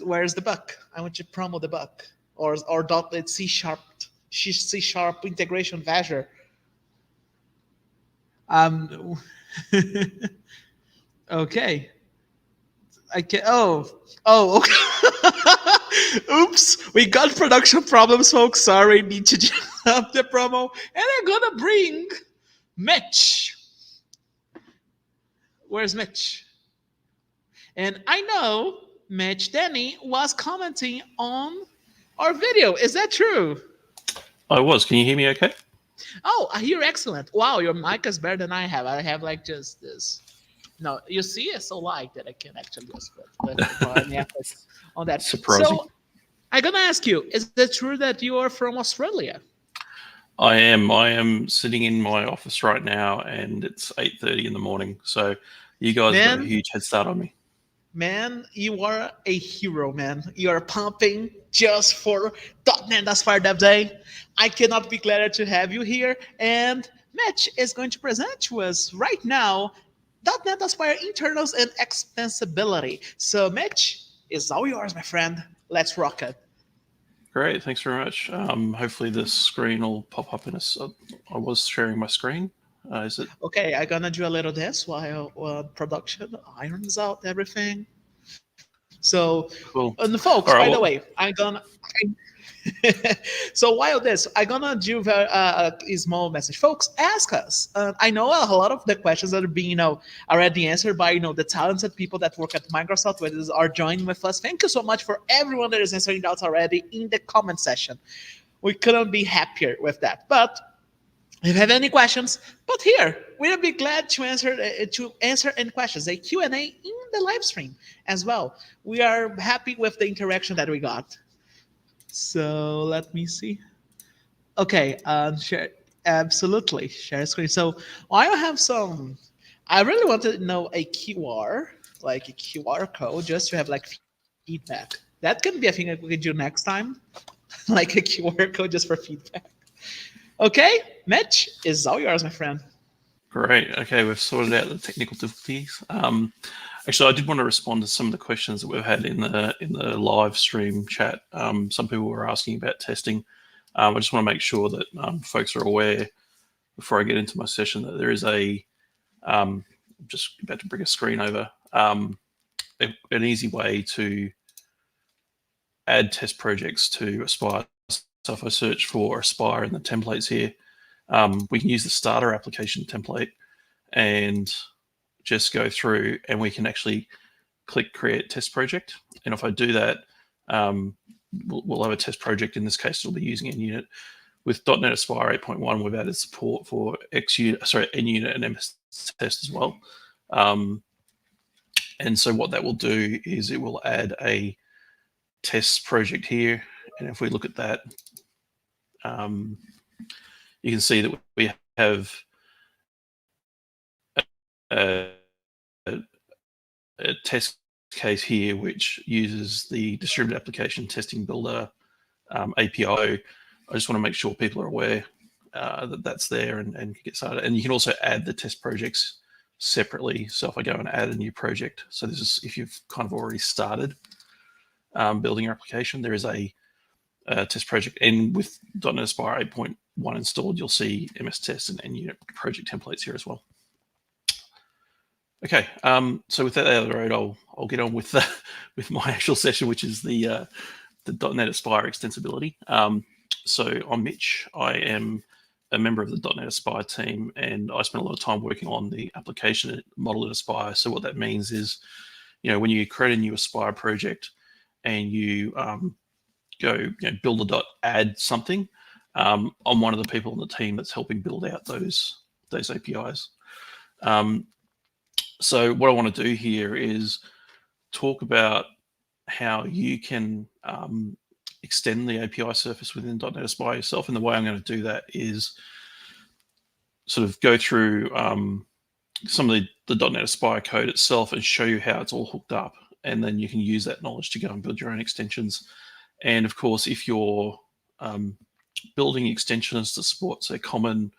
[SPEAKER 9] Where's the buck? I want you to promo the buck or .NET C# integration with Azure. Okay. I can't. Oh, okay. Oops, we got production problems, folks. Sorry, need to jump the promo. And I'm gonna bring Mitch. Where's Mitch? And I know Mitch Denny was commenting on our video. Is that true?
[SPEAKER 16] I was. Can you hear me okay?
[SPEAKER 9] Oh, I hear excellent. Wow, your mic is better than I have. I have just this. No, you see, it's so light that I can actually just put on that.
[SPEAKER 16] Surprising.
[SPEAKER 9] So I'm gonna ask you: is it true that you are from Australia?
[SPEAKER 16] I am. I am sitting in my office right now, and it's 8:30 in the morning. So you guys got a huge head start on me.
[SPEAKER 9] Man, you are a hero, man. You are pumping just for .NET Aspire Dev Day. I cannot be gladder to have you here. And Mitch is going to present to us right now .NET Aspire internals and extensibility. So Mitch, it's all yours, my friend. Let's rock it.
[SPEAKER 16] Great, thanks very much. Hopefully this screen will pop up in I was sharing my screen. Is it? Okay,
[SPEAKER 9] I'm gonna do a little this while production irons out everything. So,
[SPEAKER 16] cool.
[SPEAKER 9] And folks, by the way, so while this, I'm gonna do a small message. Folks, ask us. I know a lot of the questions that are being already answered by the talented people that work at Microsoft are joining with us. Thank you so much for everyone that is answering doubts already in the comment section. We couldn't be happier with that. But if you have any questions, but here we'll be glad to answer any questions. A Q&A in the live stream as well. We are happy with the interaction that we got. So let me see. Okay, share, absolutely, share screen. So I have I really want to know a QR, like a QR code, just to have feedback. That can be a thing that we can do next time, like a QR code just for feedback. Okay, Mitch, is all yours, my friend.
[SPEAKER 16] Great. Okay, we've sorted out the technical difficulties. Actually, I did want to respond to some of the questions that we've had in the live stream chat. Some people were asking about testing. I just want to make sure that folks are aware before I get into my session that there is I'm just about to bring a screen over, an easy way to add test projects to Aspire. So if I search for Aspire in the templates here, we can use the starter application template and just go through, and we can actually click create test project. And if I do that, we'll have a test project. In this case, we'll be using NUnit. With .NET Aspire 8.1, we've added support for NUnit and MS Test as well. And so what that will do is it will add a test project here, And if we look at that, you can see that we have a test case here which uses the Distributed Application Testing Builder API. I just want to make sure people are aware that that's there and can get started. And you can also add the test projects separately. So if I go and add a new project, so this is if you've kind of already started building your application, there is a test project. And with .NET Aspire 8.1 installed, you'll see MS Test and unit project templates here as well. Okay, so with that out of the road, I'll get on with with my actual session, which is the .NET Aspire extensibility. So I'm Mitch. I am a member of the .NET Aspire team, and I spent a lot of time working on the application model in Aspire. So what that means is, when you create a new Aspire project and you go build a .add something, I'm one of the people on the team that's helping build out those APIs. So what I want to do here is talk about how you can extend the API surface within .NET Aspire yourself. And the way I'm going to do that is sort of go through some of the .NET Aspire code itself and show you how it's all hooked up. And then you can use that knowledge to go and build your own extensions. And of course, if you're building extensions to support, say, common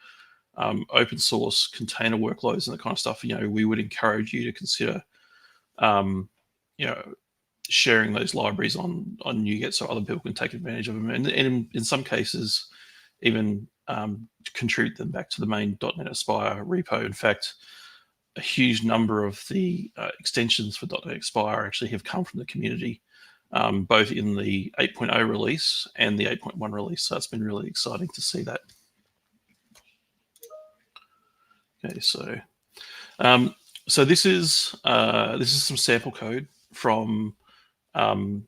[SPEAKER 16] open source container workloads and that kind of stuff, we would encourage you to consider, sharing those libraries on NuGet so other people can take advantage of them, and in some cases, even contribute them back to the main .NET Aspire repo. In fact, a huge number of the extensions for .NET Aspire actually have come from the community, both in the 8.0 release and the 8.1 release. So it's been really exciting to see that. Okay, so this is some sample code from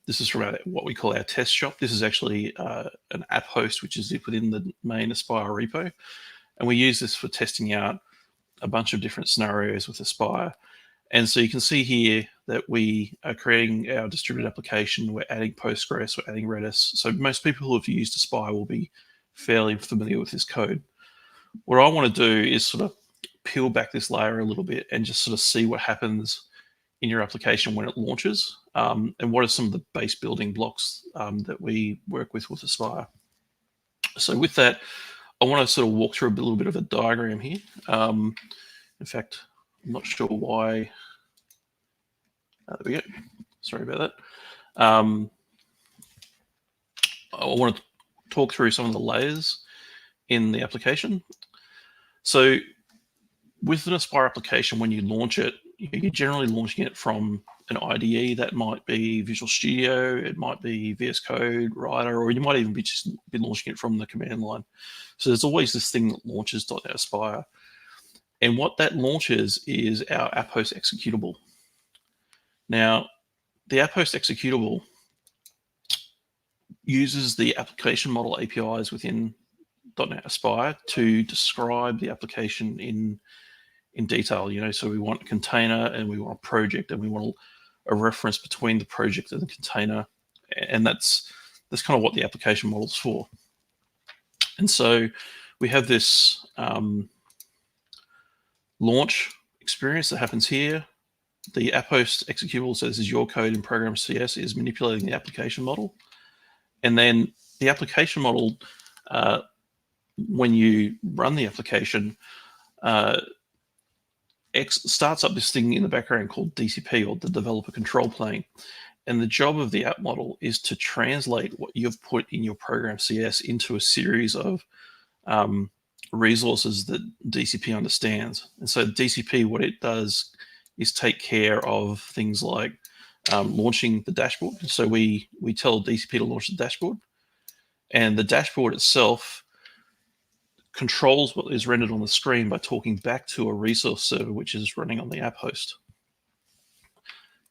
[SPEAKER 16] this is from what we call our test shop. This is actually an app host which is within the main Aspire repo, and we use this for testing out a bunch of different scenarios with Aspire. And so you can see here that we are creating our distributed application. We're adding Postgres, we're adding Redis. So most people who have used Aspire will be fairly familiar with this code. What I want to do is sort of peel back this layer a little bit and just sort of see what happens in your application when it launches, and what are some of the base building blocks that we work with Aspire. So with that, I want to sort of walk through a little bit of a diagram here. In fact, I'm not sure why. There we go. Sorry about that. I want to talk through some of the layers in the application. So with an Aspire application, when you launch it, you're generally launching it from an IDE. That might be Visual Studio, it might be VS Code, Writer, or you might even be launching it from the command line. So there's always this thing that launches .NET Aspire. And what that launches is our app host executable. Now, the app host executable uses the application model APIs within .NET Aspire to describe the application in detail. So we want a container and we want a project and we want a reference between the project and the container, and that's kind of what the application model is for. And so we have this launch experience that happens here. The app host executable, so this is your code in program CS, is manipulating the application model. And then the application model, when you run the application, starts up this thing in the background called DCP, or the developer control plane. And the job of the app model is to translate what you've put in your program CS into a series of resources that DCP understands. And so DCP, what it does is take care of things like launching the dashboard. So we tell DCP to launch the dashboard, and the dashboard itself controls what is rendered on the screen by talking back to a resource server which is running on the app host.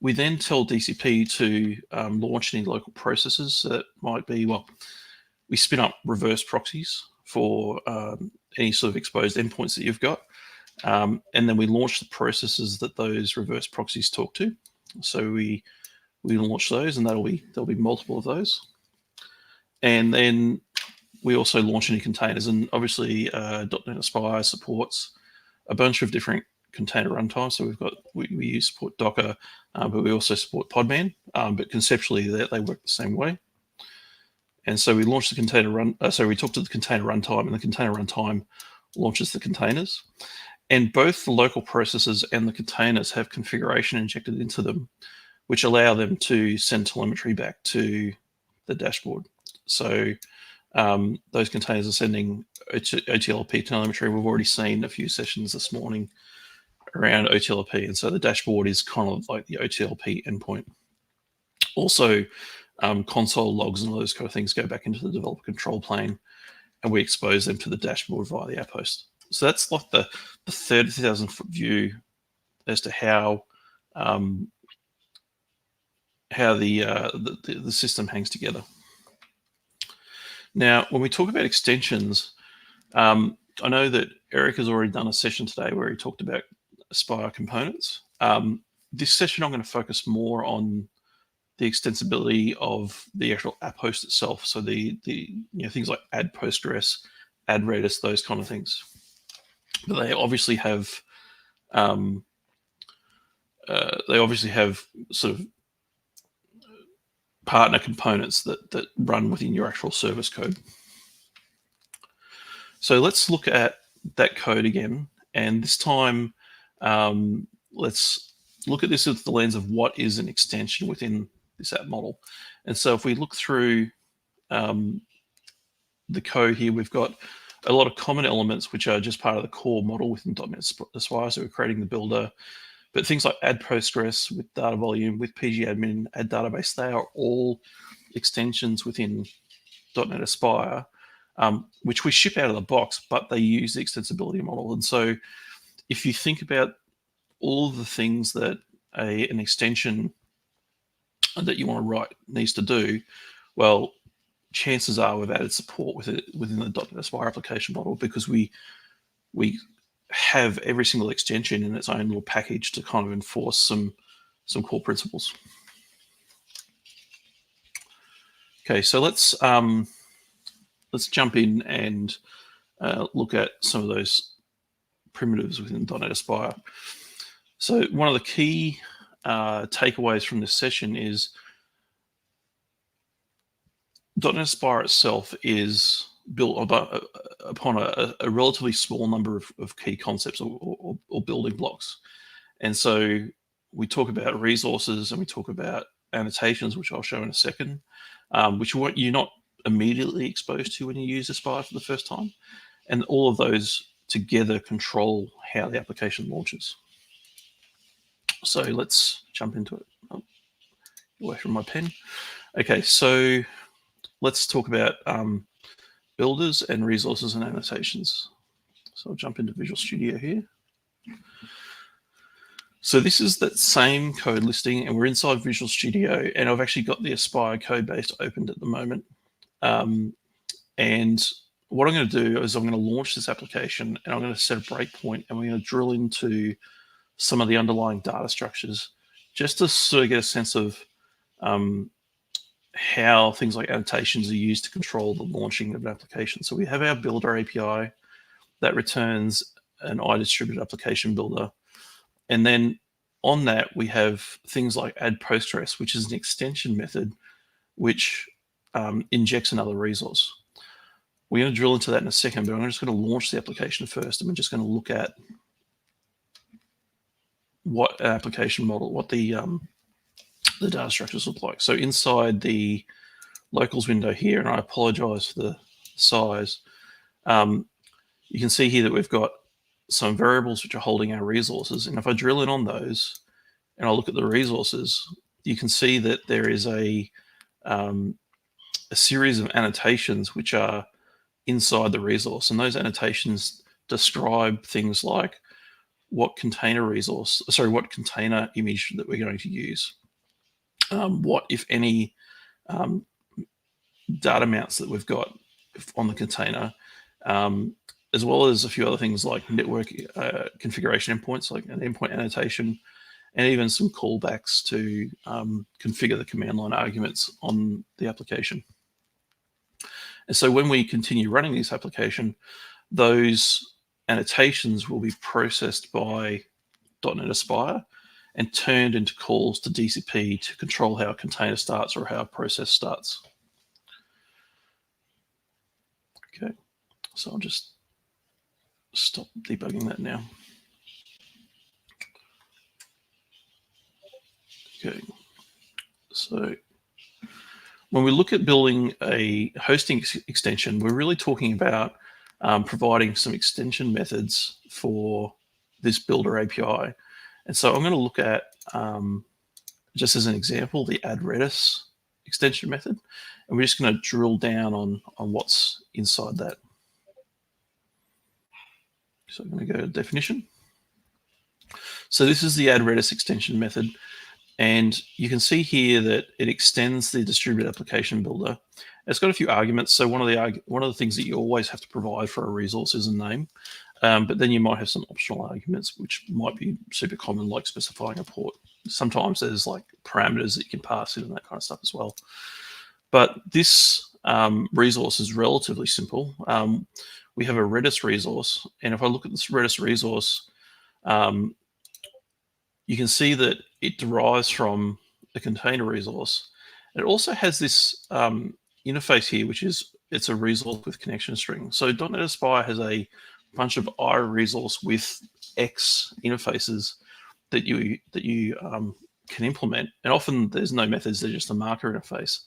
[SPEAKER 16] We then tell DCP to launch any local processes. So that might be, we spin up reverse proxies for any sort of exposed endpoints that you've got. And then we launch the processes that those reverse proxies talk to. So we launch those, and there'll be multiple of those. And then we also launch any containers, and obviously .NET Aspire supports a bunch of different container runtimes. So we support Docker, but we also support Podman. But conceptually, they work the same way. And so we launched the container we talked to the container runtime, and the container runtime launches the containers. And both the local processes and the containers have configuration injected into them, which allow them to send telemetry back to the dashboard. So those containers are sending OTLP telemetry. We've already seen a few sessions this morning around OTLP, and so the dashboard is kind of like the OTLP endpoint. Also, console logs and all those kind of things go back into the developer control plane, and we expose them to the dashboard via the app host. So that's like the 30,000-foot view as to how the system hangs together. Now, when we talk about extensions, I know that Eric has already done a session today where he talked about Aspire components. This session, I'm going to focus more on the extensibility of the actual app host itself. So the things like add Postgres, add Redis, those kind of things. But they obviously have sort of partner components that run within your actual service code. So let's look at that code again, and this time let's look at this with the lens of what is an extension within this app model. And so if we look through the code here, we've got a lot of common elements which are just part of the core model within .NET Aspire. So we're creating the builder, but things like add Postgres with data volume, with pgadmin, add database, they are all extensions within .NET Aspire, which we ship out of the box, but they use the extensibility model. And so if you think about all of the things that an extension that you want to write needs to do, well, chances are we've added support with it within the .NET Aspire application model, because we have every single extension in its own little package to kind of enforce some core principles. Okay, so let's jump in and look at some of those primitives within .NET Aspire. So one of the key takeaways from this session is .NET Aspire itself is built upon a relatively small number of key concepts or building blocks. And so we talk about resources and we talk about annotations, which I'll show in a second, which you're not immediately exposed to when you use Aspire for the first time. And all of those together control how the application launches. So let's jump into it. Oh, away from my pen. Okay, so let's talk about builders and resources and annotations. So I'll jump into Visual Studio here. So this is that same code listing, and we're inside Visual Studio, and I've actually got the Aspire code base opened at the moment. And what I'm going to do is I'm going to launch this application, and I'm going to set a breakpoint, and we're going to drill into some of the underlying data structures just to sort of get a sense of how things like annotations are used to control the launching of an application. So we have our builder API that returns an iDistributed application builder. And then on that, we have things like add Postgres, which is an extension method which injects another resource. We're going to drill into that in a second, but I'm just going to launch the application first, and we're just going to look at what an application model, what the data structures look like. So inside the locals window here, and I apologize for the size, you can see here that we've got some variables which are holding our resources. And if I drill in on those and I look at the resources, you can see that there is a series of annotations which are inside the resource. And those annotations describe things like what container image that we're going to use. What, if any, data mounts that we've got on the container, as well as a few other things like network configuration endpoints, like an endpoint annotation, and even some callbacks to configure the command line arguments on the application. And so when we continue running this application, those annotations will be processed by .NET Aspire and turned into calls to DCP to control how a container starts or how a process starts. Okay, so I'll just stop debugging that now. Okay, so when we look at building a hosting extension, we're really talking about providing some extension methods for this builder API. And so I'm going to look at, just as an example, the add Redis extension method. And we're just going to drill down on what's inside that. So I'm going to go to definition. So this is the add Redis extension method. And you can see here that it extends the distributed application builder. It's got a few arguments. So one of the things that you always have to provide for a resource is a name. But then you might have some optional arguments, which might be super common, like specifying a port. Sometimes there's like parameters that you can pass in and that kind of stuff as well. But this resource is relatively simple. We have a Redis resource. And if I look at this Redis resource, you can see that it derives from a container resource. It also has this interface here, which is it's a resource with connection string. So .NET Aspire has a bunch of I resource with X interfaces that you can implement. And often there's no methods, they're just a marker interface.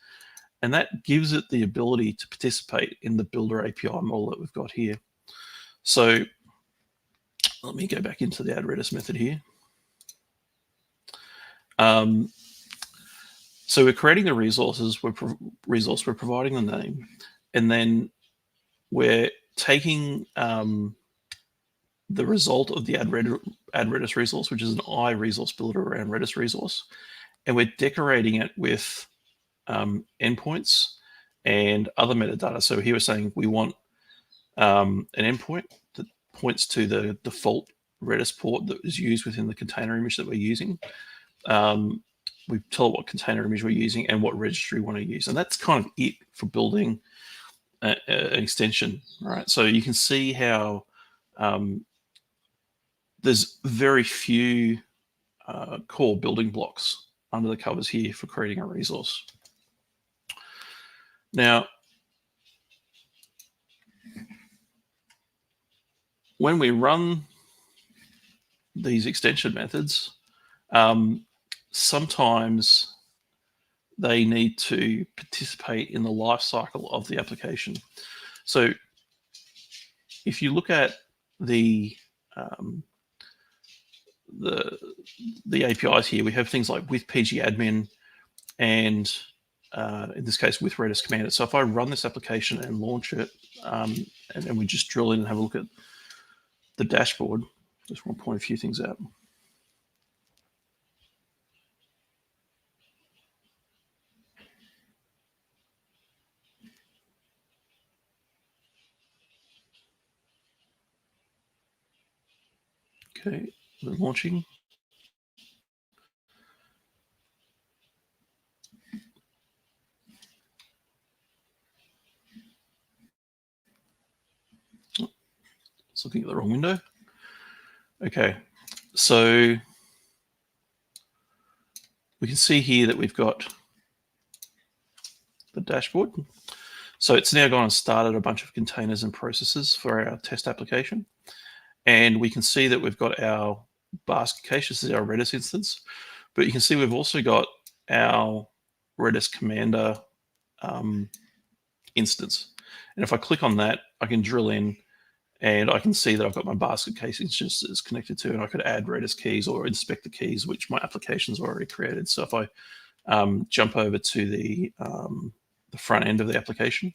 [SPEAKER 16] And that gives it the ability to participate in the builder API model that we've got here. So let me go back into the add Redis method here. So we're creating the resources, we're providing the name, and then we're taking the result of the add Redis resource, which is an I resource builder around Redis resource, and we're decorating it with endpoints and other metadata. So here we're saying we want an endpoint that points to the default Redis port that is used within the container image that we're using. We tell it what container image we're using and what registry we want to use. And that's kind of it for building an extension, right? So you can see how there's very few core building blocks under the covers here for creating a resource. Now, when we run these extension methods, sometimes they need to participate in the life cycle of the application. So if you look at the APIs here, we have things like with pgadmin and in this case with Redis Commander. So if I run this application and launch it, and then we just drill in and have a look at the dashboard, just want to point a few things out. Okay, we're launching. Oh, it's looking at the wrong window. Okay, so we can see here that we've got the dashboard. So it's now gone and started a bunch of containers and processes for our test application. And we can see that we've got our basket cache. This is our Redis instance. But you can see we've also got our Redis Commander instance. And if I click on that, I can drill in and I can see that I've got my basket case instances connected to, and I could add Redis keys or inspect the keys, which my application's already created. So if I jump over to the front end of the application,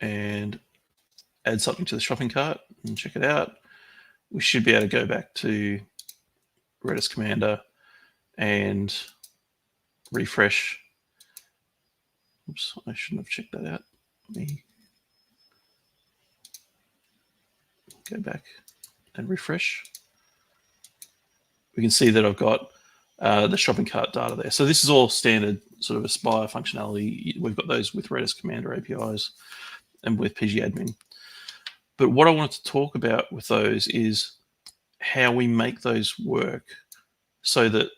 [SPEAKER 16] and add something to the shopping cart and check it out, we should be able to go back to Redis Commander and refresh. Oops, I shouldn't have checked that out. Let me go back and refresh. We can see that I've got the shopping cart data there. So this is all standard sort of Aspire functionality. We've got those with Redis Commander APIs and with pgadmin. But what I wanted to talk about with those is how we make those work so that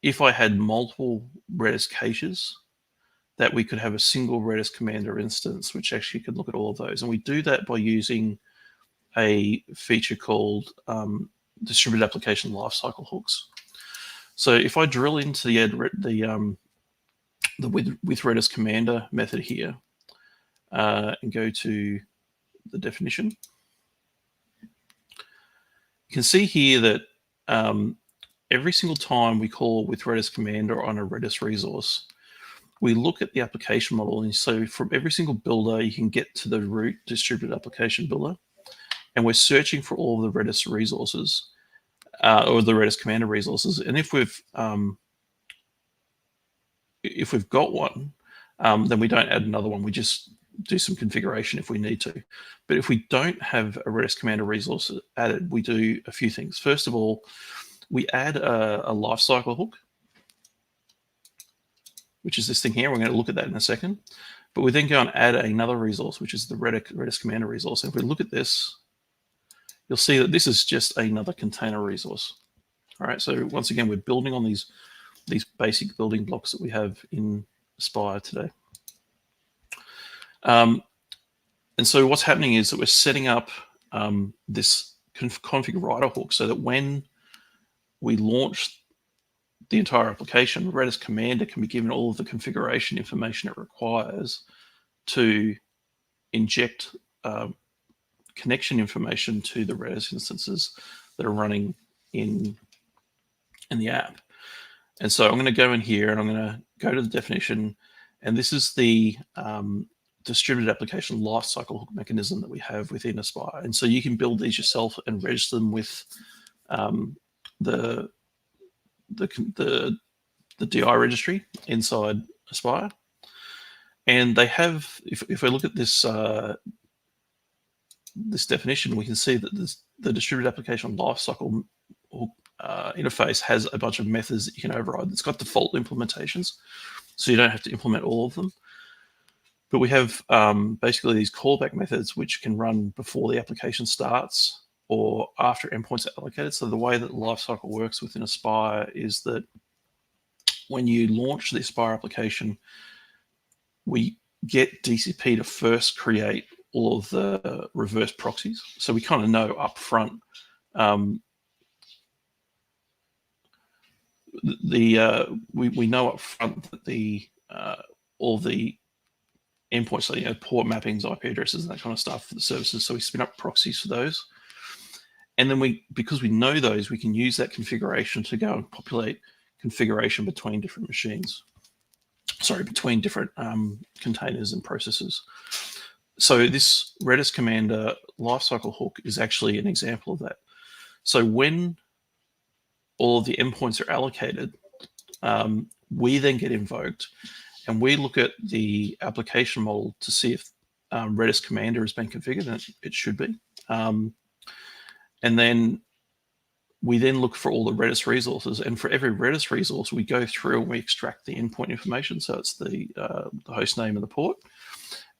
[SPEAKER 16] if I had multiple Redis caches, that we could have a single Redis Commander instance, which actually could look at all of those. And we do that by using a feature called distributed application lifecycle hooks. So if I drill into the with Redis Commander method here and go to the definition, you can see here that every single time we call with Redis Commander on a Redis resource, we look at the application model. And so from every single builder, you can get to the root distributed application builder. And we're searching for all of the Redis resources or the Redis Commander resources. And if we've got one, then we don't add another one. We just do some configuration if we need to. But if we don't have a Redis Commander resource added, we do a few things. First of all, we add a lifecycle hook, which is this thing here. We're going to look at that in a second. But we then go and add another resource, which is the Redis Commander resource. And if we look at this, you'll see that this is just another container resource. All right, so once again, we're building on these basic building blocks that we have in Aspire today. And so what's happening is that we're setting up this config writer hook so that when we launch the entire application, Redis Commander can be given all of the configuration information it requires to inject connection information to the Redis instances that are running in the app. And so I'm going to go in here and I'm going to go to the definition, and this is the distributed application lifecycle hook mechanism that we have within Aspire. And so you can build these yourself and register them with the DI registry inside Aspire. And they have, if I look at this this definition, we can see that the distributed application lifecycle interface has a bunch of methods that you can override. It's got default implementations, so you don't have to implement all of them. But we have basically these callback methods which can run before the application starts or after endpoints are allocated. So the way that the lifecycle works within Aspire is that when you launch the Aspire application, we get DCP to first create all of the reverse proxies. So we kind of know up front we know up front that all the endpoints, so port mappings, IP addresses, and that kind of stuff for the services. So we spin up proxies for those. And then because we know those, we can use that configuration to go and populate configuration between different machines. Sorry, between different containers and processes. So this Redis Commander lifecycle hook is actually an example of that. So when all of the endpoints are allocated, we then get invoked, and we look at the application model to see if Redis Commander has been configured, and it should be. And then we then look for all the Redis resources, and for every Redis resource, we go through and we extract the endpoint information. So it's the host name and the port,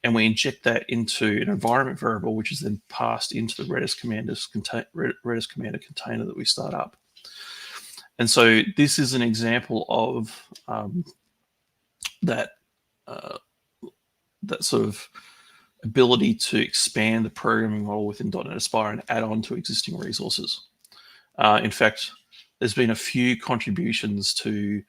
[SPEAKER 16] and we inject that into an environment variable, which is then passed into the Redis Commander container that we start up. And so this is an example of that sort of ability to expand the programming model within .NET Aspire and add on to existing resources. In fact, there's been a few contributions to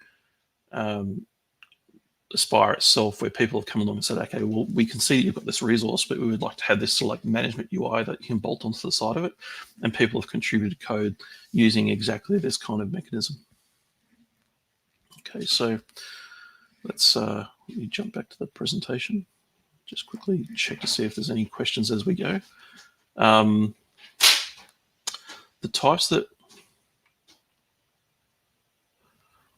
[SPEAKER 16] Aspire itself where people have come along and said, okay, well, we can see you've got this resource, but we would like to have this sort of like management UI that you can bolt onto the side of it. And people have contributed code using exactly this kind of mechanism. Okay, so let's let me jump back to the presentation. Just quickly check to see if there's any questions as we go. The types that,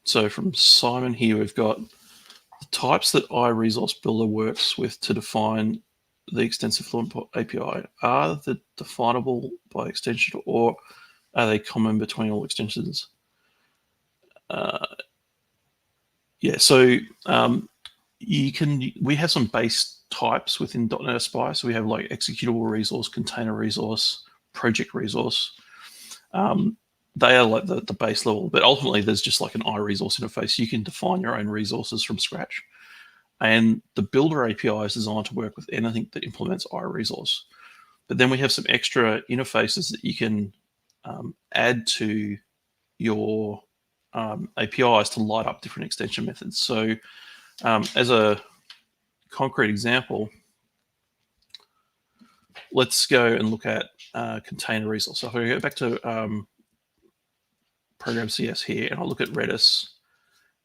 [SPEAKER 16] so from Simon here, we've got the types that iResource Builder works with to define the Extensibility API. Are they definable by extension, or are they common between all extensions? yeah, so we have some base types within .NET Aspire. So we have like executable resource, container resource, project resource. They are like the base level, but ultimately there's just like an iResource interface. You can define your own resources from scratch. And the Builder API is designed to work with anything that implements iResource. But then we have some extra interfaces that you can add to your APIs to light up different extension methods. So as a concrete example, let's go and look at container resource. So if I go back to program CS here and I look at Redis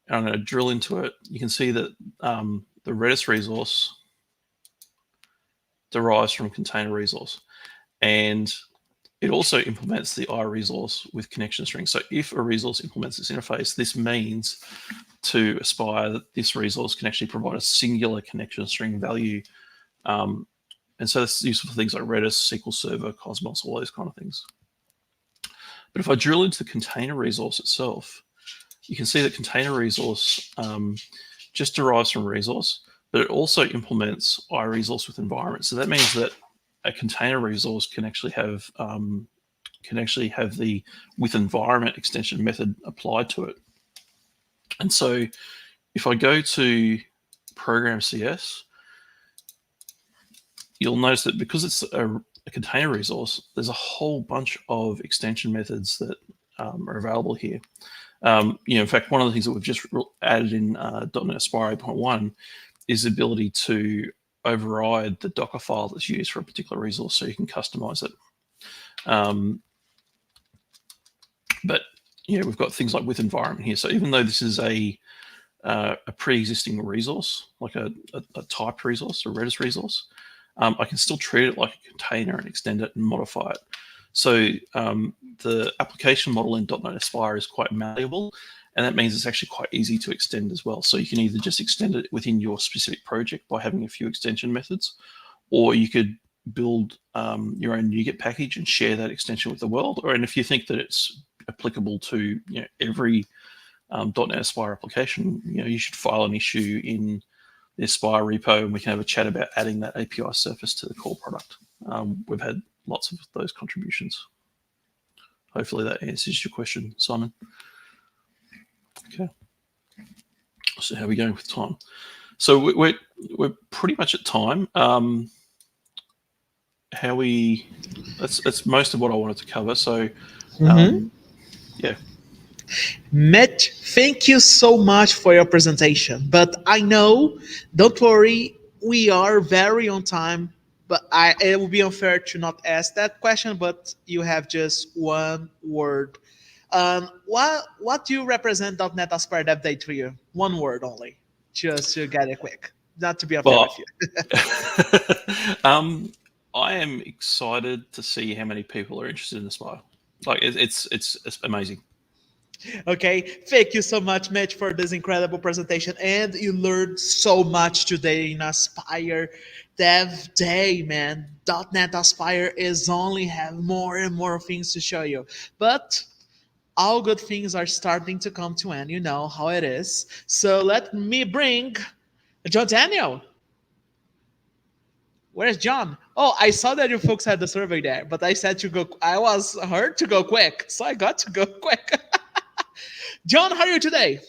[SPEAKER 16] and I'm going to drill into it, you can see that the Redis resource derives from container resource, and it also implements the iResource with connection strings. So if a resource implements this interface, this means to Aspire that this resource can actually provide a singular connection string value. And so that's useful for things like Redis, SQL Server, Cosmos, all those kind of things. But if I drill into the container resource itself, you can see that container resource just derives from resource, but it also implements iResource with environment. So that means that a container resource can actually have the with environment extension method applied to it. And so if I go to program CS, you'll notice that because it's a container resource, there's a whole bunch of extension methods that are available here. In fact, one of the things that we've just added in .NET Aspire 8.1 is the ability to override the Docker file that's used for a particular resource, so you can customize it. But we've got things like with environment here. So even though this is a pre-existing resource, like a typed resource, a Redis resource, I can still treat it like a container and extend it and modify it. So the application model in .NET Aspire is quite malleable, and that means it's actually quite easy to extend as well. So you can either just extend it within your specific project by having a few extension methods, or you could build your own NuGet package and share that extension with the world. And if you think that it's applicable to every .NET Aspire application, you should file an issue in the Aspire repo, and we can have a chat about adding that API surface to the core product. We've had lots of those contributions. Hopefully that answers your question, Simon. Okay. So how are we going with time? So we're pretty much at time. That's most of what I wanted to cover. So yeah.
[SPEAKER 9] Mitch, thank you so much for your presentation. But I know, don't worry, we are very on time. But it would be unfair to not ask that question. But you have just one word. What do you represent .NET Aspire Dev Day to you? One word only, just to get it quick. Not to be unfair with you.
[SPEAKER 16] I am excited to see how many people are interested in Aspire. Like it's amazing.
[SPEAKER 9] Okay, thank you so much, Mitch, for this incredible presentation. And you learned so much today in Aspire Dev Day, man. .NET Aspire is only have more and more things to show you. But all good things are starting to come to end. You know how it is. So let me bring John Daniel. Where's John? Oh, I saw that you folks had the survey there, but I said to go. I was heard to go quick, so I got to go quick. John, how are you today?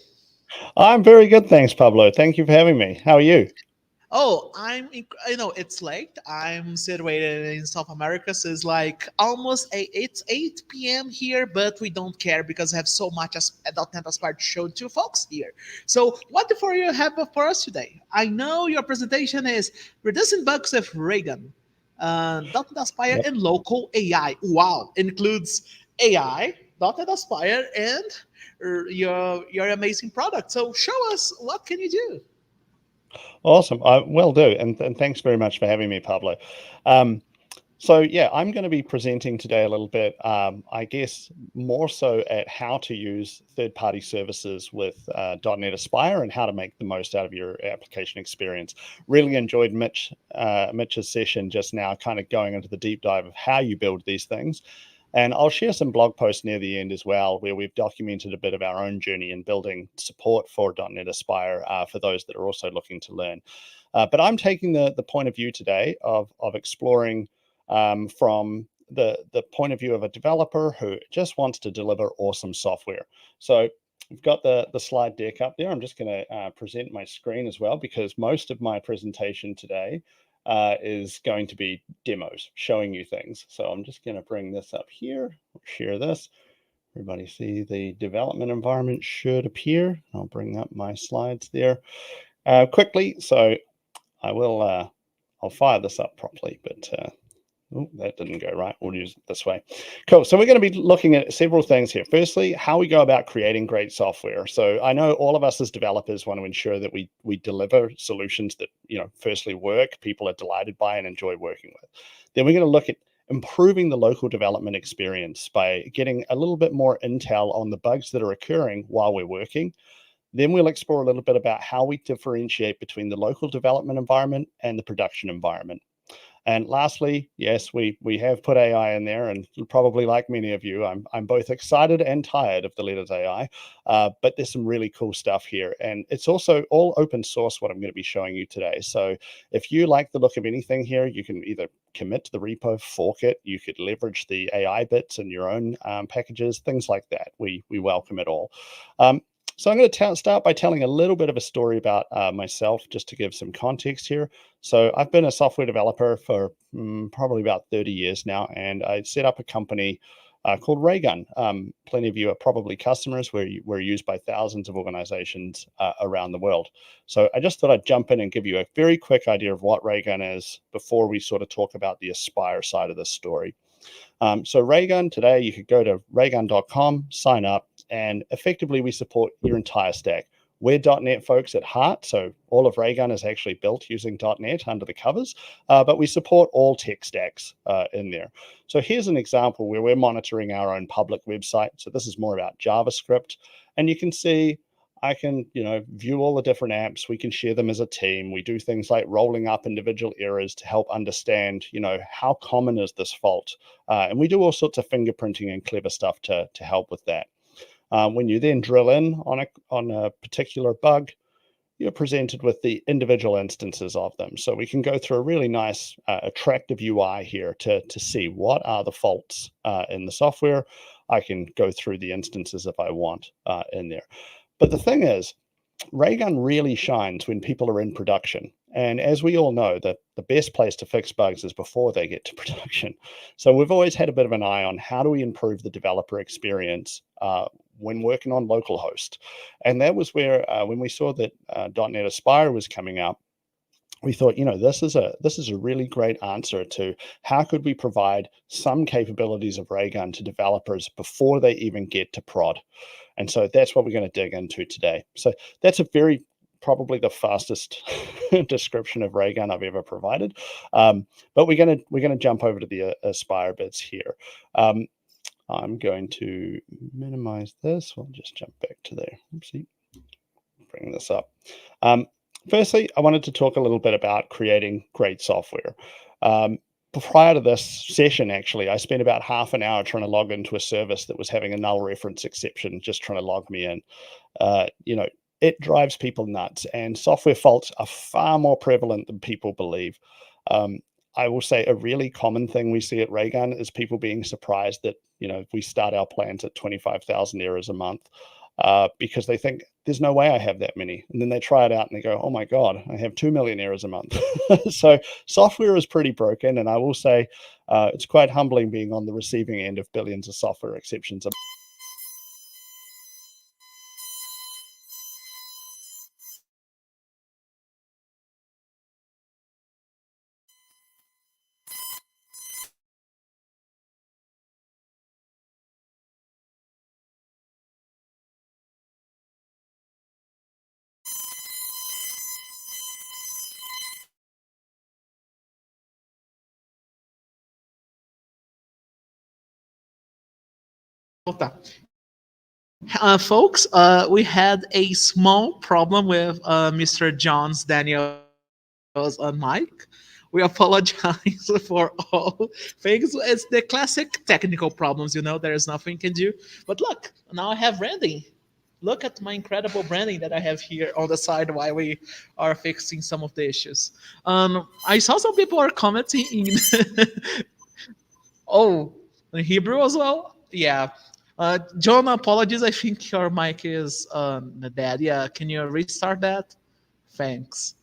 [SPEAKER 17] I'm very good, thanks, Pablo. Thank you for having me. How are you?
[SPEAKER 9] Oh, it's late. I'm situated in South America, so it's like it's 8 p.m. here, but we don't care because I have so much .NET Aspire to show to folks here. So what do you have for us today? I know your presentation is Reducing Bugs with Reagan, .NET Aspire and Local AI. Wow, includes AI, .NET Aspire, and your amazing product. So show us, what can you do?
[SPEAKER 17] Awesome. I will do. And thanks very much for having me, Pablo. So yeah, I'm going to be presenting today a little bit, I guess, more so at how to use third-party services with .NET Aspire and how to make the most out of your application experience. Really enjoyed Mitch's session just now, kind of going into the deep dive of how you build these things. And I'll share some blog posts near the end as well, where we've documented a bit of our own journey in building support for .NET Aspire for those that are also looking to learn. But I'm taking the point of view today of exploring from the point of view of a developer who just wants to deliver awesome software. So we've got the slide deck up there. I'm just going to present my screen as well, because most of my presentation today is going to be demos, showing you things. So I'm just going to bring this up here, share this. Everybody see the development environment should appear. I'll bring up my slides there quickly. So I will, I'll fire this up properly, but oh, that didn't go right. We'll use it this way. Cool. So we're going to be looking at several things here. Firstly, how we go about creating great software. So I know all of us as developers want to ensure that we deliver solutions that, firstly work, people are delighted by and enjoy working with. Then we're going to look at improving the local development experience by getting a little bit more intel on the bugs that are occurring while we're working. Then we'll explore a little bit about how we differentiate between the local development environment and the production environment. And lastly, yes, we have put AI in there, and probably like many of you, I'm both excited and tired of the letters AI, but there's some really cool stuff here. And it's also all open source, what I'm going to be showing you today. So if you like the look of anything here, you can either commit to the repo, fork it, you could leverage the AI bits in your own packages, things like that. We welcome it all. So I'm going to start by telling a little bit of a story about myself, just to give some context here. So I've been a software developer for probably about 30 years now, and I set up a company called Raygun. Plenty of you are probably customers. We're used by thousands of organizations around the world. So I just thought I'd jump in and give you a very quick idea of what Raygun is before we sort of talk about the Aspire side of this story. So Raygun, today you could go to raygun.com, sign up, and effectively we support your entire stack. We're .NET folks at heart, so all of Raygun is actually built using .NET under the covers, but we support all tech stacks in there. So here's an example where we're monitoring our own public website. So this is more about JavaScript, and you can see I can, view all the different apps. We can share them as a team. We do things like rolling up individual errors to help understand, how common is this fault? And we do all sorts of fingerprinting and clever stuff to help with that. When you then drill in on a particular bug, you're presented with the individual instances of them. So we can go through a really nice, attractive UI here to see what are the faults in the software. I can go through the instances if I want in there. But the thing is, Raygun really shines when people are in production. And as we all know, that the best place to fix bugs is before they get to production. So we've always had a bit of an eye on how do we improve the developer experience when working on localhost. And that was where, when we saw that .NET Aspire was coming up, we thought, this is a really great answer to how could we provide some capabilities of Raygun to developers before they even get to prod. And so that's what we're going to dig into today. So that's probably the fastest description of Raygun I've ever provided. But we're going to jump over to the Aspire bits here. I'm going to minimize this. We'll just jump back to there. Oopsie. Bring this up. Firstly, I wanted to talk a little bit about creating great software. Prior to this session, actually, I spent about half an hour trying to log into a service that was having a null reference exception, just trying to log me in. It drives people nuts, and software faults are far more prevalent than people believe. I will say a really common thing we see at Raygun is people being surprised that, we start our plans at 25,000 errors a month. Because they think there's no way I have that many. And then they try it out and they go, oh my God, I have 2 million errors a month. So software is pretty broken. And I will say it's quite humbling being on the receiving end of billions of software exceptions.
[SPEAKER 9] Folks, we had a small problem with Mr. John's Daniel was on mic. We apologize for all things. It's the classic technical problems, there's nothing you can do. But look, now I have branding. Look at my incredible branding that I have here on the side while we are fixing some of the issues. I saw some people are commenting in oh, in Hebrew as well. Yeah. John, apologies. I think your mic is dead. Yeah, can you restart that? Thanks.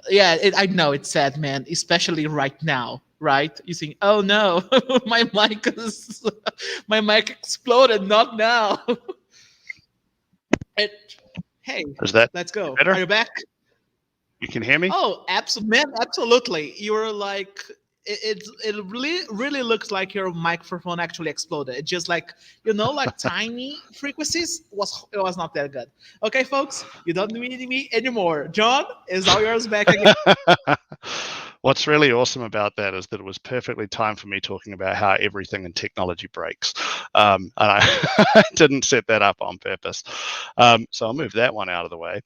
[SPEAKER 9] Yeah, I know it's sad, man, especially right now, right? You think, oh no, my mic exploded, not now. Hey,
[SPEAKER 17] Is that
[SPEAKER 9] let's go.
[SPEAKER 17] better?
[SPEAKER 9] Are you back?
[SPEAKER 17] You can hear me?
[SPEAKER 9] Oh, absolutely. You were like, it really looks like your microphone actually exploded. It just like like tiny frequencies it was not that good. Okay, folks, you don't need me anymore. John, is all yours back again.
[SPEAKER 17] What's really awesome about that is that it was perfectly timed for me talking about how everything in technology breaks. And I didn't set that up on purpose. So I'll move that one out of the way.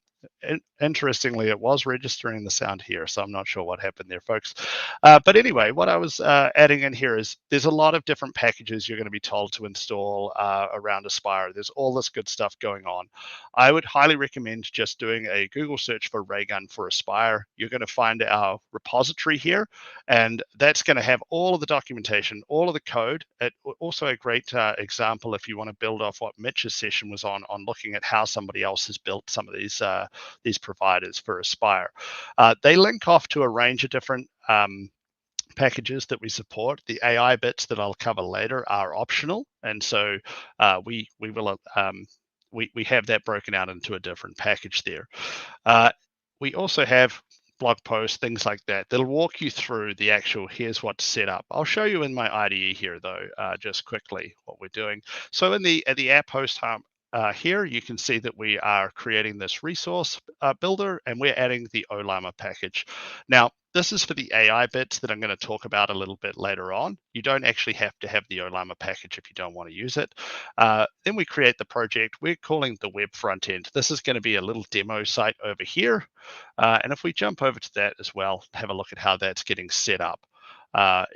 [SPEAKER 17] Interestingly, it was registering the sound here, so I'm not sure what happened there, folks. But anyway, what I was adding in here is there's a lot of different packages you're going to be told to install around Aspire. There's all this good stuff going on. I would highly recommend just doing a Google search for Raygun for Aspire. You're going to find our repository here, and that's going to have all of the documentation, all of the code. Also a great example if you want to build off what Mitch's session was on looking at how somebody else has built some of these providers for Aspire. They link off to a range of different packages that we support. The AI bits that I'll cover later are optional, and so we have that broken out into a different package there. We also have blog posts, things like that, that'll walk you through the actual here's what to set up. I'll show you in my IDE here though, just quickly what we're doing. So in the app host here, you can see that we are creating this resource builder, and we're adding the Olama package. Now, this is for the AI bits that I'm going to talk about a little bit later on. You don't actually have to have the Olama package if you don't want to use it. Then we create the project. We're calling the web front end. This is going to be a little demo site over here. And if we jump over to that as well, have a look at how that's getting set up.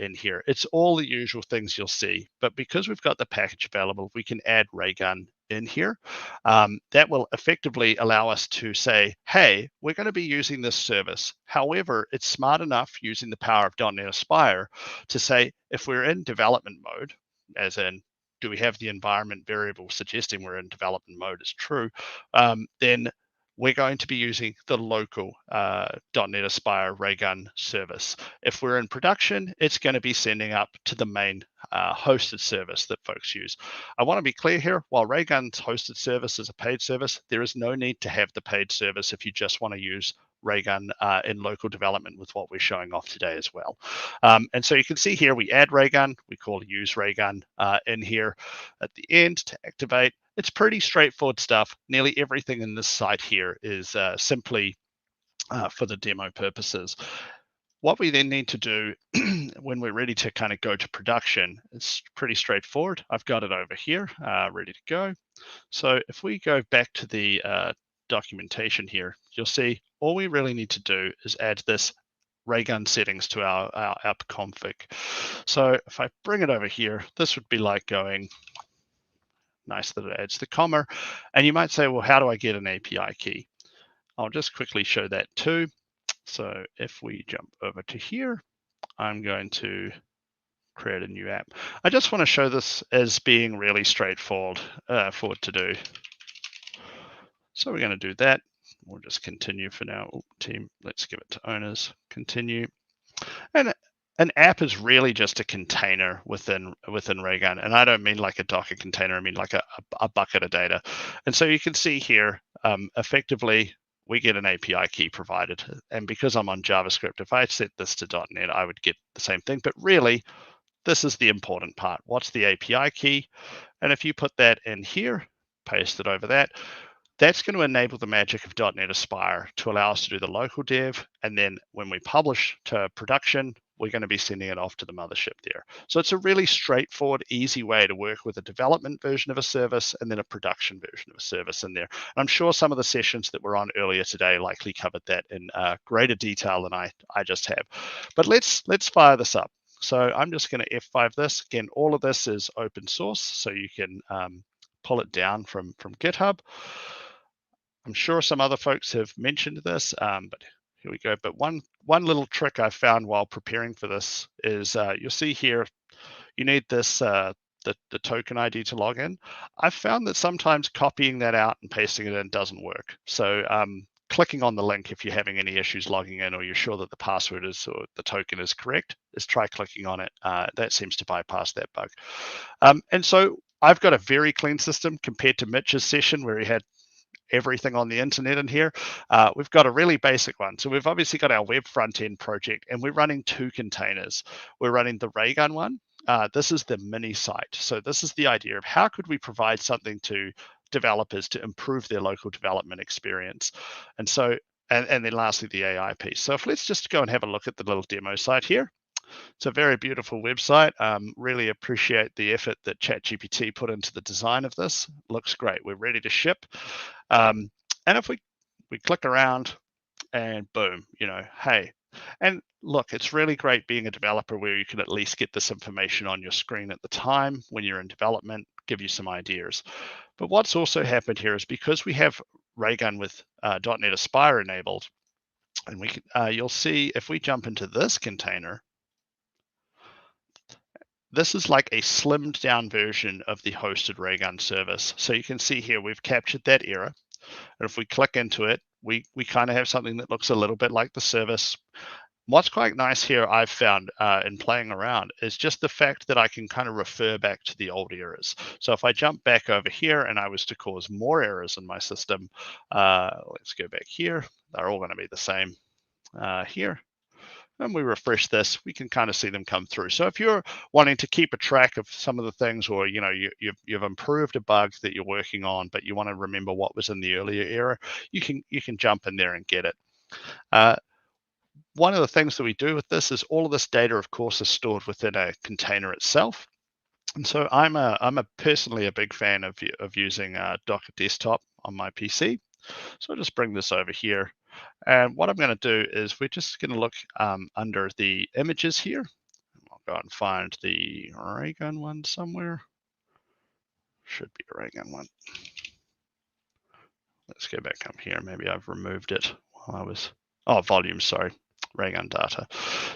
[SPEAKER 17] In here. It's all the usual things you'll see, but because we've got the package available, we can add Raygun in here. That will effectively allow us to say, hey, we're going to be using this service. However, it's smart enough using the power of .NET Aspire to say, if we're in development mode, as in, do we have the environment variable suggesting we're in development mode is true, then we're going to be using the local .NET Aspire Raygun service. If we're in production, it's going to be sending up to the main hosted service that folks use. I want to be clear here, while Raygun's hosted service is a paid service, there is no need to have the paid service if you just want to use Raygun in local development with what we're showing off today as well. And so you can see here, we add Raygun, we call use Raygun in here at the end to activate. It's pretty straightforward stuff. Nearly everything in this site here is simply for the demo purposes. What we then need to do when we're ready to kind of go to production, it's pretty straightforward. I've got it over here, ready to go. So if we go back to the documentation here, you'll see all we really need to do is add this Raygun settings to our app config. So if I bring it over here, this would be like going, nice that it adds the comma. And you might say, well, how do I get an API key? I'll just quickly show that too. So if we jump over to here, I'm going to create a new app. I just want to show this as being really straightforward to do. So we're going to do that. We'll just continue for now. Team, let's give it to owners, continue. And an app is really just a container within Raygun. And I don't mean like a Docker container, I mean like a bucket of data. And so you can see here, effectively, we get an API key provided. And because I'm on JavaScript, if I set this to .NET, I would get the same thing. But really, this is the important part. What's the API key? And if you put that in here, paste it over that, that's going to enable the magic of .NET Aspire to allow us to do the local dev. And then when we publish to production, we're going to be sending it off to the mothership there. So it's a really straightforward, easy way to work with a development version of a service and then a production version of a service in there. And I'm sure some of the sessions that were on earlier today likely covered that in greater detail than I just have. But let's fire this up. So I'm just going to F5 this. Again, all of this is open source, so you can pull it down from GitHub. I'm sure some other folks have mentioned this, but here we go. But one little trick I found while preparing for this is you'll see here, you need this the token ID to log in. I've found that sometimes copying that out and pasting it in doesn't work. So clicking on the link if you're having any issues logging in, or you're sure that the password is or the token is correct, is try clicking on it. That seems to bypass that bug. And so I've got a very clean system compared to Mitch's session where he had everything on the internet in here. We've got a really basic one. So we've obviously got our web front end project, and we're running 2 containers. We're running the Raygun one. This is the mini site. So this is the idea of how could we provide something to developers to improve their local development experience. And so, and then lastly, the AI piece. So if let's just go and have a look at the little demo site here. It's a very beautiful website. Really appreciate the effort that ChatGPT put into the design of this. Looks great. We're ready to ship. And if we click around and boom, hey. And look, it's really great being a developer where you can at least get this information on your screen at the time when you're in development, give you some ideas. But what's also happened here is because we have Raygun with .NET Aspire enabled, and we can, you'll see if we jump into this container, this is like a slimmed down version of the hosted Raygun service. So you can see here, we've captured that error. And if we click into it, we kind of have something that looks a little bit like the service. What's quite nice here, I've found in playing around, is just the fact that I can kind of refer back to the old errors. So if I jump back over here and I was to cause more errors in my system, let's go back here. They're all going to be the same here. And we refresh this, we can kind of see them come through. So if you're wanting to keep a track of some of the things, or you've improved a bug that you're working on, but you want to remember what was in the earlier error, you can jump in there and get it. One of the things that we do with this is all of this data, of course, is stored within a container itself. And so I'm personally a big fan of using Docker Desktop on my PC. So I'll just bring this over here. And what I'm going to do is we're just going to look under the images here. I'll go and find the Raygun one somewhere. Should be a Raygun one. Let's go back up here. Maybe I've removed it while I was, volume, sorry. Raygun data.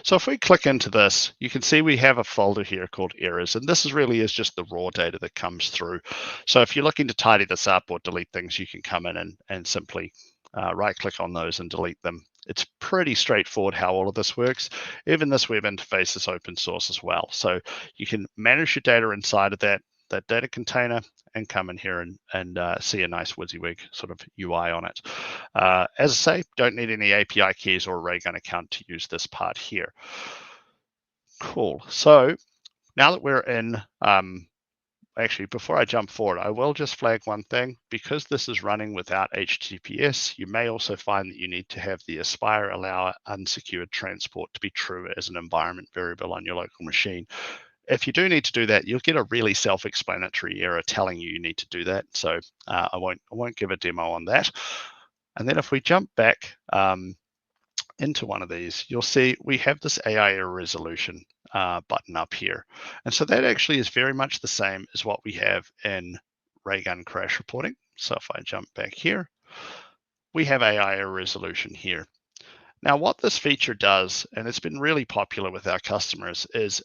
[SPEAKER 17] So if we click into this, you can see we have a folder here called errors, and this really is just the raw data that comes through. So if you're looking to tidy this up or delete things, you can come in and simply right click on those and delete them. It's pretty straightforward how all of this works. Even this web interface is open source as well. So you can manage your data inside of that data container and come in here and see a nice WYSIWYG sort of UI on it. As I say, don't need any API keys or a Raygun account to use this part here. Cool. So now that we're in, actually, before I jump forward, I will just flag one thing. Because this is running without HTTPS, you may also find that you need to have the Aspire allow unsecured transport to be true as an environment variable on your local machine. If you do need to do that, you'll get a really self-explanatory error telling you need to do that. So I won't give a demo on that. And then if we jump back into one of these, you'll see we have this AI error resolution button up here. And so that actually is very much the same as what we have in Raygun crash reporting. So if I jump back here, we have AI error resolution here. Now what this feature does, and it's been really popular with our customers, is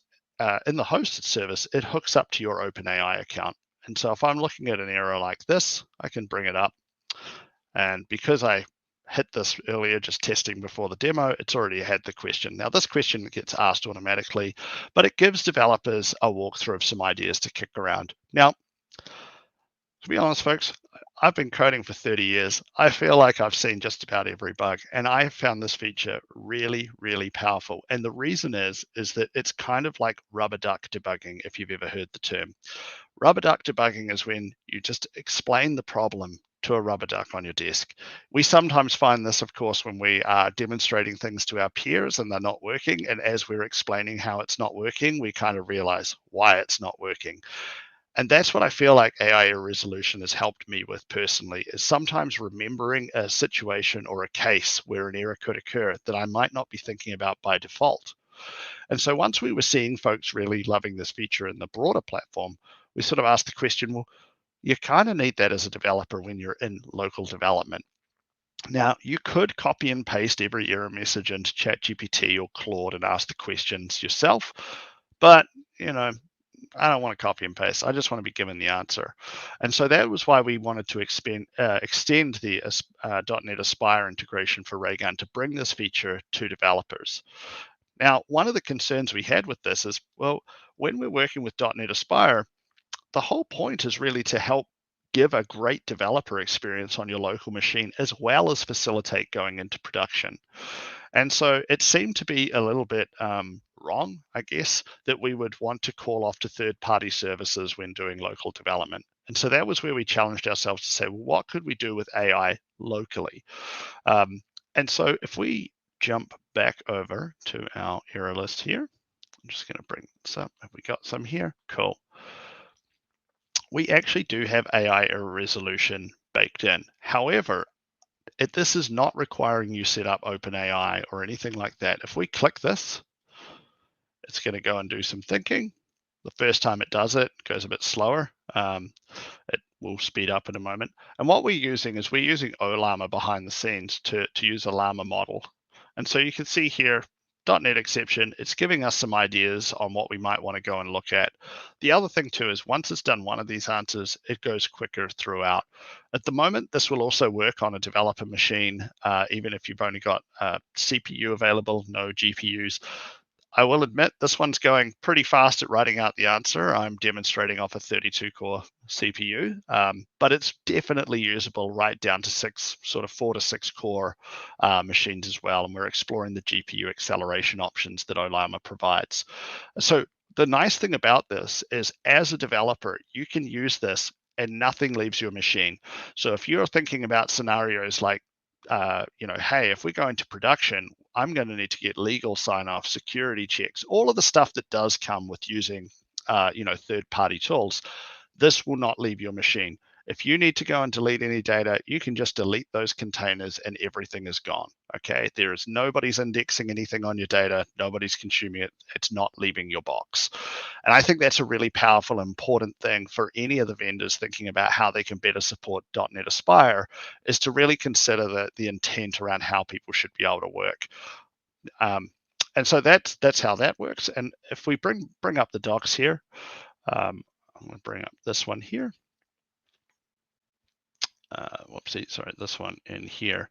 [SPEAKER 17] in the hosted service, it hooks up to your OpenAI account. And so if I'm looking at an error like this, I can bring it up. And because I hit this earlier, just testing before the demo, it's already had the question. Now this question gets asked automatically, but it gives developers a walkthrough of some ideas to kick around. Now, to be honest, folks, I've been coding for 30 years. I feel like I've seen just about every bug, and I have found this feature really, really powerful. And the reason is that it's kind of like rubber duck debugging, if you've ever heard the term. Rubber duck debugging is when you just explain the problem to a rubber duck on your desk. We sometimes find this, of course, when we are demonstrating things to our peers and they're not working. And as we're explaining how it's not working, we kind of realize why it's not working. And that's what I feel like AI error resolution has helped me with personally, is sometimes remembering a situation or a case where an error could occur that I might not be thinking about by default. And so once we were seeing folks really loving this feature in the broader platform, we sort of asked the question, well, you kind of need that as a developer when you're in local development. Now, you could copy and paste every error message into ChatGPT or Claude and ask the questions yourself, but, you know, I don't want to copy and paste. I just want to be given the answer. And so that was why we wanted to extend the .NET Aspire integration for Raygun to bring this feature to developers. Now, one of the concerns we had with this is, well, when we're working with .NET Aspire, the whole point is really to help give a great developer experience on your local machine, as well as facilitate going into production. And so it seemed to be a little bit wrong, I guess, that we would want to call off to third-party services when doing local development. And so that was where we challenged ourselves to say, well, what could we do with AI locally? And so if we jump back over to our error list here, I'm just going to bring this up. Have we got some here? Cool. We actually do have AI error resolution baked in. However, this is not requiring you set up OpenAI or anything like that. If we click this, it's going to go and do some thinking. The first time it does it, it goes a bit slower. It will speed up in a moment. And what we're using is we're using OLlama behind the scenes to use a llama model. And so you can see here, .NET exception, it's giving us some ideas on what we might want to go and look at. The other thing too is once it's done one of these answers, it goes quicker throughout. At the moment, this will also work on a developer machine, even if you've only got CPU available, no GPUs. I will admit this one's going pretty fast at writing out the answer. I'm demonstrating off a 32-core CPU, but it's definitely usable right down to 4 to 6 core machines as well. And we're exploring the GPU acceleration options that OLlama provides. So the nice thing about this is as a developer, you can use this and nothing leaves your machine. So if you're thinking about scenarios like, hey, if we go into production, I'm going to need to get legal sign-off, security checks, all of the stuff that does come with using, third-party tools. This will not leave your machine. If you need to go and delete any data, you can just delete those containers and everything is gone. Okay, nobody's indexing anything on your data, nobody's consuming it, it's not leaving your box. And I think that's a really powerful, important thing for any of the vendors thinking about how they can better support .NET Aspire, is to really consider the intent around how people should be able to work. And so that's how that works. And if we bring up the docs here, I'm going to bring up this one here. Whoopsie, sorry, this one in here.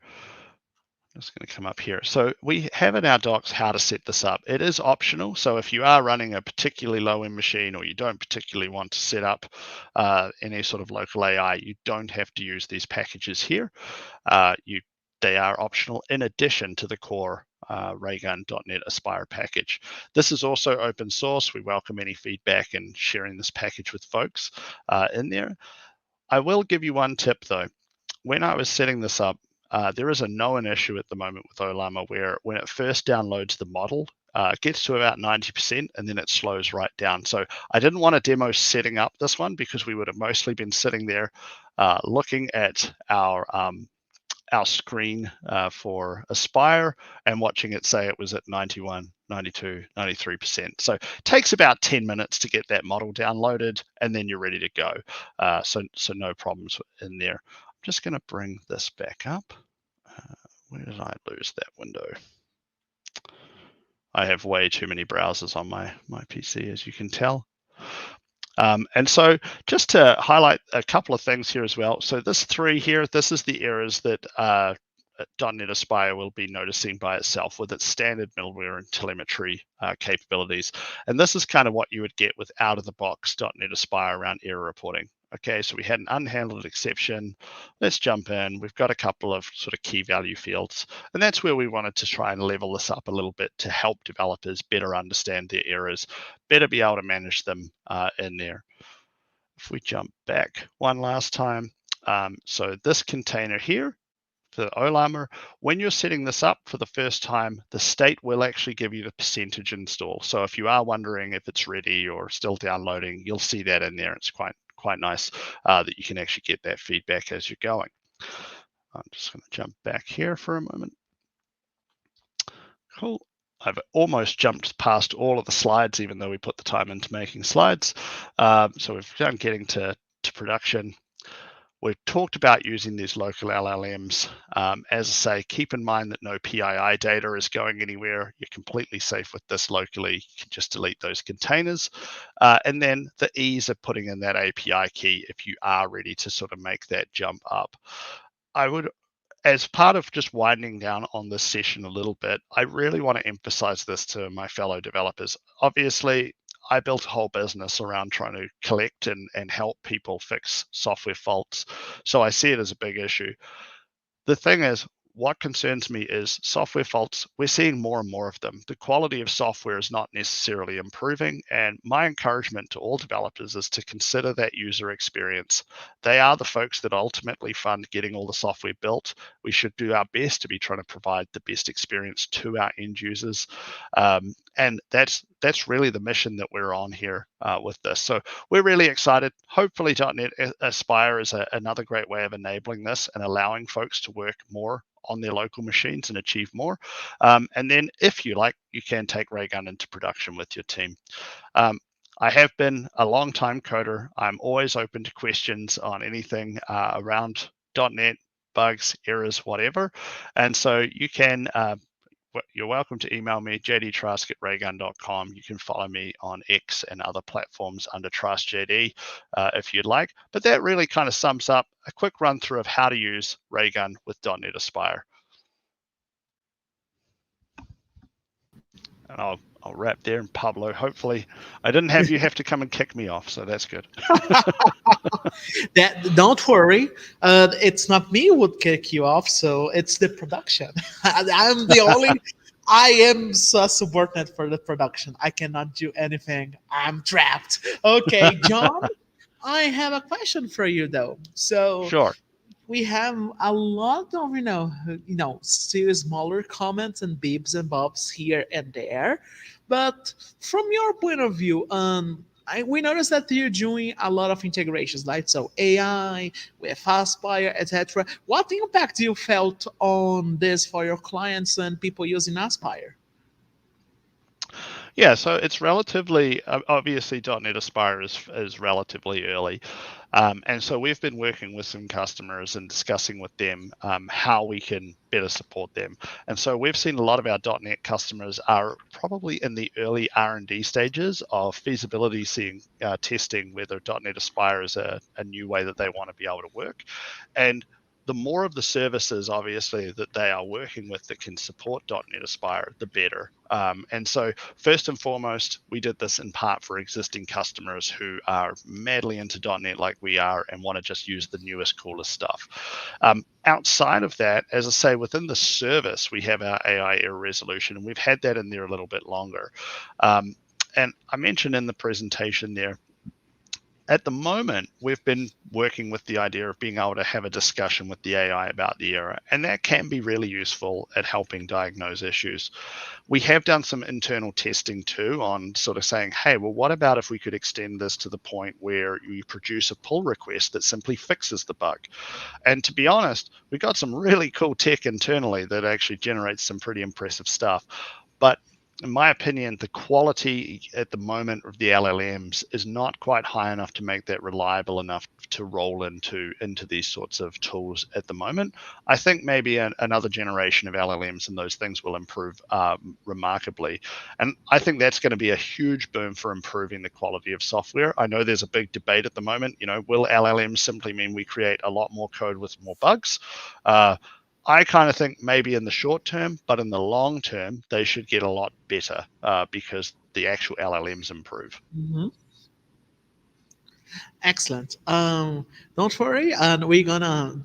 [SPEAKER 17] I'm just going to come up here. So we have in our docs how to set this up. It is optional. So if you are running a particularly low-end machine or you don't particularly want to set up any sort of local AI, you don't have to use these packages here. They are optional in addition to the core Raygun.NET Aspire package. This is also open source. We welcome any feedback and sharing this package with folks in there. I will give you one tip though. When I was setting this up, there is a known issue at the moment with OLlama where when it first downloads the model, it gets to about 90% and then it slows right down. So I didn't want to demo setting up this one because we would have mostly been sitting there looking at our screen for Aspire and watching it say it was at 91, 92, 93%. So it takes about 10 minutes to get that model downloaded and then you're ready to go. So no problems in there. I'm just going to bring this back up. Where did I lose that window? I have way too many browsers on my PC, as you can tell. And so just to highlight a couple of things here as well. So this 3 here, this is the errors that .NET Aspire will be noticing by itself with its standard middleware and telemetry capabilities. And this is kind of what you would get with out-of-the-box .NET Aspire around error reporting. Okay, so we had an unhandled exception. Let's jump in. We've got a couple of sort of key value fields. And that's where we wanted to try and level this up a little bit to help developers better understand their errors, better be able to manage them in there. If we jump back one last time, So this container here, for Olammer, when you're setting this up for the first time, the state will actually give you the percentage install. So if you are wondering if it's ready or still downloading, you'll see that in there. It's quite nice that you can actually get that feedback as you're going. I'm just going to jump back here for a moment. Cool. I've almost jumped past all of the slides, even though we put the time into making slides. So we've done getting to production. We've talked about using these local LLMs. As I say, keep in mind that no PII data is going anywhere. You're completely safe with this locally. You can just delete those containers. And then the ease of putting in that API key if you are ready to sort of make that jump up. I would, as part of just winding down on this session a little bit, I really want to emphasize this to my fellow developers. Obviously, I built a whole business around trying to collect and help people fix software faults. So I see it as a big issue. The thing is, what concerns me is software faults. We're seeing more and more of them. The quality of software is not necessarily improving. And my encouragement to all developers is to consider that user experience. They are the folks that ultimately fund getting all the software built. We should do our best to be trying to provide the best experience to our end users. And that's really the mission that we're on here with this. So we're really excited. Hopefully .NET Aspire is another great way of enabling this and allowing folks to work more on their local machines and achieve more. And then if you like, you can take Raygun into production with your team. I have been a long time coder. I'm always open to questions on anything around .NET, bugs, errors, whatever. And so you can, you're welcome to email me, jdtrask@raygun.com. You can follow me on X and other platforms under TraskJD if you'd like. But that really kind of sums up a quick run through of how to use Raygun with .NET Aspire. And I'll wrap there. And Pablo, hopefully I didn't have you have to come and kick me off, so that's good.
[SPEAKER 9] Don't worry, it's not me who would kick you off, so it's the production. I'm the only. I am so subordinate for the production. I cannot do anything. I'm trapped. Okay, John, I have a question for you though. So
[SPEAKER 17] sure.
[SPEAKER 9] We have a lot of still smaller comments and bibs and bobs here and there, but from your point of view, we noticed that you're doing a lot of integrations, right? So AI with Aspire, etc. What impact you felt on this for your clients and people using Aspire?
[SPEAKER 17] Yeah, so it's relatively, obviously .NET Aspire is relatively early. And so we've been working with some customers and discussing with them how we can better support them. And so we've seen a lot of our .NET customers are probably in the early R&D stages of feasibility testing whether .NET Aspire is a new way that they want to be able to work. And the more of the services, obviously, that they are working with that can support .NET Aspire, the better. And so first and foremost, we did this in part for existing customers who are madly into .NET like we are and want to just use the newest, coolest stuff. Outside of that, as I say, within the service, we have our AI error resolution, and we've had that in there a little bit longer. And I mentioned in the presentation there, at the moment, we've been working with the idea of being able to have a discussion with the AI about the error, and that can be really useful at helping diagnose issues. We have done some internal testing too on sort of saying, hey, well, what about if we could extend this to the point where you produce a pull request that simply fixes the bug? And to be honest, we got some really cool tech internally that actually generates some pretty impressive stuff. But in my opinion, the quality at the moment of the LLMs is not quite high enough to make that reliable enough to roll into these sorts of tools at the moment. I think maybe another generation of LLMs and those things will improve remarkably. And I think that's going to be a huge boom for improving the quality of software. I know there's a big debate at the moment, will LLMs simply mean we create a lot more code with more bugs? I kind of think maybe in the short term, but in the long term, they should get a lot better because the actual LLMs improve.
[SPEAKER 9] Mm-hmm. Excellent. Don't worry, and we're gonna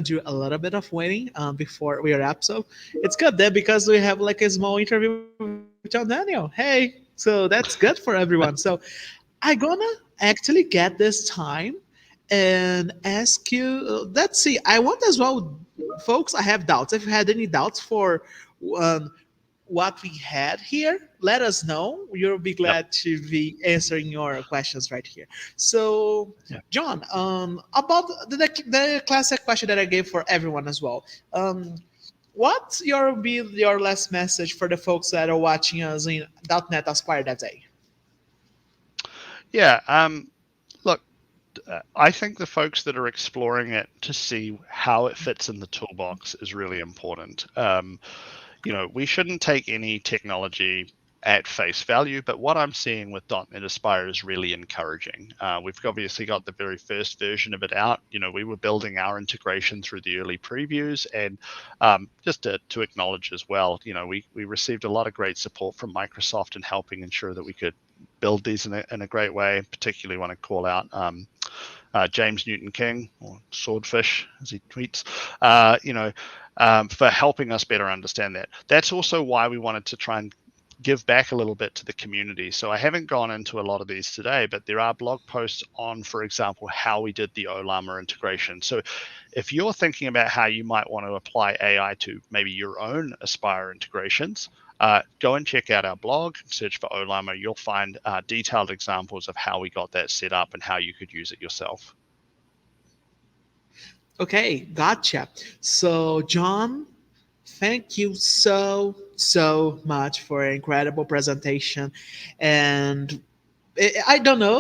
[SPEAKER 9] do a little bit of waiting before we wrap. So it's good there because we have like a small interview with John Daniel. Hey, so that's good for everyone. So I'm gonna actually get this time and ask you. Let's see. I want as well, folks. I have doubts. If you had any doubts for what we had here, let us know. You'll be glad to be answering your questions right here. So, John, about the classic question that I gave for everyone as well. What's your last message for the folks that are watching us in .NET Aspire that day?
[SPEAKER 17] Yeah, look, I think the folks that are exploring it to see how it fits in the toolbox is really important. We shouldn't take any technology at face value, but what I'm seeing with .NET Aspire is really encouraging. We've obviously got the very first version of it out. We were building our integration through the early previews, and just to acknowledge as well, we received a lot of great support from Microsoft in helping ensure that we could build these in a great way. Particularly want to call out James Newton King, or Swordfish as he tweets, for helping us better understand that. That's also why we wanted to try and give back a little bit to the community. So I haven't gone into a lot of these today, but there are blog posts on, for example, how we did the Ollama integration. So if you're thinking about how you might want to apply AI to maybe your own Aspire integrations, go and check out our blog, search for Ollama. You'll find detailed examples of how we got that set up and how you could use it yourself.
[SPEAKER 9] Okay, gotcha. So, John, thank you so much for an incredible presentation. And I don't know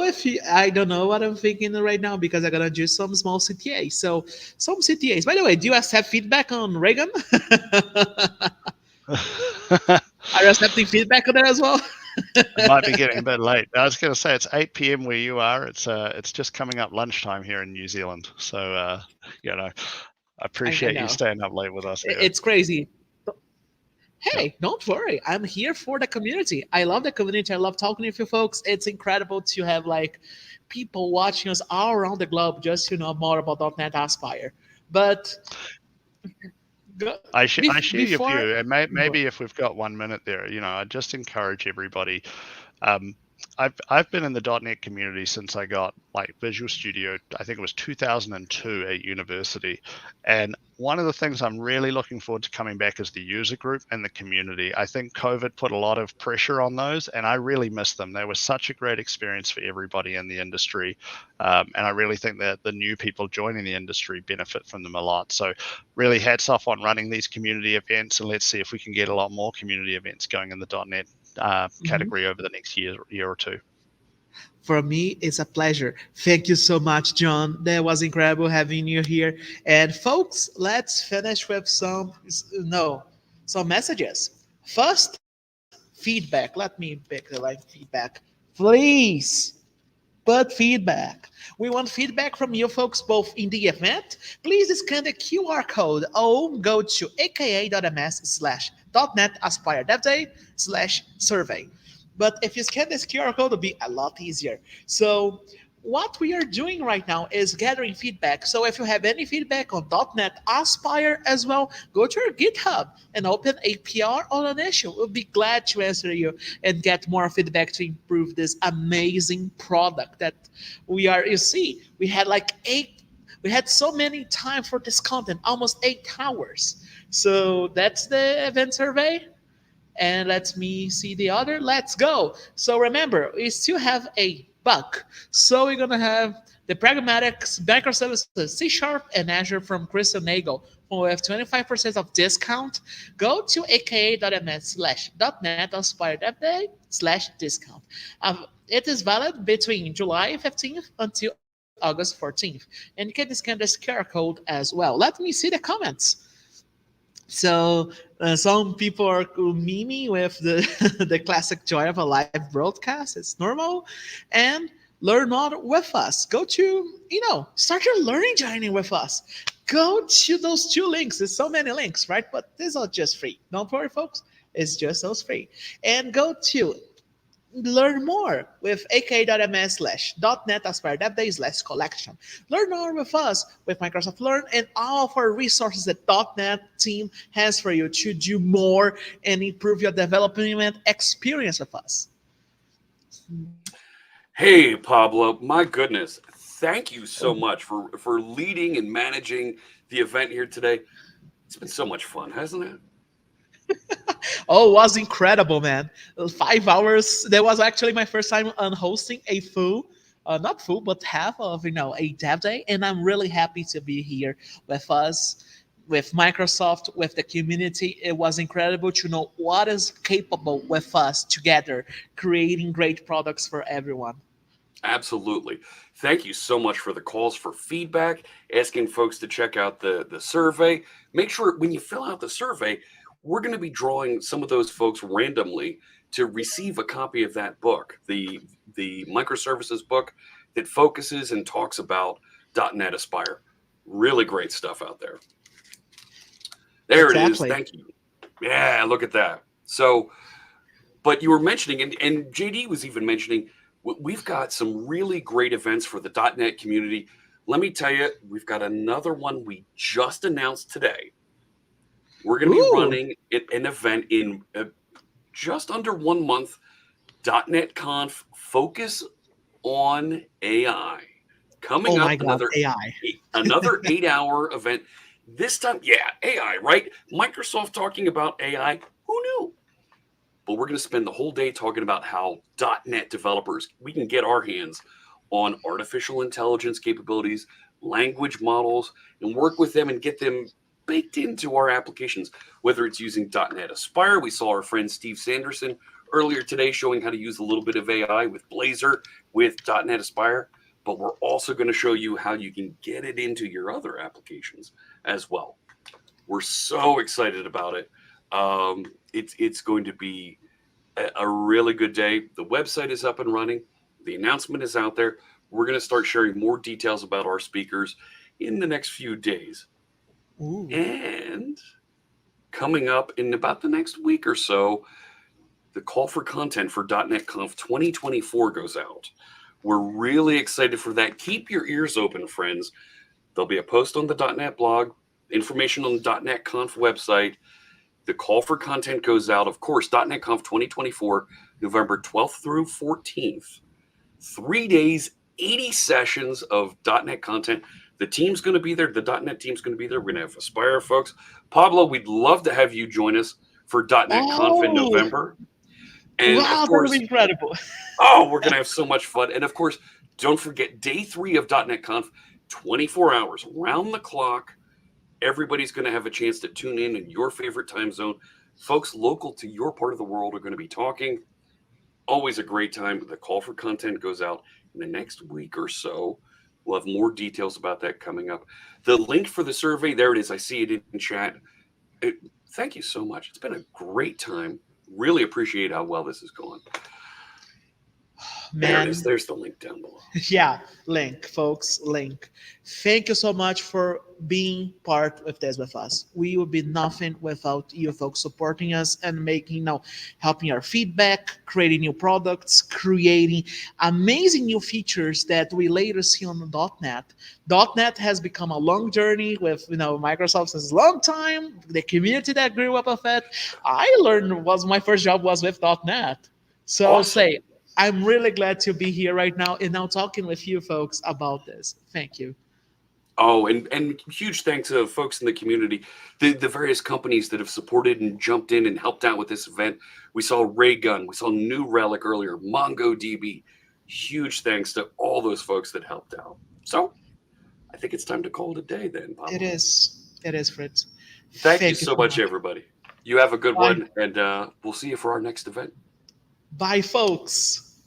[SPEAKER 9] what I'm thinking right now, because I'm gonna do some small CTAs. So, some CTAs. By the way, do you accept feedback on Reagan? Are you accepting feedback on that as well?
[SPEAKER 17] It might be getting a bit late. I was going to say it's 8 p.m. where you are. It's just coming up lunchtime here in New Zealand. So I appreciate you staying up late with us.
[SPEAKER 9] It's crazy. Hey, don't worry. I'm here for the community. I love the community. I love talking with you folks. It's incredible to have people watching us all around the globe just to know more about .NET Aspire. But
[SPEAKER 17] I share your view, and maybe if we've got 1 minute there, I just encourage everybody. I've been in the .NET community since I got Visual Studio. I think it was 2002 at university, and one of the things I'm really looking forward to coming back is the user group and the community. I think COVID put a lot of pressure on those, and I really miss them. They were such a great experience for everybody in the industry, and I really think that the new people joining the industry benefit from them a lot. So really hats off on running these community events, and let's see if we can get a lot more community events going in the .NET category over the next year or two.
[SPEAKER 9] For me, it's a pleasure. Thank you so much, John. That was incredible having you here. And folks, let's finish with some messages. First, feedback. Let me pick the right feedback. Please put feedback. We want feedback from you folks both in the event. Please scan the QR code or go to aka.ms/.NET Aspire Dev Day/survey. But if you scan this QR code, it'll be a lot easier. So what we are doing right now is gathering feedback. So if you have any feedback on .NET Aspire as well, go to your GitHub and open a PR on an issue. We'll be glad to answer you and get more feedback to improve this amazing product that we are. You see, we had we had so many time for this content, almost 8 hours. So that's the event survey. And let me see the other. Let's go. So remember, we still have a bug. So we're going to have the pragmatics, microservices, C# and Azure from Chris and Nagel. We have 25% of discount. Go to aka.ms/.NET Aspire Dev Day/discount. It is valid between July 15th until August 14th. And you can scan this QR code as well. Let me see the comments. So some people are memeing with the classic joy of a live broadcast. It's normal. And learn more with us. Go to, start your learning journey with us. Go to those 2 links. There's so many links, right? But these are just free. Don't worry, folks. It's just those free. And go to learn more with aka.ms/.NET Aspire Dev Day/collection. Learn more with us with Microsoft Learn and all of our resources that .NET team has for you to do more and improve your development experience with us.
[SPEAKER 8] Hey, Pablo, my goodness. thank you so much for leading and managing the event here today. It's been so much fun, hasn't it?
[SPEAKER 9] Oh, it was incredible, man. 5 hours. That was actually my first time on hosting a full, not full, but half of, a dev day. And I'm really happy to be here with us, with Microsoft, with the community. It was incredible to know what is capable with us together, creating great products for everyone.
[SPEAKER 8] Absolutely. Thank you so much for the calls for feedback, asking folks to check out the survey. Make sure when you fill out the survey, we're going to be drawing some of those folks randomly to receive a copy of that book, the microservices book that focuses and talks about .NET Aspire. Really great stuff out there. There
[SPEAKER 9] Exactly.
[SPEAKER 8] it is. Thank you. Yeah, look at that. So, but you were mentioning, and JD was even mentioning, we've got some really great events for the .NET community. Let me tell you, we've got another one we just announced today. We're going to be running an event in just under 1 month. .NET Conf Focus on AI. Coming up, another 8-hour event. This time, AI, right? Microsoft talking about AI. Who knew? But we're going to spend the whole day talking about how .NET developers, we can get our hands on artificial intelligence capabilities, language models, and work with them and get them baked into our applications, whether it's using .NET Aspire. We saw our friend Steve Sanderson earlier today showing how to use a little bit of AI with Blazor with .NET Aspire, but we're also going to show you how you can get it into your other applications as well. We're so excited about it. It's going to be a really good day. The website is up and running. The announcement is out there. We're going to start sharing more details about our speakers in the next few days.
[SPEAKER 9] Ooh.
[SPEAKER 8] And coming up in about the next week or so, the call for content for .NET Conf 2024 goes out. We're really excited for that. Keep your ears open, friends. There'll be a post on the .NET blog, information on the .NET Conf website. The call for content goes out, of course, .NET Conf 2024, November 12th through 14th. 3 days, 80 sessions of .NET content. The team's going to be there. The .NET team's going to be there. We're going to have Aspire folks. Pablo, we'd love to have you join us for .NET Conf in November. And
[SPEAKER 9] wow,
[SPEAKER 8] of course,
[SPEAKER 9] that'll be incredible.
[SPEAKER 8] Oh, we're going to have so much fun. And of course, don't forget day 3 of .NET Conf, 24 hours, round the clock. Everybody's going to have a chance to tune in your favorite time zone. Folks local to your part of the world are going to be talking. Always a great time. The call for content goes out in the next week or so. We'll have more details about that coming up. The link for the survey, there it is. I see it in chat. Thank you so much. It's been a great time. Really appreciate how well this is going.
[SPEAKER 9] Man.
[SPEAKER 8] There it is. There's the link down below.
[SPEAKER 9] Yeah, link, folks, link. Thank you so much for being part of this with us. We would be nothing without you folks supporting us and making, helping our feedback, creating new products, creating amazing new features that we later see on the .NET. .NET has become a long journey with, Microsoft since a long time, the community that grew up with it. I learned my first job was with .NET. So
[SPEAKER 8] Awesome.
[SPEAKER 9] I'm really glad to be here right now and now talking with you folks about this. Thank you.
[SPEAKER 8] Oh, and huge thanks to folks in the community, the various companies that have supported and jumped in and helped out with this event. We saw Raygun, we saw New Relic earlier, MongoDB. Huge thanks to all those folks that helped out. So I think it's time to call it a day then, Pablo.
[SPEAKER 9] It is, Fritz.
[SPEAKER 8] Thank you so much, everybody. You have a good one, and we'll see you for our next event.
[SPEAKER 9] Bye, folks.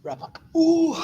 [SPEAKER 9] Wrap up. Ooh.